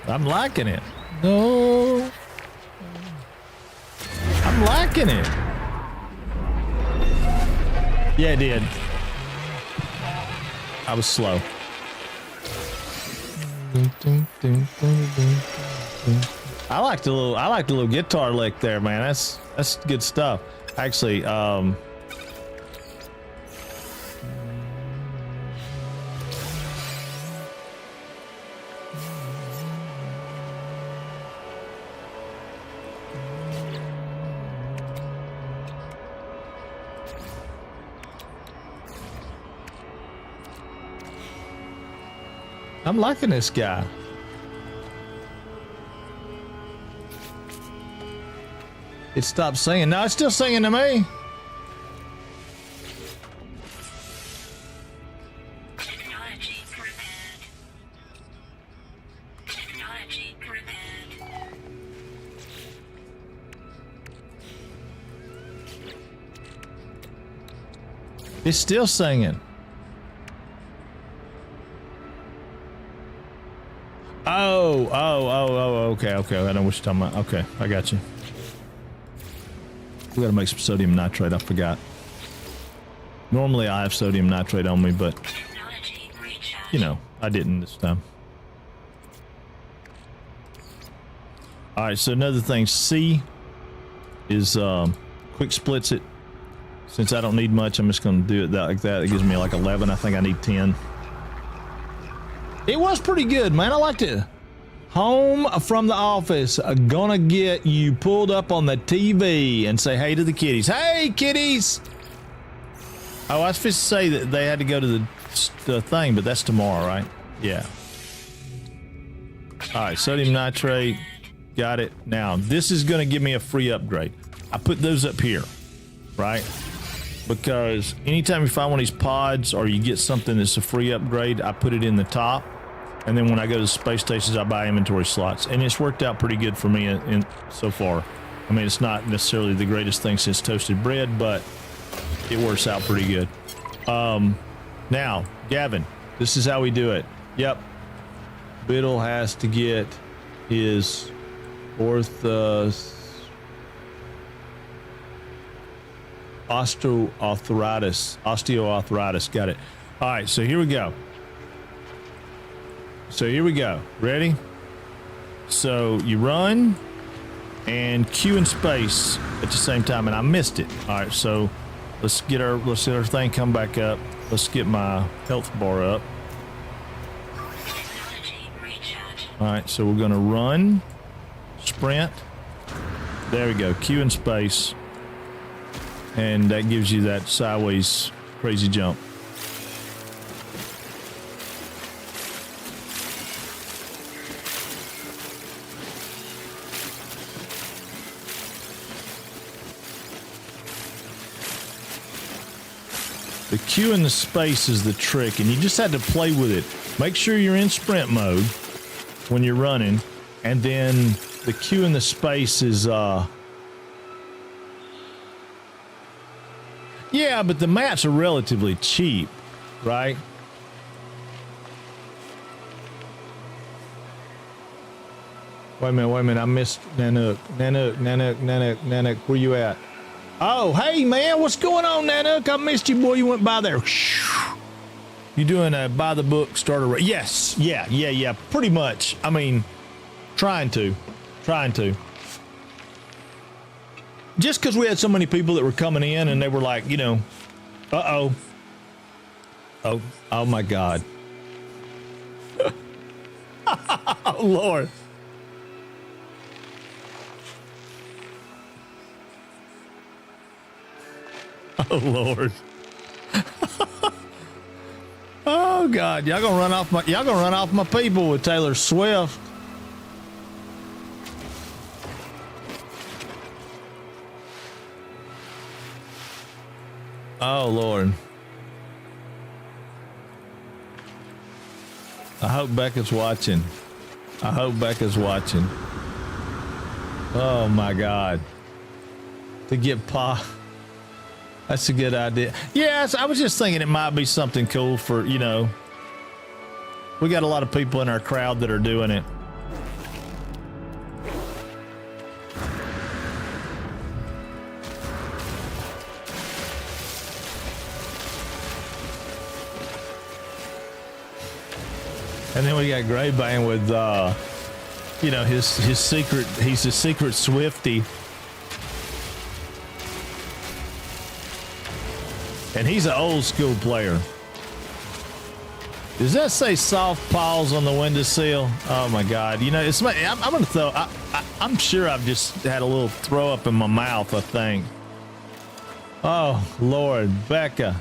[SPEAKER 1] I'm liking it. No. I'm liking it. Yeah, it did. I was slow. I like the little guitar lick there, man. That's good stuff. Actually, I'm liking this guy. It stopped singing. No, it's still singing to me.
[SPEAKER 3] Technology prepared. Technology prepared.
[SPEAKER 1] It's still singing. Oh, okay. I know what you're talking about. Okay, I got you. We gotta make some sodium nitrate. I forgot. Normally I have sodium nitrate on me, but
[SPEAKER 3] Technology recharge.
[SPEAKER 1] you know, I didn't this time. All right, so another thing, C is quick splits it. Since I don't need much, I'm just gonna do it like that. It gives me like 11. I think I need 10. It was pretty good, man. I liked it. Home from the office, gonna get you pulled up on the TV and say hey to the kitties. Hey, kitties! Oh, I was supposed to say that they had to go to the thing, but that's tomorrow, right? Yeah. All right, sodium nitrate. Got it. Now, this is gonna give me a free upgrade. I put those up here, right? Because anytime you find one of these pods or you get something that's a free upgrade, I put it in the top. And then when I go to the space stations, I buy inventory slots. And it's worked out pretty good for me in so far. I mean, it's not necessarily the greatest thing since toasted bread, but it works out pretty good. Now, Gavin, this is how we do it. Yep. Biddle has to get his osteoarthritis. Got it. All right, so here we go. Ready? So you run and Q and space at the same time, and I missed it. All right, so let's get our thing come back up. Let's get my health bar up.
[SPEAKER 3] Technology recharge.
[SPEAKER 1] All right, so we're gonna run, sprint. There we go. Q and space, and that gives you that sideways crazy jump. The Q and the space is the trick, and you just had to play with it. Make sure you're in sprint mode when you're running, and then the Q and the space is yeah, but the mats are relatively cheap, right? Wait a minute, I missed Nanook, where you at? Oh, hey man, what's going on, Nanook? I missed you, boy. You went by there. You doing a by the book starter? Yes, yeah, pretty much. I mean, trying to. Just because we had so many people that were coming in and they were like, you know, oh my God. Oh Lord. Oh Lord. Oh God, y'all gonna run off my people with Taylor Swift. Oh Lord. I hope Becca's watching. Oh my God. To get Pa. That's a good idea. Yes, I was just thinking it might be something cool for, you know, we got a lot of people in our crowd that are doing it. And then we got Gray Bane with, you know, his secret, he's a secret Swifty. And he's an old school player. Does that say soft paws on the windowsill? Oh my God. You know, it's my, I'm going to throw, I'm sure I've just had a little throw up in my mouth, I think. Oh, Lord, Becca.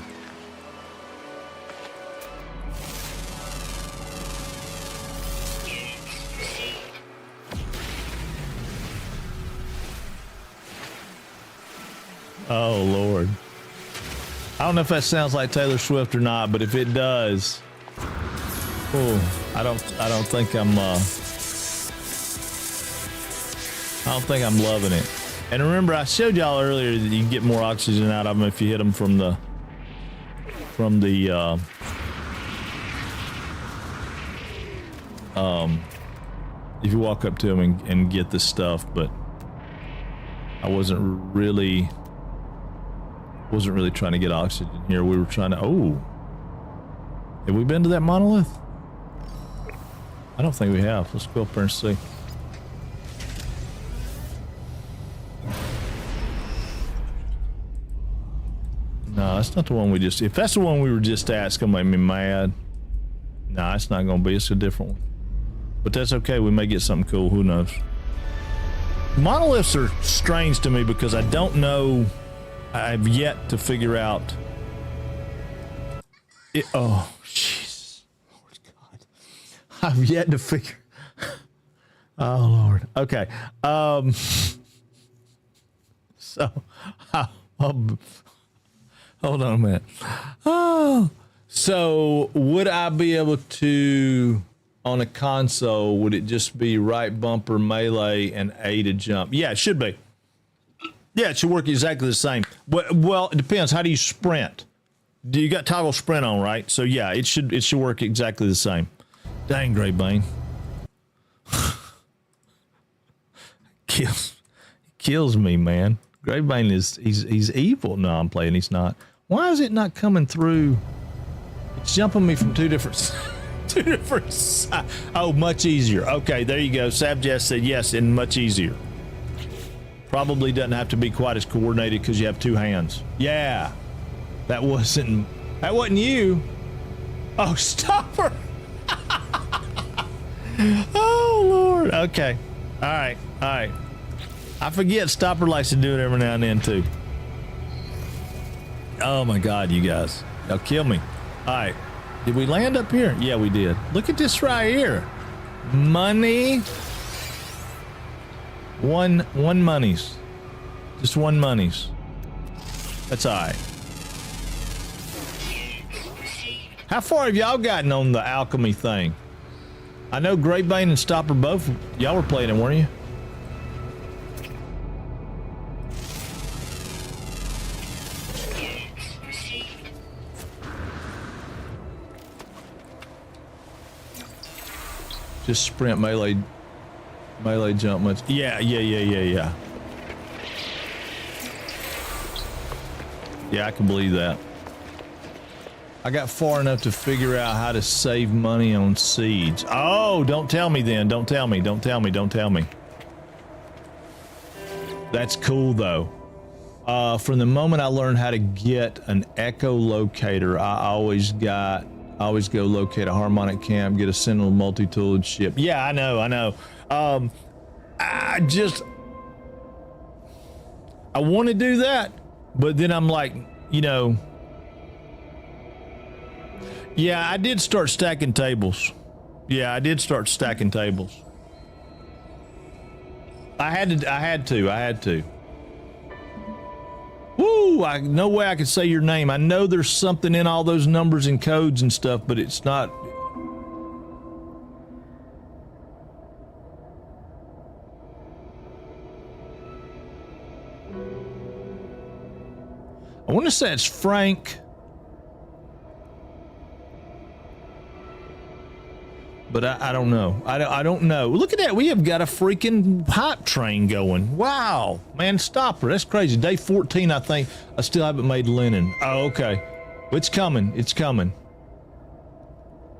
[SPEAKER 1] Oh, Lord. I don't know if that sounds like Taylor Swift or not, but if it does, oh, I don't think I'm loving it. And remember, I showed y'all earlier that you can get more oxygen out of them if you hit them from the if you walk up to them and get the stuff, but I wasn't really trying to get oxygen here. We were trying to, oh, have we been to that monolith? I don't think we have. Let's go up there and see. No, that's not the one we just, if that's the one we were just at, it's gonna make me mad. No, it's not gonna be, it's a different one. But that's okay, we may get something cool, who knows. Monoliths are strange to me because I don't know, I've yet to figure out it. Oh, jeez. Lord God. I've yet to figure. Oh, Lord. Okay. So, hold on a minute. Oh, so would I be able to, on a console, would it just be right bumper melee and A to jump? Yeah, it should be. Yeah, it should work exactly the same. Well, it depends. How do you sprint? Do you got toggle sprint on, right? So yeah, it should work exactly the same. Dang, Gray Bane. Kills me, man. Gray Bane he's evil. No, I'm playing. He's not. Why is it not coming through? It's jumping me from two different sides. Oh, much easier. Okay, there you go. Sabjess said yes, and much easier. Probably doesn't have to be quite as coordinated because you have two hands. Yeah, that wasn't you. Oh, stop her. Oh, Lord. Okay. All right. I forget Stopper likes to do it every now and then too. Oh my God, you guys. Y'all kill me. All right. Did we land up here? Yeah, we did. Look at this right here. Money. One monies. Just one monies. That's all right. How far have y'all gotten on the alchemy thing? I know Gray Bane and Stopper both, y'all were playing it, weren't you? Just sprint melee jump much. Yeah. Yeah, I can believe that. I got far enough to figure out how to save money on seeds. Oh, don't tell me then. Don't tell me. That's cool though. From the moment I learned how to get an echolocator, I always go locate a harmonic camp, get a sentinel multi-tooled ship. Yeah, I know. I want to do that, but then I'm like, you know, yeah, I did start stacking tables. I had to. Woo! No way I could say your name. I know there's something in all those numbers and codes and stuff, but it's not. I want to say it's Frank. But I don't know. I don't know. Look at that. We have got a freaking hype train going. Wow. Man, stop her. That's crazy. Day 14, I think. I still haven't made linen. Oh, okay. It's coming. It's coming.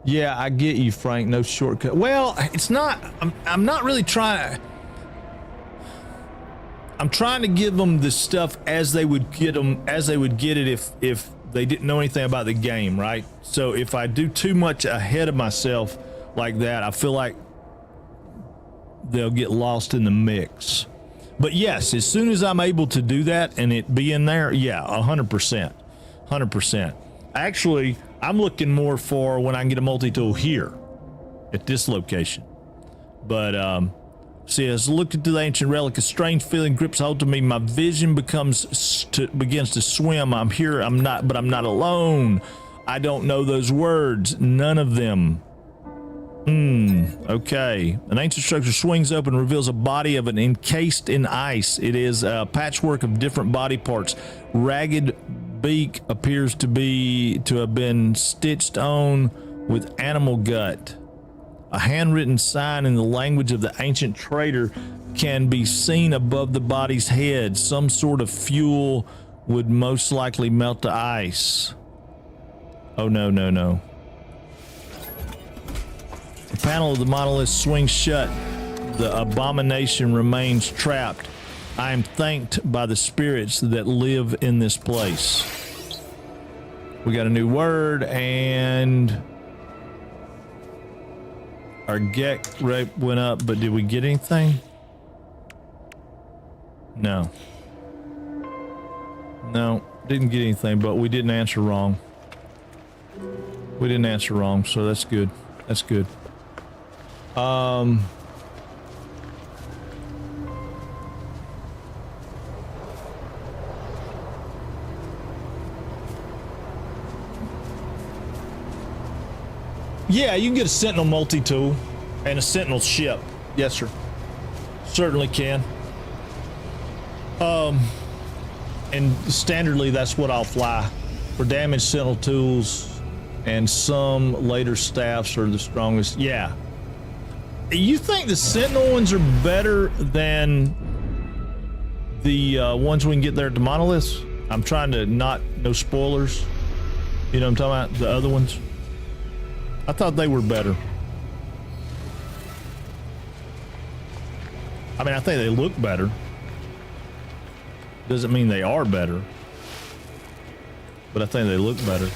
[SPEAKER 1] Yeah, I get you, Frank. No shortcut. Well, it's not. I'm not really trying. I'm trying to give them the stuff as they would get them, as they would get it if they didn't know anything about the game, right? So if I do too much ahead of myself like that, I feel like they'll get lost in the mix. But yes, as soon as I'm able to do that and it be in there, yeah, 100%. 100%. Actually, I'm looking more for when I can get a multi-tool here at this location. But see, as I look into the ancient relic, a strange feeling grips hold of me. My vision begins to swim. I'm here. But I'm not alone. I don't know those words. None of them. Okay. An ancient structure swings open and reveals a body of an encased in ice. It is a patchwork of different body parts. Ragged beak appears to have been stitched on with animal gut. A handwritten sign in the language of the ancient trader can be seen above the body's head. Some sort of fuel would most likely melt the ice. Oh, no, no, no. The panel of the monolith swings shut. The abomination remains trapped. I am thanked by the spirits that live in this place. We got a new word, and our get rate went up, but did we get anything? No. No, didn't get anything, but we didn't answer wrong. We didn't answer wrong, so that's good. That's good. Yeah, you can get a Sentinel multi-tool and a Sentinel ship. Yes, sir. Certainly can. And standardly, that's what I'll fly. For damaged Sentinel tools and some later staffs are the strongest. Yeah. You think the Sentinel ones are better than the ones we can get there at the monoliths? I'm trying to no spoilers. You know what I'm talking about? The other ones. I thought they were better. I mean, I think they look better. Doesn't mean they are better. But I think they look better.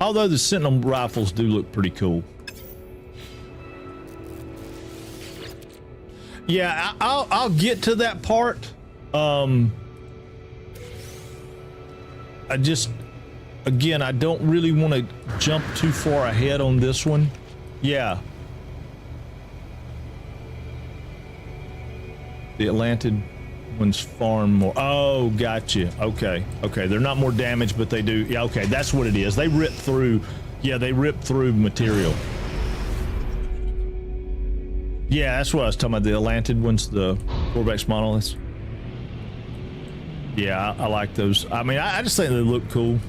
[SPEAKER 1] Although the Sentinel rifles do look pretty cool. Yeah, I'll get to that part. Again, I don't really want to jump too far ahead on this one. Yeah. The Atlantid ones farm more. Oh, gotcha. Okay. Okay. They're not more damaged, but they do. Yeah. Okay. That's what it is. They rip through. Yeah. They rip through material. Yeah. That's what I was talking about. The Atlantid ones, the Corvex monoliths. Yeah. I like those. I mean, I just think they look cool.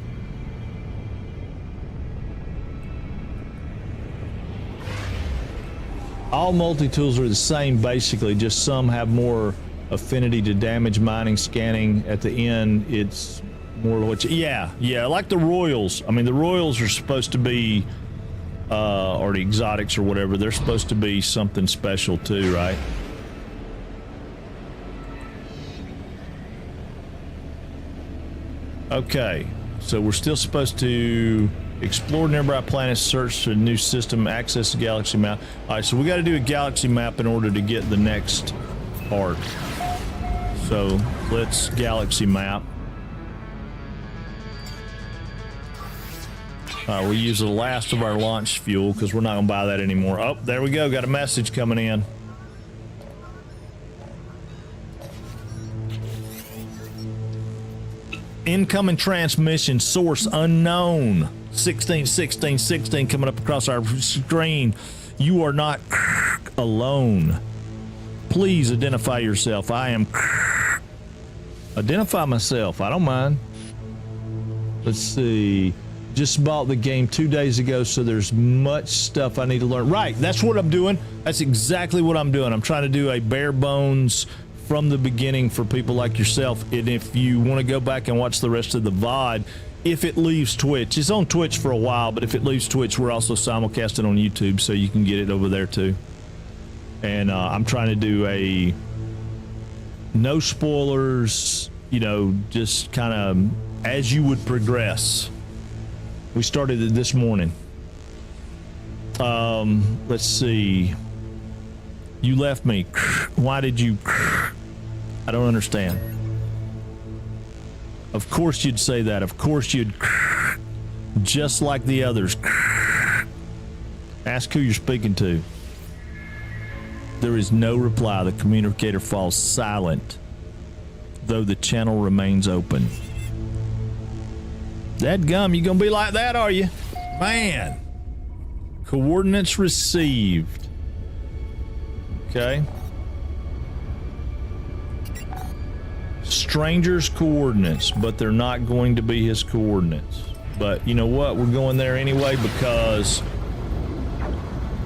[SPEAKER 1] All multi-tools are the same, basically, just some have more affinity to damage, mining, scanning. At the end, it's more what you... Yeah, like the Royals. I mean, the Royals are supposed to be, or the exotics or whatever, they're supposed to be something special too, right? Okay, so we're still supposed to explore nearby planets, search for a new system, access the galaxy map. All right, so we got to do a galaxy map in order to get the next part. So let's galaxy map. We use the last of our launch fuel because we're not going to buy that anymore. Oh, there we go. Got a message coming in. Incoming transmission, source unknown. 16 coming up across our screen. You are not alone. Please identify yourself. I am Identify myself. I don't mind. Let's see. Just bought the game 2 days ago, so there's much stuff I need to learn. Right, that's what I'm doing. That's exactly what I'm doing. I'm trying to do a bare bones from the beginning for people like yourself. And if you want to go back and watch the rest of the VOD, if it leaves Twitch, it's on Twitch for a while, but if it leaves Twitch, we're also simulcasting on YouTube, so you can get it over there too. And I'm trying to do a no spoilers, you know, just kind of as you would progress. We started it this morning. Let's see. You left me. Why did you? I don't understand. Of course you'd say that. Of course you'd. Just like the others. Ask who you're speaking to. There is no reply. The communicator falls silent, though the channel remains open. Dadgum, you gonna be like that, are you? Man. Coordinates received. Okay. Stranger's coordinates, but they're not going to be his coordinates. But you know what? We're going there anyway because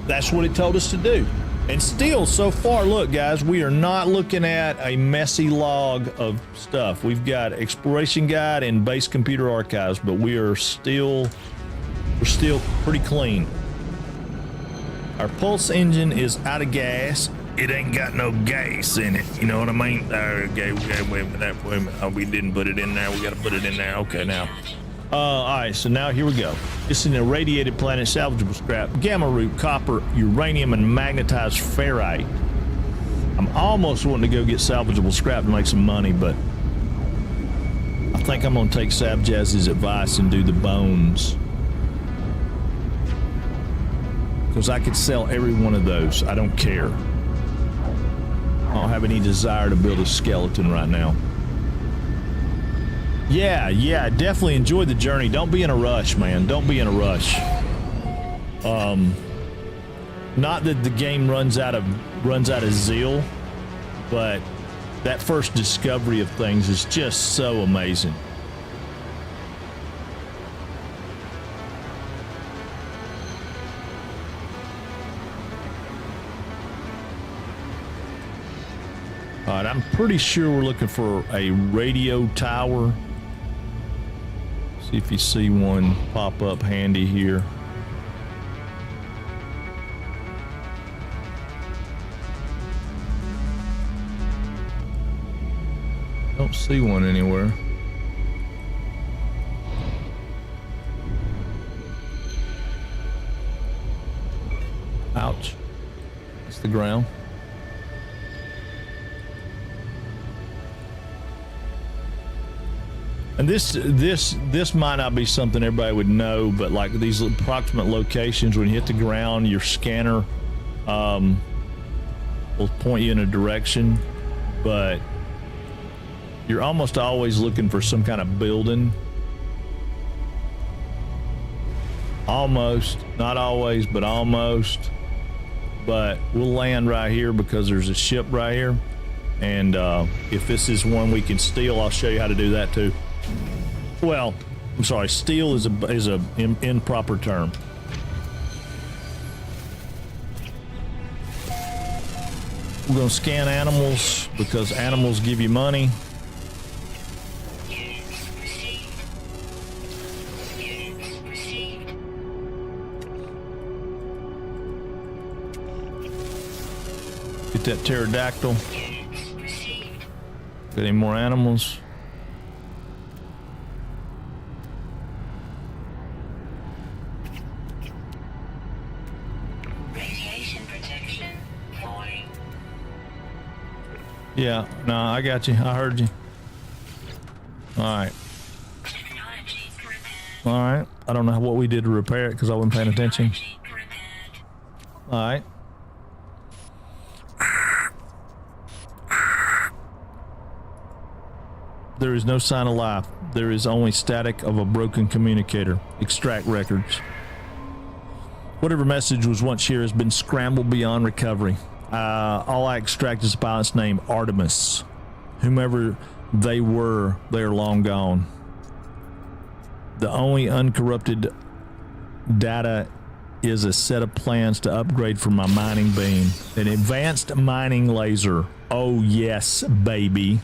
[SPEAKER 1] that's what it told us to do. And still, so far, look, guys, we are not looking at a messy log of stuff. We've got Exploration Guide and Base Computer Archives, but we're still pretty clean. Our pulse engine is out of gas. It ain't got no gas in it. You know what I mean? Okay, wait a minute. Oh, we didn't put it in there. We got to put it in there. Okay, now. All right, so now here we go. It's an irradiated planet, salvageable scrap, gamma root, copper, uranium, and magnetized ferrite. I'm almost wanting to go get salvageable scrap to make some money, but I think I'm going to take Sabjazz's advice and do the bones. Because I could sell every one of those. I don't care. I don't have any desire to build a skeleton right now. Yeah, definitely enjoy the journey. Don't be in a rush, man. Don't be in a rush. Not that the game runs out of zeal, but that first discovery of things is just so amazing. All right, I'm pretty sure we're looking for a radio tower. See if you see one pop up handy here. Don't see one anywhere. Ouch. That's the ground. And this might not be something everybody would know, but like these approximate locations, when you hit the ground, your scanner will point you in a direction, but you're almost always looking for some kind of building. Almost, not always, but almost. But we'll land right here because there's a ship right here, and if this is one we can steal, I'll show you how to do that too. Well, I'm sorry, steal is a improper term. We're gonna scan animals because animals give you money. Get that pterodactyl. Got any more animals? Yeah, no, I got you. I heard you. All right. All right. I don't know what we did to repair it because I wasn't paying attention. All right. There is no sign of life. There is only static of a broken communicator. Extract records. Whatever message was once here has been scrambled beyond recovery. All I extract is the pilot's name, Artemis. Whomever They are long gone. The only uncorrupted data is a set of plans to upgrade for my mining beam. An advanced mining laser. Oh, yes, baby.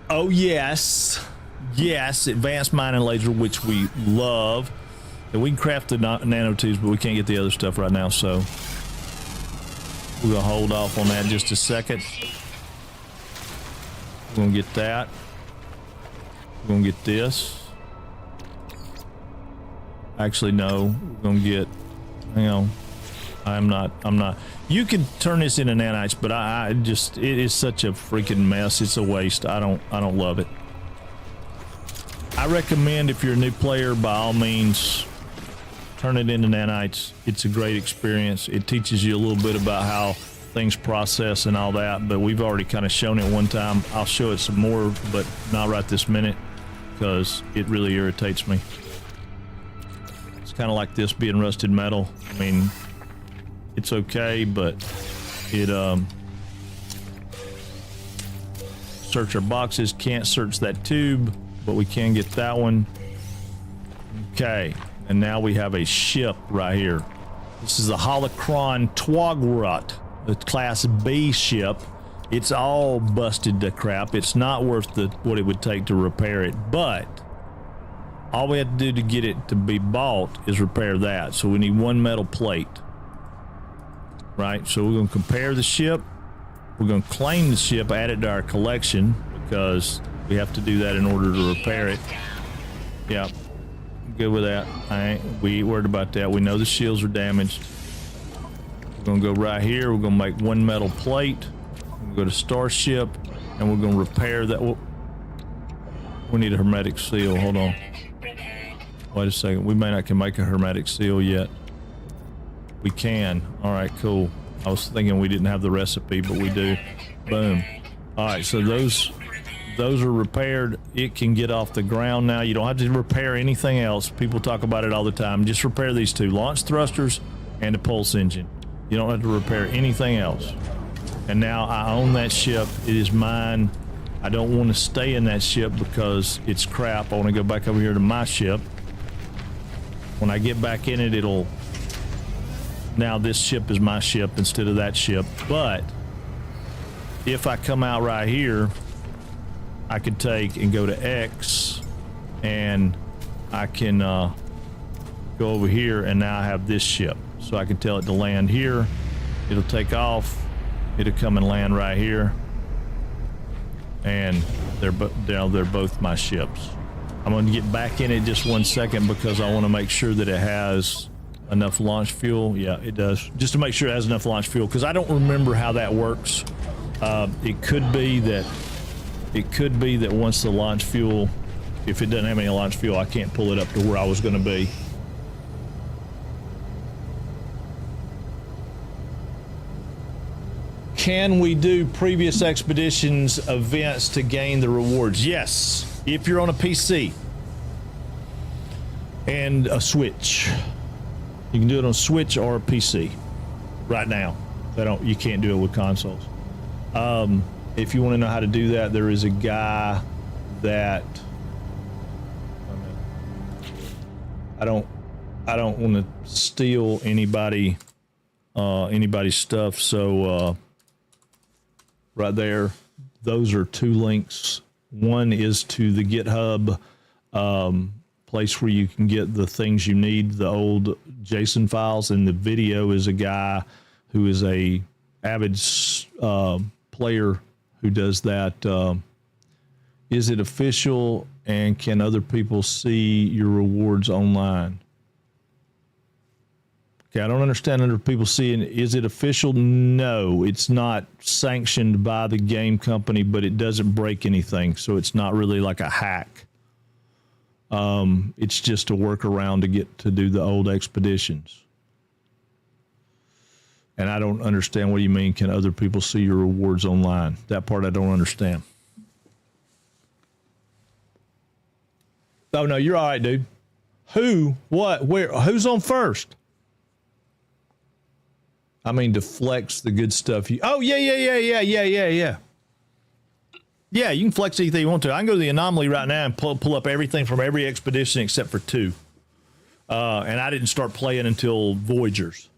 [SPEAKER 1] Oh, yes. Yes, advanced mining laser, which we love. And we can craft the nanotubes, but we can't get the other stuff right now, so we're going to hold off on that just a second. We're going to get that. We're going to get this. Actually, no. We're going to get... Hang on. I'm not. You can turn this into nanites, but I just... It is such a freaking mess. It's a waste. I don't love it. I recommend if you're a new player, by all means, turn it into nanites. It's a great experience. It teaches you a little bit about how things process and all that, but we've already kind of shown it one time. I'll show it some more, but not right this minute because it really irritates me. It's kind of like this being rusted metal. I mean, it's okay, but it search our boxes, can't search that tube, but we can get that one. Okay, and now we have a ship right here. This is the Holocron Twogrut, the Class B ship. It's all busted to crap. It's not worth what it would take to repair it, but all we have to do to get it to be bought is repair that. So we need one metal plate, right? So we're going to compare the ship. We're going to claim the ship, add it to our collection because we have to do that in order to repair it. Yeah, good with that. We ain't worried about that. We know the shields are damaged. We're going to go right here. We're going to make one metal plate. We're going to go to Starship, and we're going to repair that. We need a hermetic seal. Hold on. Wait a second. We may not can make a hermetic seal yet. We can. All right, cool. I was thinking we didn't have the recipe, but we do. Boom. All right, so those are repaired. It can get off the ground now. You don't have to repair anything else. People talk about it all the time. Just repair these two, launch thrusters and the pulse engine. You don't have to repair anything else. And now I own that ship. It is mine. I don't want to stay in that ship because it's crap. I want to go back over here to my ship. When I get back in it, now this ship is my ship instead of that ship. But if I come out right here, I could take and go to X, and I can go over here, and now I have this ship. So I can tell it to land here. It'll take off. It'll come and land right here. And they're both my ships. I'm going to get back in it just 1 second because I want to make sure that it has enough launch fuel. Yeah, it does. Just to make sure it has enough launch fuel because I don't remember how that works. It could be that once the launch fuel, if it doesn't have any launch fuel, I can't pull it up to where I was going to be. Can we do previous expeditions events to gain the rewards? Yes, if you're on a PC and a Switch. You can do it on Switch or a PC right now. You can't do it with consoles. If you want to know how to do that, there is a guy that I don't want to steal anybody's stuff, so right there, those are two links. One is to the GitHub place where you can get the things you need, the old JSON files, and the video is a guy who is a avid player who does that. Is it official, and can other people see your rewards online? Okay, I don't understand other people seeing. Is it official? No, it's not sanctioned by the game company, but it doesn't break anything, so it's not really like a hack. It's just a workaround to get to do the old expeditions. And I don't understand what you mean, can other people see your rewards online? That part I don't understand. Oh, no, you're all right, dude. Who, what, where, who's on first? I mean, to flex the good stuff. Oh, yeah. Yeah, you can flex anything you want to. I can go to the anomaly right now and pull up everything from every expedition except for 2. And I didn't start playing until Voyagers.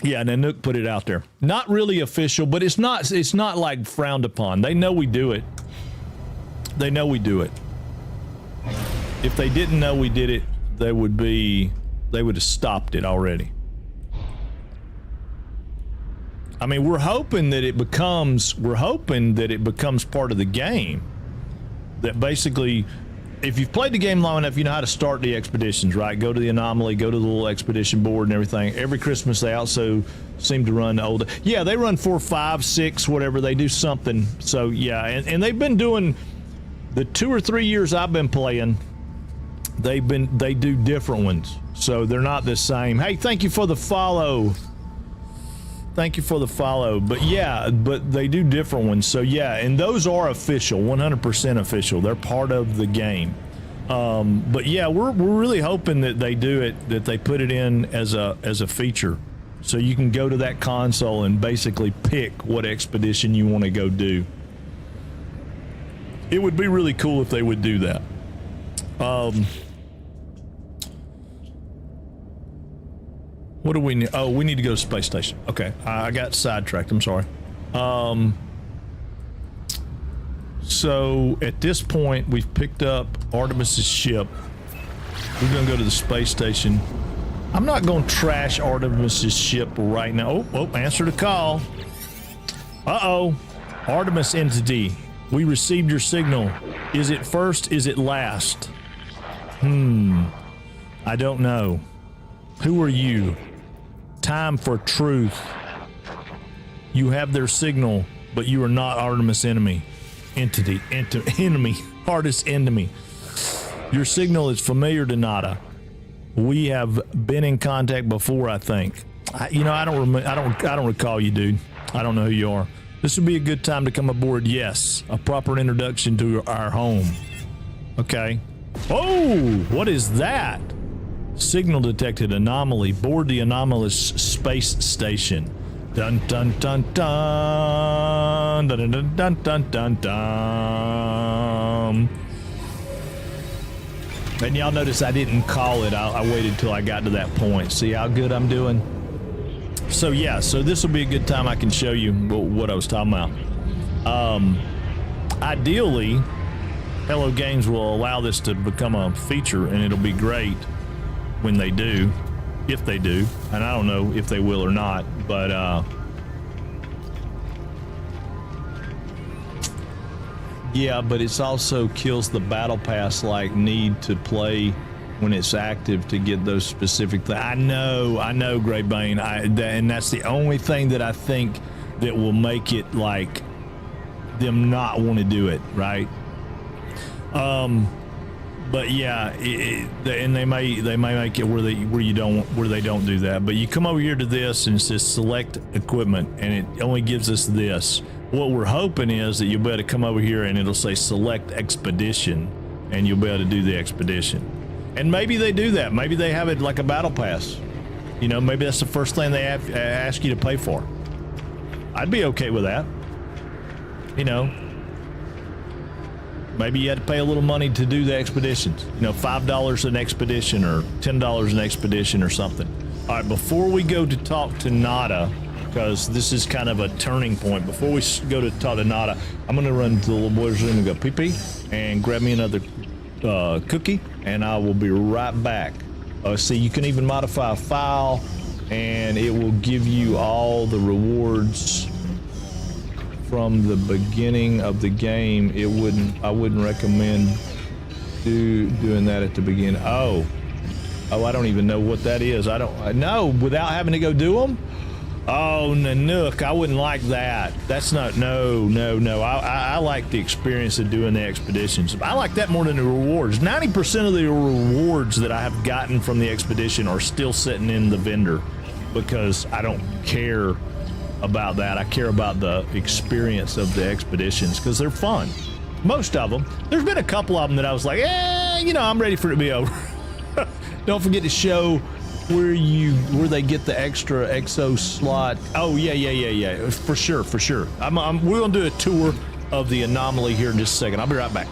[SPEAKER 1] Yeah, and Nanook put it out there. Not really official, but it's not like frowned upon. They know we do it. They know we do it. If they didn't know we did it, they would have stopped it already. I mean, we're hoping that it becomes part of the game. That basically, if you've played the game long enough, you know how to start the expeditions, right? Go to the anomaly, go to the little expedition board and everything. Every Christmas, they also seem to run they run 4, 5, 6, whatever. They do something. So yeah, and they've been doing the 2 or 3 years I've been playing. They do different ones, so they're not the same. Hey, thank you for the follow. Thank you for the follow. But yeah, but they do different ones. So yeah, and those are official, 100% official. They're part of the game. But yeah, we're really hoping that they do it, that they put it in as a feature, so you can go to that console and basically pick what expedition you want to go do. It would be really cool if they would do that. What do we need? Oh, we need to go to space station. Okay, I got sidetracked. I'm sorry. So at this point, we've picked up Artemis's ship. We're gonna go to the space station. I'm not gonna trash Artemis's ship right now. Oh, answer the call. Uh-oh. Artemis entity. We received your signal. Is it first? Is it last? I don't know. Who are you? Time for truth. You have their signal, but you are not Artemis enemy. Enemy. Hardest enemy. Your signal is familiar to Nada. We have been in contact before, I think. I don't recall you, dude. I don't know who you are. This would be a good time to come aboard. Yes, a proper introduction to our home. Okay. Oh, what is that? Signal detected. Anomaly. Board the anomalous space station. Dun dun dun dun dun dun dun dun dun dun. And y'all notice I didn't call it. I waited till I got to that point. See how good I'm doing? So yeah, so this will be a good time I can show you what I was talking about. Ideally, Hello Games will allow this to become a feature, and it'll be great when they do, if they do. And I don't know if they will or not, but yeah, but it's also kills the battle pass like need to play when it's active to get those specific things. I know, Gray Bane. And that's the only thing that I think that will make it like them not want to do it, right? But yeah, and they may make it where they don't do that. But you come over here to this and it says select equipment, and it only gives us this. What we're hoping is that you'll be able to come over here and it'll say select expedition, and you'll be able to do the expedition. And maybe they do that. Maybe they have it like a battle pass. You know, maybe that's the first thing they ask you to pay for. I'd be okay with that. You know, maybe you had to pay a little money to do the expeditions. You know, $5 an expedition or $10 an expedition or something. All right, before we go to talk to Nada, because this is kind of a turning point, before we go to talk to Nada, I'm going to run to the little boy's room and go pee-pee and grab me another cookie, and I will be right back. See, you can even modify a file, and it will give you all the rewards from the beginning of the game. I wouldn't recommend doing that at the beginning. Oh, I don't even know what that is. I don't know without having to go do them. Oh, Nanook, I wouldn't like that. That's not, no. I like the experience of doing the expeditions. I like that more than the rewards. 90% of the rewards that I have gotten from the expedition are still sitting in the vendor because I don't care about that. I care about the experience of the expeditions because they're fun. Most of them. There's been a couple of them that I was like, I'm ready for it to be over. Don't forget to show where they get the extra exo slot. Oh yeah, for sure. We're gonna do a tour of the anomaly here in just a second. I'll be right back.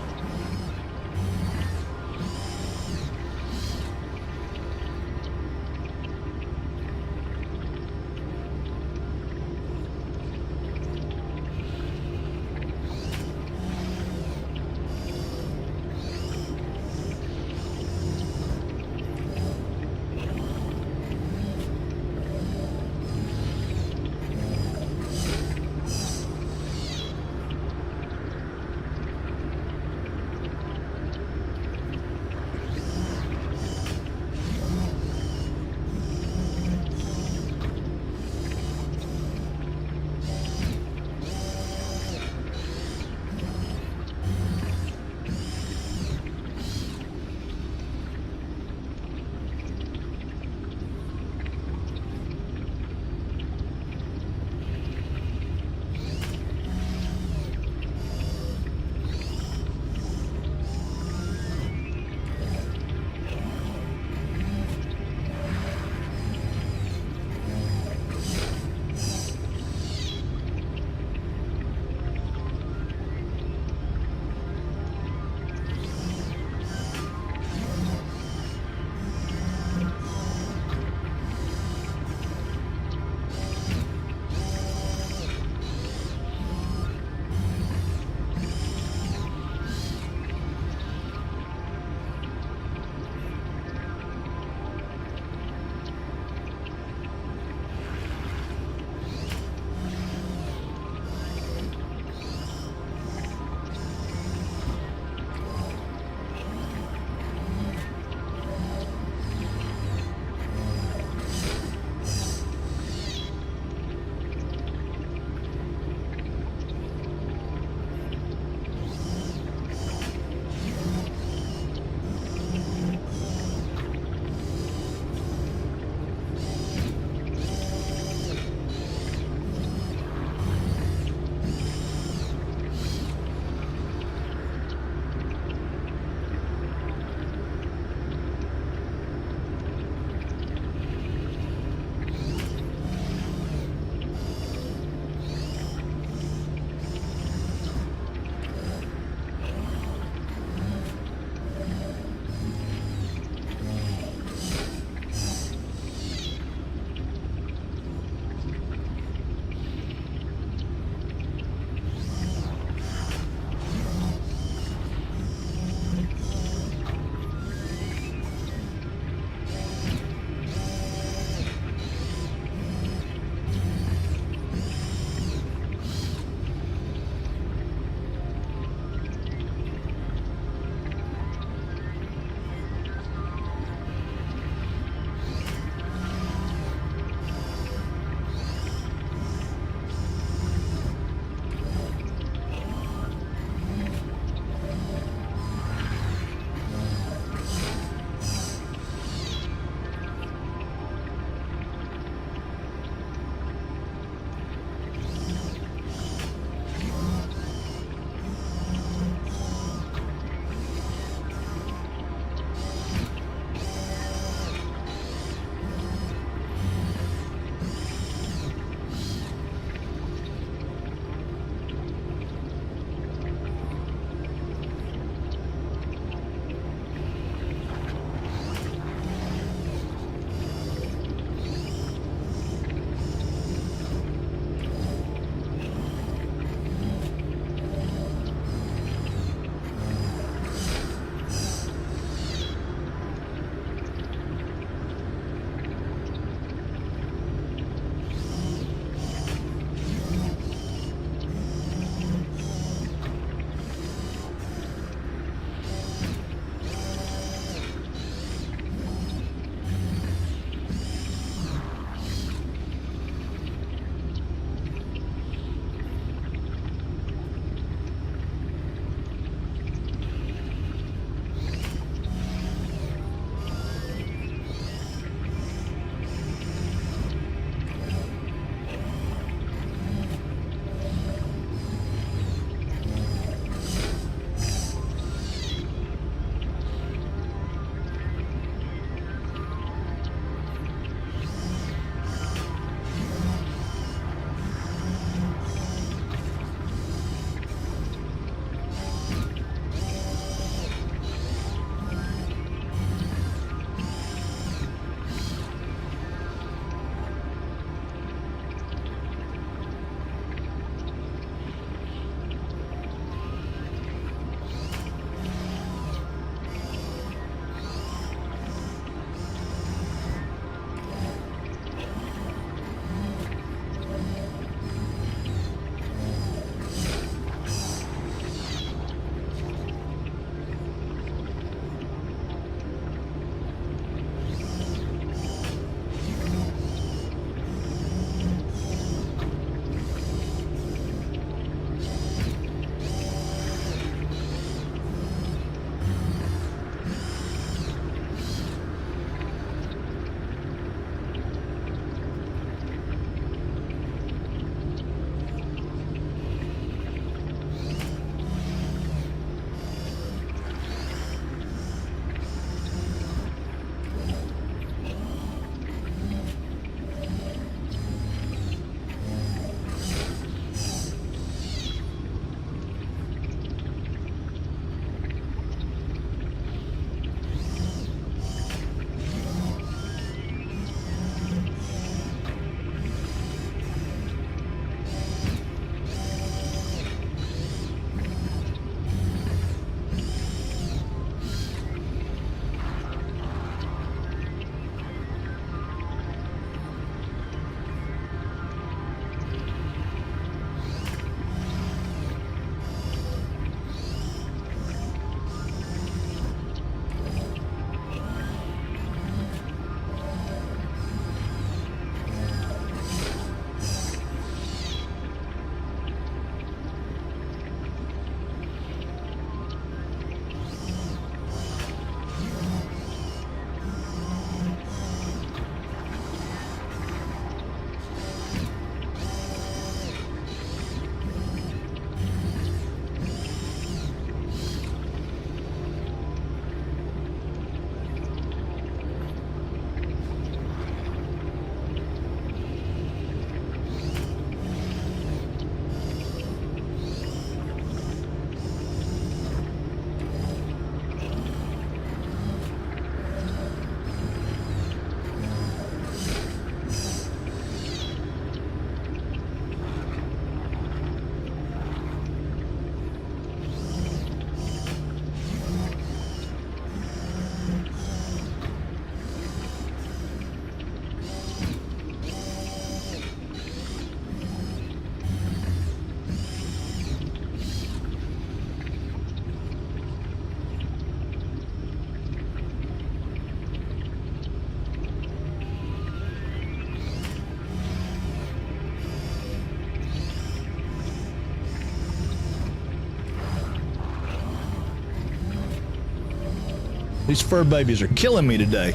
[SPEAKER 1] These fur babies are killing me today.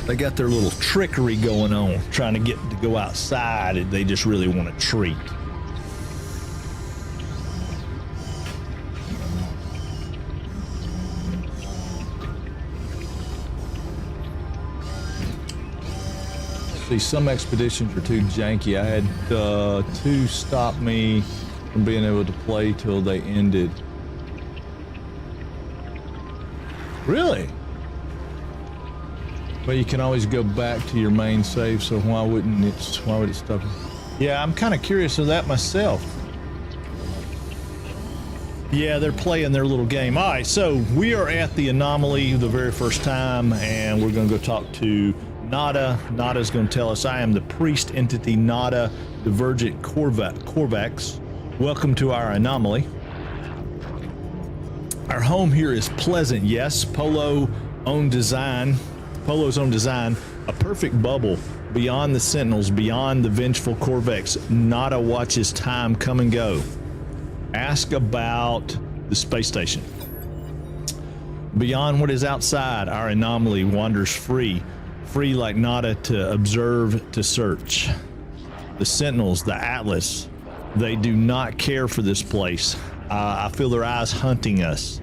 [SPEAKER 1] They got their little trickery going on, trying to get to go outside, and they just really want a treat. See, some expeditions are too janky. I had two stop me from being able to play till they ended. Really? Well, you can always go back to your main save, so why would it stop you? Yeah, I'm kind of curious of that myself. Yeah, they're playing their little game. All right, so we are at the anomaly the very first time, and we're going to go talk to Nada. Nada's going to tell us, I am the priest entity Nada, Divergent Corvax. Welcome to our anomaly. Our home here is pleasant, yes. Polo's own design, a perfect bubble beyond the Sentinels, beyond the vengeful Corvex. Nada watches time come and go. Ask about the space station. Beyond what is outside, our anomaly wanders free like Nada to observe, to search. The Sentinels, the Atlas, they do not care for this place. I feel their eyes hunting us.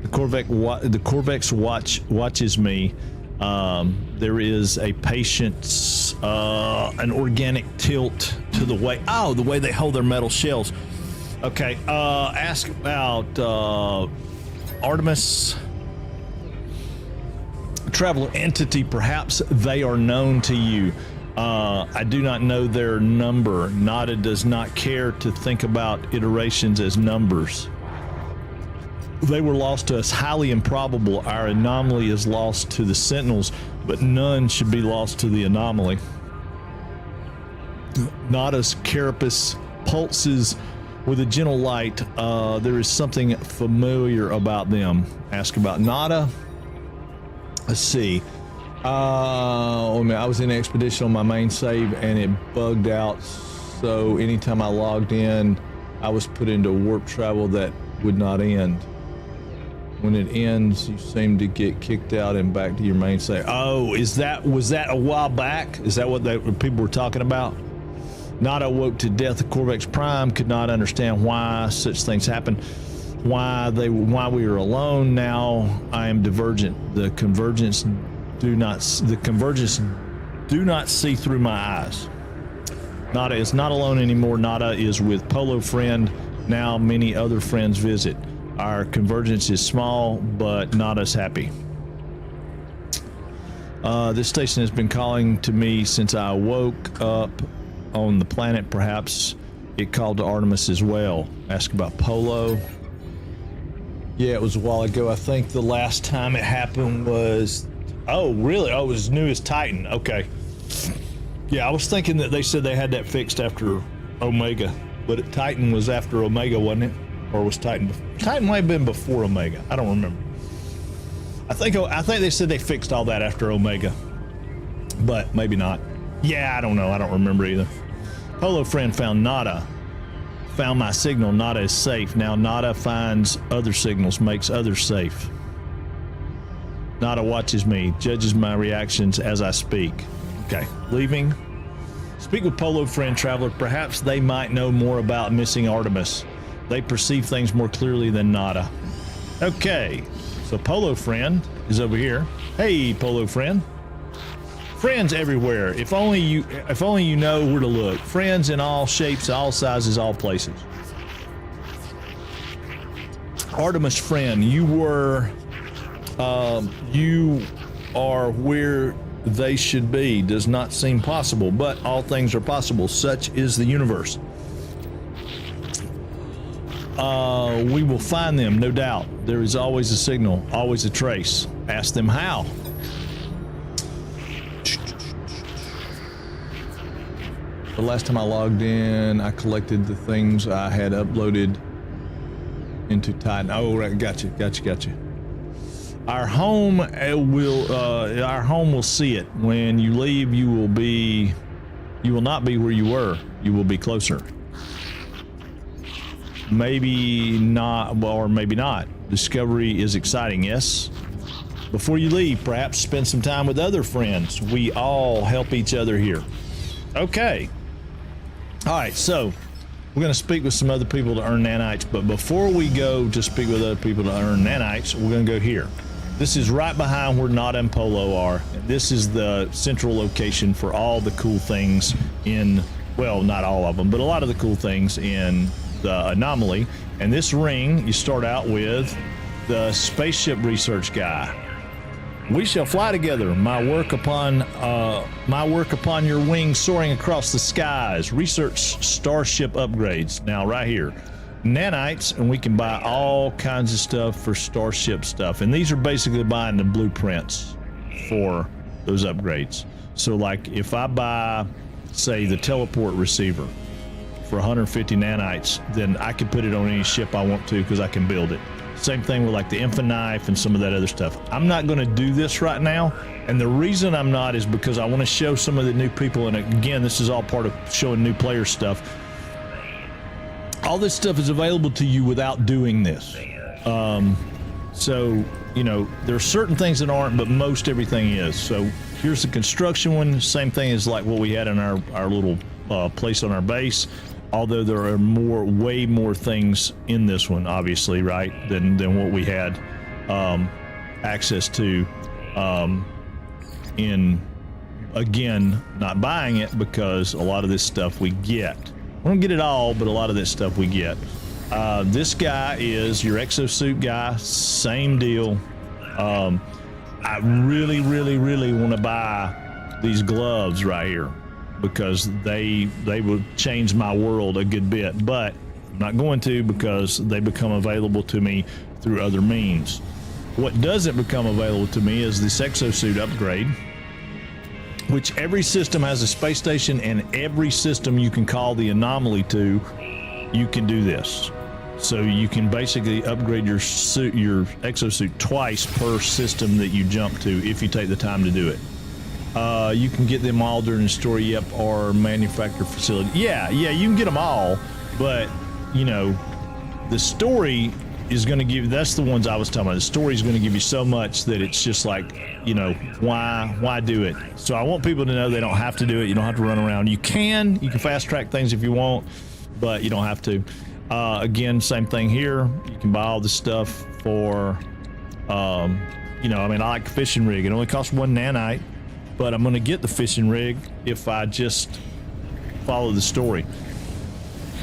[SPEAKER 1] The Corvex watches me. There is a patience, an organic tilt to the way they hold their metal shells. Okay, ask about Artemis. Traveler entity, perhaps they are known to you. I do not know their number. Nada does not care to think about iterations as numbers. They were lost to us, highly improbable. Our anomaly is lost to the Sentinels, but none should be lost to the anomaly. Nada's carapace pulses with a gentle light. There is something familiar about them. Ask about Nada. Let's see. I was in expedition on my main save and it bugged out. So anytime I logged in, I was put into warp travel that would not end. When it ends, you seem to get kicked out and back to your main save. Oh, was that a while back? Is that what people were talking about? Nada woke to death. The Corvex Prime could not understand why such things happen. Why we were alone. Now I am divergent. The convergence do not see through my eyes. Nada is not alone anymore. Nada is with Polo friend. Now many other friends visit. Our convergence is small, but Nada's happy. This station has been calling to me since I woke up on the planet. Perhaps it called to Artemis as well. Ask about Polo. Yeah, it was a while ago. I think the last time it happened was... Oh, really? Oh, it was as new as Titan. Okay. Yeah, I was thinking that they said they had that fixed after Omega, but Titan was after Omega, wasn't it? Or was Titan... Titan might have been before Omega. I don't remember. I think they said they fixed all that after Omega, but maybe not. Yeah, I don't know. I don't remember either. Polo friend found Nada. Found my signal. Nada is safe. Now Nada finds other signals, makes others safe. Nada watches me, judges my reactions as I speak. Okay, leaving. Speak with Polo friend traveler. Perhaps they might know more about missing Artemis. They perceive things more clearly than Nada. Okay, so Polo friend is over here. Hey, Polo friend. Friends everywhere. If only you know where to look. Friends in all shapes, all sizes, all places. Artemis friend, you are where they should be. Does not seem possible, but all things are possible. Such is the universe. We will find them, no doubt. There is always a signal, always a trace. Ask them how. The last time I logged in, I collected the things I had uploaded into Titan. Oh, right, gotcha. Our home will see it. When you leave, you will not be where you were. You will be closer. Maybe not, or maybe not. Discovery is exciting, yes? Before you leave, perhaps spend some time with other friends. We all help each other here. Okay. All right, so we're going to speak with some other people to earn nanites, but before we go to speak with other people to earn nanites, we're going to go here. This is right behind where Nada and Polo are. This is the central location for all the cool things in, well, not all of them, but a lot of the cool things in the Anomaly. And this ring, you start out with the spaceship research guy. We shall fly together. My work upon your wings soaring across the skies. Research starship upgrades. Now, right here, nanites, and we can buy all kinds of stuff for starship stuff. And these are basically buying the blueprints for those upgrades. So, like, if I buy, say, the teleport receiver for 150 nanites, then I can put it on any ship I want to because I can build it. Same thing with like the Infinite and some of that other stuff. I'm not going to do this right now, and the reason I'm not is because I want to show some of the new people, and again, this is all part of showing new player stuff. All this stuff is available to you without doing this. So, you know, there are certain things that aren't, but most everything is. So here's the construction one. Same thing as like what we had in our little place on our base. Although there are way more things in this one, obviously, right, than what we had access to in, again, not buying it because a lot of this stuff we get. We don't get it all, but a lot of this stuff we get. This guy is your exosuit guy, same deal. I really, really, really want to buy these gloves right here, because they will change my world a good bit, but I'm not going to because they become available to me through other means. What doesn't become available to me is this exosuit upgrade, which every system has a space station, and every system you can call the Anomaly to, you can do this. So you can basically upgrade your exosuit twice per system that you jump to if you take the time to do it. You can get them all during the story, yep, or manufacturer facility. Yeah, you can get them all, but, you know, the story is going to give, that's the ones I was talking about. The story is going to give you so much that it's just like, you know, why do it? So I want people to know they don't have to do it. You don't have to run around. You can fast track things if you want, but you don't have to. Again, same thing here. You can buy all the stuff for, you know, I mean, I like the fishing rig. It only costs 1 nanite. But I'm going to get the fishing rig if I just follow the story.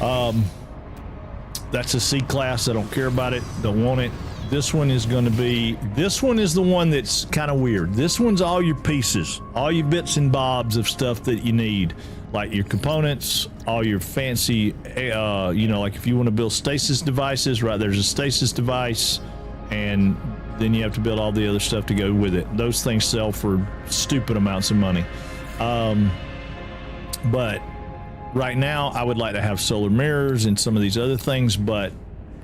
[SPEAKER 1] That's a C class. I don't care about it. Don't want it. This one is going to be, this one is the one that's kind of weird. This one's all your pieces, all your bits and bobs of stuff that you need, like your components, all your fancy, you know, like if you want to build stasis devices, right, there's a stasis device, and then you have to build all the other stuff to go with it. Those things sell for stupid amounts of money. But right now, I would like to have solar mirrors and some of these other things, but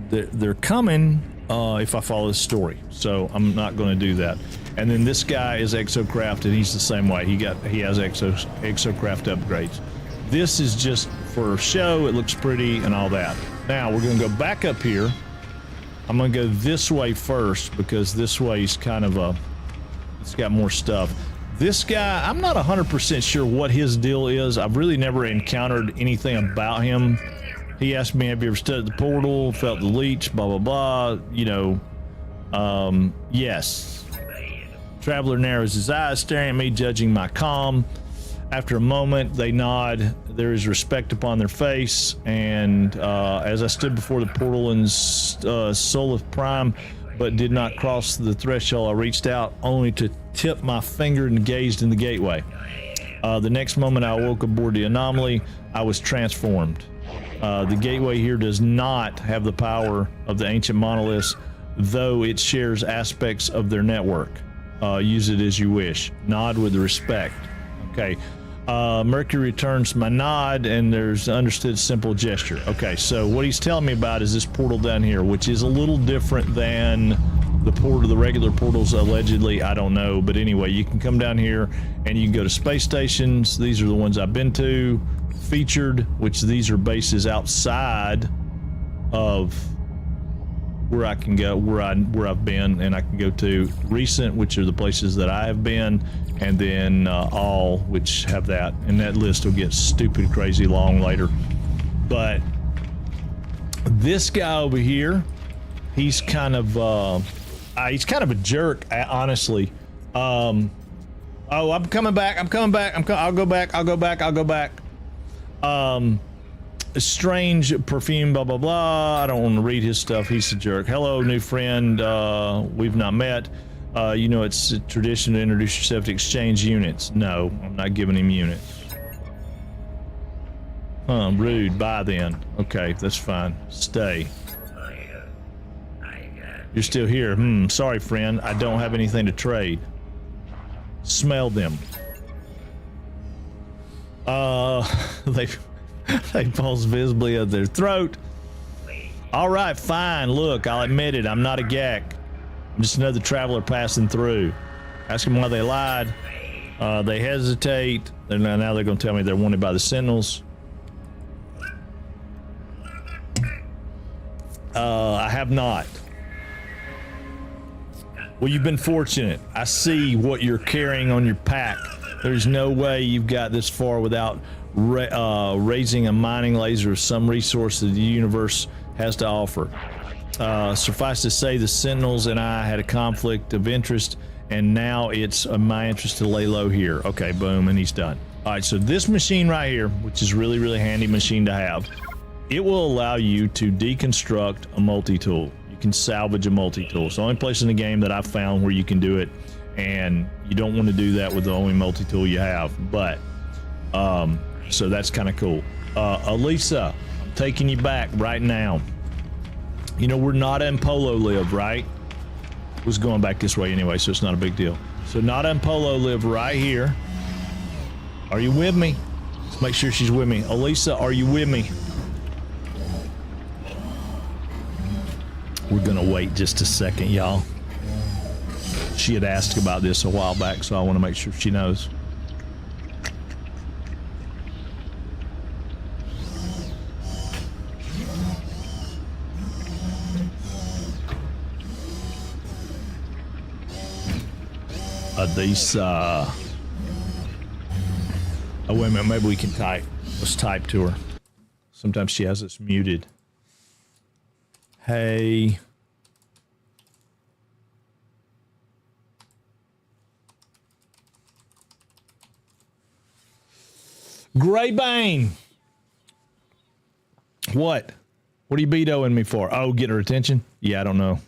[SPEAKER 1] they're coming if I follow the story. So I'm not going to do that. And then this guy is Exocraft, and he's the same way. He has Exocraft upgrades. This is just for show. It looks pretty and all that. Now we're going to go back up here. I'm going to go this way first because this way is kind of it's got more stuff. This guy, I'm not 100% sure what his deal is. I've really never encountered anything about him. He asked me, have you ever studied the portal, felt the leech, blah, blah, blah. You know, yes. Traveler narrows his eyes, staring at me, judging my calm. After a moment, they nod. There is respect upon their face, and as I stood before the portal in Solith Prime, but did not cross the threshold, I reached out only to tip my finger and gazed in the gateway. The next moment I awoke aboard the Anomaly, I was transformed. The gateway here does not have the power of the ancient monoliths, though it shares aspects of their network. Use it as you wish. Nod with respect. Okay. Mercury returns my nod, and there's understood simple gesture. Okay, so what he's telling me about is this portal down here, which is a little different than the portal, the regular portals, allegedly. I don't know, but anyway, you can come down here and you can go to space stations. These are the ones I've been to. Featured, which these are bases outside of where I can go, where I've been, and I can go to recent, which are the places that I have been, and then all, which have that, and that list will get stupid crazy long later. But this guy over here, he's kind of a jerk, honestly. Oh, I'm coming back. I'll go back. A strange perfume, blah, blah, blah. I don't want to read his stuff. He's a jerk. Hello, new friend. We've not met. You know, it's a tradition to introduce yourself to exchange units. No, I'm not giving him units. Rude. Bye then. Okay, that's fine. Stay. You're still here. Sorry, friend. I don't have anything to trade. Smell them. They pulse visibly at their throat. All right, fine. Look, I'll admit it. I'm not a Gek. I'm just another traveler passing through. Ask them why they lied. They hesitate. Now they're going to tell me they're wanted by the Sentinels. I have not. Well, you've been fortunate. I see what you're carrying on your pack. There's no way you've got this far without raising a mining laser of some resource that the universe has to offer. Suffice to say, the Sentinels and I had a conflict of interest, and now it's my interest to lay low here. Okay, boom, and he's done. All right, so this machine right here, which is really, really handy machine to have, it will allow you to deconstruct a multi-tool. You can salvage a multi-tool. It's the only place in the game that I've found where you can do it, and you don't want to do that with the only multi-tool you have. But so that's kind of cool. Elisa, I'm taking you back right now. You know where Nada and Polo live, right? It was going back this way anyway, so it's not a big deal. So Nada and Polo live right here. Are you with me? Let's make sure she's with me. Elisa, are you with me? We're gonna wait just a second, y'all. She had asked about this a while back, so I want to make sure she knows. Adisa. Oh, wait a minute. Maybe we can type. Let's type to her. Sometimes she has us muted. Hey. Greybane. What? What are you vetoing me for? Oh, getting her attention? Yeah, I don't know.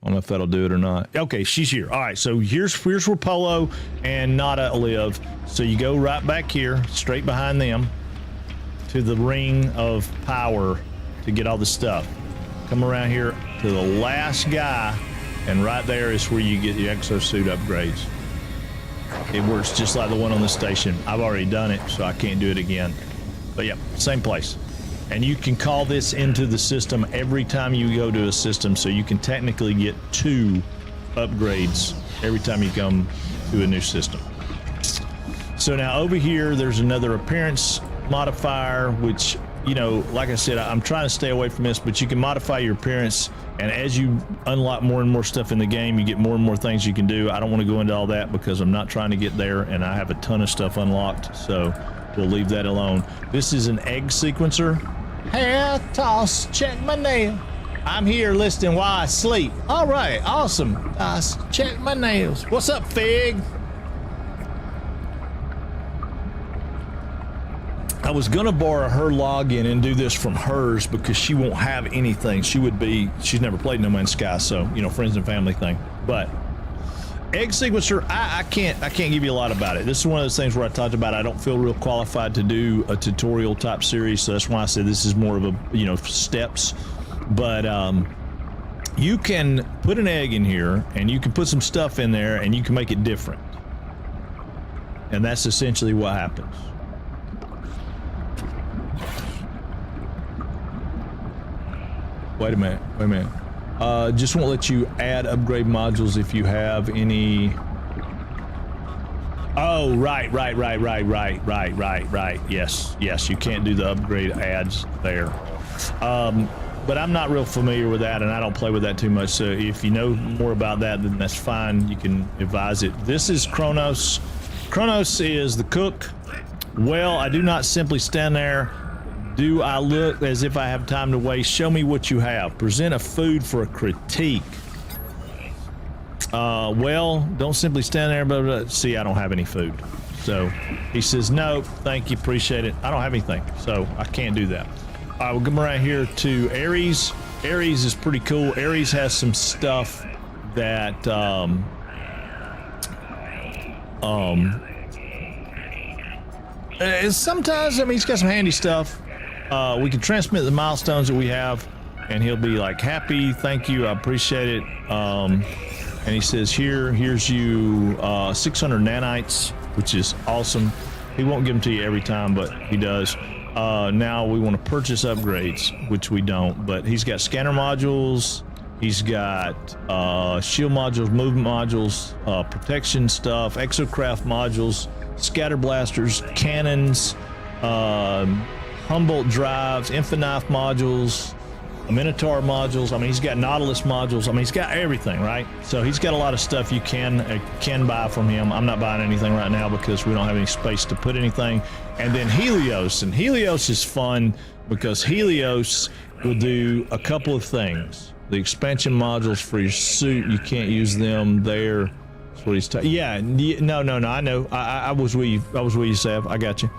[SPEAKER 1] I don't know if that'll do it or not. Okay, she's here. All right, so here's where Polo and Nada live. So you go right back here, straight behind them, to the ring of power to get all the stuff. Come around here to the last guy, and right there is where you get your exosuit upgrades. It works just like the one on the station. I've already done it, so I can't do it again. But yeah, same place. And you can call this into the system every time you go to a system, so you can technically get 2 upgrades every time you come to a new system. So now over here, there's another appearance modifier, which, you know, like I said, I'm trying to stay away from this, but you can modify your appearance, and as you unlock more and more stuff in the game, you get more and more things you can do. I don't want to go into all that because I'm not trying to get there, and I have a ton of stuff unlocked, so we'll leave that alone. This is an egg sequencer. Hair toss, check my nail. I'm here listening while I sleep. All right, awesome. Check my nails. What's up, Fig? I was gonna borrow her login and do this from hers because she won't have anything. She's never played No Man's Sky, so, you know, friends and family thing. But egg sequencer, I can't give you a lot about it. This is one of those things where I talked about I don't feel real qualified to do a tutorial type series, so that's why I said this is more of a, you know, steps. But you can put an egg in here and you can put some stuff in there and you can make it different. And that's essentially what happens. Wait a minute. Just won't let you add upgrade modules if you have any. Oh, right. Yes, you can't do the upgrade ads there. but I'm not real familiar with that, and I don't play with that too much. So if you know more about that, then that's fine. You can advise it. This is Kronos. Kronos is the cook. Well, I do not simply stand there. Do I look as if I have time to waste? Show me what you have. Present a food for a critique. Well, don't simply stand there, but see, I don't have any food. So he says, no, thank you, appreciate it. I don't have anything, so I can't do that. All right, we'll come around here to Ares. Ares is pretty cool. Ares has some stuff that, sometimes, I mean, he's got some handy stuff. We can transmit the milestones that we have, and he'll be like, happy, thank you, I appreciate it. And he says, here's you 600 nanites, which is awesome. He won't give them to you every time, but he does. Now we want to purchase upgrades, which we don't, but he's got scanner modules, he's got shield modules, movement modules, protection stuff, exocraft modules, scatter blasters, cannons, Humboldt drives, Infinite modules, Minotaur modules. I mean, he's got Nautilus modules. I mean, he's got everything, right? So he's got a lot of stuff you can buy from him. I'm not buying anything right now because we don't have any space to put anything. And then Helios, and Helios is fun because Helios will do a couple of things. The expansion modules for your suit, you can't use them there. That's what he's yeah, no, I know. I was with you, Seth. I got you.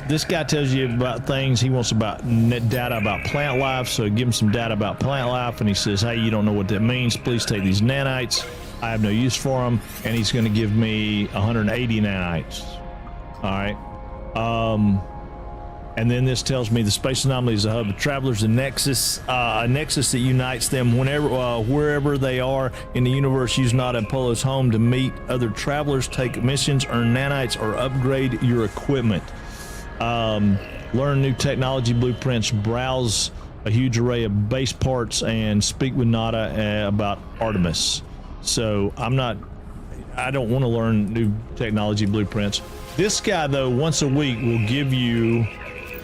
[SPEAKER 1] This guy tells you about things. He wants about data about plant life, so give him some data about plant life, and he says, hey, you don't know what that means. Please take these nanites. I have no use for them, and he's going to give me 180 nanites. All right. And then this tells me the space anomaly is a hub of travelers, a nexus that unites them wherever they are in the universe. Use Nada and Polo's home to meet other travelers, take missions, earn nanites, or upgrade your equipment. Learn new technology blueprints, browse a huge array of base parts, and speak with Nada about Artemis. So I don't want to learn new technology blueprints. This guy, though, once a week will give you,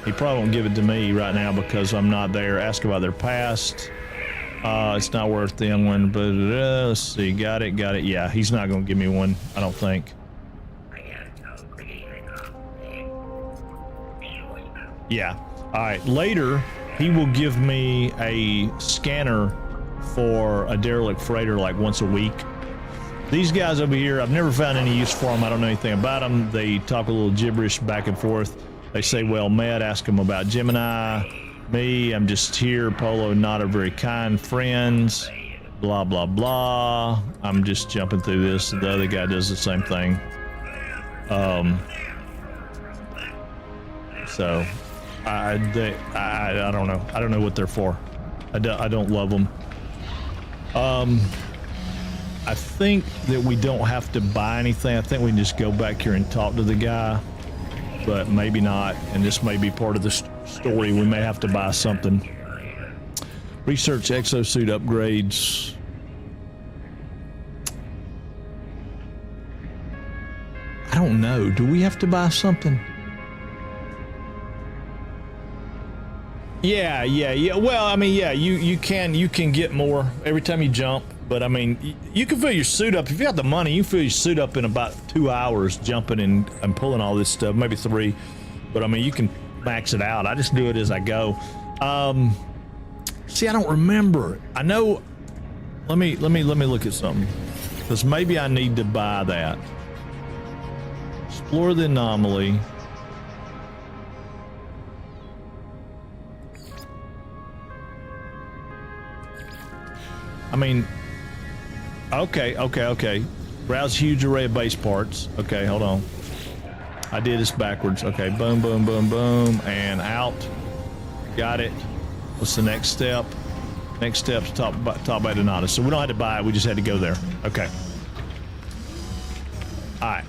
[SPEAKER 1] he probably won't give it to me right now because I'm not there. Ask about their past. It's not worth the young one, but let's see. Got it. Yeah, he's not going to give me one, I don't think. Yeah. All right. Later, he will give me a scanner for a derelict freighter like once a week. These guys over here, I've never found any use for them. I don't know anything about them. They talk a little gibberish back and forth. They say, well met, ask them about Gemini. Me, I'm just here. Polo, not a very kind friends. Blah, blah, blah. I'm just jumping through this. The other guy does the same thing. So I don't know. I don't know what they're for. I don't love them. I think that we don't have to buy anything. I think we can just go back here and talk to the guy, but maybe not. And this may be part of the story. We may have to buy something. Research exosuit upgrades. I don't know. Do we have to buy something? Yeah. Well, I mean, yeah, you can get more every time you jump, but I mean, you can fill your suit up. If you got the money, you can fill your suit up in about 2 hours jumping and pulling all this stuff, maybe 3. But I mean, you can max it out. I just do it as I go. See, I don't remember. I know. Let me look at something, because maybe I need to buy that. Explore the anomaly. I mean, okay. Browse huge array of base parts. Okay, hold on. I did this backwards. Okay, boom, boom, boom, boom, and out. Got it. What's the next step? Next step's top by Donata. So we don't have to buy it. We just had to go there. Okay. All right.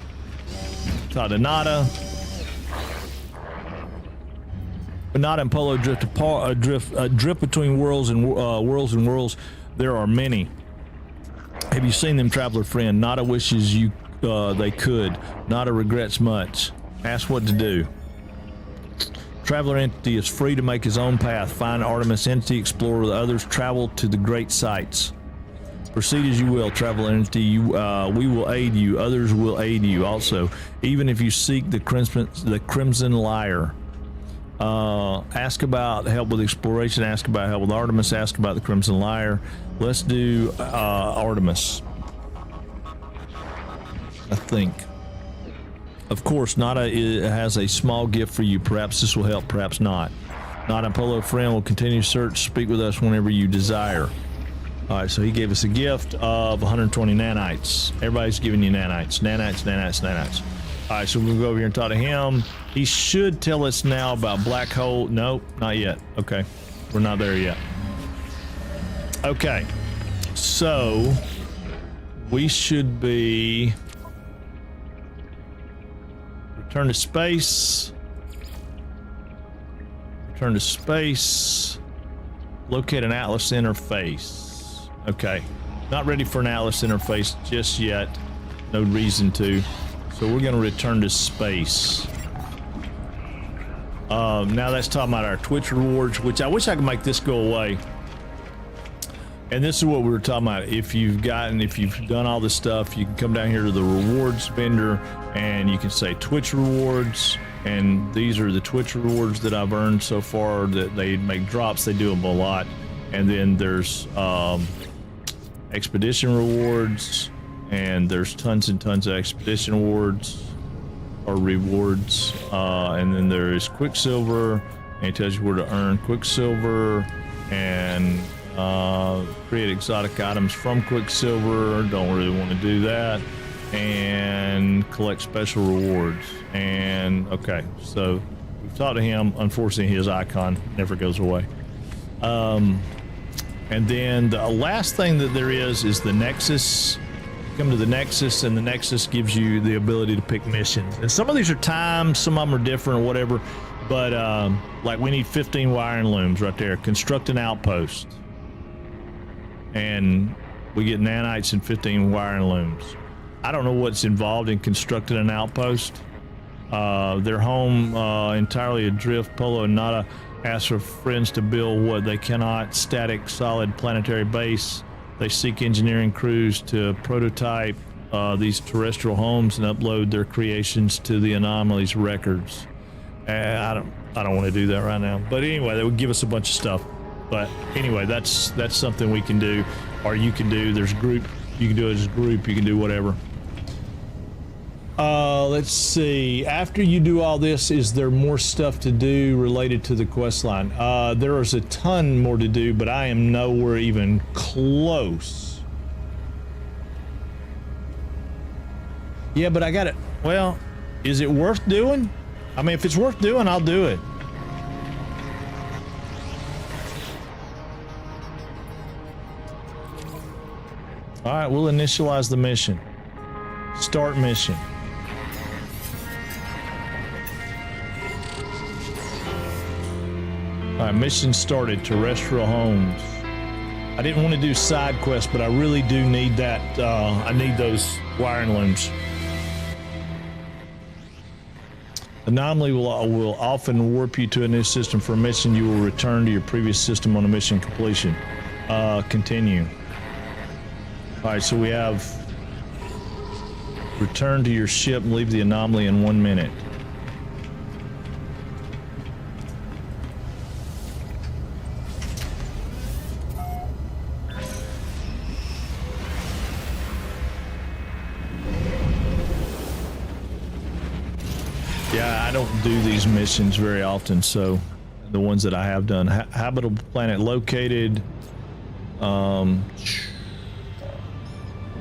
[SPEAKER 1] Top Donata. Donata and Polo drift apart. Drift between worlds and worlds. There are many. Have you seen them, traveler friend? Nada wishes you they could. Nada regrets much. Ask what to do. Traveler entity is free to make his own path. Find Artemis entity, explore with others, travel to the great sites. Proceed as you will, traveler entity. We will aid you. Others will aid you also. Even if you seek the Crimson Lyre. Ask about help with exploration. Ask about help with Artemis. Ask about the Crimson Lyre. Let's do Artemis. I think. Of course, Nada has a small gift for you. Perhaps this will help, perhaps not. Nada Polo friend will continue search. Speak with us whenever you desire. All right, so he gave us a gift of 120 nanites. Everybody's giving you nanites. Nanites. All right, so we'll go over here and talk to him. He should tell us now about black hole. No, not yet. Okay, we're not there yet. Okay, so we should be return to space. Return to space. Locate an Atlas interface. Okay, not ready for an Atlas interface just yet. No reason to. So we're going to return to space. Now that's talking about our Twitch rewards, which I wish I could make this go away. And this is what we were talking about. If you've done all this stuff, you can come down here to the rewards vendor and you can say Twitch rewards. And these are the Twitch rewards that I've earned so far. That they make drops. They do them a lot. And then there's expedition rewards, and there's tons and tons of expedition awards or rewards. And then there is Quicksilver, and it tells you where to earn Quicksilver and create exotic items from Quicksilver. Don't really want to do that. And collect special rewards. And okay, so we've talked to him. Unfortunately, his icon never goes away. And then the last thing that there is the Nexus. Come to the Nexus, and the Nexus gives you the ability to pick missions. And some of these are timed, some of them are different or whatever. But like we need 15 wiring looms right there. Construct an outpost. And we get nanites and 15 wiring looms. I don't know what's involved in constructing an outpost. Their home entirely adrift. Polo and Nada ask for friends to build what they cannot. Static, solid planetary base. They seek engineering crews to prototype these terrestrial homes and upload their creations to the Anomalies records. I don't want to do that right now. But anyway, they would give us a bunch of stuff. But anyway, that's something we can do, or you can do. There's group. You can do it as a group. You can do whatever. Let's see. After you do all this, is there more stuff to do related to the quest line? There is a ton more to do, but I am nowhere even close. Yeah, but I got it. Well, is it worth doing? I mean, if it's worth doing, I'll do it. All right, we'll initialize the mission. Start mission. All right, mission started. Terrestrial homes. I didn't want to do side quests, but I really do need that. I need those wiring looms. Anomaly will often warp you to a new system for a mission. You will return to your previous system on a mission completion. Continue. All right, so we have return to your ship and leave the anomaly in 1 minute. Yeah, I don't do these missions very often, so the ones that I have done. Habitable planet located.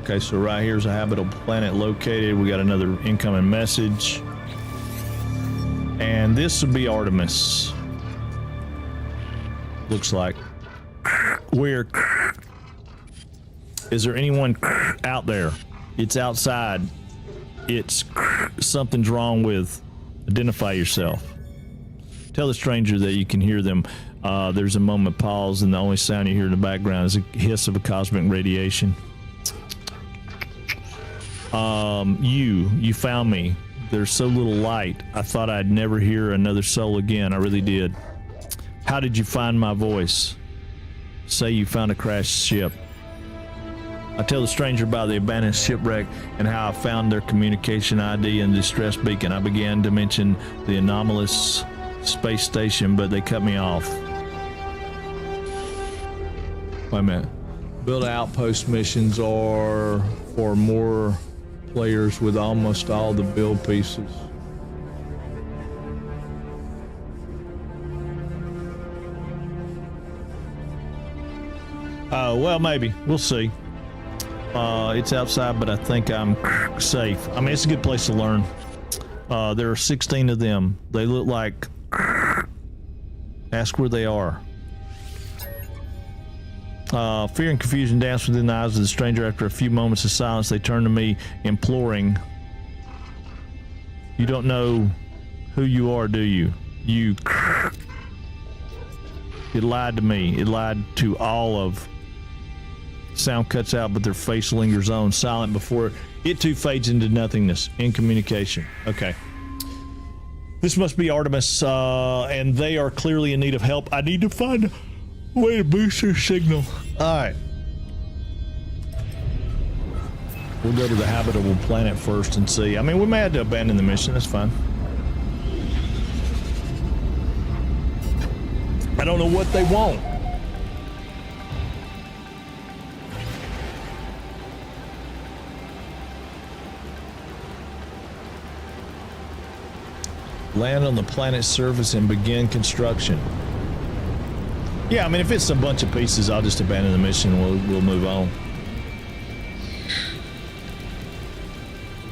[SPEAKER 1] Okay, so right here's a habitable planet located. We got another incoming message. And this would be Artemis. Looks like. Where is there anyone out there? It's outside. It's something's wrong with. Identify yourself. Tell the stranger that you can hear them. There's a moment pause, and the only sound you hear in the background is a hiss of a cosmic radiation. You found me.
[SPEAKER 4] there's so little light. I thought I'd never hear another soul again. I really did. How did you find my voice? Say you found a crashed ship. I tell the stranger about the abandoned shipwreck and how I found their communication ID and distress beacon. I began to mention the anomalous space station, but they cut me off. Wait a minute. Build outpost missions are for more players with almost all the build pieces. Well, maybe. We'll see. It's outside, but I think I'm safe. I mean, it's a good place to learn. There are 16 of them. They look like... Ask where they are. Fear and confusion danced within the eyes of the stranger. After a few moments of silence, they turned to me, imploring. You don't know who you are, do you? You... It lied to me. It lied to all of... Sound cuts out, but their face lingers on, silent before it too fades into nothingness. In communication. Okay. This must be Artemis, and they are clearly in need of help. I need to find a way to boost their signal. All right. We'll go to the habitable planet first and see. I mean, we may have to abandon the mission. That's fine. I don't know what they want. Land on the planet's surface and begin construction. Yeah, I mean, if it's a bunch of pieces, I'll just abandon the mission and we'll move on.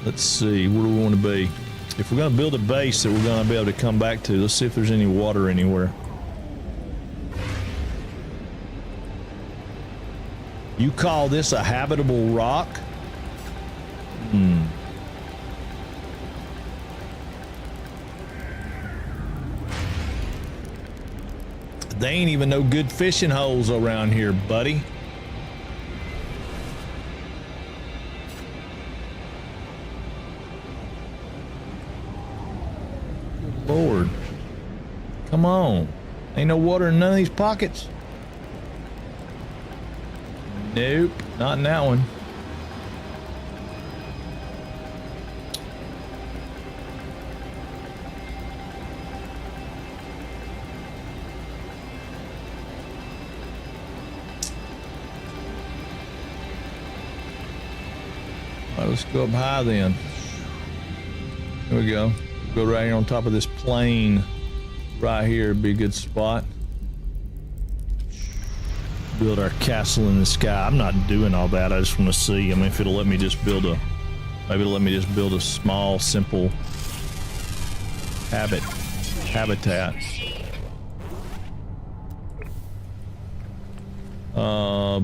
[SPEAKER 4] Let's see, where do we want to be? If we're going to build a base that we're going to be able to come back to, let's see if there's any water anywhere. You call this a habitable rock? They ain't even no good fishing holes around here, buddy. Good Lord. Come on. Ain't no water in none of these pockets. Nope, not in that one. Let's go up high then. There we go. Go right here on top of this plane. Right here would be a good spot. Build our castle in the sky. I'm not doing all that. I just want to see. I mean, if it'll let me just build a... Maybe it'll let me just build a small, simple... habitat.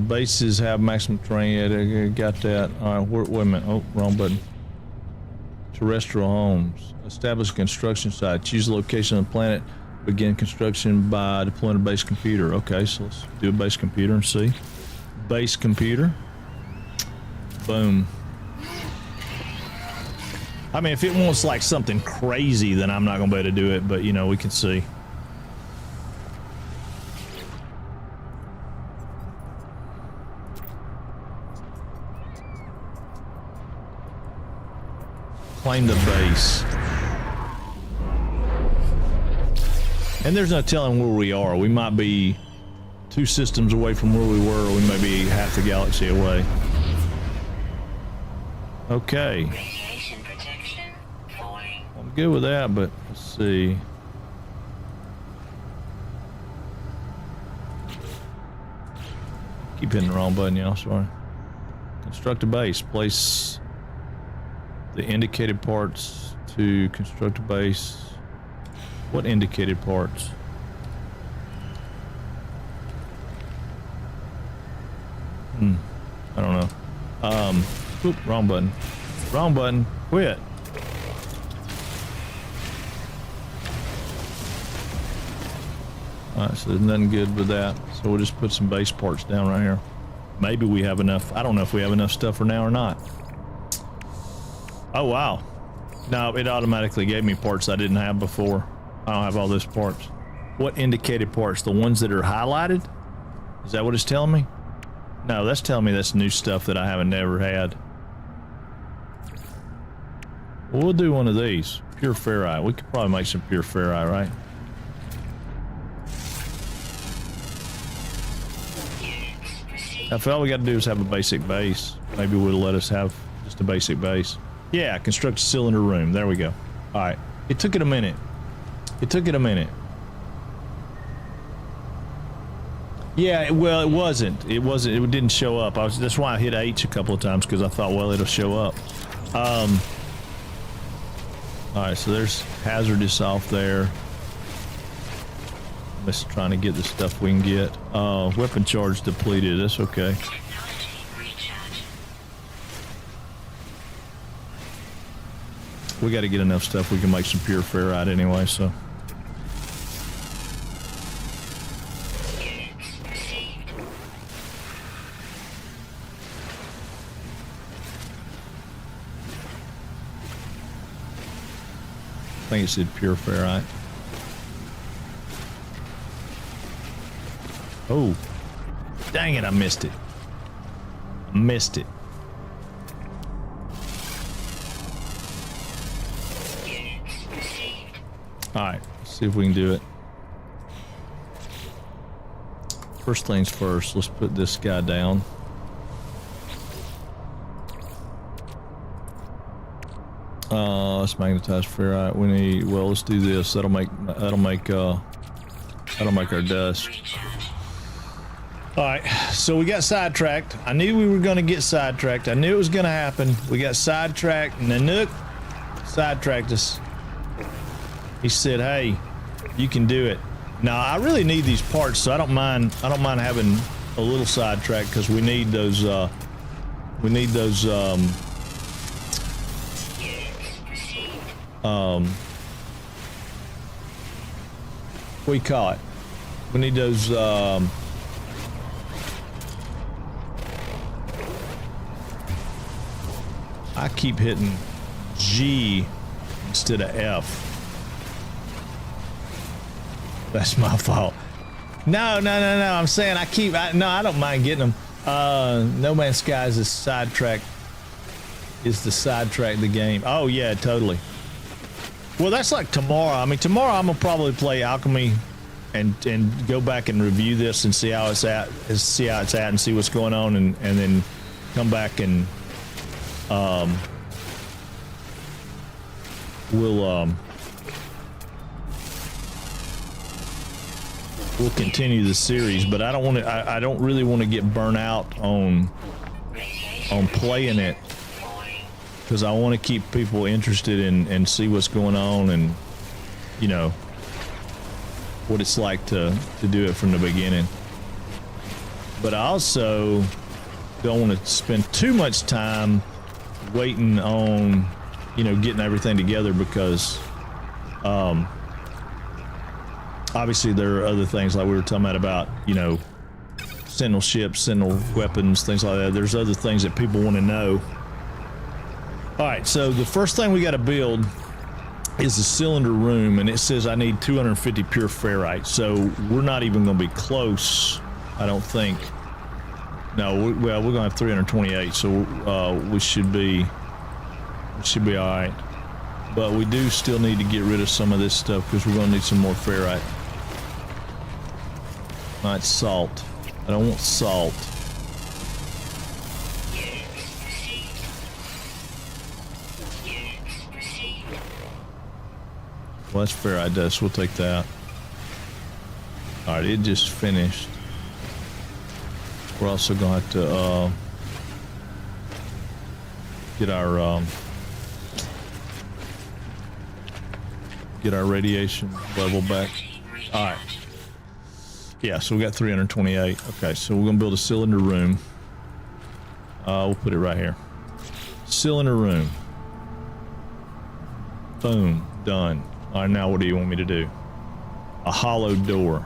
[SPEAKER 4] Bases have maximum terrain. Yeah, I got that. All right, wait a minute. Oh, wrong button. Terrestrial homes. Establish a construction site. Choose the location of the planet. Begin construction by deploying a base computer. Okay, so let's do a base computer and see. Base computer. Boom. I mean, if it wants like something crazy, then I'm not going to be able to do it, but you know, we can see. Claim the base. And there's no telling where we are. We might be 2 systems away from where we were, or we may be half the galaxy away. Okay.
[SPEAKER 3] Radiation protection falling.
[SPEAKER 4] I'm good with that, but let's see. Keep hitting the wrong button, y'all. Sorry. Construct a base. Place the indicated parts to construct a base. What indicated parts? I don't know. Oop, wrong button. Wrong button. Quit. Alright, so there's nothing good with that. So we'll just put some base parts down right here. Maybe we have enough. I don't know if we have enough stuff for now or not. Oh, wow. No, it automatically gave me parts I didn't have before. I don't have all those parts. What indicated parts? The ones that are highlighted? Is that what it's telling me? No, that's telling me that's new stuff that I haven't never had. Well, we'll do one of these. Pure ferrite. We could probably make some pure ferrite, right? Now, if all we got to do is have a basic base, maybe we'll let us have just a basic base. Yeah, construct a cylinder room. There we go. All right. It took it a minute. It took it a minute. Yeah, well, it wasn't. It wasn't. It didn't show up. That's why I hit H a couple of times, because I thought, well, it'll show up. All right, so there's hazardous off there. Let's trying to get the stuff we can get. Weapon charge depleted. That's okay.
[SPEAKER 3] Technology recharge.
[SPEAKER 4] We got to get enough stuff. We can make some pure ferrite anyway. So
[SPEAKER 3] Units received.
[SPEAKER 4] I think it said pure ferrite. Oh, dang it! I missed it. I missed it.
[SPEAKER 3] Units received.
[SPEAKER 4] All right, let's see if we can do it. First things first, let's put this guy down. Let's magnetize ferrite. We need, well, let's do this. That'll make our dust.
[SPEAKER 3] Recharge.
[SPEAKER 4] All right, so we got sidetracked. I knew we were going to get sidetracked. I knew it was going to happen. We got sidetracked. Nanook sidetracked us. He said, "Hey, you can do it." Now, I really need these parts, so I don't mind having a little sidetrack, because we need those. We need those.
[SPEAKER 3] Units received.
[SPEAKER 4] What do you call it? We need those. I keep hitting G instead of F. That's my fault. No. I'm saying I don't mind getting them. No Man's Sky is the sidetrack. Is the sidetrack the game? Oh yeah, totally. Well, that's like tomorrow. I mean, tomorrow I'm gonna probably play Alchemy, and go back and review this and see how it's at, and see what's going on, and then come back and we'll continue the series. But I don't really want to get burnt out on playing it, because I want to keep people interested and see what's going on, and you know what it's like to do it from the beginning. But I also don't want to spend too much time waiting on, getting everything together, because obviously there are other things like we were talking about, Sentinel ships, Sentinel weapons, things like that. There's other things that people want to know. All right, so the first thing we got to build is a cylinder room, and it says I need 250 pure ferrite. So we're not even going to be close, I don't think. No, we're going to have 328, so we should be all right. But we do still need to get rid of some of this stuff, because we're going to need some more ferrite. All right, salt. I don't want salt.
[SPEAKER 3] Units received. Units received.
[SPEAKER 4] Well, that's ferrite dust. We'll take that. All right, it just finished. We're also going to have to get our radiation level back. All right. Yeah, so we got 328. Okay, so we're going to build a cylinder room. We'll put it right here. Cylinder room. Boom. Done. All right, now what do you want me to do? A hollow door.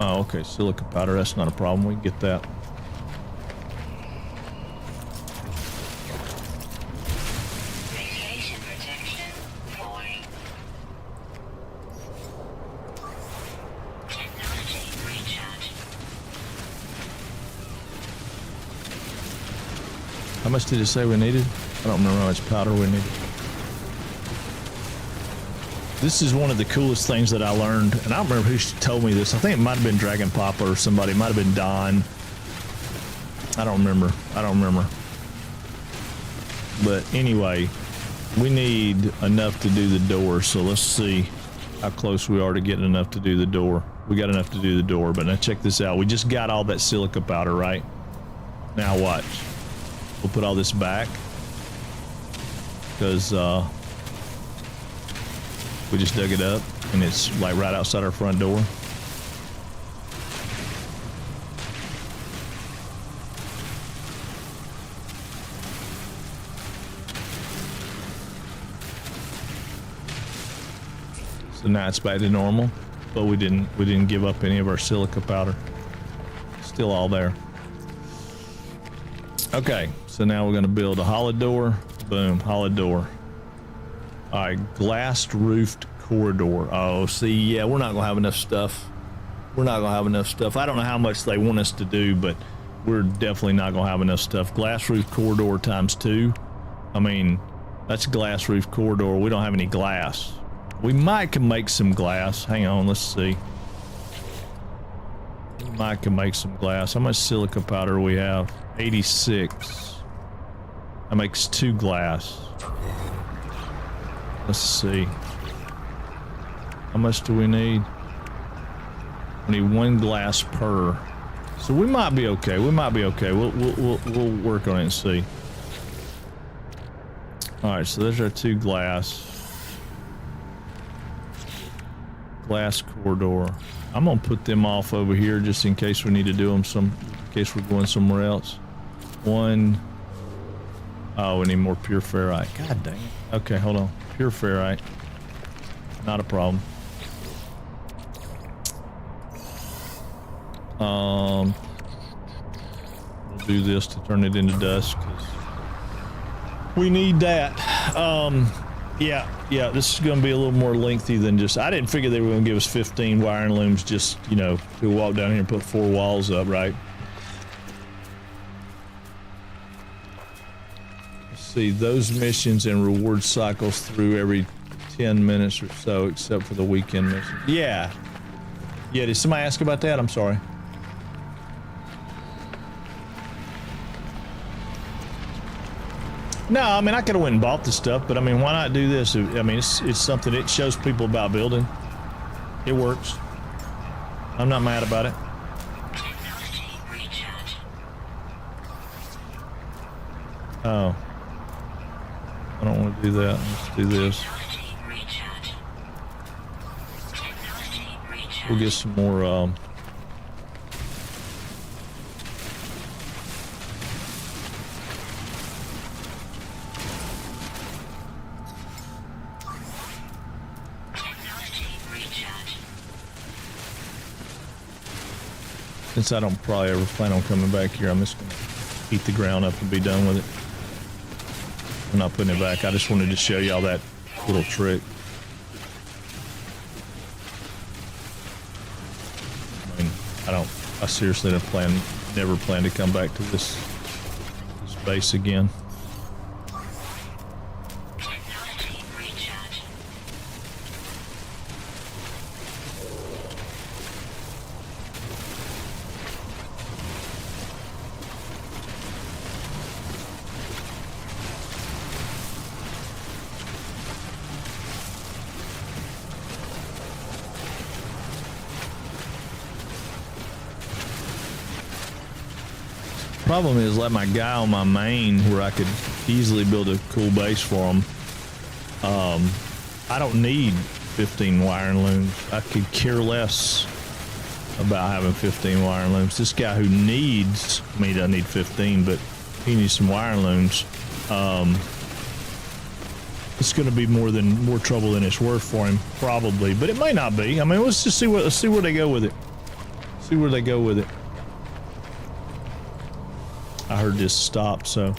[SPEAKER 4] Oh, okay. Silica powder. That's not a problem. We can get that. much did it say we needed? I don't remember how much powder we needed. This is one of the coolest things that I learned, and I don't remember who told me this. I think it might have been Dragon Papa or somebody. It might have been Don. I don't remember. But anyway, we need enough to do the door, so let's see how close we are to getting enough to do the door. We got enough to do the door, but now check this out. We just got all that silica powder, right? Now watch. We'll put all this back because we just dug it up and it's like right outside our front door. So now it's back to normal, but we didn't give up any of our silica powder. Still all there. Okay, so now we're going to build a hollow door. Boom, hollow door. All right, glassed roofed corridor. Oh, see, yeah, we're not going to have enough stuff. I don't know how much they want us to do, but we're definitely not going to have enough stuff. Glass roof corridor times 2. I mean, that's glass roof corridor. We don't have any glass. We might can make some glass. Hang on, let's see. We might can make some glass. How much silica powder we have? 86. That makes 2 glass. Let's see. How much do we need? We need 1 glass per. So we might be okay. We'll work on it and see. All right, so there's our 2 glass. Glass corridor. I'm gonna put them off over here just in case we need to do them in case we're going somewhere else. 1. Oh, we need more pure ferrite. God dang it. Okay, hold on. Pure ferrite. Not a problem. We'll do this to turn it into dust because we need that. Yeah, this is going to be a little more lengthy than just... I didn't figure they were going to give us 15 wiring looms just, you know, to walk down here and put 4 walls up, right? Let's see, those missions and reward cycles through every 10 minutes or so, except for the weekend mission. Yeah, did somebody ask about that? I'm sorry. No, I mean, I could have went and bought the stuff, but I mean, why not do this? I mean, it's something that shows people about building. It works. I'm not mad about it. Oh. I don't want to do that. Let's do this. We'll get some more, since I don't probably ever plan on coming back here, I'm just going to heat the ground up and be done with it. I'm not putting it back. I just wanted to show y'all that little trick. I mean, I seriously never plan to come back to this base again. Problem is, let my guy on my main where I could easily build a cool base for him. I don't need 15 wiring looms. I could care less about having 15 wiring looms. This guy who needs me doesn't need 15, but he needs some wiring looms. It's going to be more trouble than it's worth for him, probably, but it may not be. I mean, let's see where they go with it. See where they go with it. I heard this stop, so.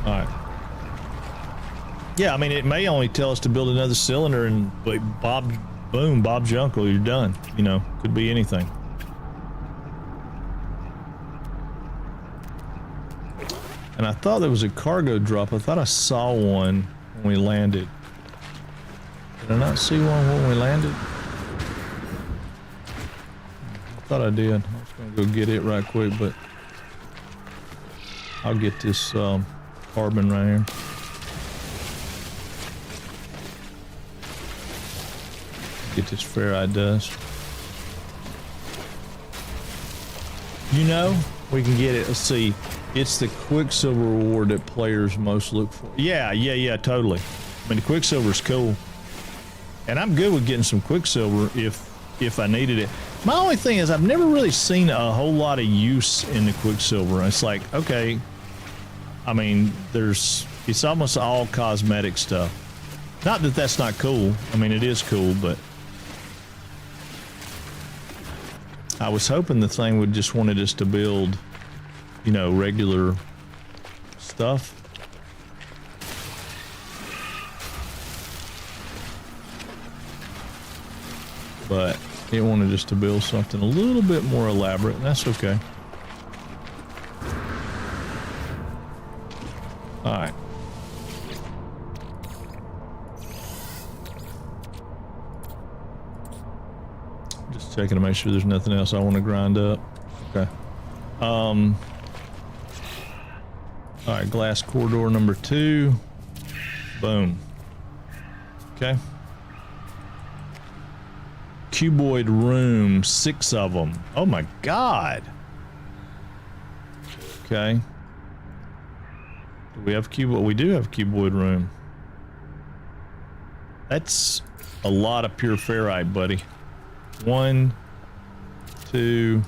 [SPEAKER 4] Alright. Yeah, I mean, it may only tell us to build another cylinder and Bob's your uncle, you're done. You know, could be anything. And I thought there was a cargo drop. I thought I saw one when we landed. Did I not see one when we landed? I thought I did. I was gonna go get it right quick, but I'll get this carbon right here. Get this ferrite dust. You know, we can get it. Let's see. It's the Quicksilver reward that players most look for. Yeah, totally. I mean, the Quicksilver's cool. And I'm good with getting some Quicksilver if I needed it. My only thing is I've never really seen a whole lot of use in the Quicksilver. It's like, okay, I mean, it's almost all cosmetic stuff. Not that that's not cool. I mean, it is cool, but I was hoping the thing would just wanted us to build, you know, regular stuff. But it wanted us to build something a little bit more elaborate, and that's okay. All right. Just checking to make sure there's nothing else I want to grind up. Okay. All right, glass corridor number 2. Boom. Okay. Cuboid room, 6 of them. Oh my god. Okay. Do we have cuboid? We do have cuboid room. That's a lot of pure ferrite, buddy. 1, 2.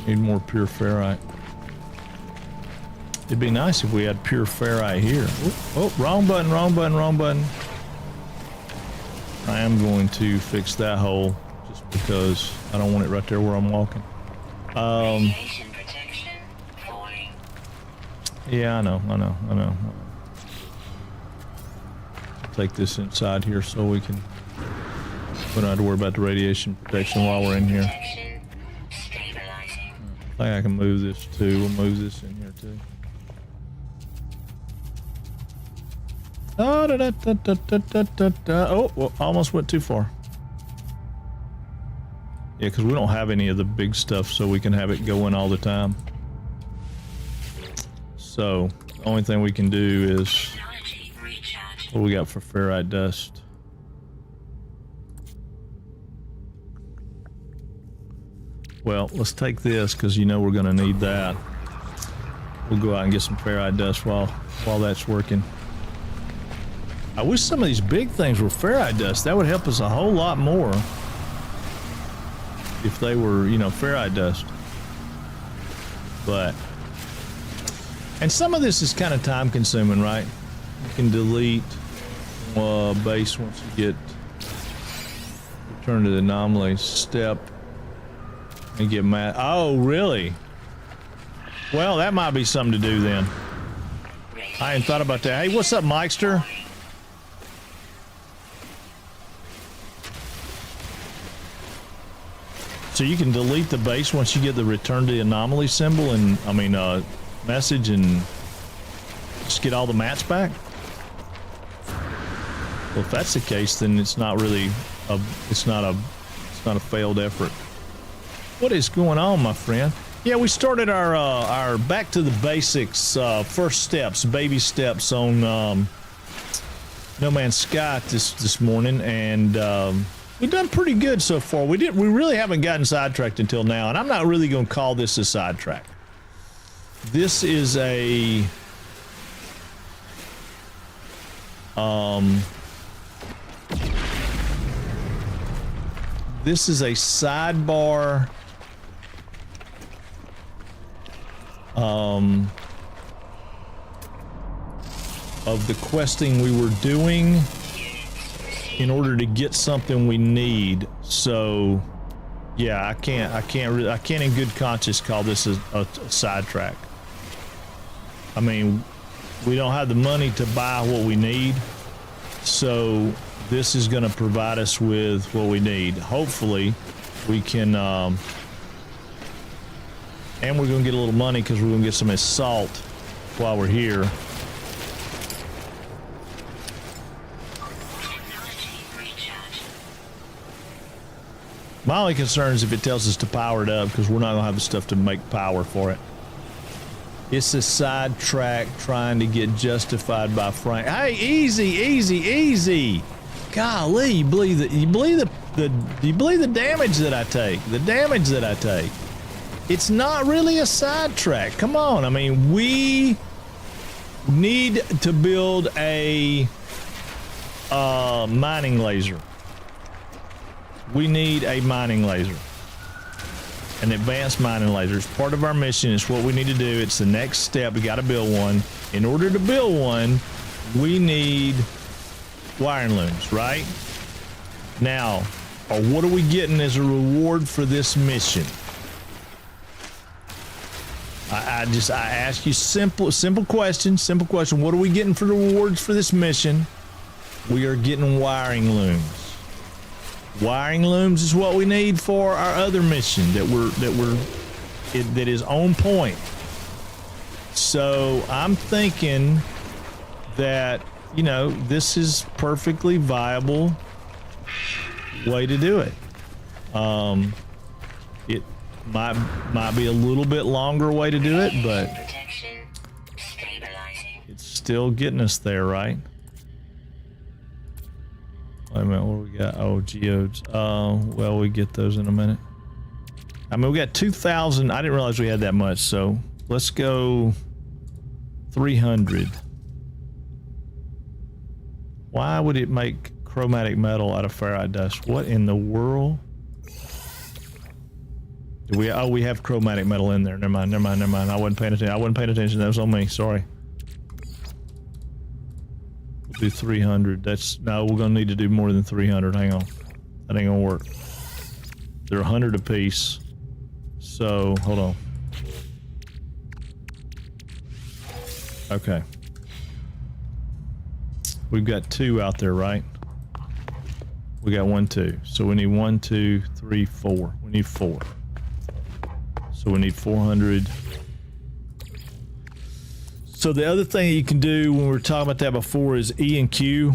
[SPEAKER 4] Need more pure ferrite. It'd be nice if we had pure ferrite here. Oh, wrong button, wrong button, wrong button. I am going to fix that hole just because I don't want it right there where I'm walking.
[SPEAKER 3] Radiation protection falling.
[SPEAKER 4] Yeah, I know. Take this inside here so we don't have to worry about the radiation protection while we're in here.
[SPEAKER 3] Protection stabilizing.
[SPEAKER 4] I think I can move this too. We'll move this in here too. Oh, well, almost went too far. Yeah, because we don't have any of the big stuff, so we can have it going all the time. So, the only thing we can do is...
[SPEAKER 3] Technology recharge.
[SPEAKER 4] What do we got for ferrite dust? Well, let's take this, because you know we're going to need that. We'll go out and get some ferrite dust while that's working. I wish some of these big things were ferrite dust. That would help us a whole lot more if they were, you know, ferrite dust. But, and some of this is kind of time consuming, right? You can delete base once you get return to the anomaly step and get mad. Oh, really? Well, that might be something to do then. I hadn't thought about that. Hey, what's up, Mikester? So you can delete the base once you get the return to the anomaly symbol and, I mean, message and just get all the mats back? Well, if that's the case, then it's not really it's not a failed effort. What is going on, my friend? Yeah, we started our back to the basics, first steps, baby steps on No Man's Sky this morning, and we've done pretty good so far. We really haven't gotten sidetracked until now, and I'm not really going to call this a sidetrack. This is a sidebar of the questing we were doing in order to get something we need. So yeah, I can't in good conscience call this a sidetrack. I mean, we don't have the money to buy what we need, so this is going to provide us with what we need. Hopefully we can, and we're gonna get a little money because we're gonna get some salt while we're here.
[SPEAKER 3] Technology recharge.
[SPEAKER 4] My only concern is if it tells us to power it up, because we're not gonna have the stuff to make power for it. It's a sidetrack trying to get justified by Frank. Hey, easy, easy, easy. Golly, you believe the damage that I take? The damage that I take. It's not really a sidetrack. Come on. I mean, we need to build a mining laser. We need a mining laser. An advanced mining laser. It's part of our mission. It's what we need to do. It's the next step. We got to build one. In order to build one, we need wiring looms, right? Now, what are we getting as a reward for this mission? I ask you simple question. What are we getting for the rewards for this mission? We are getting wiring looms. Wiring looms is what we need for our other mission that is on point. So I'm thinking that, you know, this is perfectly viable way to do it. It might be a little bit longer way to do it, but
[SPEAKER 3] Protection stabilizing.
[SPEAKER 4] it's still getting us there, right? Wait a minute, what do we got? Oh, geodes. Well, we get those in a minute. I mean, we got 2,000. I didn't realize we had that much, so let's go 300. Why would it make chromatic metal out of ferrite dust? What in the world? Do we? Oh, we have chromatic metal in there. Never mind. I wasn't paying attention. That was on me. Sorry. We'll do 300. No, we're gonna need to do more than 300. Hang on. That ain't gonna work. They're 100 apiece. So, hold on. Okay. We've got 2 out there, right? We got 1, 2. So we need 1, 2, 3, 4. We need 4. So we need 400. So the other thing that you can do when we were talking about that before is E and Q.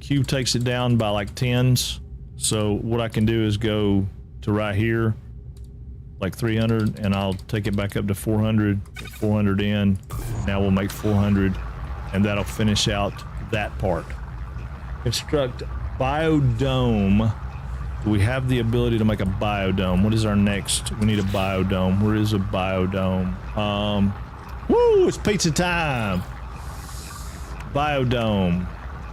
[SPEAKER 4] Q takes it down by like 10s. So what I can do is go to right here, like 300, and I'll take it back up to 400, 400 in. Now we'll make 400, and that'll finish out that part. Construct biodome. We have the ability to make a biodome. What is our next? We need a biodome. Where is a biodome? Woo, it's pizza time. Biodome.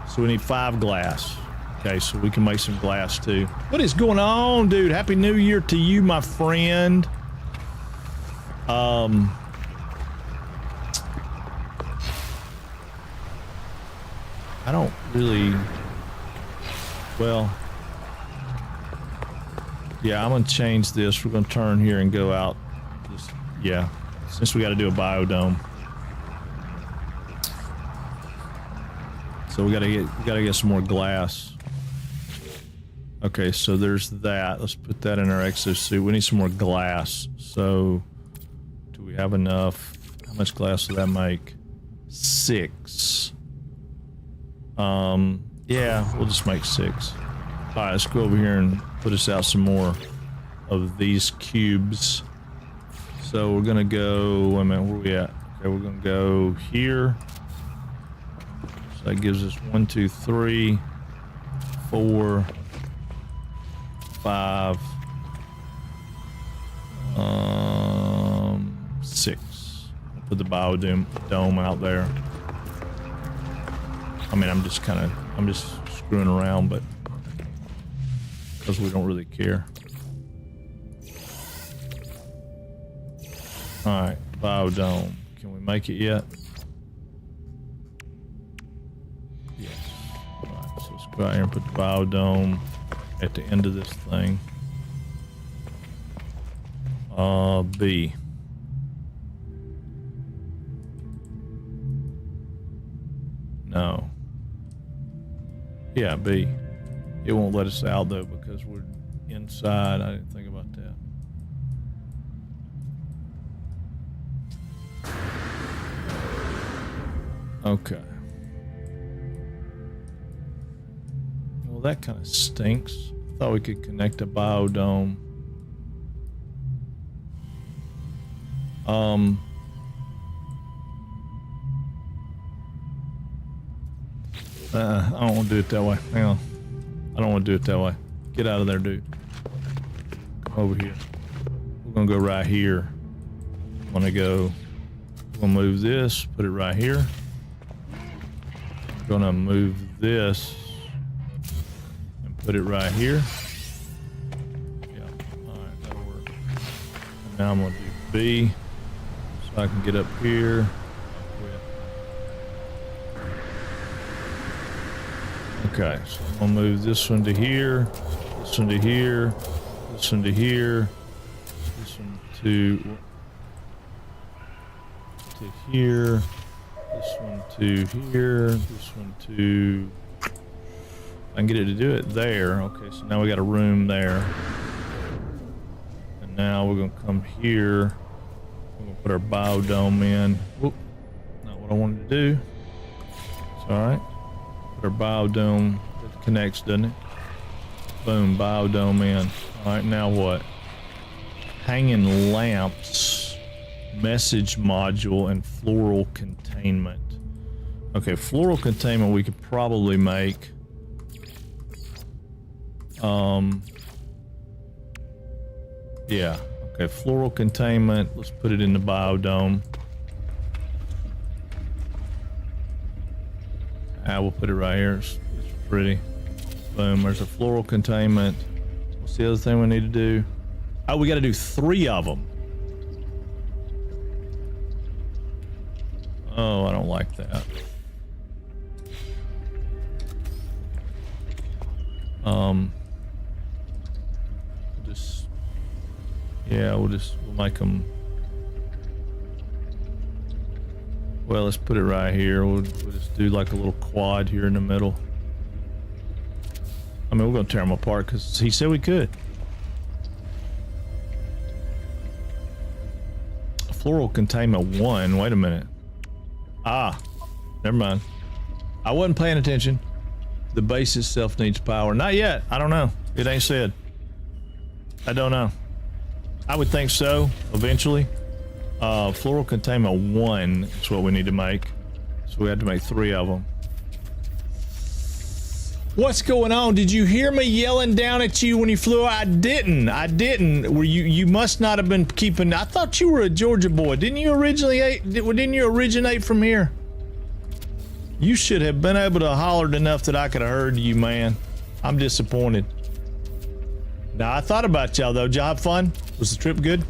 [SPEAKER 4] So we need 5 glass. Okay, so we can make some glass too. What is going on, dude? Happy New Year to you, my friend. I don't really, well, yeah, I'm gonna change this. We're gonna turn here and go out. Yeah, since we got to do a biodome. So we gotta get some more glass. Okay, so there's that. Let's put that in our exosuit. We need some more glass. So do we have enough? How much glass will that make? 6. Yeah, we'll just make 6. All right, let's go over here and put us out some more of these cubes. So we're gonna go, wait a minute, where are we at? Okay, we're gonna go here. So that gives us 1, 2, 3, 4, 5, 6. I'll put the biodome out there. I mean, I'm just screwing around, but because we don't really care. All right, biodome. Can we make it yet? Yes. All right, so let's go out here and put the biodome at the end of this thing. B. No. Yeah, B. It won't let us out though because we're inside. I didn't think about that. Okay. Well, that kind of stinks. I thought we could connect a biodome. I don't want to do it that way. Hang on. I don't want to do it that way. Get out of there, dude. Come over here. We're gonna go right here. I'm gonna go. We're gonna move this. Put it right here. I'm gonna move this and put it right here. Yeah. All right, that'll work. And now I'm gonna do B, so I can get up here. Okay, so I'm gonna move this one to here, this one to here, this one to here, this one to here, this one to here, this one to. I can get it to do it there. Okay, so now we got a room there, and now we're gonna come here. We're gonna put our biodome in. Whoop, not what I wanted to do. It's all right. Our biodome, it connects, doesn't it? Boom, biodome in. All right, now what? Hanging lamps, message module, and floral containment. Okay, floral containment we could probably make. Yeah. Okay, floral containment. Let's put it in the biodome. We'll put it right here. It's pretty. Boom. There's a floral containment. What's the other thing we need to do? Oh, we got to do 3 of them. Oh, I don't like that. We'll make them. Well, let's put it right here. We'll just do like a little quad here in the middle. I mean, we're gonna tear them apart because he said we could. Floral containment 1. Wait a minute. Ah, never mind. I wasn't paying attention. The base itself needs power. Not yet. I don't know. It ain't said. I don't know. I would think so eventually. Floral containment 1 is what we need to make. So we had to make 3 of them. What's going on? Did you hear me yelling down at you when you flew? I didn't. Were you must not have been keeping. I thought you were a Georgia boy. Didn't you originate from here? You should have been able to holler enough that I could have heard you, man. I'm disappointed. Now, I thought about y'all though. Did y'all have fun? Was the trip good?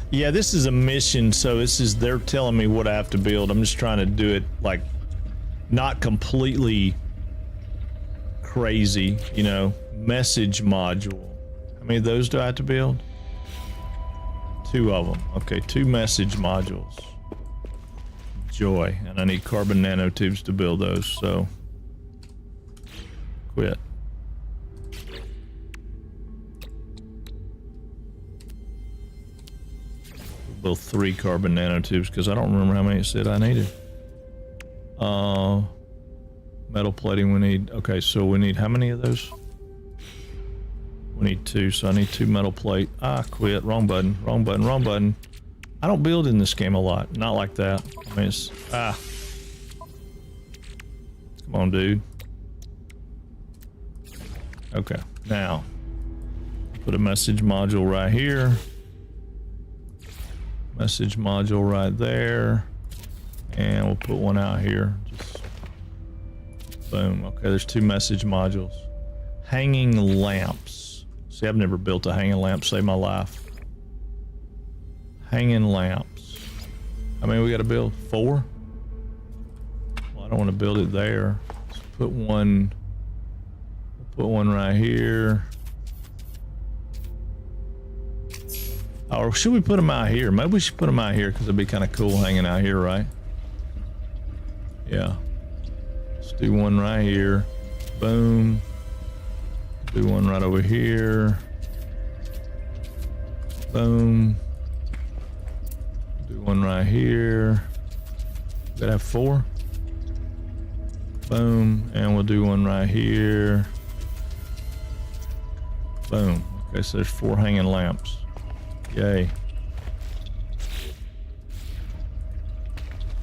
[SPEAKER 4] Yeah, this is a mission, so they're telling me what I have to build. I'm just trying to do it like not completely crazy, you know. Message module. How many of those do I have to build? 2 of them. Okay, 2 message modules. Joy. And I need carbon nanotubes to build those, so quit. Build 3 carbon nanotubes because I don't remember how many it said I needed. Metal plating we need. Okay, so we need how many of those? We need 2, so I need 2 metal plate. Ah, quit. Wrong button. Wrong button. Wrong button. I don't build in this game a lot. Not like that. I mean, it's... Ah. Come on, dude. Okay, now. Put a message module right here. Message module right there. And we'll put one out here. Just... Boom. Okay, there's 2 message modules. Hanging lamps. See, I've never built a hanging lamp. Save my life. Hanging lamps. How many we got to build? 4? Well, I don't want to build it there. Let's put one. Put one right here. Or should we put them out here? Maybe we should put them out here because it'd be kind of cool hanging out here, right? Yeah. Do one right here. Boom. Do one right over here. Boom. Do one right here. Gotta have 4. Boom. And we'll do one right here. Boom. Okay, so there's 4 hanging lamps. Yay.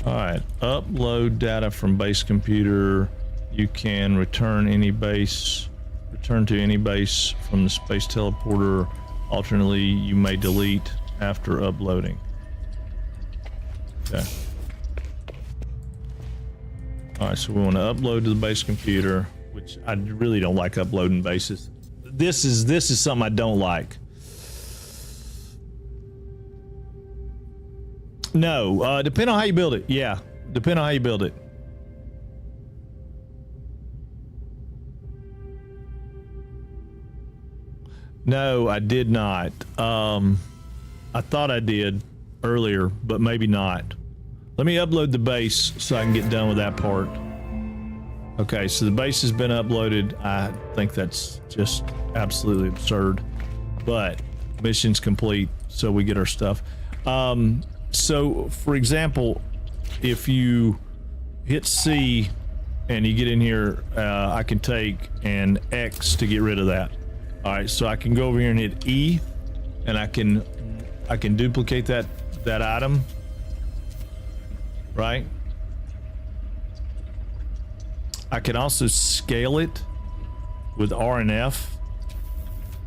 [SPEAKER 4] All right, upload data from base computer. You can return to any base from the space teleporter. Alternately, you may delete after uploading. Okay. All right, so we want to upload to the base computer, which I really don't like uploading bases. This is something I don't like. No, depending on how you build it. Yeah, depending on how you build it. No, I did not. I thought I did earlier, but maybe not. Let me upload the base so I can get done with that part. Okay, so the base has been uploaded. I think that's just absolutely absurd, but mission's complete, so we get our stuff. So, for example, if you hit C and you get in here, I can take an X to get rid of that. All right, so I can go over here and hit E, and I can duplicate that item, right? I can also scale it with R and F,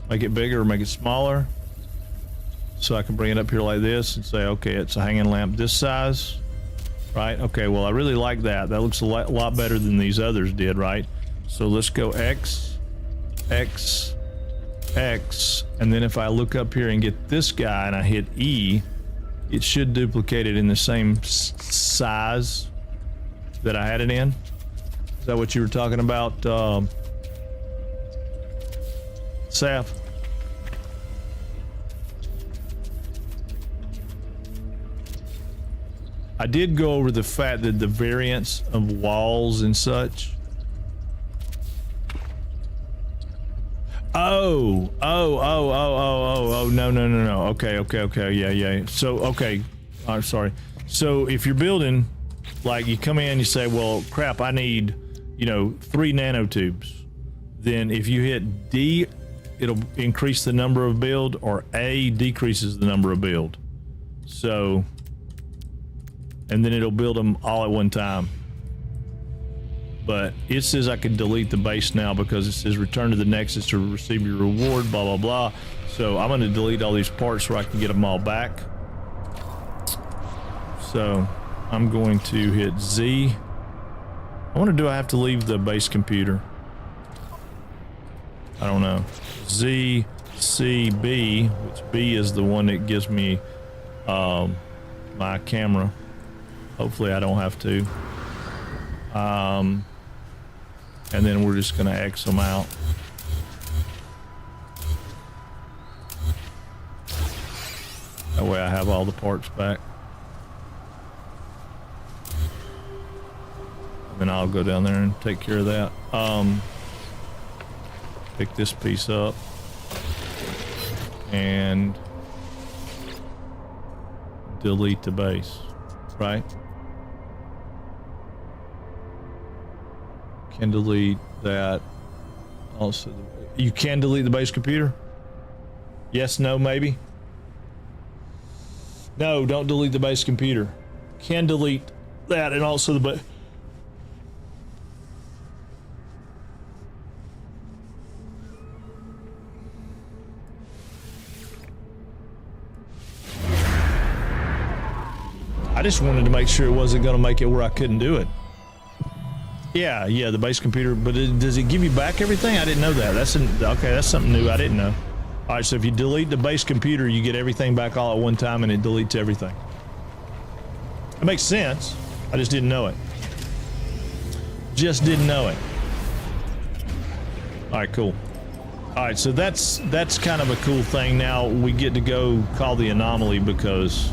[SPEAKER 4] make it bigger or make it smaller. So I can bring it up here like this and say, okay, it's a hanging lamp this size, right? Okay, well, I really like that. That looks a lot better than these others did, right? So let's go X, X, X, and then if I look up here and get this guy and I hit E, it should duplicate it in the same size that I had it in. Is that what you were talking about, Saf? I did go over the fact that the variance of walls and such. Oh, no. Okay. Yeah. So, okay. I'm sorry. So if you're building, like you come in, you say, well, crap, I need, 3 nanotubes. Then if you hit D, it'll increase the number of build, or A decreases the number of build. So, and then it'll build them all at one time. But it says I can delete the base now because it says return to the Nexus to receive your reward, blah, blah, blah. So I'm going to delete all these parts so I can get them all back. So I'm going to hit Z. I wonder, do I have to leave the base computer? I don't know. Z, C, B, which B is the one that gives me my camera. Hopefully I don't have to. And then we're just gonna X them out. That way I have all the parts back. And then I'll go down there and take care of that. Pick this piece up and delete the base, right? Can delete that. Also, you can delete the base computer. Yes, no, maybe. No, don't delete the base computer. Can delete that and also the base. I just wanted to make sure it wasn't going to make it where I couldn't do it. Yeah, the base computer, but does it give you back everything? I didn't know that. Okay, that's something new I didn't know. All right, so if you delete the base computer, you get everything back all at one time and it deletes everything. It makes sense. I just didn't know it. Just didn't know it. All right, cool. All right, so that's kind of a cool thing. Now we get to go call the anomaly because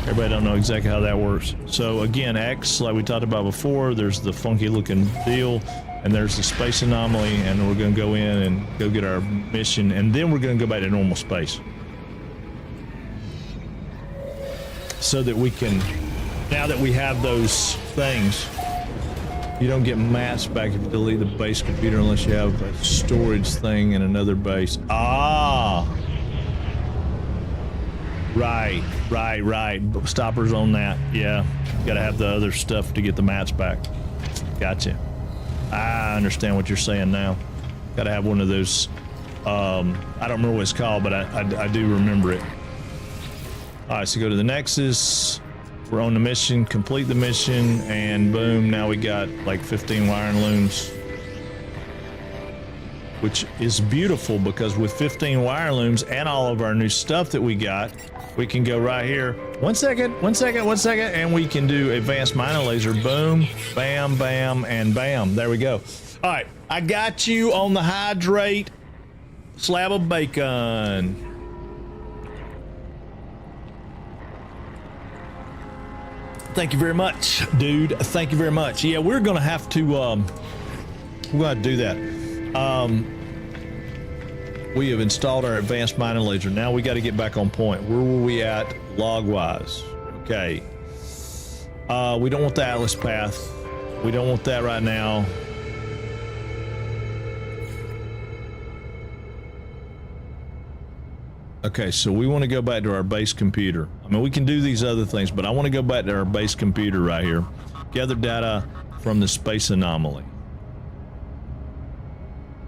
[SPEAKER 4] Everybody don't know exactly how that works. So again, X, like we talked about before, there's the funky looking deal, and there's the space anomaly, and we're gonna go in and go get our mission, and then we're gonna go back to normal space. So that we can, now that we have those things, you don't get mats back if you delete the base computer unless you have a storage thing in another base. Ah! Right. Stoppers on that. Yeah. Gotta have the other stuff to get the mats back. Gotcha. I understand what you're saying now. Gotta have one of those. I don't remember what it's called, but I do remember it. All right, so go to the Nexus. We're on the mission, complete the mission, and boom, now we got like 15 wiring looms. Which is beautiful because with 15 wire looms and all of our new stuff that we got, we can go right here. One second, and we can do advanced minor laser. Boom, bam, bam, and bam. There we go. All right, I got you on the hydrate slab of bacon. Thank you very much, dude. Thank you very much. Yeah, we're gonna have to do that. We have installed our advanced mining laser. Now we got to get back on point. Where were we at log-wise? Okay. We don't want the Atlas path. We don't want that right now. Okay, so we want to go back to our base computer. I mean, we can do these other things, but I want to go back to our base computer right here. Gather data from the space anomaly.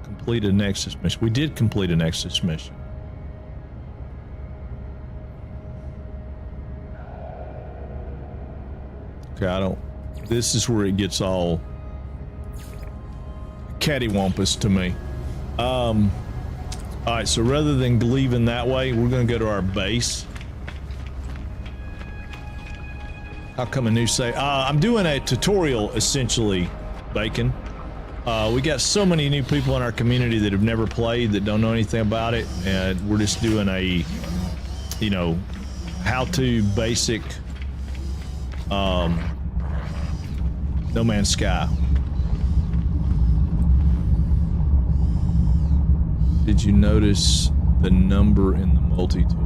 [SPEAKER 4] Complete a Nexus mission. We did complete a Nexus mission. Okay, this is where it gets all cattywampus to me. All right, so rather than leaving that way, we're gonna go to our base. How come a new save? I'm doing a tutorial, essentially, Bacon. We got so many new people in our community that have never played, that don't know anything about it, and we're just doing a, you know, how-to basic No Man's Sky. Did you notice the number in the multi-tool?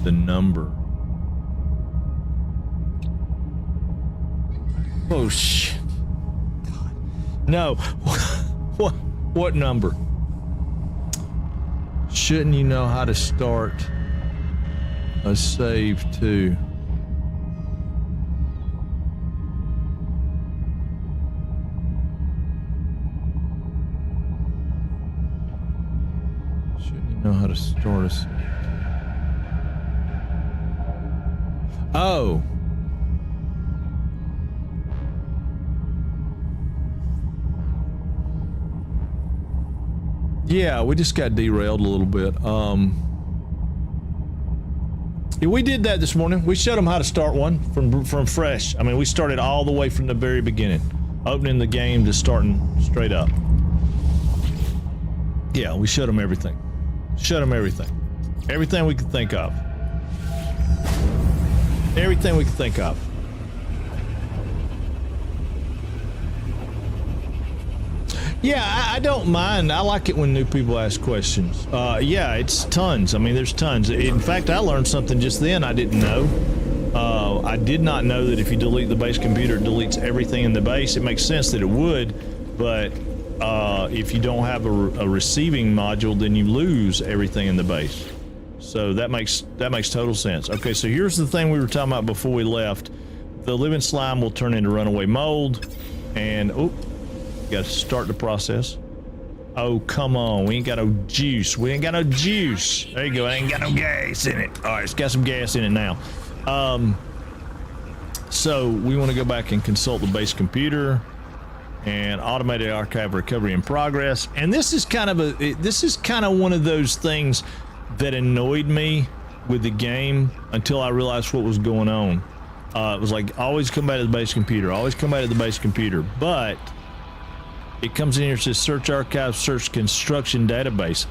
[SPEAKER 4] The number. Oh shit. No. What number? Shouldn't you know how to start a save too? Shouldn't you know how to start a save? Oh. Yeah, we just got derailed a little bit. Yeah, we did that this morning. We showed them how to start one from fresh. I mean, we started all the way from the very beginning, opening the game to starting straight up. Yeah, we showed them everything. Showed them everything. Everything we could think of. Everything we could think of. Yeah, I don't mind. I like it when new people ask questions. Yeah, it's tons. I mean, there's tons. In fact, I learned something just then I didn't know. I did not know that if you delete the base computer, it deletes everything in the base. It makes sense that it would, but if you don't have a receiving module, then you lose everything in the base. So that makes total sense. Okay, so here's the thing we were talking about before we left. The living slime will turn into runaway mold, and got to start the process. Oh, come on. We ain't got no juice. We ain't got no juice. There you go. I ain't got no gas in it. All right, it's got some gas in it now. So we want to go back and consult the base computer and automated archive recovery in progress. And this is kind of one of those things that annoyed me with the game until I realized what was going on. It was like, always come back to the base computer. Always come back to the base computer. But it comes in here, it says search archive, search construction database.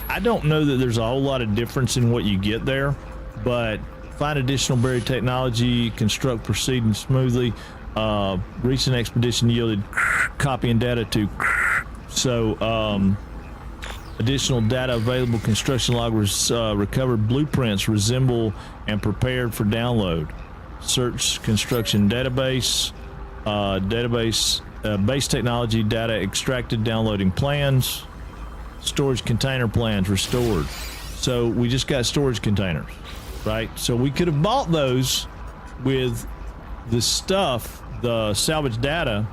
[SPEAKER 4] I don't know that there's a whole lot of difference in what you get there, but find additional buried technology, construct proceeding smoothly. Recent expedition yielded copying data to. So, additional data available. Construction log was recovered. Blueprints resemble and prepared for download. Search construction database. Base technology data extracted. Downloading plans. Storage container plans restored. So we just got storage containers, right? So we could have bought those with the stuff, the salvage data,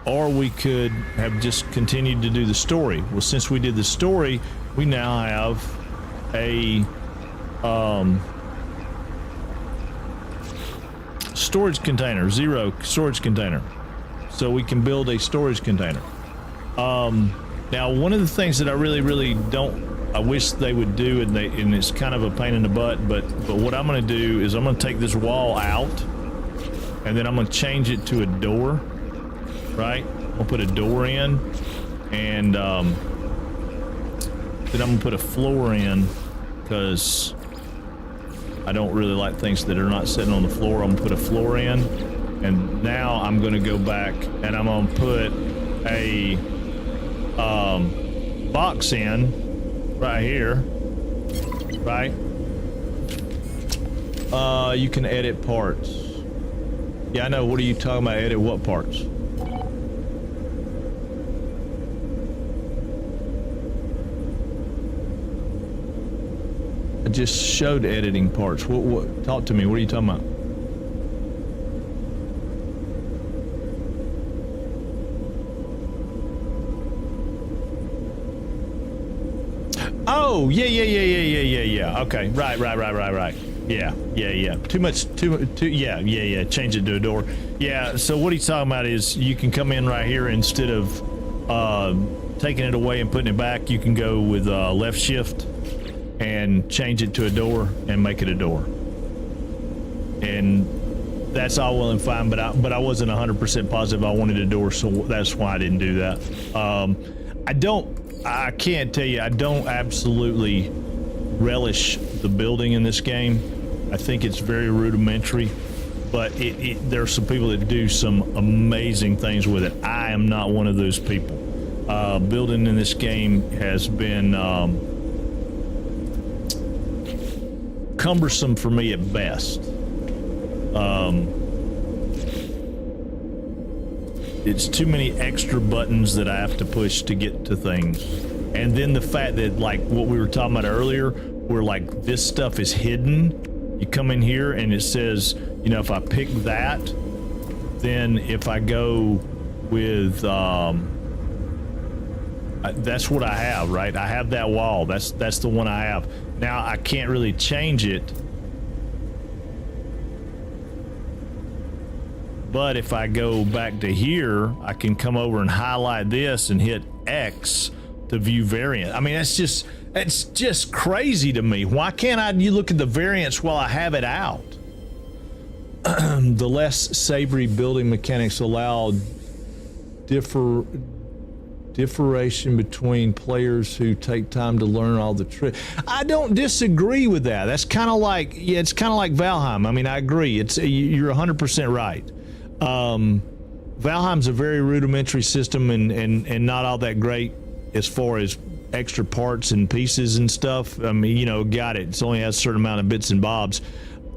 [SPEAKER 4] or we could have just continued to do the story. Well, since we did the story, we now have a storage container, 0 storage container. So we can build a storage container. Now, one of the things that I really I wish they would do, and it's kind of a pain in the butt, but what I'm going to do is I'm going to take this wall out, and then I'm going to change it to a door, right? I'll put a door in, and then I'm going to put a floor in, because I don't really like things that are not sitting on the floor. I'm going to put a floor in, and now I'm going to go back, and I'm going to put a box in right here, right? You can edit parts. Yeah, I know. What are you talking about? Edit what parts? I just showed editing parts. What? Talk to me. What are you talking about? Oh, yeah. Okay, right. Yeah. Too much. Yeah. Change it to a door. Yeah. So what he's talking about is you can come in right here instead of taking it away and putting it back. You can go with left shift and change it to a door and make it a door. And that's all well and fine, but I wasn't 100% positive I wanted a door, so that's why I didn't do that. I can't tell you, I don't absolutely relish the building in this game. I think it's very rudimentary, but there are some people that do some amazing things with it. I am not one of those people. Building in this game has been cumbersome for me at best. It's too many extra buttons that I have to push to get to things. And then the fact that, like what we were talking about earlier, where like this stuff is hidden, you come in here and it says, you know, if I pick that, then if I go with, that's what I have, right? I have that wall. That's the one I have. Now I can't really change it. But if I go back to here, I can come over and highlight this and hit X to view variant. I mean, it's just crazy to me. Why can't you look at the variants while I have it out? The less savory building mechanics allow differentiation between players who take time to learn all the tricks. I don't disagree with that. That's kind of like, it's kind of like Valheim. I mean, I agree. You're 100% right. Valheim's a very rudimentary system and not all that great as far as extra parts and pieces and stuff. I mean, you know, got it. It only has a certain amount of bits and bobs.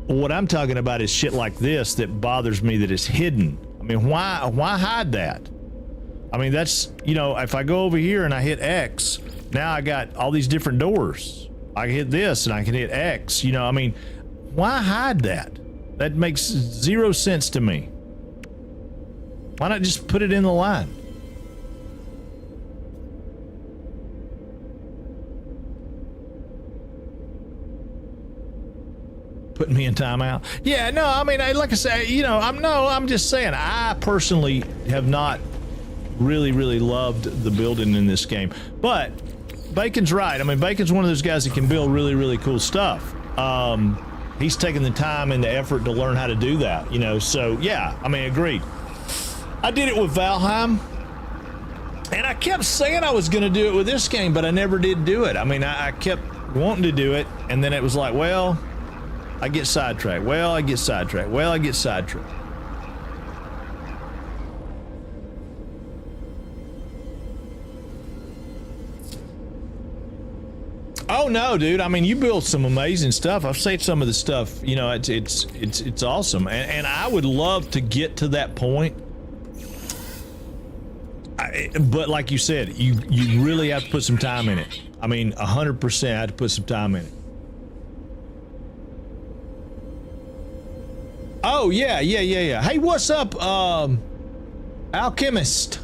[SPEAKER 4] What I'm talking about is shit like this that bothers me, that is hidden. I mean, why hide that? I mean, that's, you know, if I go over here and I hit X, now I got all these different doors. I can hit this and I can hit X, you know, I mean, why hide that? That makes zero sense to me. Why not just put it in the line? Putting me in timeout. Yeah, no, I mean, like I say, you know, I'm just saying, I personally have not really loved the building in this game. But Bacon's right. I mean, Bacon's one of those guys that can build really cool stuff. He's taken the time and the effort to learn how to do that, you know, so yeah, I mean, agreed. I did it with Valheim, and I kept saying I was going to do it with this game, but I never did do it. I mean, I kept wanting to do it, and then it was like, well, I get sidetracked. Well, I get sidetracked. Well, I get sidetracked. Oh no, dude! I mean, you built some amazing stuff. I've seen some of the stuff. You know, it's awesome, and I would love to get to that point. But like you said, you really have to put some time in it. I mean, 100% I had to put some time in it. Oh yeah. Hey, what's up, Alchemist?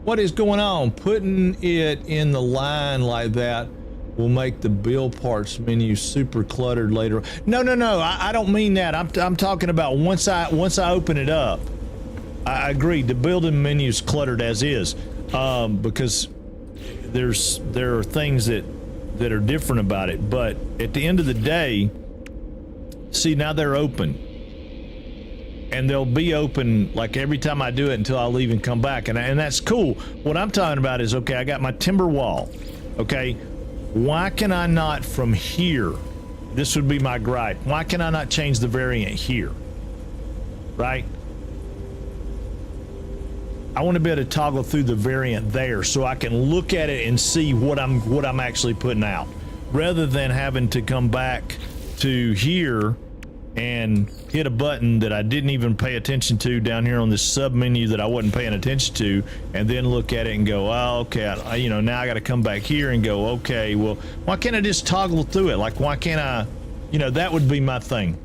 [SPEAKER 4] What is going on? Putting it in the line like that will make the build parts menu super cluttered later. No. I don't mean that. I'm talking about once I open it up. I agree. The building menu is cluttered as is, because there are things that are different about it. But at the end of the day, see, now they're open. And they'll be open like every time I do it until I leave and come back. And that's cool. What I'm talking about is, okay, I got my timber wall. Okay, why can I not from here? This would be my gripe. Why can I not change the variant here? Right? I want to be able to toggle through the variant there so I can look at it and see what I'm actually putting out, rather than having to come back to here and hit a button that I didn't even pay attention to down here on this sub menu that I wasn't paying attention to, and then look at it and go, oh, okay, now I got to come back here and go, okay, well, why can't I just toggle through it? Like, why can't I, that would be my thing.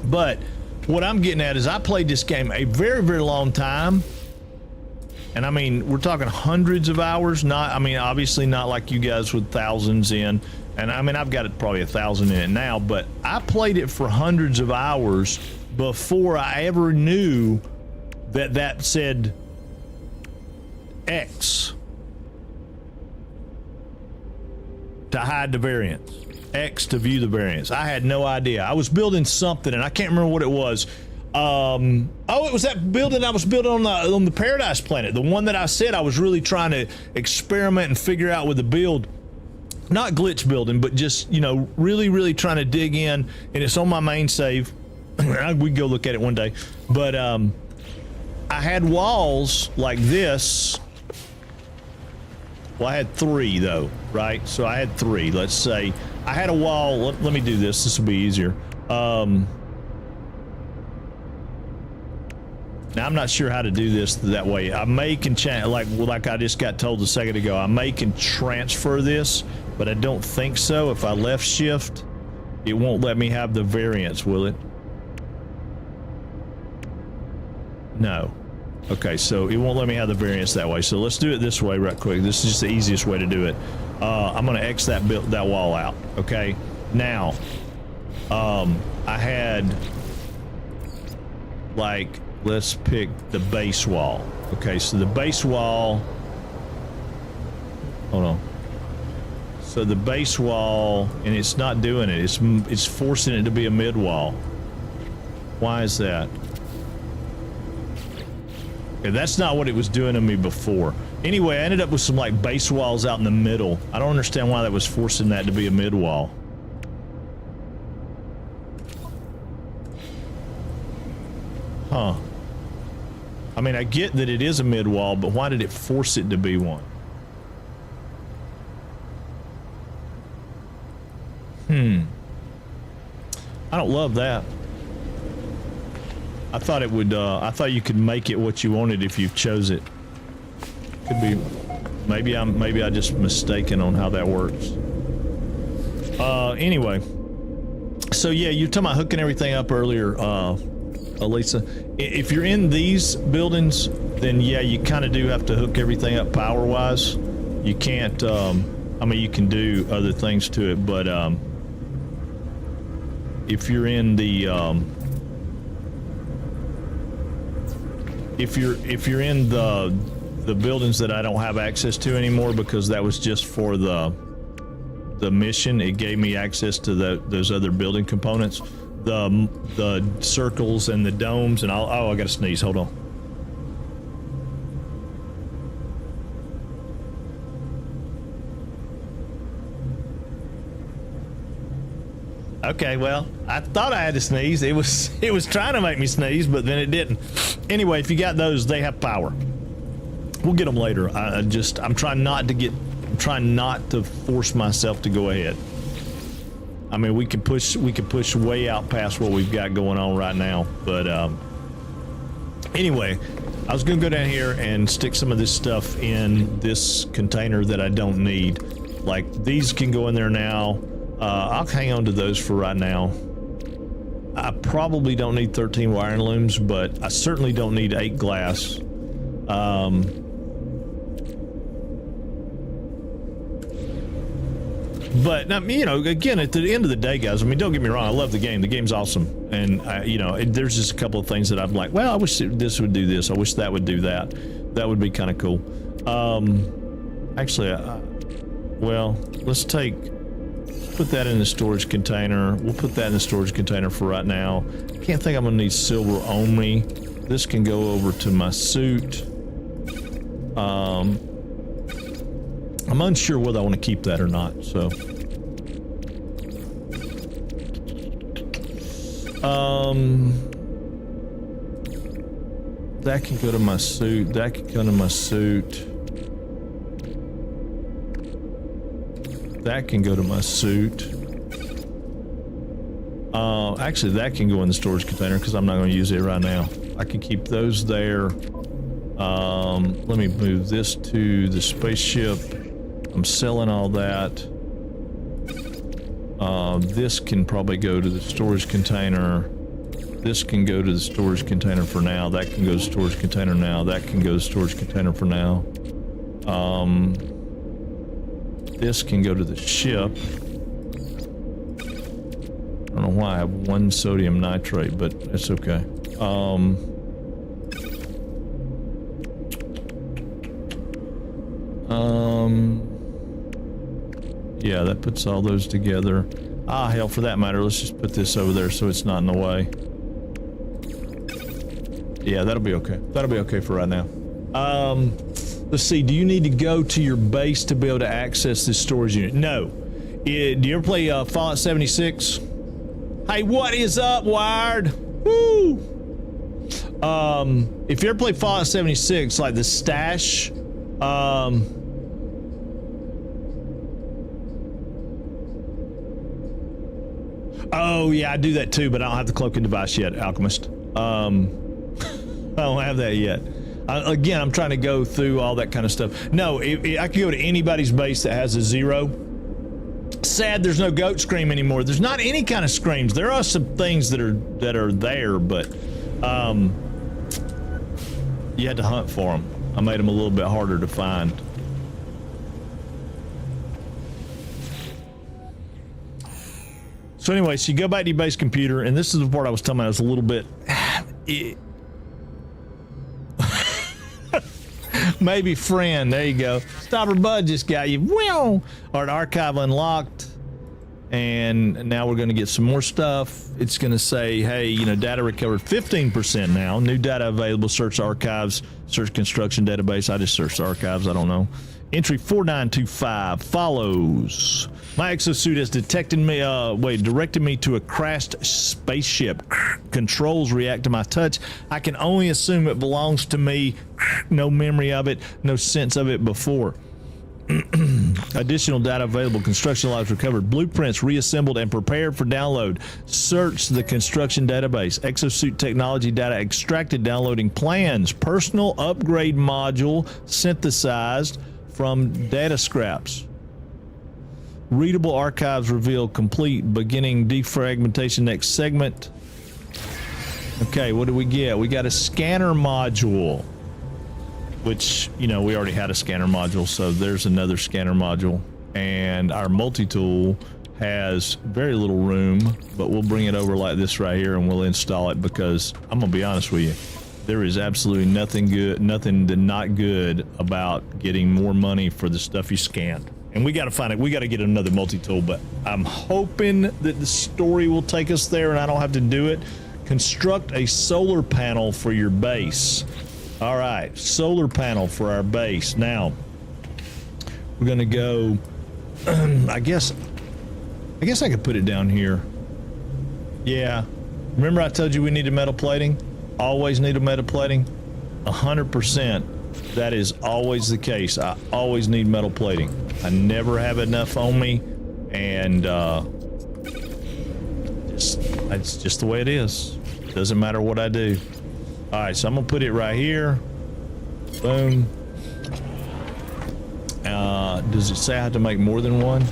[SPEAKER 4] But what I'm getting at is I played this game a very, very long time. And I mean, we're talking hundreds of hours, obviously not like you guys with thousands in. And I mean, I've got it probably 1,000 in it now, but I played it for hundreds of hours before I ever knew that said X to hide the variants, X to view the variants. I had no idea. I was building something and I can't remember what it was. It was that building I was building on the Paradise Planet, the one that I said I was really trying to experiment and figure out with the build. Not glitch building, but just, really, really trying to dig in, and it's on my main save. We can go look at it one day. But I had walls like this. Well, I had 3 though, right? So I had 3. Let's say I had a wall. Let me do this. This will be easier. Now I'm not sure how to do this that way. I may can like I just got told a second ago. I may can transfer this, but I don't think so. If I left shift, it won't let me have the variants, will it? No. Okay, so it won't let me have the variants that way. So let's do it this way right quick. This is just the easiest way to do it. I'm gonna X that wall out. Okay. Now, I had let's pick the base wall. Okay, so the base wall. Hold on. So the base wall, and it's not doing it. It's forcing it to be a mid wall. Why is that? Okay, that's not what it was doing to me before. Anyway, I ended up with some base walls out in the middle. I don't understand why that was forcing that to be a mid wall. Huh. I mean, I get that it is a mid wall, but why did it force it to be one? I don't love that. I thought it would, I thought you could make it what you wanted if you chose it. Could be, maybe I just mistaken on how that works. Anyway. So yeah, you were talking about hooking everything up earlier, Elisa. If you're in these buildings, then yeah, you kind of do have to hook everything up power-wise. You can't, I mean, you can do other things to it, but if you're in the, if you're in the buildings that I don't have access to anymore, because that was just for the mission, it gave me access to those other building components, the circles and the domes, and I gotta sneeze, hold on.
[SPEAKER 1] Okay, well, I thought I had to sneeze. It was trying to make me sneeze, but then it didn't. Anyway, if you got those, they have power. We'll get them later. I'm trying not to force myself to go ahead. I mean, we could push way out past what we've got going on right now, but anyway, I was gonna go down here and stick some of this stuff in this container that I don't need. Like, these can go in there now. I'll hang on to those for right now. I probably don't need 13 wiring looms, but I certainly don't need 8 glass. But you know, again, at the end of the day, guys, I mean, don't get me wrong, I love the game. The game's awesome, and you know, there's just a couple of things that I'm like, well, I wish this would do this. I wish that would do that. That would be kind of cool. Actually, well, let's put that in the storage container. We'll put that in the storage container for right now. Can't think I'm gonna need silver only. This can go over to my suit. I'm unsure whether I want to keep that or not, so. That can go to my suit. That can go to my suit. That can go to my suit. Actually, that can go in the storage container because I'm not going to use it right now. I can keep those there. Let me move this to the spaceship. I'm selling all that. This can probably go to the storage container. This can go to the storage container for now. That can go to the storage container now. That can go to the storage container for now. This can go to the ship. I don't know why I have 1 sodium nitrate, but it's okay. Yeah, that puts all those together. Hell, for that matter, let's just put this over there so it's not in the way. Yeah, that'll be okay. That'll be okay for right now. Let's see, do you need to go to your base to be able to access this storage unit? No. Do you ever play Fallout 76? Hey, what is up, Wired? Woo! If you ever play Fallout 76, like the stash, oh yeah, I do that too, but I don't have the cloaking device yet, Alchemist. I don't have that yet. Again, I'm trying to go through all that kind of stuff. No, I can go to anybody's base that has a 0. Sad there's no goat scream anymore. There's not any kind of screams. There are some things that are there, but you had to hunt for them. I made them a little bit harder to find. So anyway, so you go back to your base computer, and this is the part I was talking about. It's a little bit... Maybe friend, there you go. Stopper Bud just got you. Well, our archive unlocked, and now we're going to get some more stuff. It's going to say, hey, you know, data recovered 15% now. New data available. Search archives. Search construction database. I just searched archives. I don't know. Entry 4925 follows. My exosuit has directed me to a crashed spaceship. Controls react to my touch. I can only assume it belongs to me. No memory of it, no sense of it before. Additional data available. Construction logs recovered. Blueprints reassembled and prepared for download. Search the construction database. Exosuit technology data extracted. Downloading plans. Personal upgrade module synthesized from data scraps. Readable archives revealed complete. Beginning defragmentation next segment. Okay, what do we get? We got a scanner module, which, you know, we already had a scanner module, so there's another scanner module. And our multi-tool has very little room, but we'll bring it over like this right here and we'll install it, because I'm gonna be honest with you, there is absolutely nothing not good about getting more money for the stuff you scanned. And we got to find it. We got to get another multi-tool, but I'm hoping that the story will take us there and I don't have to do it. Construct a solar panel for your base. All right, solar panel for our base. Now, we're going to go, I guess I could put it down here.
[SPEAKER 4] Yeah. Remember I told you we needed metal plating? Always needed metal plating? 100%. That is always the case. I always need metal plating. I never have enough on me, and it's just the way it is. Doesn't matter what I do. All right, so I'm gonna put it right here. Boom. Does it say I have to make more than one?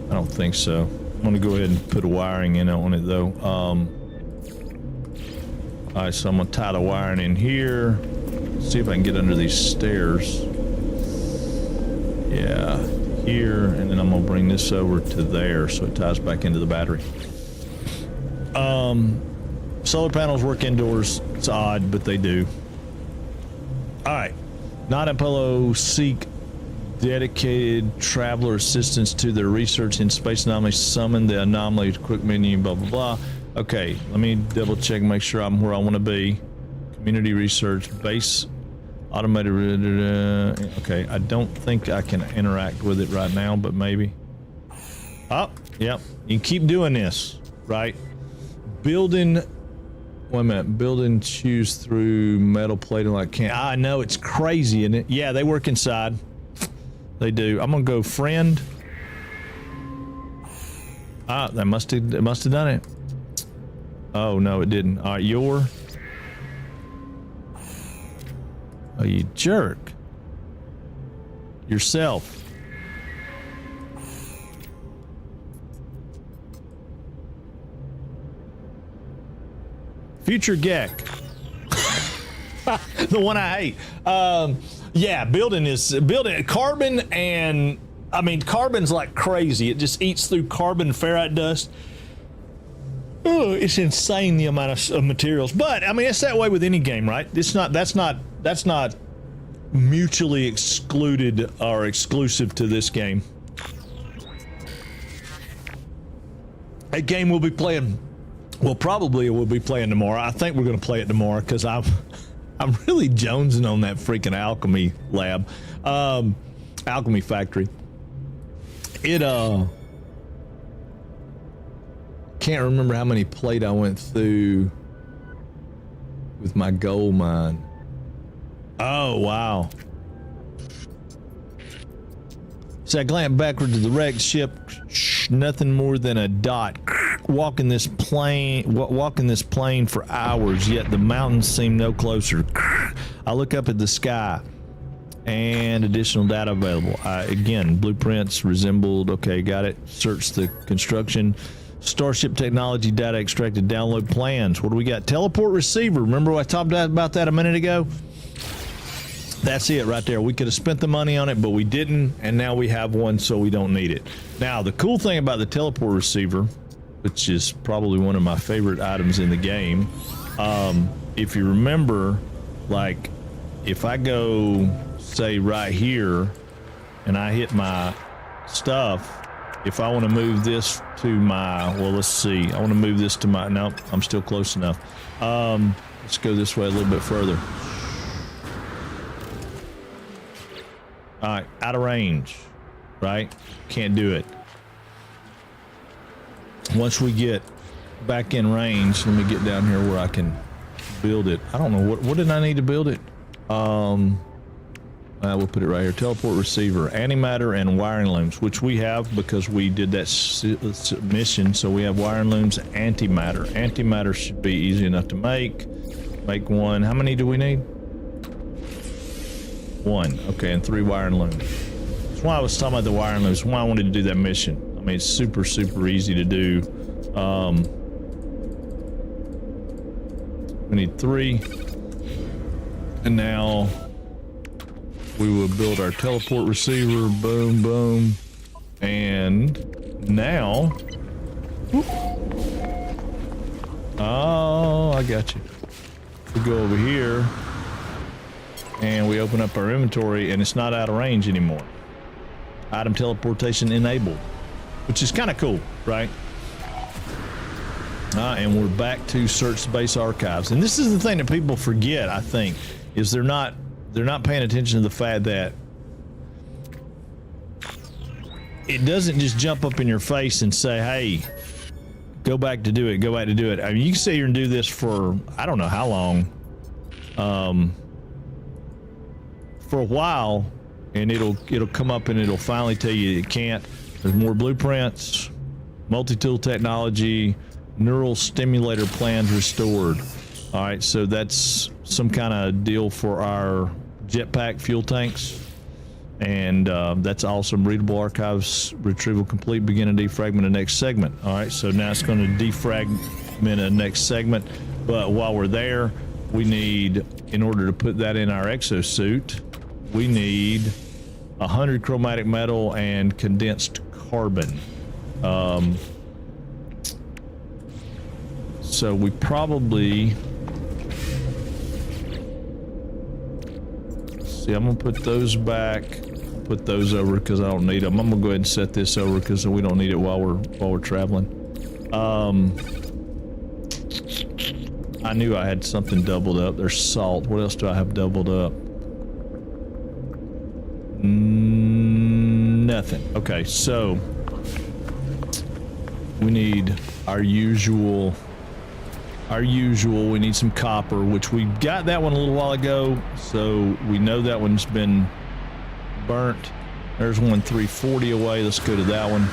[SPEAKER 4] I don't think so. I'm gonna go ahead and put a wiring in on it though. All right, so I'm gonna tie the wiring in here. See if I can get under these stairs. Yeah, here, and then I'm gonna bring this over to there so it ties back into the battery. Solar panels work indoors. It's odd, but they do. All right, Non-Apollo seek dedicated traveler assistance to their research in space anomalies. Summon the anomaly quick menu, blah blah blah. Okay, let me double check, make sure I'm where I want to be. Community research, base, automated. Okay, I don't think I can interact with it right now, but maybe. Oh, yep. You keep doing this, right? Building. Wait a minute. Building, choose through metal plating like can. I know it's crazy, isn't it? Yeah, they work inside. They do. I'm gonna go friend. Ah, that must have done it. Oh no, it didn't. All right, your. Oh, you jerk. Yourself. Future Gek. The one I hate. Yeah, building carbon, and I mean carbon's like crazy. It just eats through carbon ferrite dust. Oh, it's insane the amount of materials. But I mean, it's that way with any game, right? It's not. That's not mutually excluded or exclusive to this game. A game we'll be playing. Well, probably we'll be playing tomorrow. I think we're going to play it tomorrow because I'm really jonesing on that freaking alchemy lab, alchemy factory. It can't remember how many plate I went through with my gold mine. Oh wow! So I glanced backward to the wrecked ship. Nothing more than a dot. Walking this plane for hours, yet the mountains seem no closer. I look up at the sky, and additional data available. Again, blueprints resembled. Okay, got it. Search the construction. Starship technology data extracted. Download plans. What do we got? Teleport receiver. Remember what I talked about that a minute ago? That's it right there. We could have spent the money on it, but we didn't, and now we have one, so we don't need it. Now, the cool thing about the teleport receiver, which is probably one of my favorite items in the game, if you remember, like, if I go, say, right here, and I hit my stuff, if I want to move this to my, well, let's see, I want to move this to my, nope, I'm still close enough. Let's go this way a little bit further. All right, out of range, right? Can't do it. Once we get back in range, let me get down here where I can build it. I don't know, what did I need to build it? We'll put it right here. Teleport receiver, antimatter, and wiring looms, which we have because we did that mission. So we have wiring looms, antimatter. Antimatter should be easy enough to make. Make one. How many do we need? One. Okay, and 3 wiring looms. That's why I was talking about the wiring looms. Why I wanted to do that mission. I mean, it's super easy to do. We need 3. And now we will build our teleport receiver. Boom, boom. And now, whoop. Oh, I got you. We go over here and we open up our inventory, and it's not out of range anymore. Item teleportation enabled, which is kind of cool, right? And we're back to search the base archives. And this is the thing that people forget, I think, is they're not paying attention to the fact that it doesn't just jump up in your face and say, hey, go back to do it, go back to do it. I mean, you can sit here and do this for, I don't know how long, for a while, and it'll come up and it'll finally tell you it can't. There's more blueprints, multi-tool technology, neural stimulator plans restored. All right, so that's some kind of deal for our jetpack fuel tanks. And that's awesome. Readable archives, retrieval complete, begin and defragment the next segment. All right, so now it's going to defragment a next segment. But while we're there, we need, in order to put that in our exosuit, we need 100 chromatic metal and condensed carbon. So we probably, see, I'm gonna put those back, put those over because I don't need them. I'm gonna go ahead and set this over because we don't need it while we're traveling. I knew I had something doubled up. There's salt. What else do I have doubled up? Nothing. Okay, so we need our usual. We need some copper, which we got that one a little while ago, so we know that one's been burnt. There's one 340 away. Let's go to that one.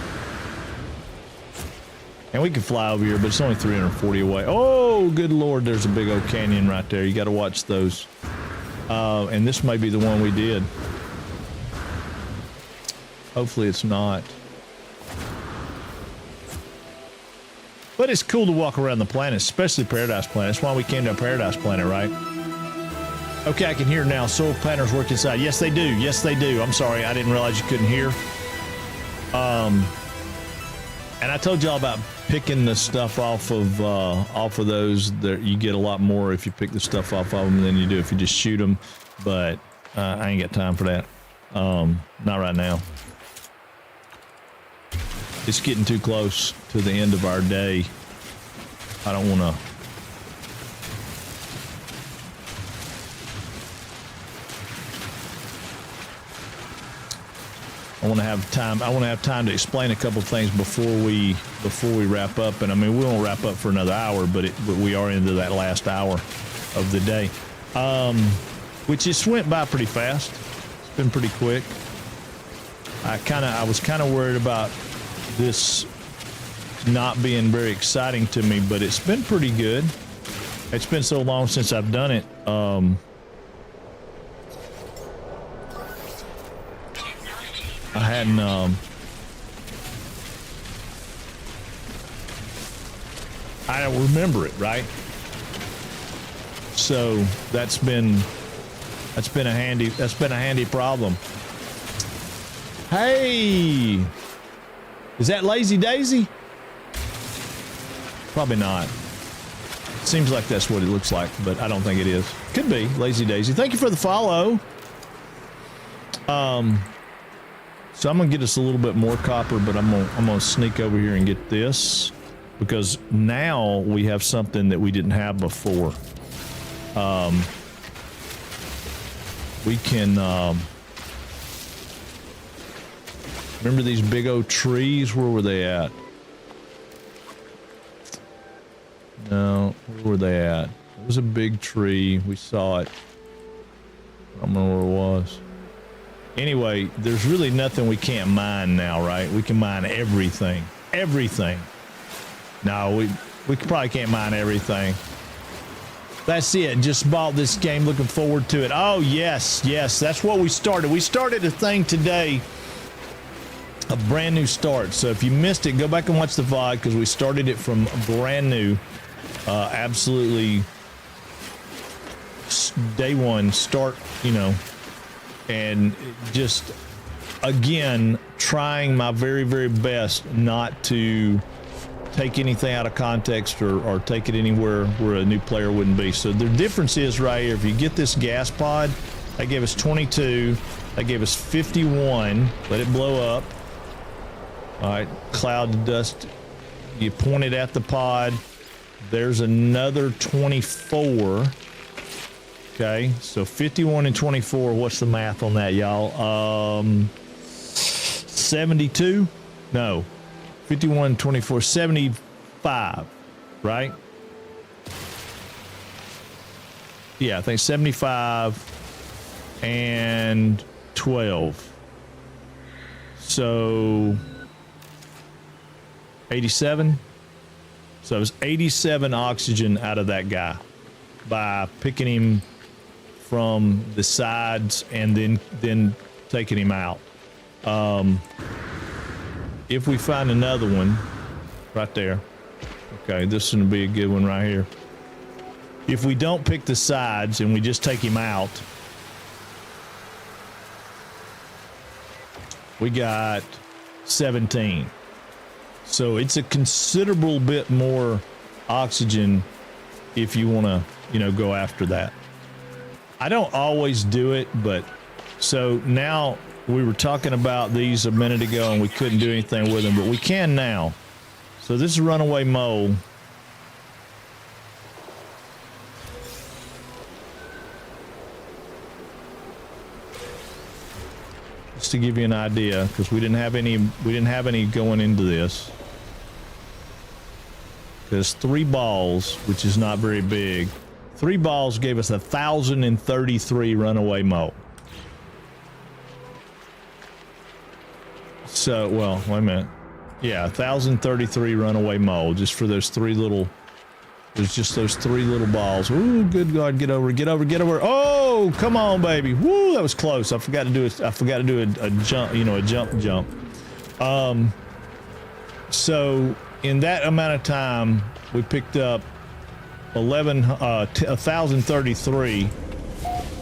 [SPEAKER 4] And we can fly over here, but it's only 340 away. Oh, good Lord, there's a big old canyon right there. You got to watch those. And this may be the one we did. Hopefully it's not. But it's cool to walk around the planet, especially Paradise Planet. That's why we came to a Paradise Planet, right? Okay, I can hear now. Soil planners work inside. Yes, they do. Yes, they do. I'm sorry. I didn't realize you couldn't hear. And I told y'all about picking the stuff off of those. There, you get a lot more if you pick the stuff off of them than you do if you just shoot them. But I ain't got time for that. Not right now. It's getting too close to the end of our day. I don't want to. I want to have time. I want to have time to explain a couple things before we wrap up. And I mean, we won't wrap up for another hour, but we are into that last hour of the day, which just went by pretty fast. It's been pretty quick. I was kind of worried about this not being very exciting to me, but it's been pretty good. It's been so long since I've done it. I hadn't I don't remember it, right? So that's been a handy problem. Hey, is that Lazy Daisy? Probably not. Seems like that's what it looks like, but I don't think it is. Could be Lazy Daisy. Thank you for the follow. So I'm gonna get us a little bit more copper, but I'm gonna sneak over here and get this because now we have something that we didn't have before. We can remember these big old trees? Where were they at? No, where were they at? It was a big tree. We saw it. I don't remember where it was. Anyway, there's really nothing we can't mine now, right? We can mine everything. Everything. No, we probably can't mine everything. That's it. Just bought this game, looking forward to it. Oh, yes, yes. That's what we started. We started a thing today, a brand new start. So if you missed it, go back and watch the VOD because we started it from brand new. Absolutely day one start, you know, and just, again, trying my very, very best not to take anything out of context or take it anywhere where a new player wouldn't be. So the difference is right here, if you get this gas pod, that gave us 22, that gave us 51, let it blow up. All right, cloud to dust, you point it at the pod, there's another 24. Okay, so 51 and 24, what's the math on that, y'all? 72? No. 51, 24, 75, right? Yeah, I think 75 and 12. So 87. So it was 87 oxygen out of that guy by picking him from the sides and then taking him out. If we find another one right there, okay, this is gonna be a good one right here. If we don't pick the sides and we just take him out, we got 17. So it's a considerable bit more oxygen if you want to, go after that. I don't always do it, but so now we were talking about these a minute ago and we couldn't do anything with them, but we can now. So this is runaway mole. Just to give you an idea, because we didn't have any going into this. Because 3 balls, which is not very big, 3 balls gave us 1,033 runaway mole. So, well, wait a minute. Yeah, 1,033 runaway mole just for those 3 little. There's just those 3 little balls. Ooh, good God, get over, get over, get over. Oh, come on, baby. Woo, that was close. I forgot to do it. I forgot to do a jump, a jump. So in that amount of time, we picked up 1,033.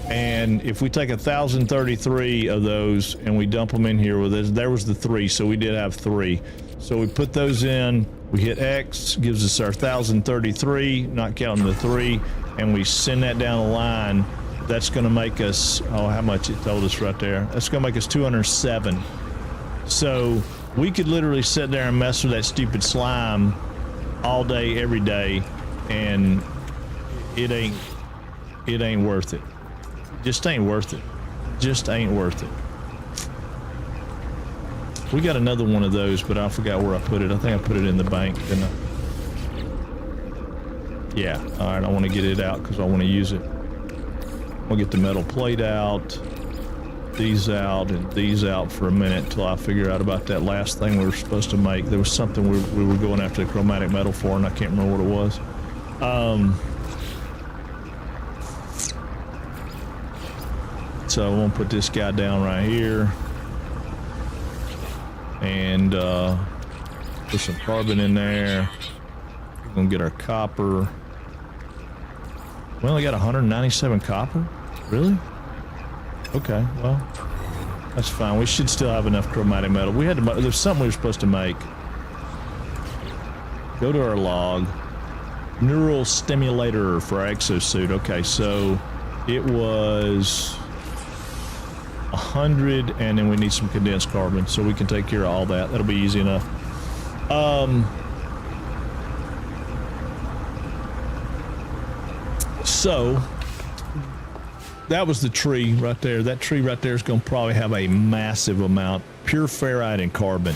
[SPEAKER 4] And if we take 1,033 of those and we dump them in here with us, there was the 3. So we did have 3. So we put those in, we hit X, gives us our 1,033, not counting the 3, and we send that down the line. That's going to make us, how much it told us right there. That's going to make us 207. So we could literally sit there and mess with that stupid slime all day, every day, and it ain't worth it. Just ain't worth it. Just ain't worth it. We got another one of those, but I forgot where I put it. I think I put it in the bank, didn't I? Yeah, all right, I want to get it out because I want to use it. I'll get the metal plate out, these out, and these out for a minute until I figure out about that last thing we were supposed to make. There was something we were going after the chromatic metal for, and I can't remember what it was. So I'm gonna put this guy down right here. And put some carbon in there. We're gonna get our copper. We only got 197 copper? Really? Okay, well, that's fine. We should still have enough chromatic metal. There's something we were supposed to make. Go to our log. Neural stimulator for our exosuit. Okay, so it was 100, and then we need some condensed carbon, so we can take care of all that. That'll be easy enough. So that was the tree right there. That tree right there is going to probably have a massive amount. Pure ferrite and carbon.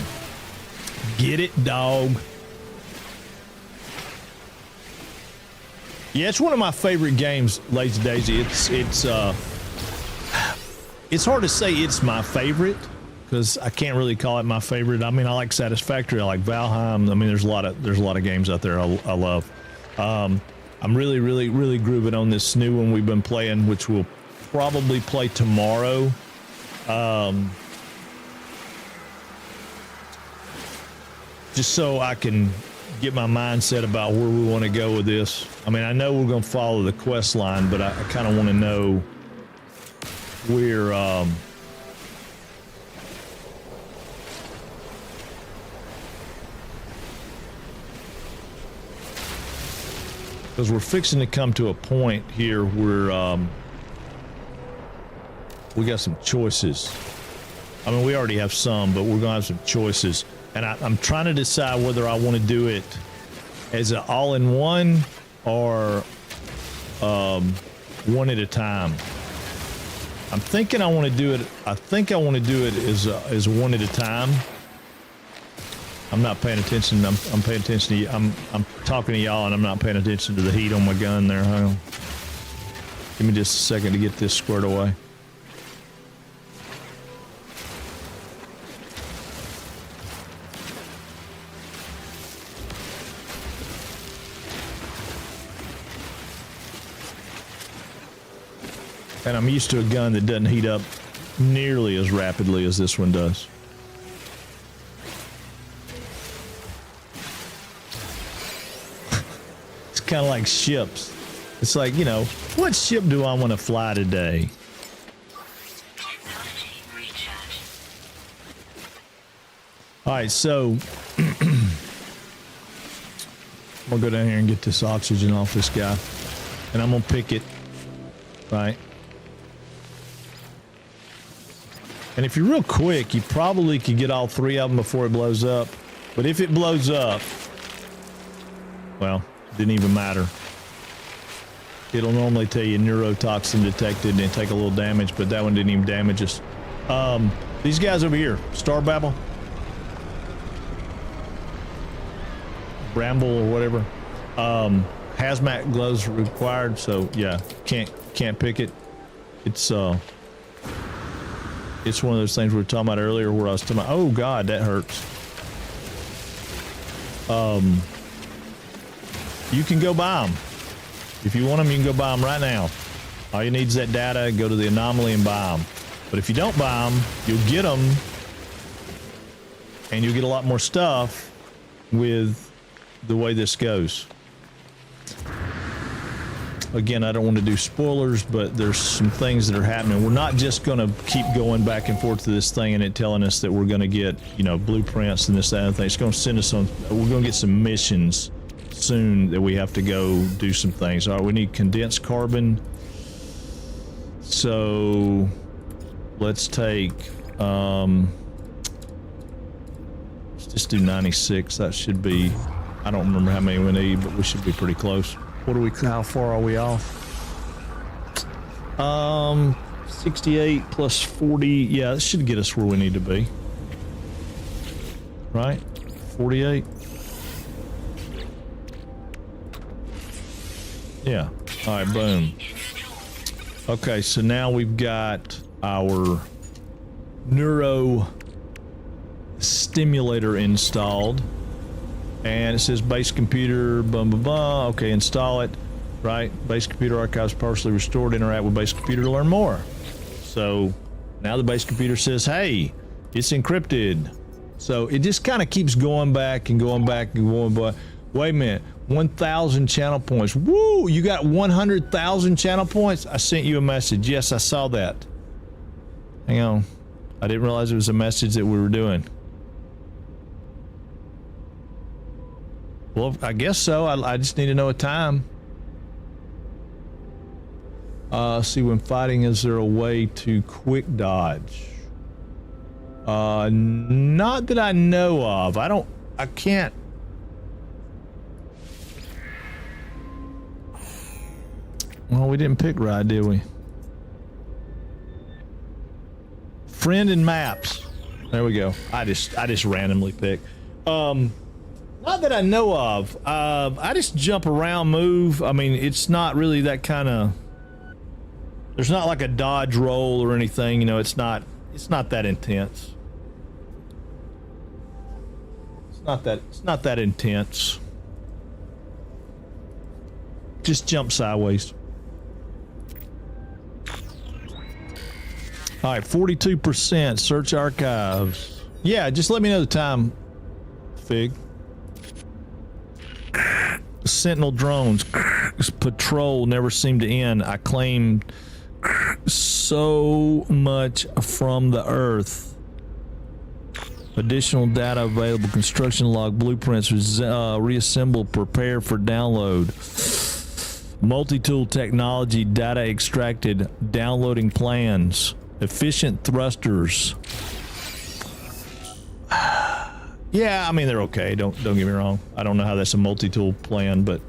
[SPEAKER 4] Get it, dog. Yeah, it's one of my favorite games, Lazy Daisy. It's hard to say it's my favorite because I can't really call it my favorite. I mean, I like Satisfactory, I like Valheim. I mean, there's a lot of games out there I love. I'm really grooving on this new one we've been playing, which we'll probably play tomorrow. Just so I can get my mindset about where we want to go with this. I mean, I know we're going to follow the quest line, but I kind of want to know where because we're fixing to come to a point here where we got some choices. I mean, we already have some, but we're gonna have some choices, and I'm trying to decide whether I want to do it as an all-in-one or one at a time. I'm thinking I want to do it. I think I want to do it as one at a time. I'm not paying attention. I'm paying attention to you. I'm talking to y'all, and I'm not paying attention to the heat on my gun there. Hang on. Give me just a second to get this squared away. And I'm used to a gun that doesn't heat up nearly as rapidly as this one does. It's kind of like ships. It's like, you know, what ship do I want to fly today?
[SPEAKER 3] Technology recharge.
[SPEAKER 4] All right, so I'm gonna go down here and get this oxygen off this guy, and I'm gonna pick it, right? And if you're real quick, you probably could get all three of them before it blows up. But if it blows up, well, it didn't even matter. It'll normally tell you neurotoxin detected and take a little damage, but that one didn't even damage us. These guys over here, Star Babel, Bramble or whatever, hazmat gloves required. So yeah, can't pick it. It's one of those things we were talking about earlier where I was talking about, oh God, that hurts. You can go buy them. If you want them, you can go buy them right now. All you need is that data, go to the anomaly and buy them. But if you don't buy them, you'll get them and you'll get a lot more stuff with the way this goes. Again, I don't want to do spoilers, but there's some things that are happening. We're not just going to keep going back and forth to this thing and it telling us that we're going to get, you know, blueprints and this, that, and other thing. It's going to send us on, we're going to get some missions soon that we have to go do some things. All right, we need condensed carbon. So let's take, let's just do 96. That should be, I don't remember how many we need, but we should be pretty close. How far are we off? 68 plus 40. Yeah, this should get us where we need to be. Right? 48. Yeah. All right, boom. Okay, so now we've got our neuro stimulator installed. And it says base computer, blah, blah, blah. Okay, install it, right? Base computer archives partially restored. Interact with base computer to learn more. So now the base computer says, hey, it's encrypted. So it just kind of keeps going back and going back and going back. Wait a minute, 1,000 channel points. Woo, you got 100,000 channel points? I sent you a message. Yes, I saw that. Hang on. I didn't realize it was a message that we were doing. Well, I guess so. I just need to know a time. See, when fighting, is there a way to quick dodge? Not that I know of. I can't. Well, we didn't pick right, did we? Friend and maps. There we go. I just randomly picked. Not that I know of. I just jump around, move. I mean, it's not really that kind of. There's not like a dodge roll or anything. You know, it's not that intense. It's not that intense. Just jump sideways. All right, 42%. Search archives. Yeah, just let me know the time, Fig. Sentinel drones patrol never seem to end. I claimed so much from the earth. Additional data available. Construction log, blueprints reassembled, prepare for download. Multi-tool technology, data extracted, downloading plans. Efficient thrusters. Yeah, I mean, they're okay. Don't get me wrong. I don't know how that's a multi-tool plan, but...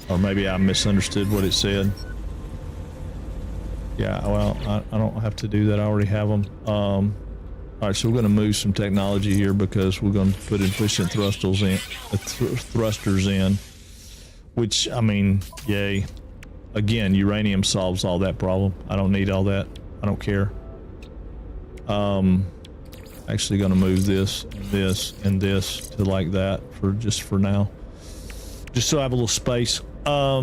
[SPEAKER 4] Or maybe I misunderstood what it said. Yeah, well, I don't have to do that. I already have them. All right, so we're going to move some technology here because we're going to put efficient thrusters in, which, I mean, yay. Again, uranium solves all that problem. I don't need all that. I don't care. Actually going to move this and this to like that for now. Just so I have a little space. I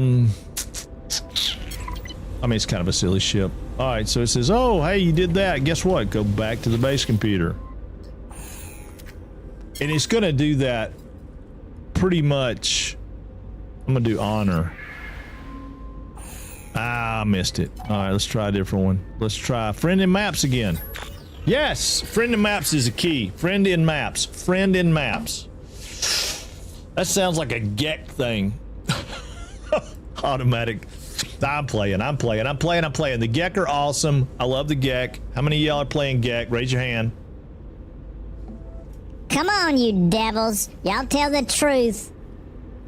[SPEAKER 4] mean, it's kind of a silly ship. All right, so it says, oh, hey, you did that. Guess what? Go back to the base computer. And it's going to do that pretty much. I'm going to do honor. Ah, I missed it. All right, let's try a different one. Let's try friend in maps again. Yes, friend in maps is a key. Friend in maps. Friend in maps. That sounds like a GEC thing. Automatic. I'm playing. The GEC are awesome. I love the GEC. How many of y'all are playing GEC? Raise your hand.
[SPEAKER 2] Come on, you devils. Y'all tell the truth.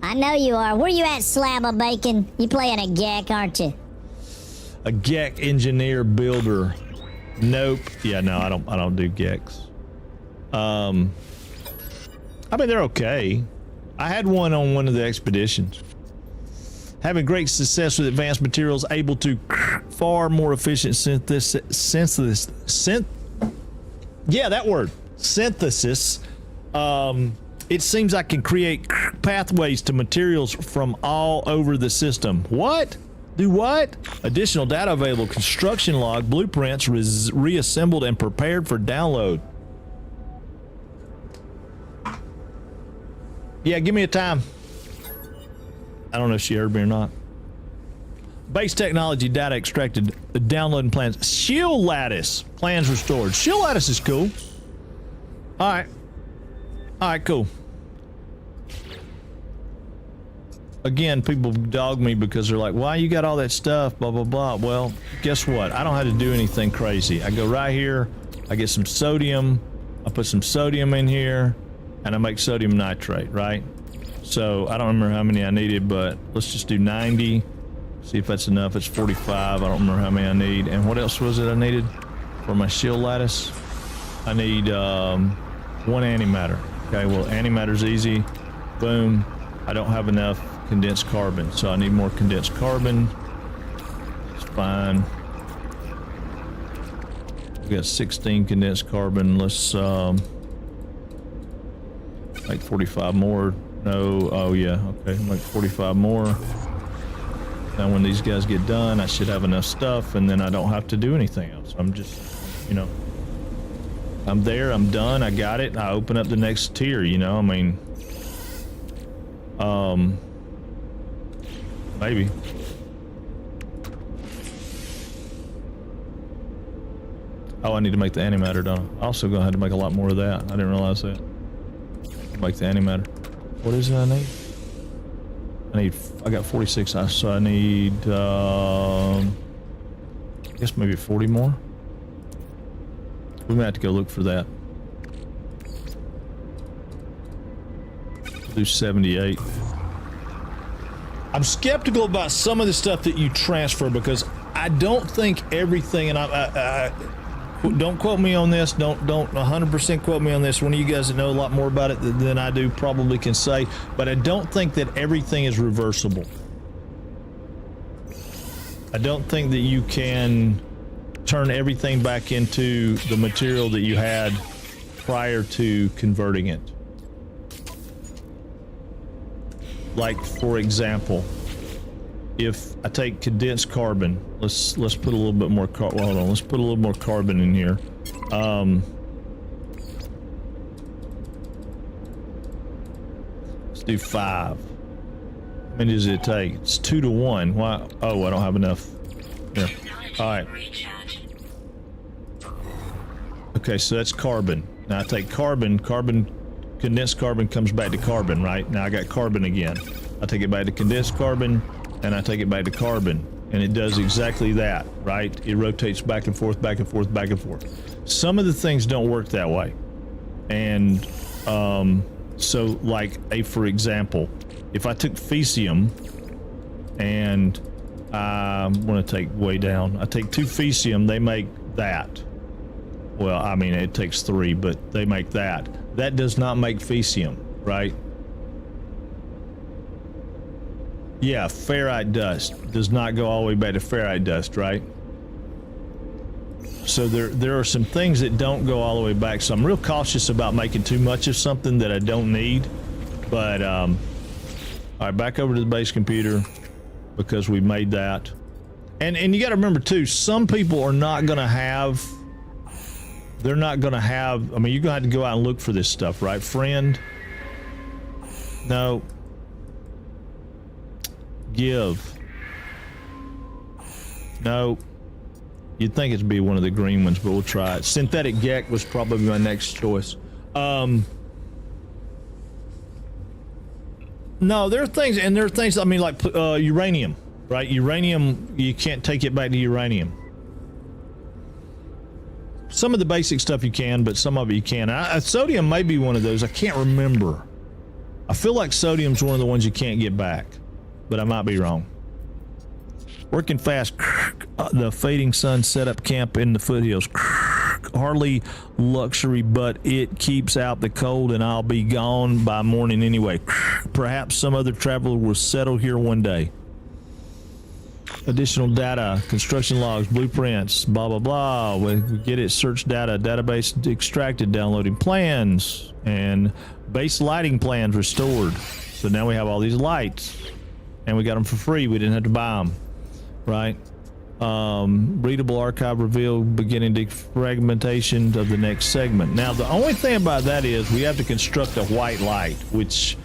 [SPEAKER 2] I know you are. Where you at, slab of bacon? You playing a GEC, aren't you?
[SPEAKER 4] A GEC engineer builder. Nope. Yeah, no, I don't do GECs. I mean, they're okay. I had one on one of the expeditions. Having great success with advanced materials, able to far more efficient synthesis. It seems I can create pathways to materials from all over the system. What? Do what? Additional data available. Construction log, blueprints reassembled and prepared for download. Yeah, give me a time. I don't know if she heard me or not. Base technology data extracted. The downloading plans. Shield lattice. Plans restored. Shield lattice is cool. All right. All right, cool. Again, people dog me because they're like, why you got all that stuff, blah, blah, blah. Well, guess what? I don't have to do anything crazy. I go right here. I get some sodium. I put some sodium in here and I make sodium nitrate, right? So I don't remember how many I needed, but let's just do 90. See if that's enough. It's 45. I don't remember how many I need. And what else was it I needed for my shield lattice? I need one antimatter. Okay, well, antimatter's easy. Boom. I don't have enough condensed carbon, so I need more condensed carbon. It's fine. We got 16 condensed carbon. Let's make 45 more. No, oh yeah, okay, make 45 more. Now when these guys get done, I should have enough stuff, and then I don't have to do anything else. I'm just, you know, I'm there, I'm done, I got it, I open up the next tier, you know, I mean, maybe. Oh, I need to make the antimatter, don't I? Also gonna have to make a lot more of that. I didn't realize that. Make the antimatter. What is it I need? I got 46, so I need, I guess maybe 40 more. We might have to go look for that. Do 78. I'm skeptical about some of the stuff that you transfer because I don't think everything, and I don't quote me on this, don't 100% quote me on this. One of you guys that know a lot more about it than I do probably can say, but I don't think that everything is reversible. I don't think that you can turn everything back into the material that you had prior to converting it. Like, for example, if I take condensed carbon, let's put a little bit more well, hold on, let's put a little more carbon in here. Let's do 5. How many does it take? It's 2 to 1. Why? Oh, I don't have enough. Here. All right. Okay, so that's carbon. Now I take carbon, condensed carbon comes back to carbon, right? Now I got carbon again. I take it back to condensed carbon, and I take it back to carbon, and it does exactly that, right? It rotates back and forth, back and forth, back and forth. Some of the things don't work that way. And so like for example, if I took Fecium and I'm going to take way down. I take 2 Fecium. They make that. Well, I mean, it takes 3, but they make that. That does not make Fecium, right? Yeah, ferrite dust does not go all the way back to ferrite dust, right? So there are some things that don't go all the way back. So I'm real cautious about making too much of something that I don't need. But all right, back over to the base computer because we made that. And you got to remember too, some people are not going to have. They're not going to have. I mean, you're going to have to go out and look for this stuff, right, friend? No. Give. No. You'd think it'd be one of the green ones, but we'll try it. Synthetic Gek was probably my next choice. No, there are things, and there are things, I mean, like uranium, right? Uranium, you can't take it back to uranium. Some of the basic stuff you can, but some of it you can't. Sodium may be one of those. I can't remember. I feel like sodium's one of the ones you can't get back, but I might be wrong. Working fast. The fading sun set up camp in the foothills. Hardly luxury, but it keeps out the cold, and I'll be gone by morning anyway. Perhaps some other traveler will settle here one day. Additional data, construction logs, blueprints, blah, blah, blah. We get it, search data, database extracted, downloading plans, and base lighting plans restored. So now we have all these lights, and we got them for free. We didn't have to buy them. Right? Readable archive revealed beginning defragmentation of the next segment. Now, the only thing about that is we have to construct a white light, which,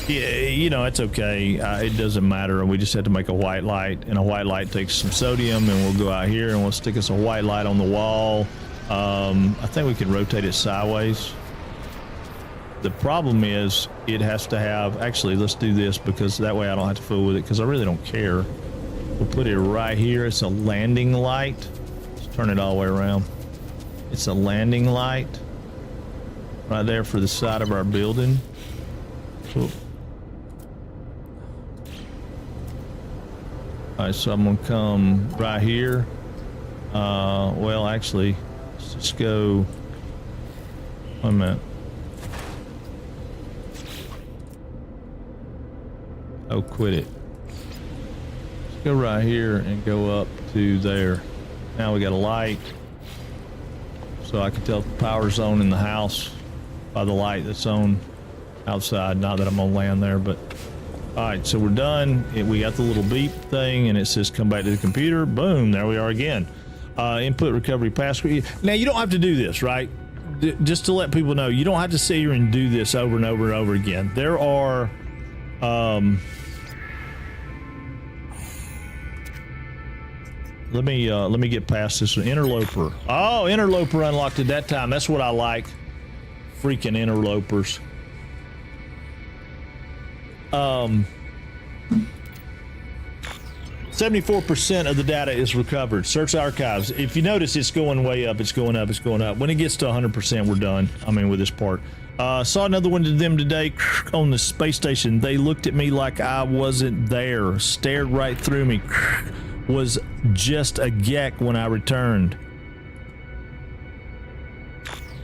[SPEAKER 4] you know, it's okay. It doesn't matter. We just have to make a white light, and a white light takes some sodium, and we'll go out here and we'll stick us a white light on the wall. I think we can rotate it sideways. The problem is it has to have, actually, let's do this because that way I don't have to fool with it because I really don't care. We'll put it right here. It's a landing light. Let's turn it all the way around. It's a landing light right there for the side of our building. Cool. All right, so I'm gonna come right here. Well, actually, let's just go. Wait a minute. Oh, quit it. Go right here and go up to there. Now we got a light, so I can tell if the power's on in the house by the light that's on outside. Not that I'm on land there, but all right, so we're done. We got the little beep thing, and it says come back to the computer. Boom, there we are again. Input recovery password. Now you don't have to do this, right? Just to let people know, you don't have to sit here and do this over and over and over again. There are Let me get past this one. Interloper. Oh, interloper unlocked at that time. That's what I like. Freaking interlopers. 74% of the data is recovered. Search archives. If you notice, it's going way up. It's going up. It's going up. When it gets to 100%, we're done. I mean, with this part. Saw another one to them today on the space station. They looked at me like I wasn't there. Stared right through me. Was just a Gek when I returned.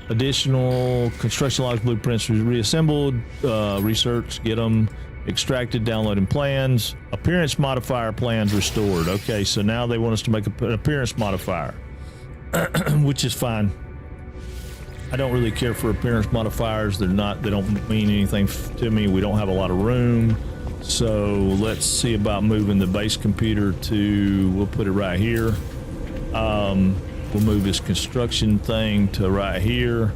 [SPEAKER 4] Additional construction logs, blueprints reassembled, research, get them extracted, downloading plans, appearance modifier plans restored. Okay, so now they want us to make an appearance modifier, which is fine. I don't really care for appearance modifiers. They don't mean anything to me. We don't have a lot of room. So let's see about moving the base computer to, we'll put it right here. We'll move this construction thing to right here.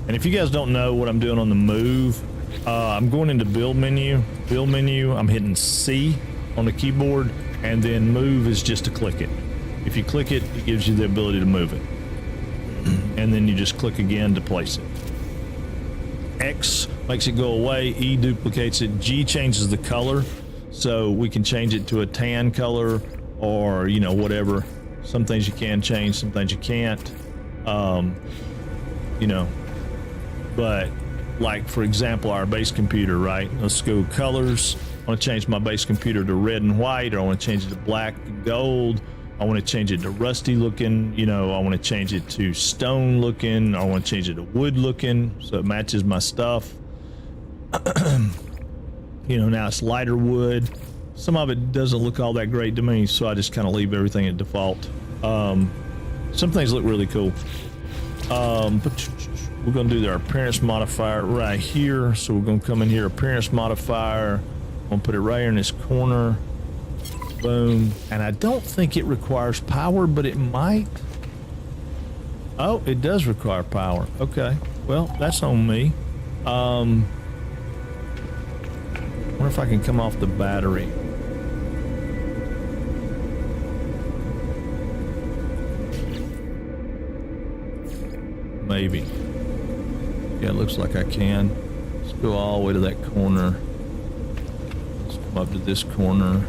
[SPEAKER 4] And if you guys don't know what I'm doing on the move, I'm going into build menu, I'm hitting C on the keyboard, and then move is just to click it. If you click it, it gives you the ability to move it. And then you just click again to place it. X makes it go away, E duplicates it, G changes the color, so we can change it to a tan color or, you know, whatever. Some things you can change, some things you can't, you know, but like, for example, our base computer, right? Let's go colors, I want to change my base computer to red and white, or I want to change it to black and gold. I want to change it to rusty looking, you know, I want to change it to stone looking. I want to change it to wood looking so it matches my stuff. You know, now it's lighter wood. Some of it doesn't look all that great to me, so I just kind of leave everything at default. Some things look really cool. But we're going to do their appearance modifier right here. So we're going to come in here, appearance modifier. I'm going to put it right here in this corner. Boom. And I don't think it requires power, but it might. Oh, it does require power. Okay. Well, that's on me. Wonder if I can come off the battery. Maybe. Yeah, it looks like I can. Let's go all the way to that corner. Let's come up to this corner.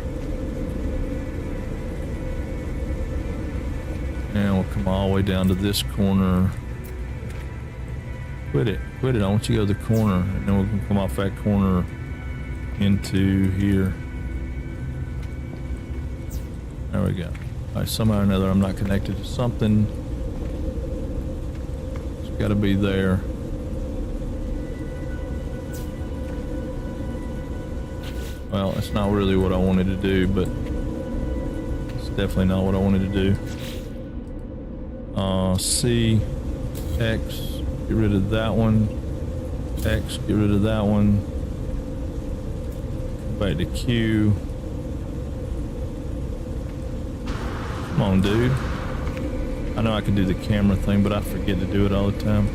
[SPEAKER 4] And we'll come all the way down to this corner. Quit it. Quit it. I want you to go to the corner. And then we can come off that corner into here. There we go. All right, somehow or another I'm not connected to something. It's got to be there. Well, that's not really what I wanted to do, but it's definitely not what I wanted to do. C, X, get rid of that one. X, get rid of that one. Back to Q. Come on, dude. I know I can do the camera thing, but I forget to do it all the time.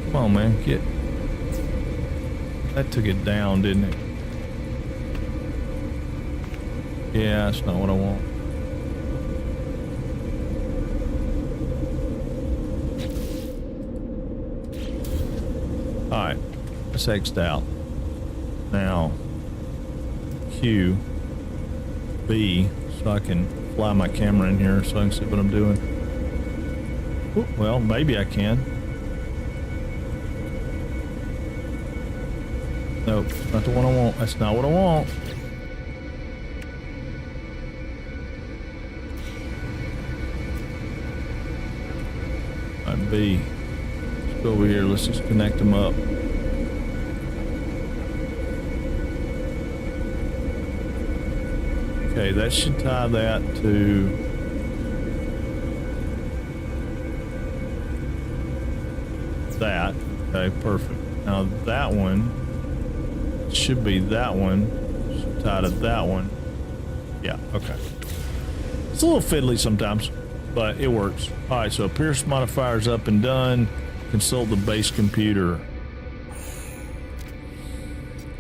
[SPEAKER 4] Come on, man, get. That took it down, didn't it? Yeah, that's not what I want. Alright, that's X'd out. Now, Q, B, so I can fly my camera in here so I can see what I'm doing. Ooh, well, maybe I can. Nope, not the one I want. That's not what I want. Alright, B. Let's go over here. Let's just connect them up. Okay, that should tie that to that. Okay, perfect. Now that one should be that one. Should tie to that one. Yeah, okay. It's a little fiddly sometimes, but it works. All right, so appearance modifier's up and done. Consult the base computer.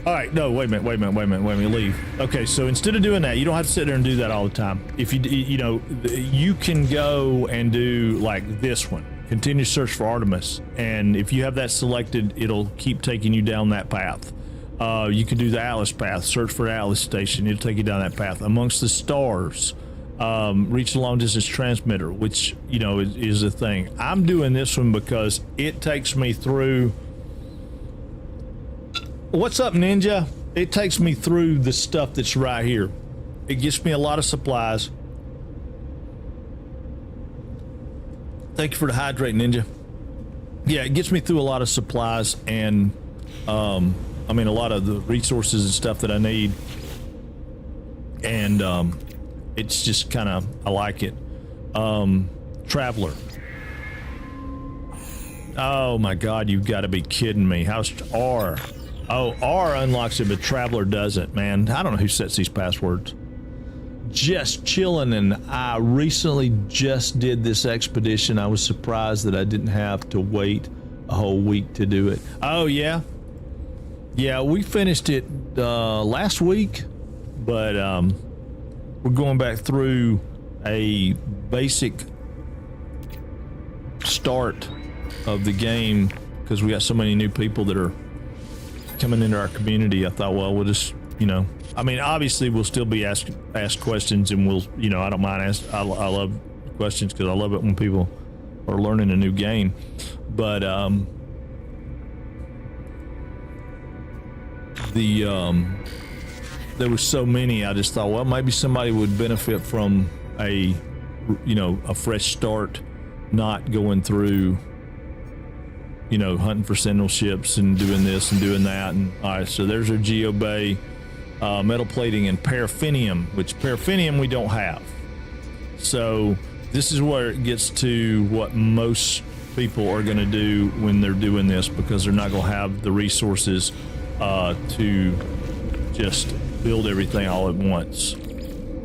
[SPEAKER 4] All right, no, wait a minute, leave. Okay, so instead of doing that, you don't have to sit there and do that all the time. If you know, you can go and do like this one, continue search for Artemis. And if you have that selected, it'll keep taking you down that path. You can do the Atlas path, search for Atlas station. It'll take you down that path. Amongst the stars, reach the long distance transmitter, which, you know, is a thing. I'm doing this one because it takes me through. What's up, Ninja? It takes me through the stuff that's right here. It gets me a lot of supplies. Thank you for the hydrate, Ninja. Yeah, it gets me through a lot of supplies and, I mean, a lot of the resources and stuff that I need. And, it's just kind of, I like it. Traveler. Oh my God, you've got to be kidding me. How's R? Oh, R unlocks it, but Traveler doesn't, man. I don't know who sets these passwords. Just chilling, and I recently just did this expedition. I was surprised that I didn't have to wait a whole week to do it. Oh, yeah? Yeah, we finished it last week, but we're going back through a basic start of the game because we got so many new people that are coming into our community. I thought, well, we'll just, you know, I mean, obviously we'll still be asked questions, and we'll, you know, I don't mind I love questions because I love it when people are learning a new game. But there were so many. I just thought, well, maybe somebody would benefit from a fresh start, not going through, hunting for sentinel ships and doing this and doing that. And all right, so there's our Geobay, metal plating and paraffinium, which paraffinium we don't have. So this is where it gets to what most people are going to do when they're doing this, because they're not going to have the resources to just build everything all at once.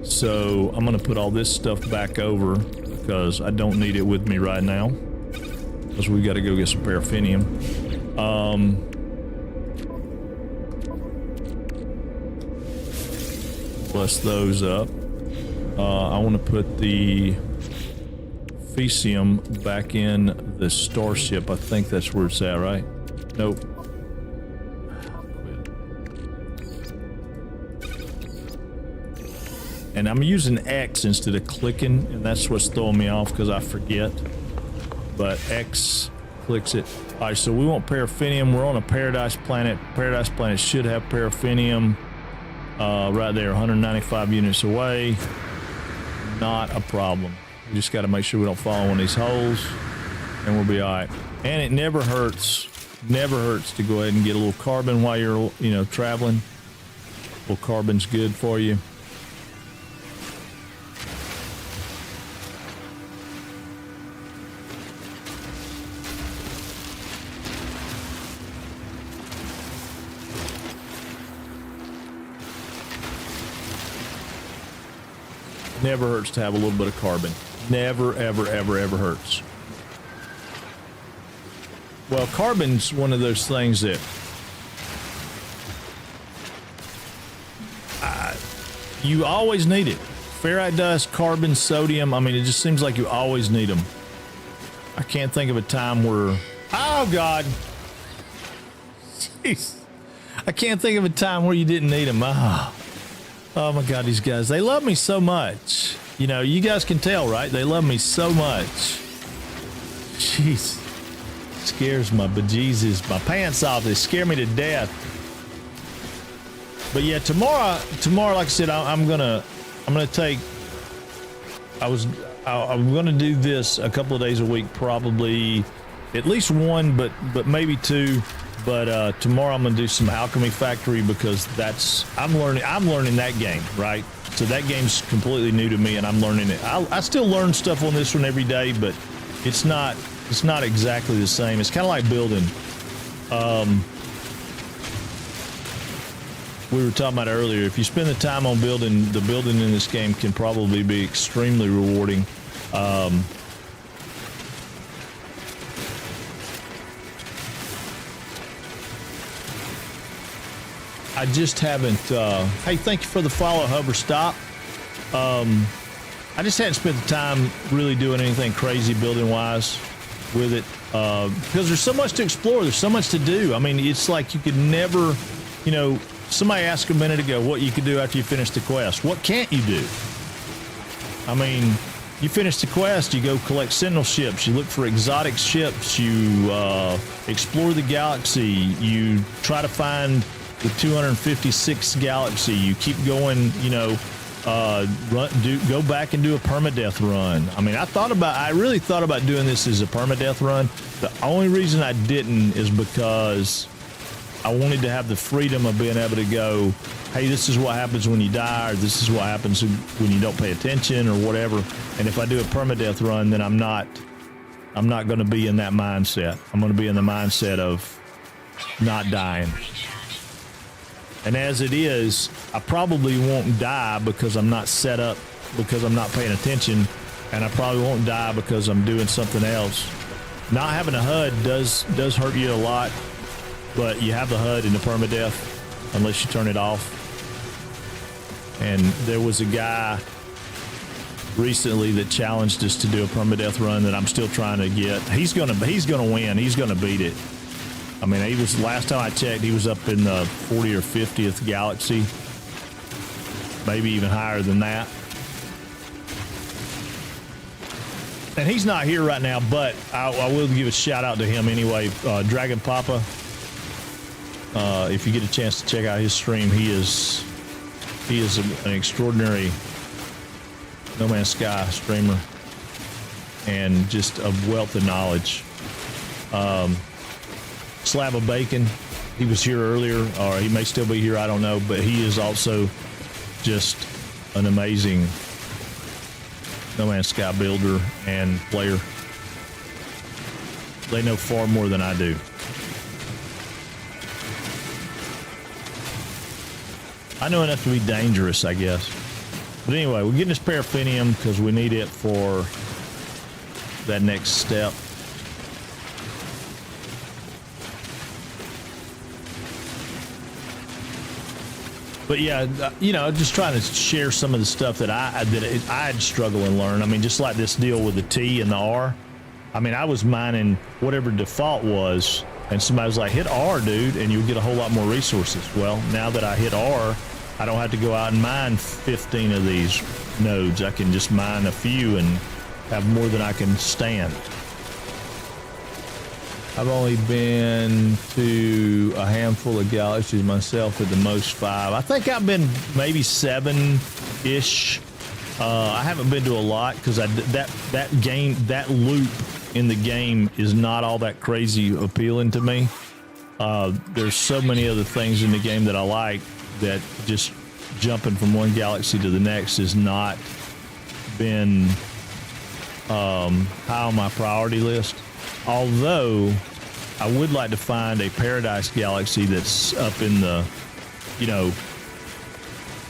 [SPEAKER 4] So I'm going to put all this stuff back over because I don't need it with me right now, because we got to go get some paraffinium. Plus those up. I want to put the Fecium back in the starship. I think that's where it's at, right? Nope. And I'm using X instead of clicking, and that's what's throwing me off because I forget. But X clicks it. All right, so we want paraffinium. We're on a Paradise planet. Paradise planet should have paraffinium right there, 195 units away. Not a problem. We just got to make sure we don't fall in one of these holes, and we'll be all right. And it never hurts to go ahead and get a little carbon while you're, traveling. A little carbon's good for you. Never hurts to have a little bit of carbon. Never, ever, ever, ever hurts. Well, carbon's one of those things that you always need it. Ferrite dust, carbon, sodium. I mean, it just seems like you always need them. I can't think of a time where... Oh, God. Jeez. I can't think of a time where you didn't need them. Oh my God, these guys, they love me so much. You guys can tell, right? They love me so much. Jeez. Scares my bejesus, my pants off. They scare me to death. But yeah, tomorrow, like I said, I'm gonna take, I'm gonna do this a couple of days a week, probably at least one, but maybe two. But tomorrow I'm gonna do some Alchemy Factory, because I'm learning that game, right? So that game's completely new to me, and I'm learning it. I still learn stuff on this one every day, but it's not exactly the same. It's kind of like building. We were talking about earlier. If you spend the time on building, the building in this game can probably be extremely rewarding. I just haven't, hey, thank you for the follow, Hubber Stop. I just hadn't spent the time really doing anything crazy building wise with it, because there's so much to explore. There's so much to do. I mean, it's like you could never, somebody asked a minute ago what you could do after you finish the quest. What can't you do? I mean, you finish the quest, you go collect Sentinel ships, you look for exotic ships, you explore the galaxy, you try to find the 256th galaxy, you keep going, go back and do a permadeath run. I mean, I really thought about doing this as a permadeath run. The only reason I didn't is because I wanted to have the freedom of being able to go, hey, this is what happens when you die, or this is what happens when you don't pay attention, or whatever. And if I do a permadeath run, then I'm not going to be in that mindset. I'm going to be in the mindset of not dying. And as it is, I probably won't die because I'm not set up, because I'm not paying attention, and I probably won't die because I'm doing something else. Not having a HUD does hurt you a lot, but you have the HUD in the permadeath unless you turn it off. And there was a guy recently that challenged us to do a permadeath run that I'm still trying to get. He's gonna win. He's gonna beat it. I mean, last time I checked, he was up in the 40 or 50th galaxy, maybe even higher than that. And he's not here right now, but I will give a shout out to him anyway. Dragon Papa, if you get a chance to check out his stream, he is He is an extraordinary No Man's Sky streamer and just a wealth of knowledge. Slab of Bacon, he was here earlier, or he may still be here, I don't know, but he is also just an amazing No Man's Sky builder and player. They know far more than I do. I know enough to be dangerous, I guess. But anyway, we're getting this paraffinium because we need it for that next step. But yeah, you know, just trying to share some of the stuff that I'd struggle and learn. I mean, just like this deal with the T and the R. I mean, I was mining whatever default was, and somebody was like, hit R, dude, and you'll get a whole lot more resources. Well, now that I hit R, I don't have to go out and mine 15 of these nodes. I can just mine a few and have more than I can stand. I've only been to a handful of galaxies myself, at the most 5. I think I've been maybe 7-ish. I haven't been to a lot because that loop in the game is not all that crazy appealing to me. There's so many other things in the game that I like that just jumping from one galaxy to the next has not been high on my priority list. Although I would like to find a paradise galaxy that's up in the, you know,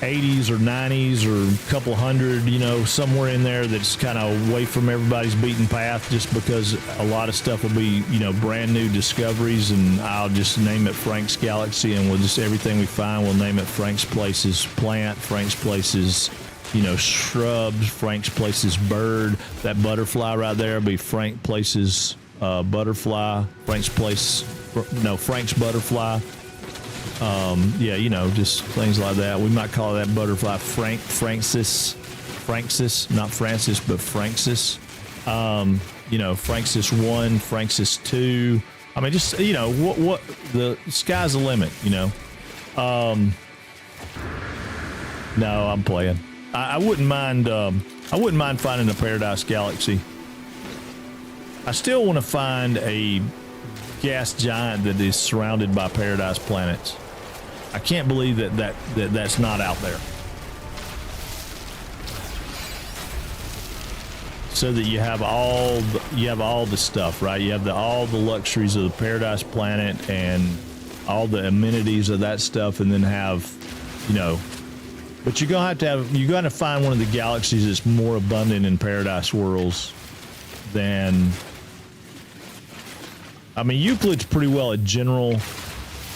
[SPEAKER 4] 80s or 90s or a couple hundred, you know, somewhere in there that's kind of away from everybody's beaten path, just because a lot of stuff will be, you know, brand new discoveries, and I'll just name it Frank's Galaxy, and we'll just, everything we find, we'll name it Frank's Places plant, Frank's Places, you know, shrubs, Frank's Places bird. That butterfly right there will be Frank Places butterfly, Frank's butterfly. Yeah, you know, just things like that. We might call that butterfly Franksis, not Francis, but Franksis. You know, Franksis 1, Franksis 2. I mean, just, you know, what the sky's the limit, you know. No, I'm playing. I wouldn't mind finding a paradise galaxy. I still want to find a gas giant that is surrounded by paradise planets. I can't believe that's not out there. So that you have all the stuff, right? You have all the luxuries of the paradise planet and all the amenities of that stuff, and then have, you know. But you're gonna find one of the galaxies that's more abundant in paradise worlds than. I mean, Euclid's pretty well a general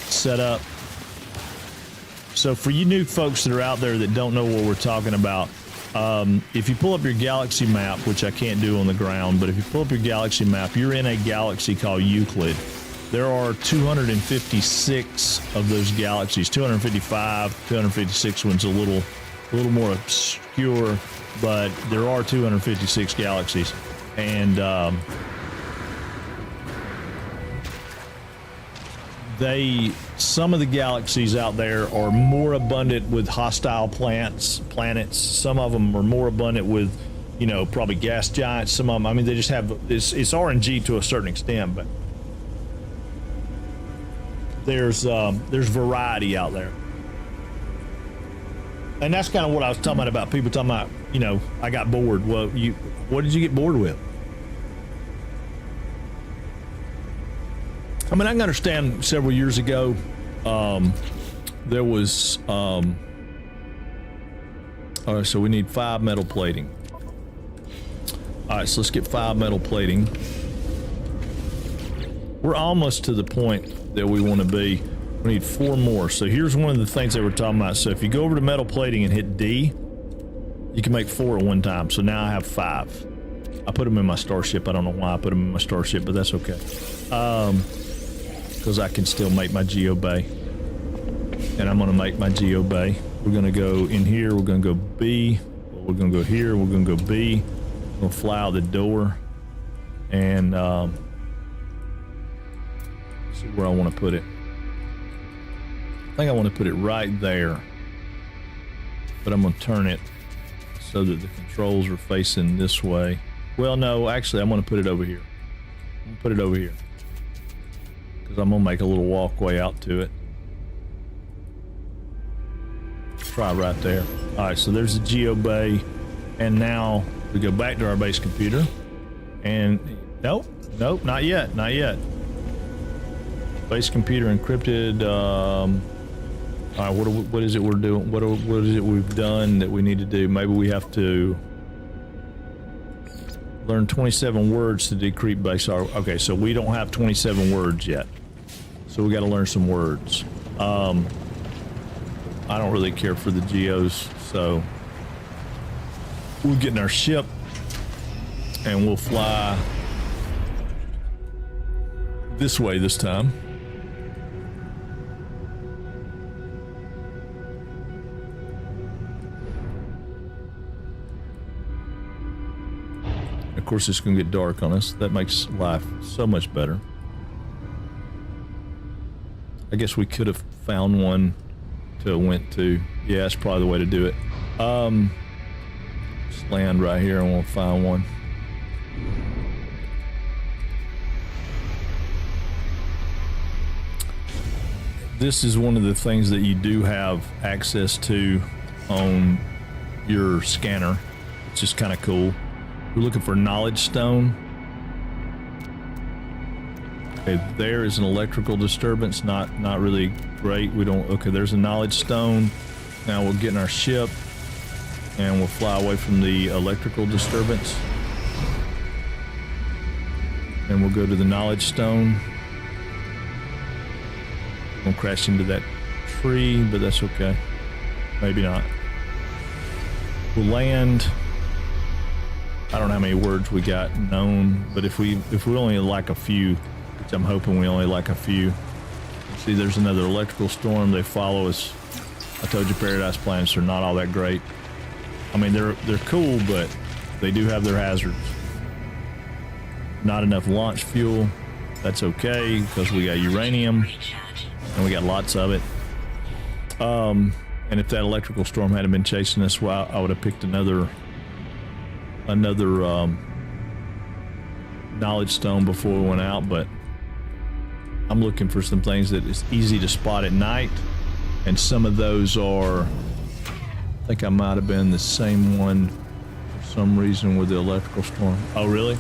[SPEAKER 4] setup. So for you new folks that are out there that don't know what we're talking about, if you pull up your galaxy map, which I can't do on the ground, but if you pull up your galaxy map, you're in a galaxy called Euclid. There are 256 of those galaxies, 255, 256 one's a little more obscure, but there are 256 galaxies. And some of the galaxies out there are more abundant with hostile planets. Some of them are more abundant with, you know, probably gas giants. Some of them, I mean, they just have, it's RNG to a certain extent, but there's variety out there. And that's kind of what I was talking about people talking about, you know, I got bored. Well, what did you get bored with? I mean, I can understand several years ago, there was, all right, so we need 5 metal plating. All right, so let's get 5 metal plating. We're almost to the point that we want to be. We need 4 more. So here's one of the things they were talking about. So if you go over to metal plating and hit D, you can make 4 at one time. So now I have 5. I put them in my starship. I don't know why I put them in my starship, but that's okay. Because I can still make my geobay. And I'm going to make my geobay. We're going to go in here. We're going to go B. We're going to go here. We're going to go B. We're going to fly out the door. And see where I want to put it. I think I want to put it right there. but I'm going to turn it so that the controls are facing this way. Well, no, actually, I'm going to put it over here. I'm going to put it over here because I'm going to make a little walkway out to it. Try right there. All right, so there's the Geo Bay, and now we go back to our base computer, and nope, not yet. Base computer encrypted. All right, what is it we're doing? What is it we've done that we need to do? Maybe we have to learn 27 words to decrypt base. Okay, so we don't have 27 words yet, so we got to learn some words. I don't really care for the geos, so we'll get in our ship and we'll fly this way this time. Of course, it's going to get dark on us. That makes life so much better. I guess we could have found one to went to. Yeah, that's probably the way to do it. Just land right here and we'll find one. This is one of the things that you do have access to on your scanner. It's just kind of cool. We're looking for knowledge stone. Okay, there is an electrical disturbance, not really great. We don't. Okay, there's a knowledge stone. Now we'll get in our ship and we'll fly away from the electrical disturbance. And we'll go to the knowledge stone. We'll crash into that tree, but that's okay. Maybe not. We'll land. I don't know how many words we got known, but if we only like a few, which I'm hoping we only like a few. See, there's another electrical storm. They follow us. I told you Paradise planets are not all that great. I mean, they're cool, but they do have their hazards. Not enough launch fuel. That's okay because we got uranium and we got lots of it. And if that electrical storm hadn't been chasing us, well, I would have picked another knowledge stone before we went out, but I'm looking for some things that is easy to spot at night, and some of those are, I think I might have been the same one for some reason with the electrical storm. Oh, really?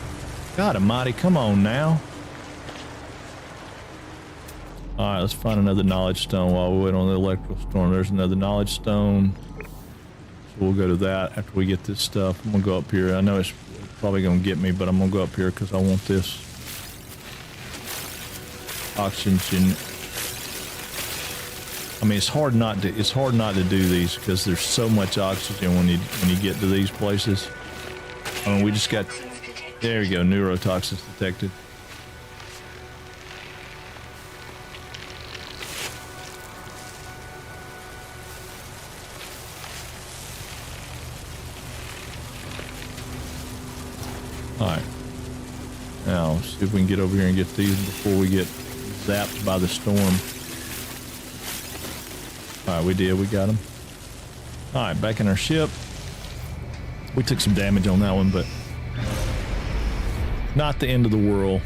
[SPEAKER 4] God almighty, come on now. All right, let's find another knowledge stone while we wait on the electrical storm. There's another knowledge stone. So we'll go to that after we get this stuff. I'm gonna go up here. I know it's probably gonna get me, but I'm gonna go up here because I want this oxygen. I mean, it's hard not to do these because there's so much oxygen when you get to these places. I mean, we just got, there we go, neurotoxins detected. Alright. Now, see if we can get over here and get these before we get zapped by the storm. Alright, we did. We got them. Alright, back in our ship. We took some damage on that one, but not the end of the world.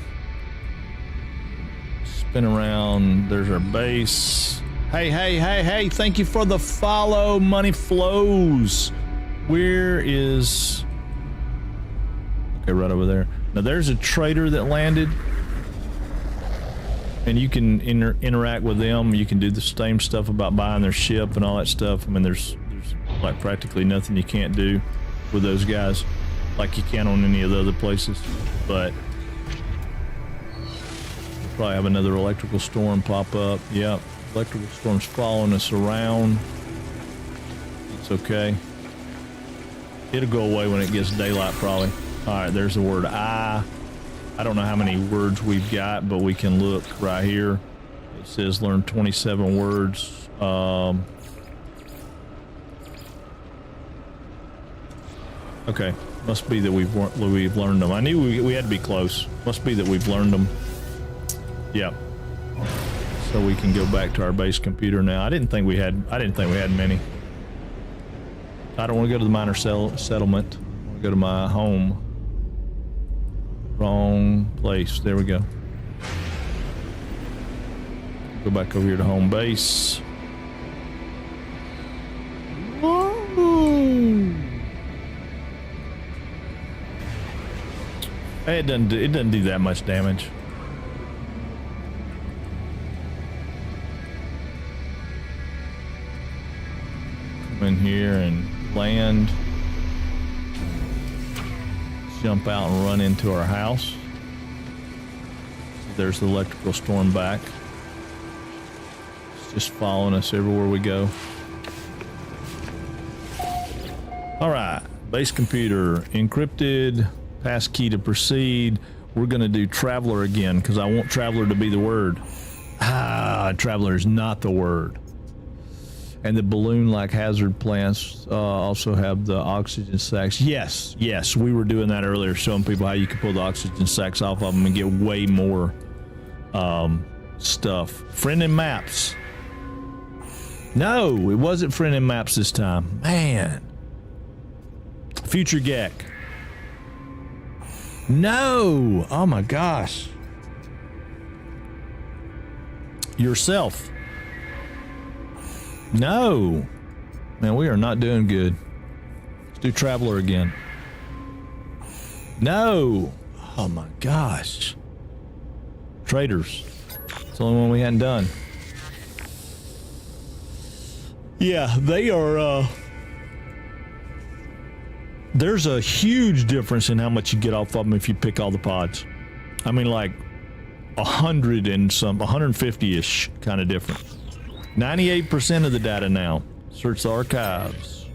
[SPEAKER 4] Spin around. There's our base. Hey, thank you for the follow. Money flows. Where is... Okay, right over there. Now there's a trader that landed, and you can interact with them. You can do the same stuff about buying their ship and all that stuff. I mean, there's like practically nothing you can't do with those guys, like you can on any of the other places. But we'll probably have another electrical storm pop up. Yeah, electrical storm's following us around. It's okay. It'll go away when it gets daylight, probably. All right, there's the word I. I don't know how many words we've got, but we can look right here. It says learn 27 words. Okay, must be that we've learned them. I knew we had to be close. Must be that we've learned them. Yep. So we can go back to our base computer now. I didn't think we had many. I don't want to go to the minor settlement. I want to go to my home. Wrong place. There we go. Go back over here to home base. Whoa. It doesn't do that much damage. Come in here and land. Jump out and run into our house. There's the electrical storm back. It's just following us everywhere we go. All right, base computer encrypted. Passkey to proceed. We're gonna do Traveler again because I want Traveler to be the word. Traveler is not the word. And the balloon-like hazard plants also have the oxygen sacks. Yes, we were doing that earlier, showing people how you can pull the oxygen sacks off of them and get way more stuff. Friend in maps. No, it wasn't friend in maps this time. Man. Future Gek. No. Oh my gosh. Yourself. No. Man, we are not doing good. Let's do Traveler again. No. Oh my gosh. Traders. It's the only one we hadn't done. Yeah, they are, there's a huge difference in how much you get off of them if you pick all the pods. I mean, like 100 and some, 150-ish kind of different. 98% of the data now. Search the archives.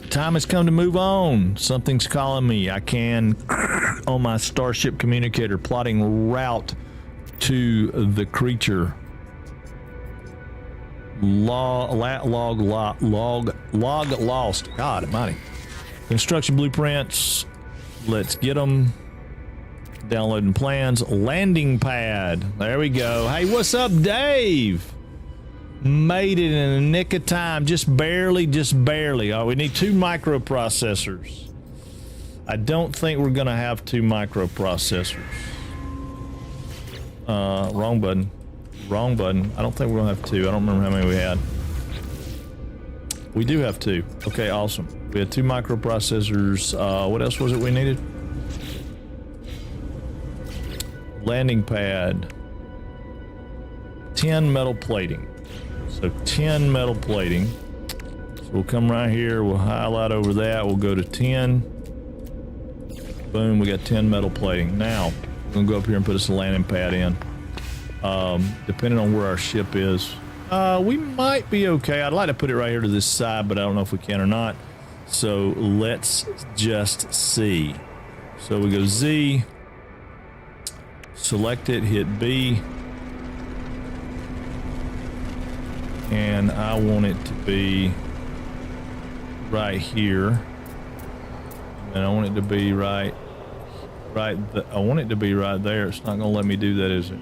[SPEAKER 4] Time has come to move on. Something's calling me. I can, on my Starship communicator, plotting route to the creature. Log lost. God almighty. Construction blueprints. Let's get them. Downloading plans. Landing pad. There we go. Hey, what's up, Dave? Made it in the nick of time. Just barely. Oh, we need 2 microprocessors. I don't think we're going to have 2 microprocessors. Wrong button. I don't think we're going to have 2. I don't remember how many we had. We do have 2. Okay, awesome. We had 2 microprocessors. What else was it we needed? Landing pad. 10 metal plating. So 10 metal plating. So we'll come right here. We'll highlight over that. We'll go to 10. Boom, we got 10 metal plating. Now, we're going to go up here and put us a landing pad in. Depending on where our ship is, we might be okay. I'd like to put it right here to this side, but I don't know if we can or not. So let's just see. So we go Z, select it, hit B, and I want it to be right here. And I want it to be I want it to be right there. It's not going to let me do that, is it?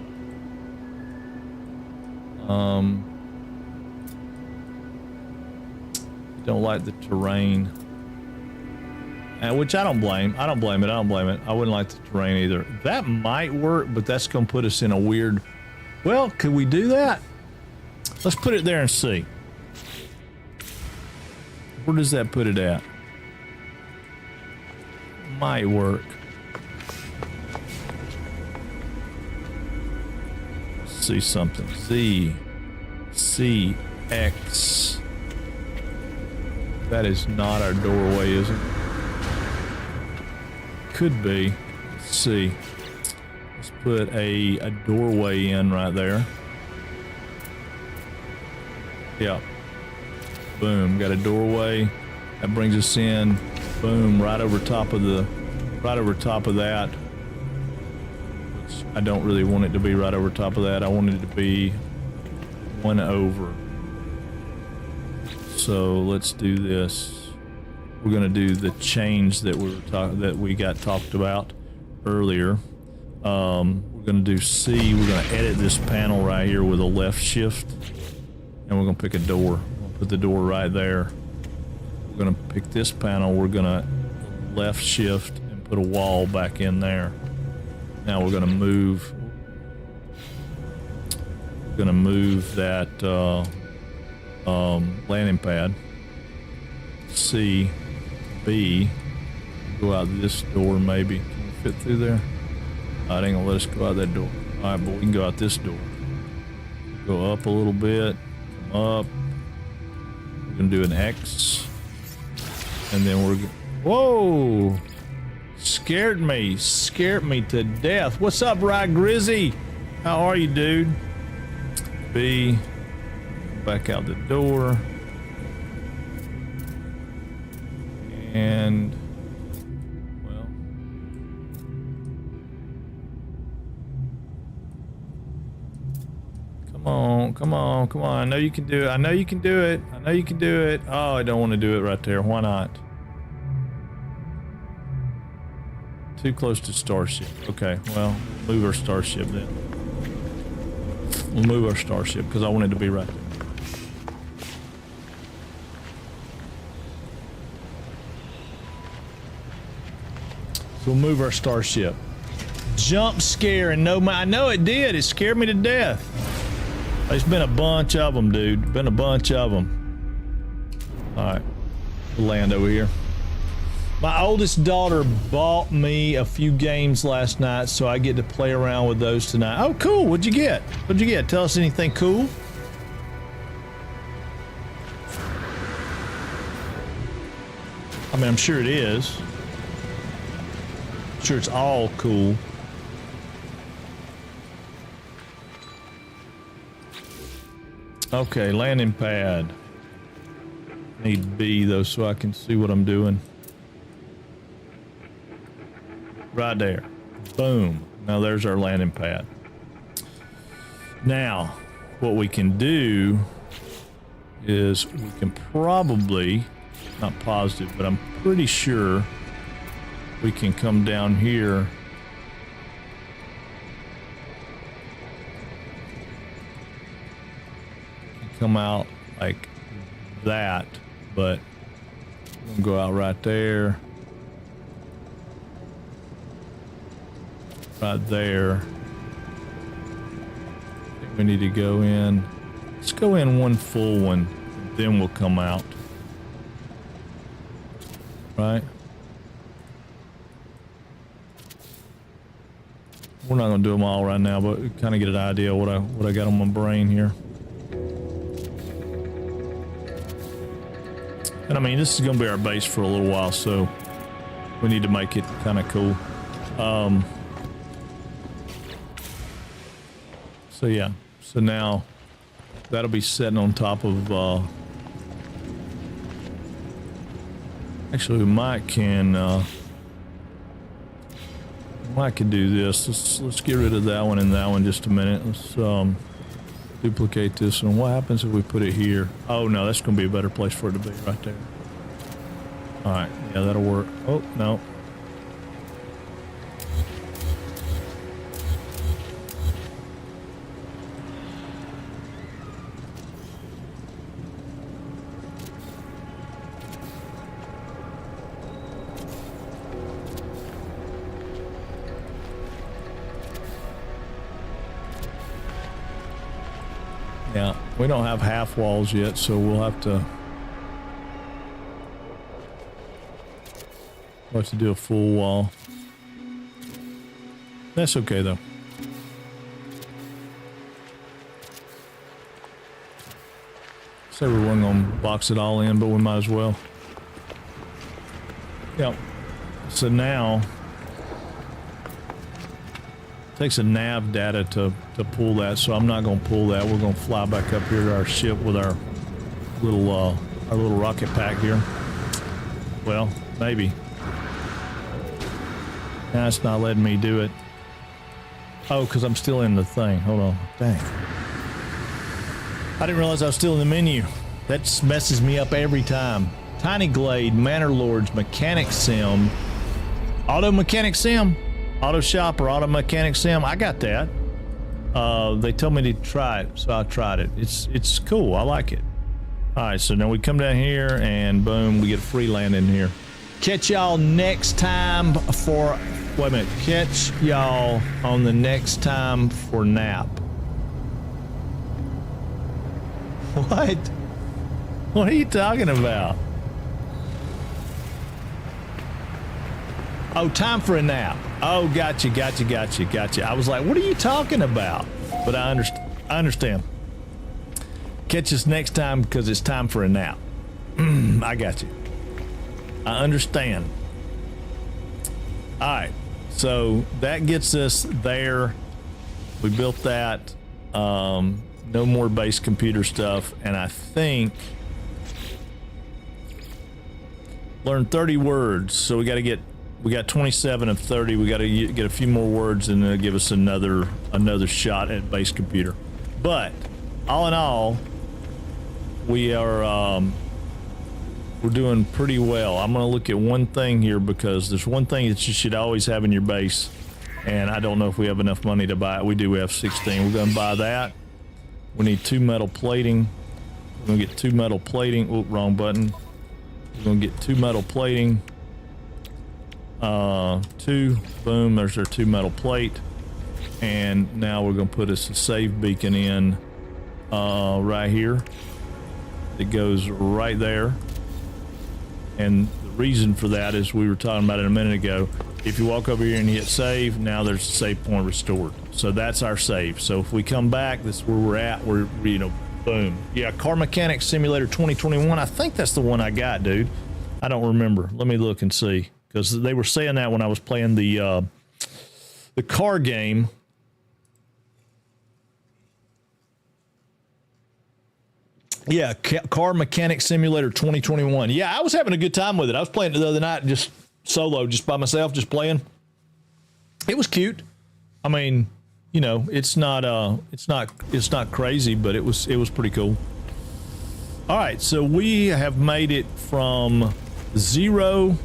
[SPEAKER 4] Don't like the terrain, which I don't blame. I don't blame it. I wouldn't like the terrain either. That might work, but that's going to put us in a weird. Well, could we do that? Let's put it there and see. Where does that put it at? Might work. See something. Z, C, X. That is not our doorway, is it? Could be. Let's see. Let's put a doorway in right there. Yeah. Boom. Got a doorway. That brings us in. Boom. Right over top of that. I don't really want it to be right over top of that. I want it to be one over. So let's do this. We're going to do the change that we got talked about earlier. We're going to do C. We're going to edit this panel right here with a left shift, and we're going to pick a door. put the door right there. We're gonna pick this panel. We're gonna left shift and put a wall back in there. Now we're gonna move. That landing pad. C, B. Go out this door maybe. Can we fit through there? Oh, it ain't gonna let us go out that door. All right, but we can go out this door. Go up a little bit. Come up. We're gonna do an X. And then we're... Whoa! Scared me to death. What's up, Rye Grizzy? How are you, dude? B. Back out the door. And... well... Come on. I know you can do it. Oh, I don't want to do it right there. Why not? Too close to Starship. Okay, well, move our Starship then. We'll move our Starship because I want it to be right there. So we'll move our Starship. Jump scare and no, I know it did. It scared me to death. There's been a bunch of them, dude. Been a bunch of them. All right, we'll land over here. My oldest daughter bought me a few games last night, so I get to play around with those tonight. Oh, cool. What'd you get? Tell us anything cool. I mean, I'm sure it is. I'm sure it's all cool. Okay, landing pad. Need B though, so I can see what I'm doing. Right there. Boom. Now there's our landing pad. Now, what we can do is we can probably, not positive, but I'm pretty sure we can come down here. Come out like that, but I'm gonna go out right there. Right there. I think we need to go in. Let's go in one full one, then we'll come out. Right? We're not gonna do them all right now, but kind of get an idea what I got on my brain here. And I mean, this is gonna be our base for a little while, so we need to make it kind of cool. So yeah, so now that'll be sitting on top of, actually we might can do this. Let's get rid of that one and that one just a minute. Let's duplicate this one. What happens if we put it here? Oh no, that's gonna be a better place for it to be right there. All right, yeah, that'll work. Oh no. Yeah, we don't have half walls yet, so we'll have to do a full wall. That's okay though. Say we weren't gonna box it all in, but we might as well. Yep. So now takes a nav data to pull that, so I'm not gonna pull that. We're gonna fly back up here to our ship with our little rocket pack here. Well, maybe. Now it's not letting me do it. Oh, because I'm still in the thing. Hold on. Dang. I didn't realize I was still in the menu. That messes me up every time. Tiny Glade, Manor Lords, Mechanic Sim, Auto Mechanic Sim, Auto Shop or Auto Mechanic Sim. I got that. They told me to try it, so I tried it. It's cool. I like it. All right, so now we come down here and boom, we get a free land in here. Catch y'all next time for, wait a minute, catch y'all on the next time for nap. What? What are you talking about? Oh, time for a nap. Oh, gotcha. I was like, what are you talking about? But I understand. Catch us next time because it's time for a nap. I got you. I understand. All right. So that gets us there. We built that. No more base computer stuff. And I think learn 30 words. So we got 27 of 30. We got to get a few more words and it'll give us another shot at base computer. But all in all, we are we're doing pretty well. I'm going to look at one thing here because there's one thing that you should always have in your base, and I don't know if we have enough money to buy it. We do. We have 16. We're going to buy that. We need 2 metal plating. We're going to get 2 metal plating. Oop, wrong button. We're going to get 2 metal plating. 2. Boom. There's our 2 metal plate. And now we're going to put us a save beacon in right here. It goes right there. And the reason for that is we were talking about it a minute ago. If you walk over here and hit save, now there's a save point restored. So that's our save. So if we come back, this is where we're at. We're, you know, boom. Yeah, Car Mechanics Simulator 2021. I think that's the one I got, dude. I don't remember. Let me look and see. Because they were saying that when I was playing the car game. Yeah, Car Mechanic Simulator 2021. Yeah, I was having a good time with it. I was playing it the other night, just solo, just by myself, just playing. It was cute. I mean, you know, it's not crazy, but it was pretty cool. All right, so we have made it from 0,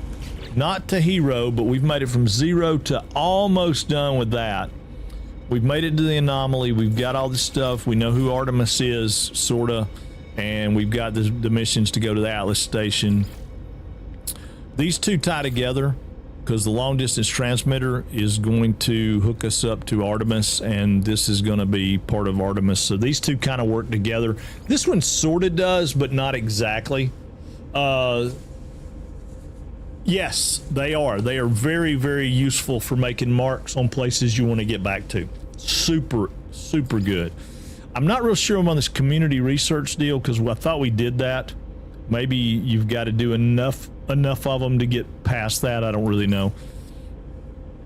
[SPEAKER 4] not to hero, but we've made it from 0 to almost done with that. We've made it to the anomaly. We've got all this stuff. We know who Artemis is, sorta. And we've got the missions to go to the Atlas station. These two tie together because the long distance transmitter is going to hook us up to Artemis, and this is going to be part of Artemis. So these two kind of work together. This one sort of does, but not exactly. Yes, they are. They are very, very useful for making marks on places you want to get back to. Super, super good. I'm not real sure I'm on this community research deal because I thought we did that. Maybe you've got to do enough of them to get past that. I don't really know.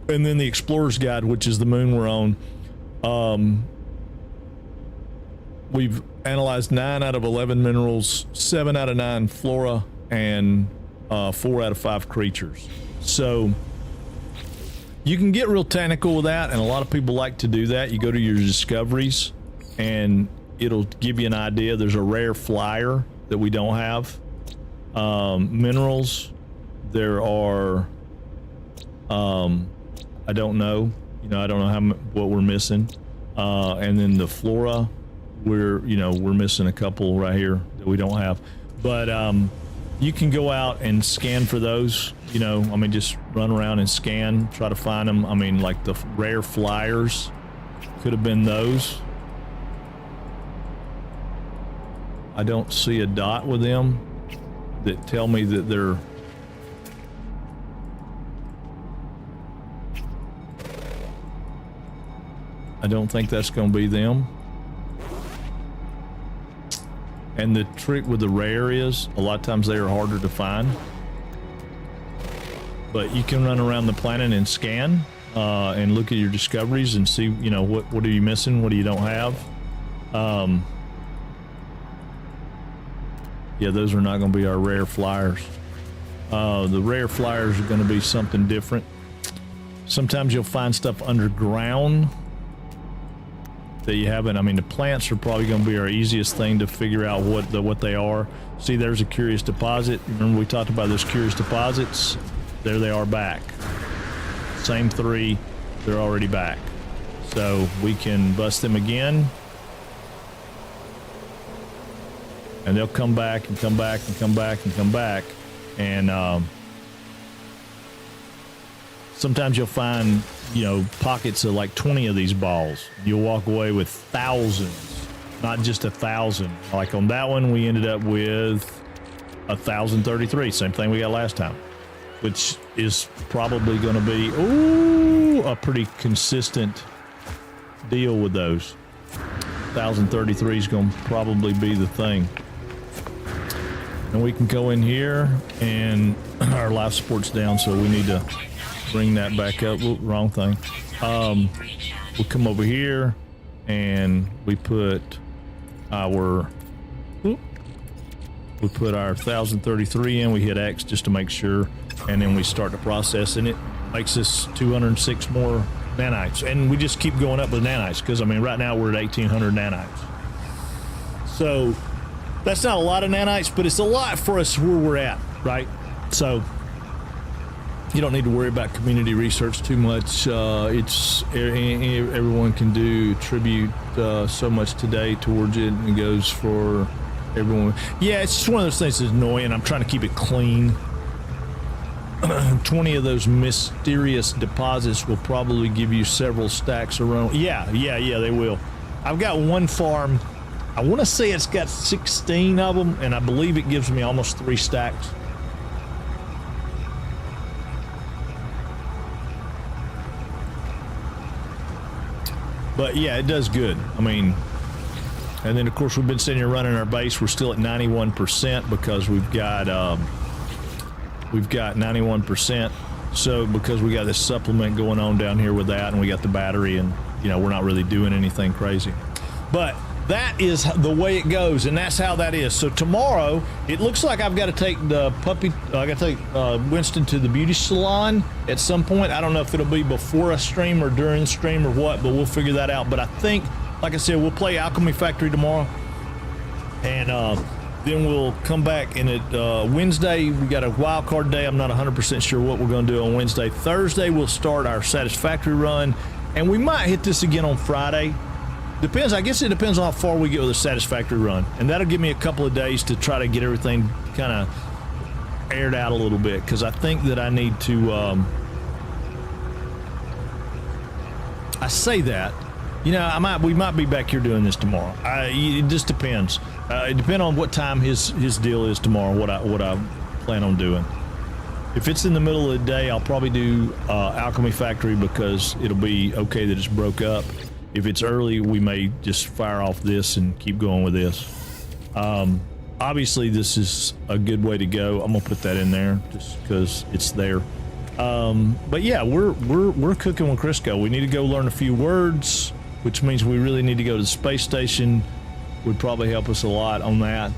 [SPEAKER 4] And then the Explorer's Guide, which is the moon we're on. We've analyzed 9 out of 11 minerals, 7 out of 9 flora, and 4 out of 5 creatures. So you can get real technical with that, and a lot of people like to do that. You go to your discoveries and it'll give you an idea. There's a rare flyer that we don't have. Minerals, there are I don't know, I don't know what we're missing. And then the flora, we're missing a couple right here that we don't have. But you can go out and scan for those. Just run around and scan, try to find them. Like the rare flyers could have been those. I don't see a dot with them that tell me that they're I don't think that's going to be them. And the trick with the rare is a lot of times they are harder to find. But you can run around the planet and scan and look at your discoveries and see, what are you missing, what do you don't have. Yeah, those are not going to be our rare flyers. The rare flyers are going to be something different. Sometimes you'll find stuff underground that you haven't. The plants are probably going to be our easiest thing to figure out what they are. See, there's a curious deposit. Remember we talked about those curious deposits? There they are back. Same 3, they're already back. So we can bust them again. and they'll come back and come back and come back and come back. And sometimes you'll find, pockets of like 20 of these balls. You'll walk away with thousands, not just 1,000. Like on that one, we ended up with 1,033. Same thing we got last time, which is probably going to be a pretty consistent deal with those. 1,033 is going to probably be the thing. And we can go in here, and our life support's down, so we need to bring that back up. Whoop, wrong thing. We'll come over here, and we put our 1,033 in. We hit X just to make sure, and then we start the process, and it makes us 206 more nanites. And we just keep going up with nanites because, right now we're at 1,800 nanites. So that's not a lot of nanites, but it's a lot for us where we're at, right? So you don't need to worry about community research too much. Everyone can do tribute so much today towards it, and it goes for everyone. Yeah, it's just one of those things that's annoying. I'm trying to keep it clean. 20 of those mysterious deposits will probably give you several stacks around. Yeah, they will. I've got one farm. I want to say it's got 16 of them, and I believe it gives me almost 3 stacks. But yeah, it does good. and then of course we've been sitting here running our base. We're still at 91% because we've got 91%. So because we got this supplement going on down here with that, and we got the battery, and we're not really doing anything crazy. But that is the way it goes, and that's how that is. So tomorrow, it looks like I've got to take the puppy. I got to take Winston to the beauty salon at some point. I don't know if it'll be before a stream or during the stream or what, but we'll figure that out. But I think, like I said, we'll play Alchemy Factory tomorrow, and then we'll come back. And at Wednesday, we got a wild card day. I'm not 100% sure what we're going to do on Wednesday. Thursday, we'll start our Satisfactory run, and we might hit this again on Friday. Depends. I guess it depends on how far we get with a Satisfactory run, and that'll give me a couple of days to try to get everything kind of aired out a little bit, because I think that I need to. I say that, we might be back here doing this tomorrow. It just depends. It depends on what time his deal is tomorrow. What I plan on doing. If it's in the middle of the day, I'll probably do Alchemy Factory because it'll be okay that it's broke up. If it's early, we may just fire off this and keep going with this. Obviously, this is a good way to go. I'm gonna put that in there just because it's there. But yeah, we're cooking with Crisco. We need to go learn a few words, which means we really need to go to the space station. Would probably help us a lot on that.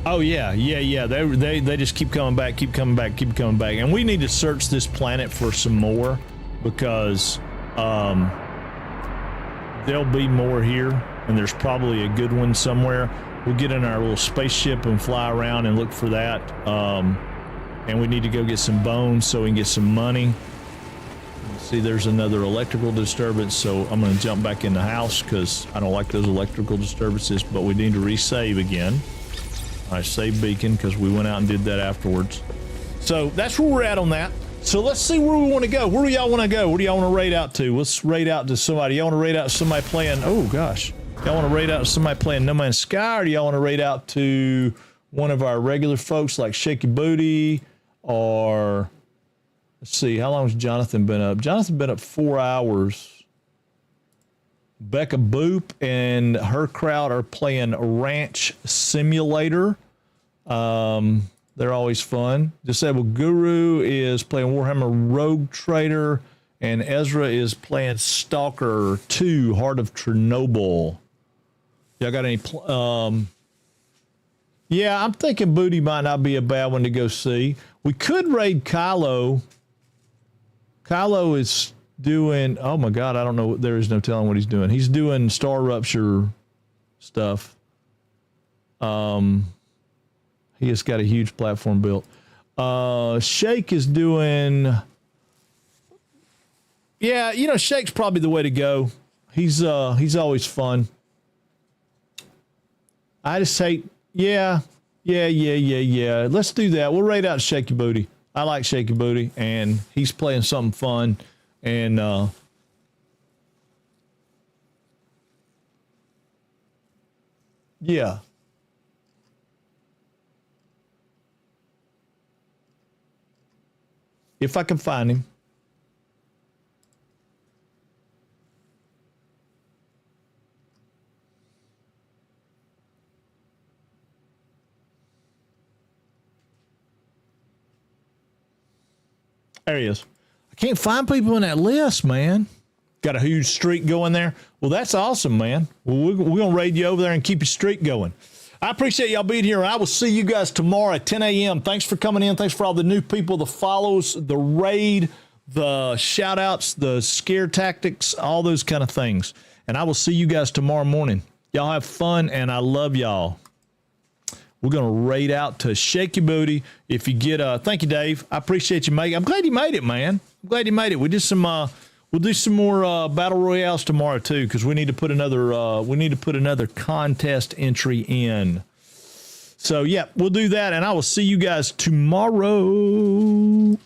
[SPEAKER 4] Oh yeah. They just keep coming back, and we need to search this planet for some more, because there'll be more here, and there's probably a good one somewhere. We'll get in our little spaceship and fly around and look for that. And we need to go get some bones so we can get some money. See, there's another electrical disturbance, so I'm going to jump back in the house because I don't like those electrical disturbances. But we need to resave again. I save beacon because we went out and did that afterwards. So that's where we're at on that. So let's see where we want to go. Where do y'all want to go? Where do y'all want to raid out to? Let's raid out to somebody. Y'all want to raid out to somebody playing? Oh gosh, y'all want to raid out to somebody playing No Man's Sky, or do y'all want to raid out to one of our regular folks like Shaky Booty, or let's see, how long has Jonathan been up? Jonathan been up 4 hours. Becca Boop and her crowd are playing Ranch Simulator. They're always fun. Disabled Guru is playing Warhammer Rogue Trader, and Ezra is playing Stalker 2, Heart of Chernobyl. Y'all got any? Yeah, I'm thinking Booty might not be a bad one to go see. We could raid Kylo. Kylo is doing, oh my God, I don't know. There is no telling what he's doing. He's doing Star Rupture stuff. He has got a huge platform built. Shake is doing,
[SPEAKER 1] Yeah, Shake's probably the way to go. He's always fun. I just hate, yeah. Let's do that. We'll raid out Shaky Booty. I like Shaky Booty, and he's playing something fun. And yeah. If I can find him. There he is. I can't find people in that list, man. Got a huge streak going there. Well, that's awesome, man. Well, we're going to raid you over there and keep your streak going. I appreciate y'all being here. I will see you guys tomorrow at 10 a.m. Thanks for coming in. Thanks for all the new people, the follows, the raid, the shout outs, the scare tactics, all those kind of things. And I will see you guys tomorrow morning. Y'all have fun, and I love y'all. We're going to raid out to Shaky Booty. If you get thank you, Dave. I appreciate you making. I'm glad you made it, man. I'm glad you made it. We did some we'll do some more battle royales tomorrow too, because we need to put another contest entry in. So yeah, we'll do that, and I will see you guys tomorrow.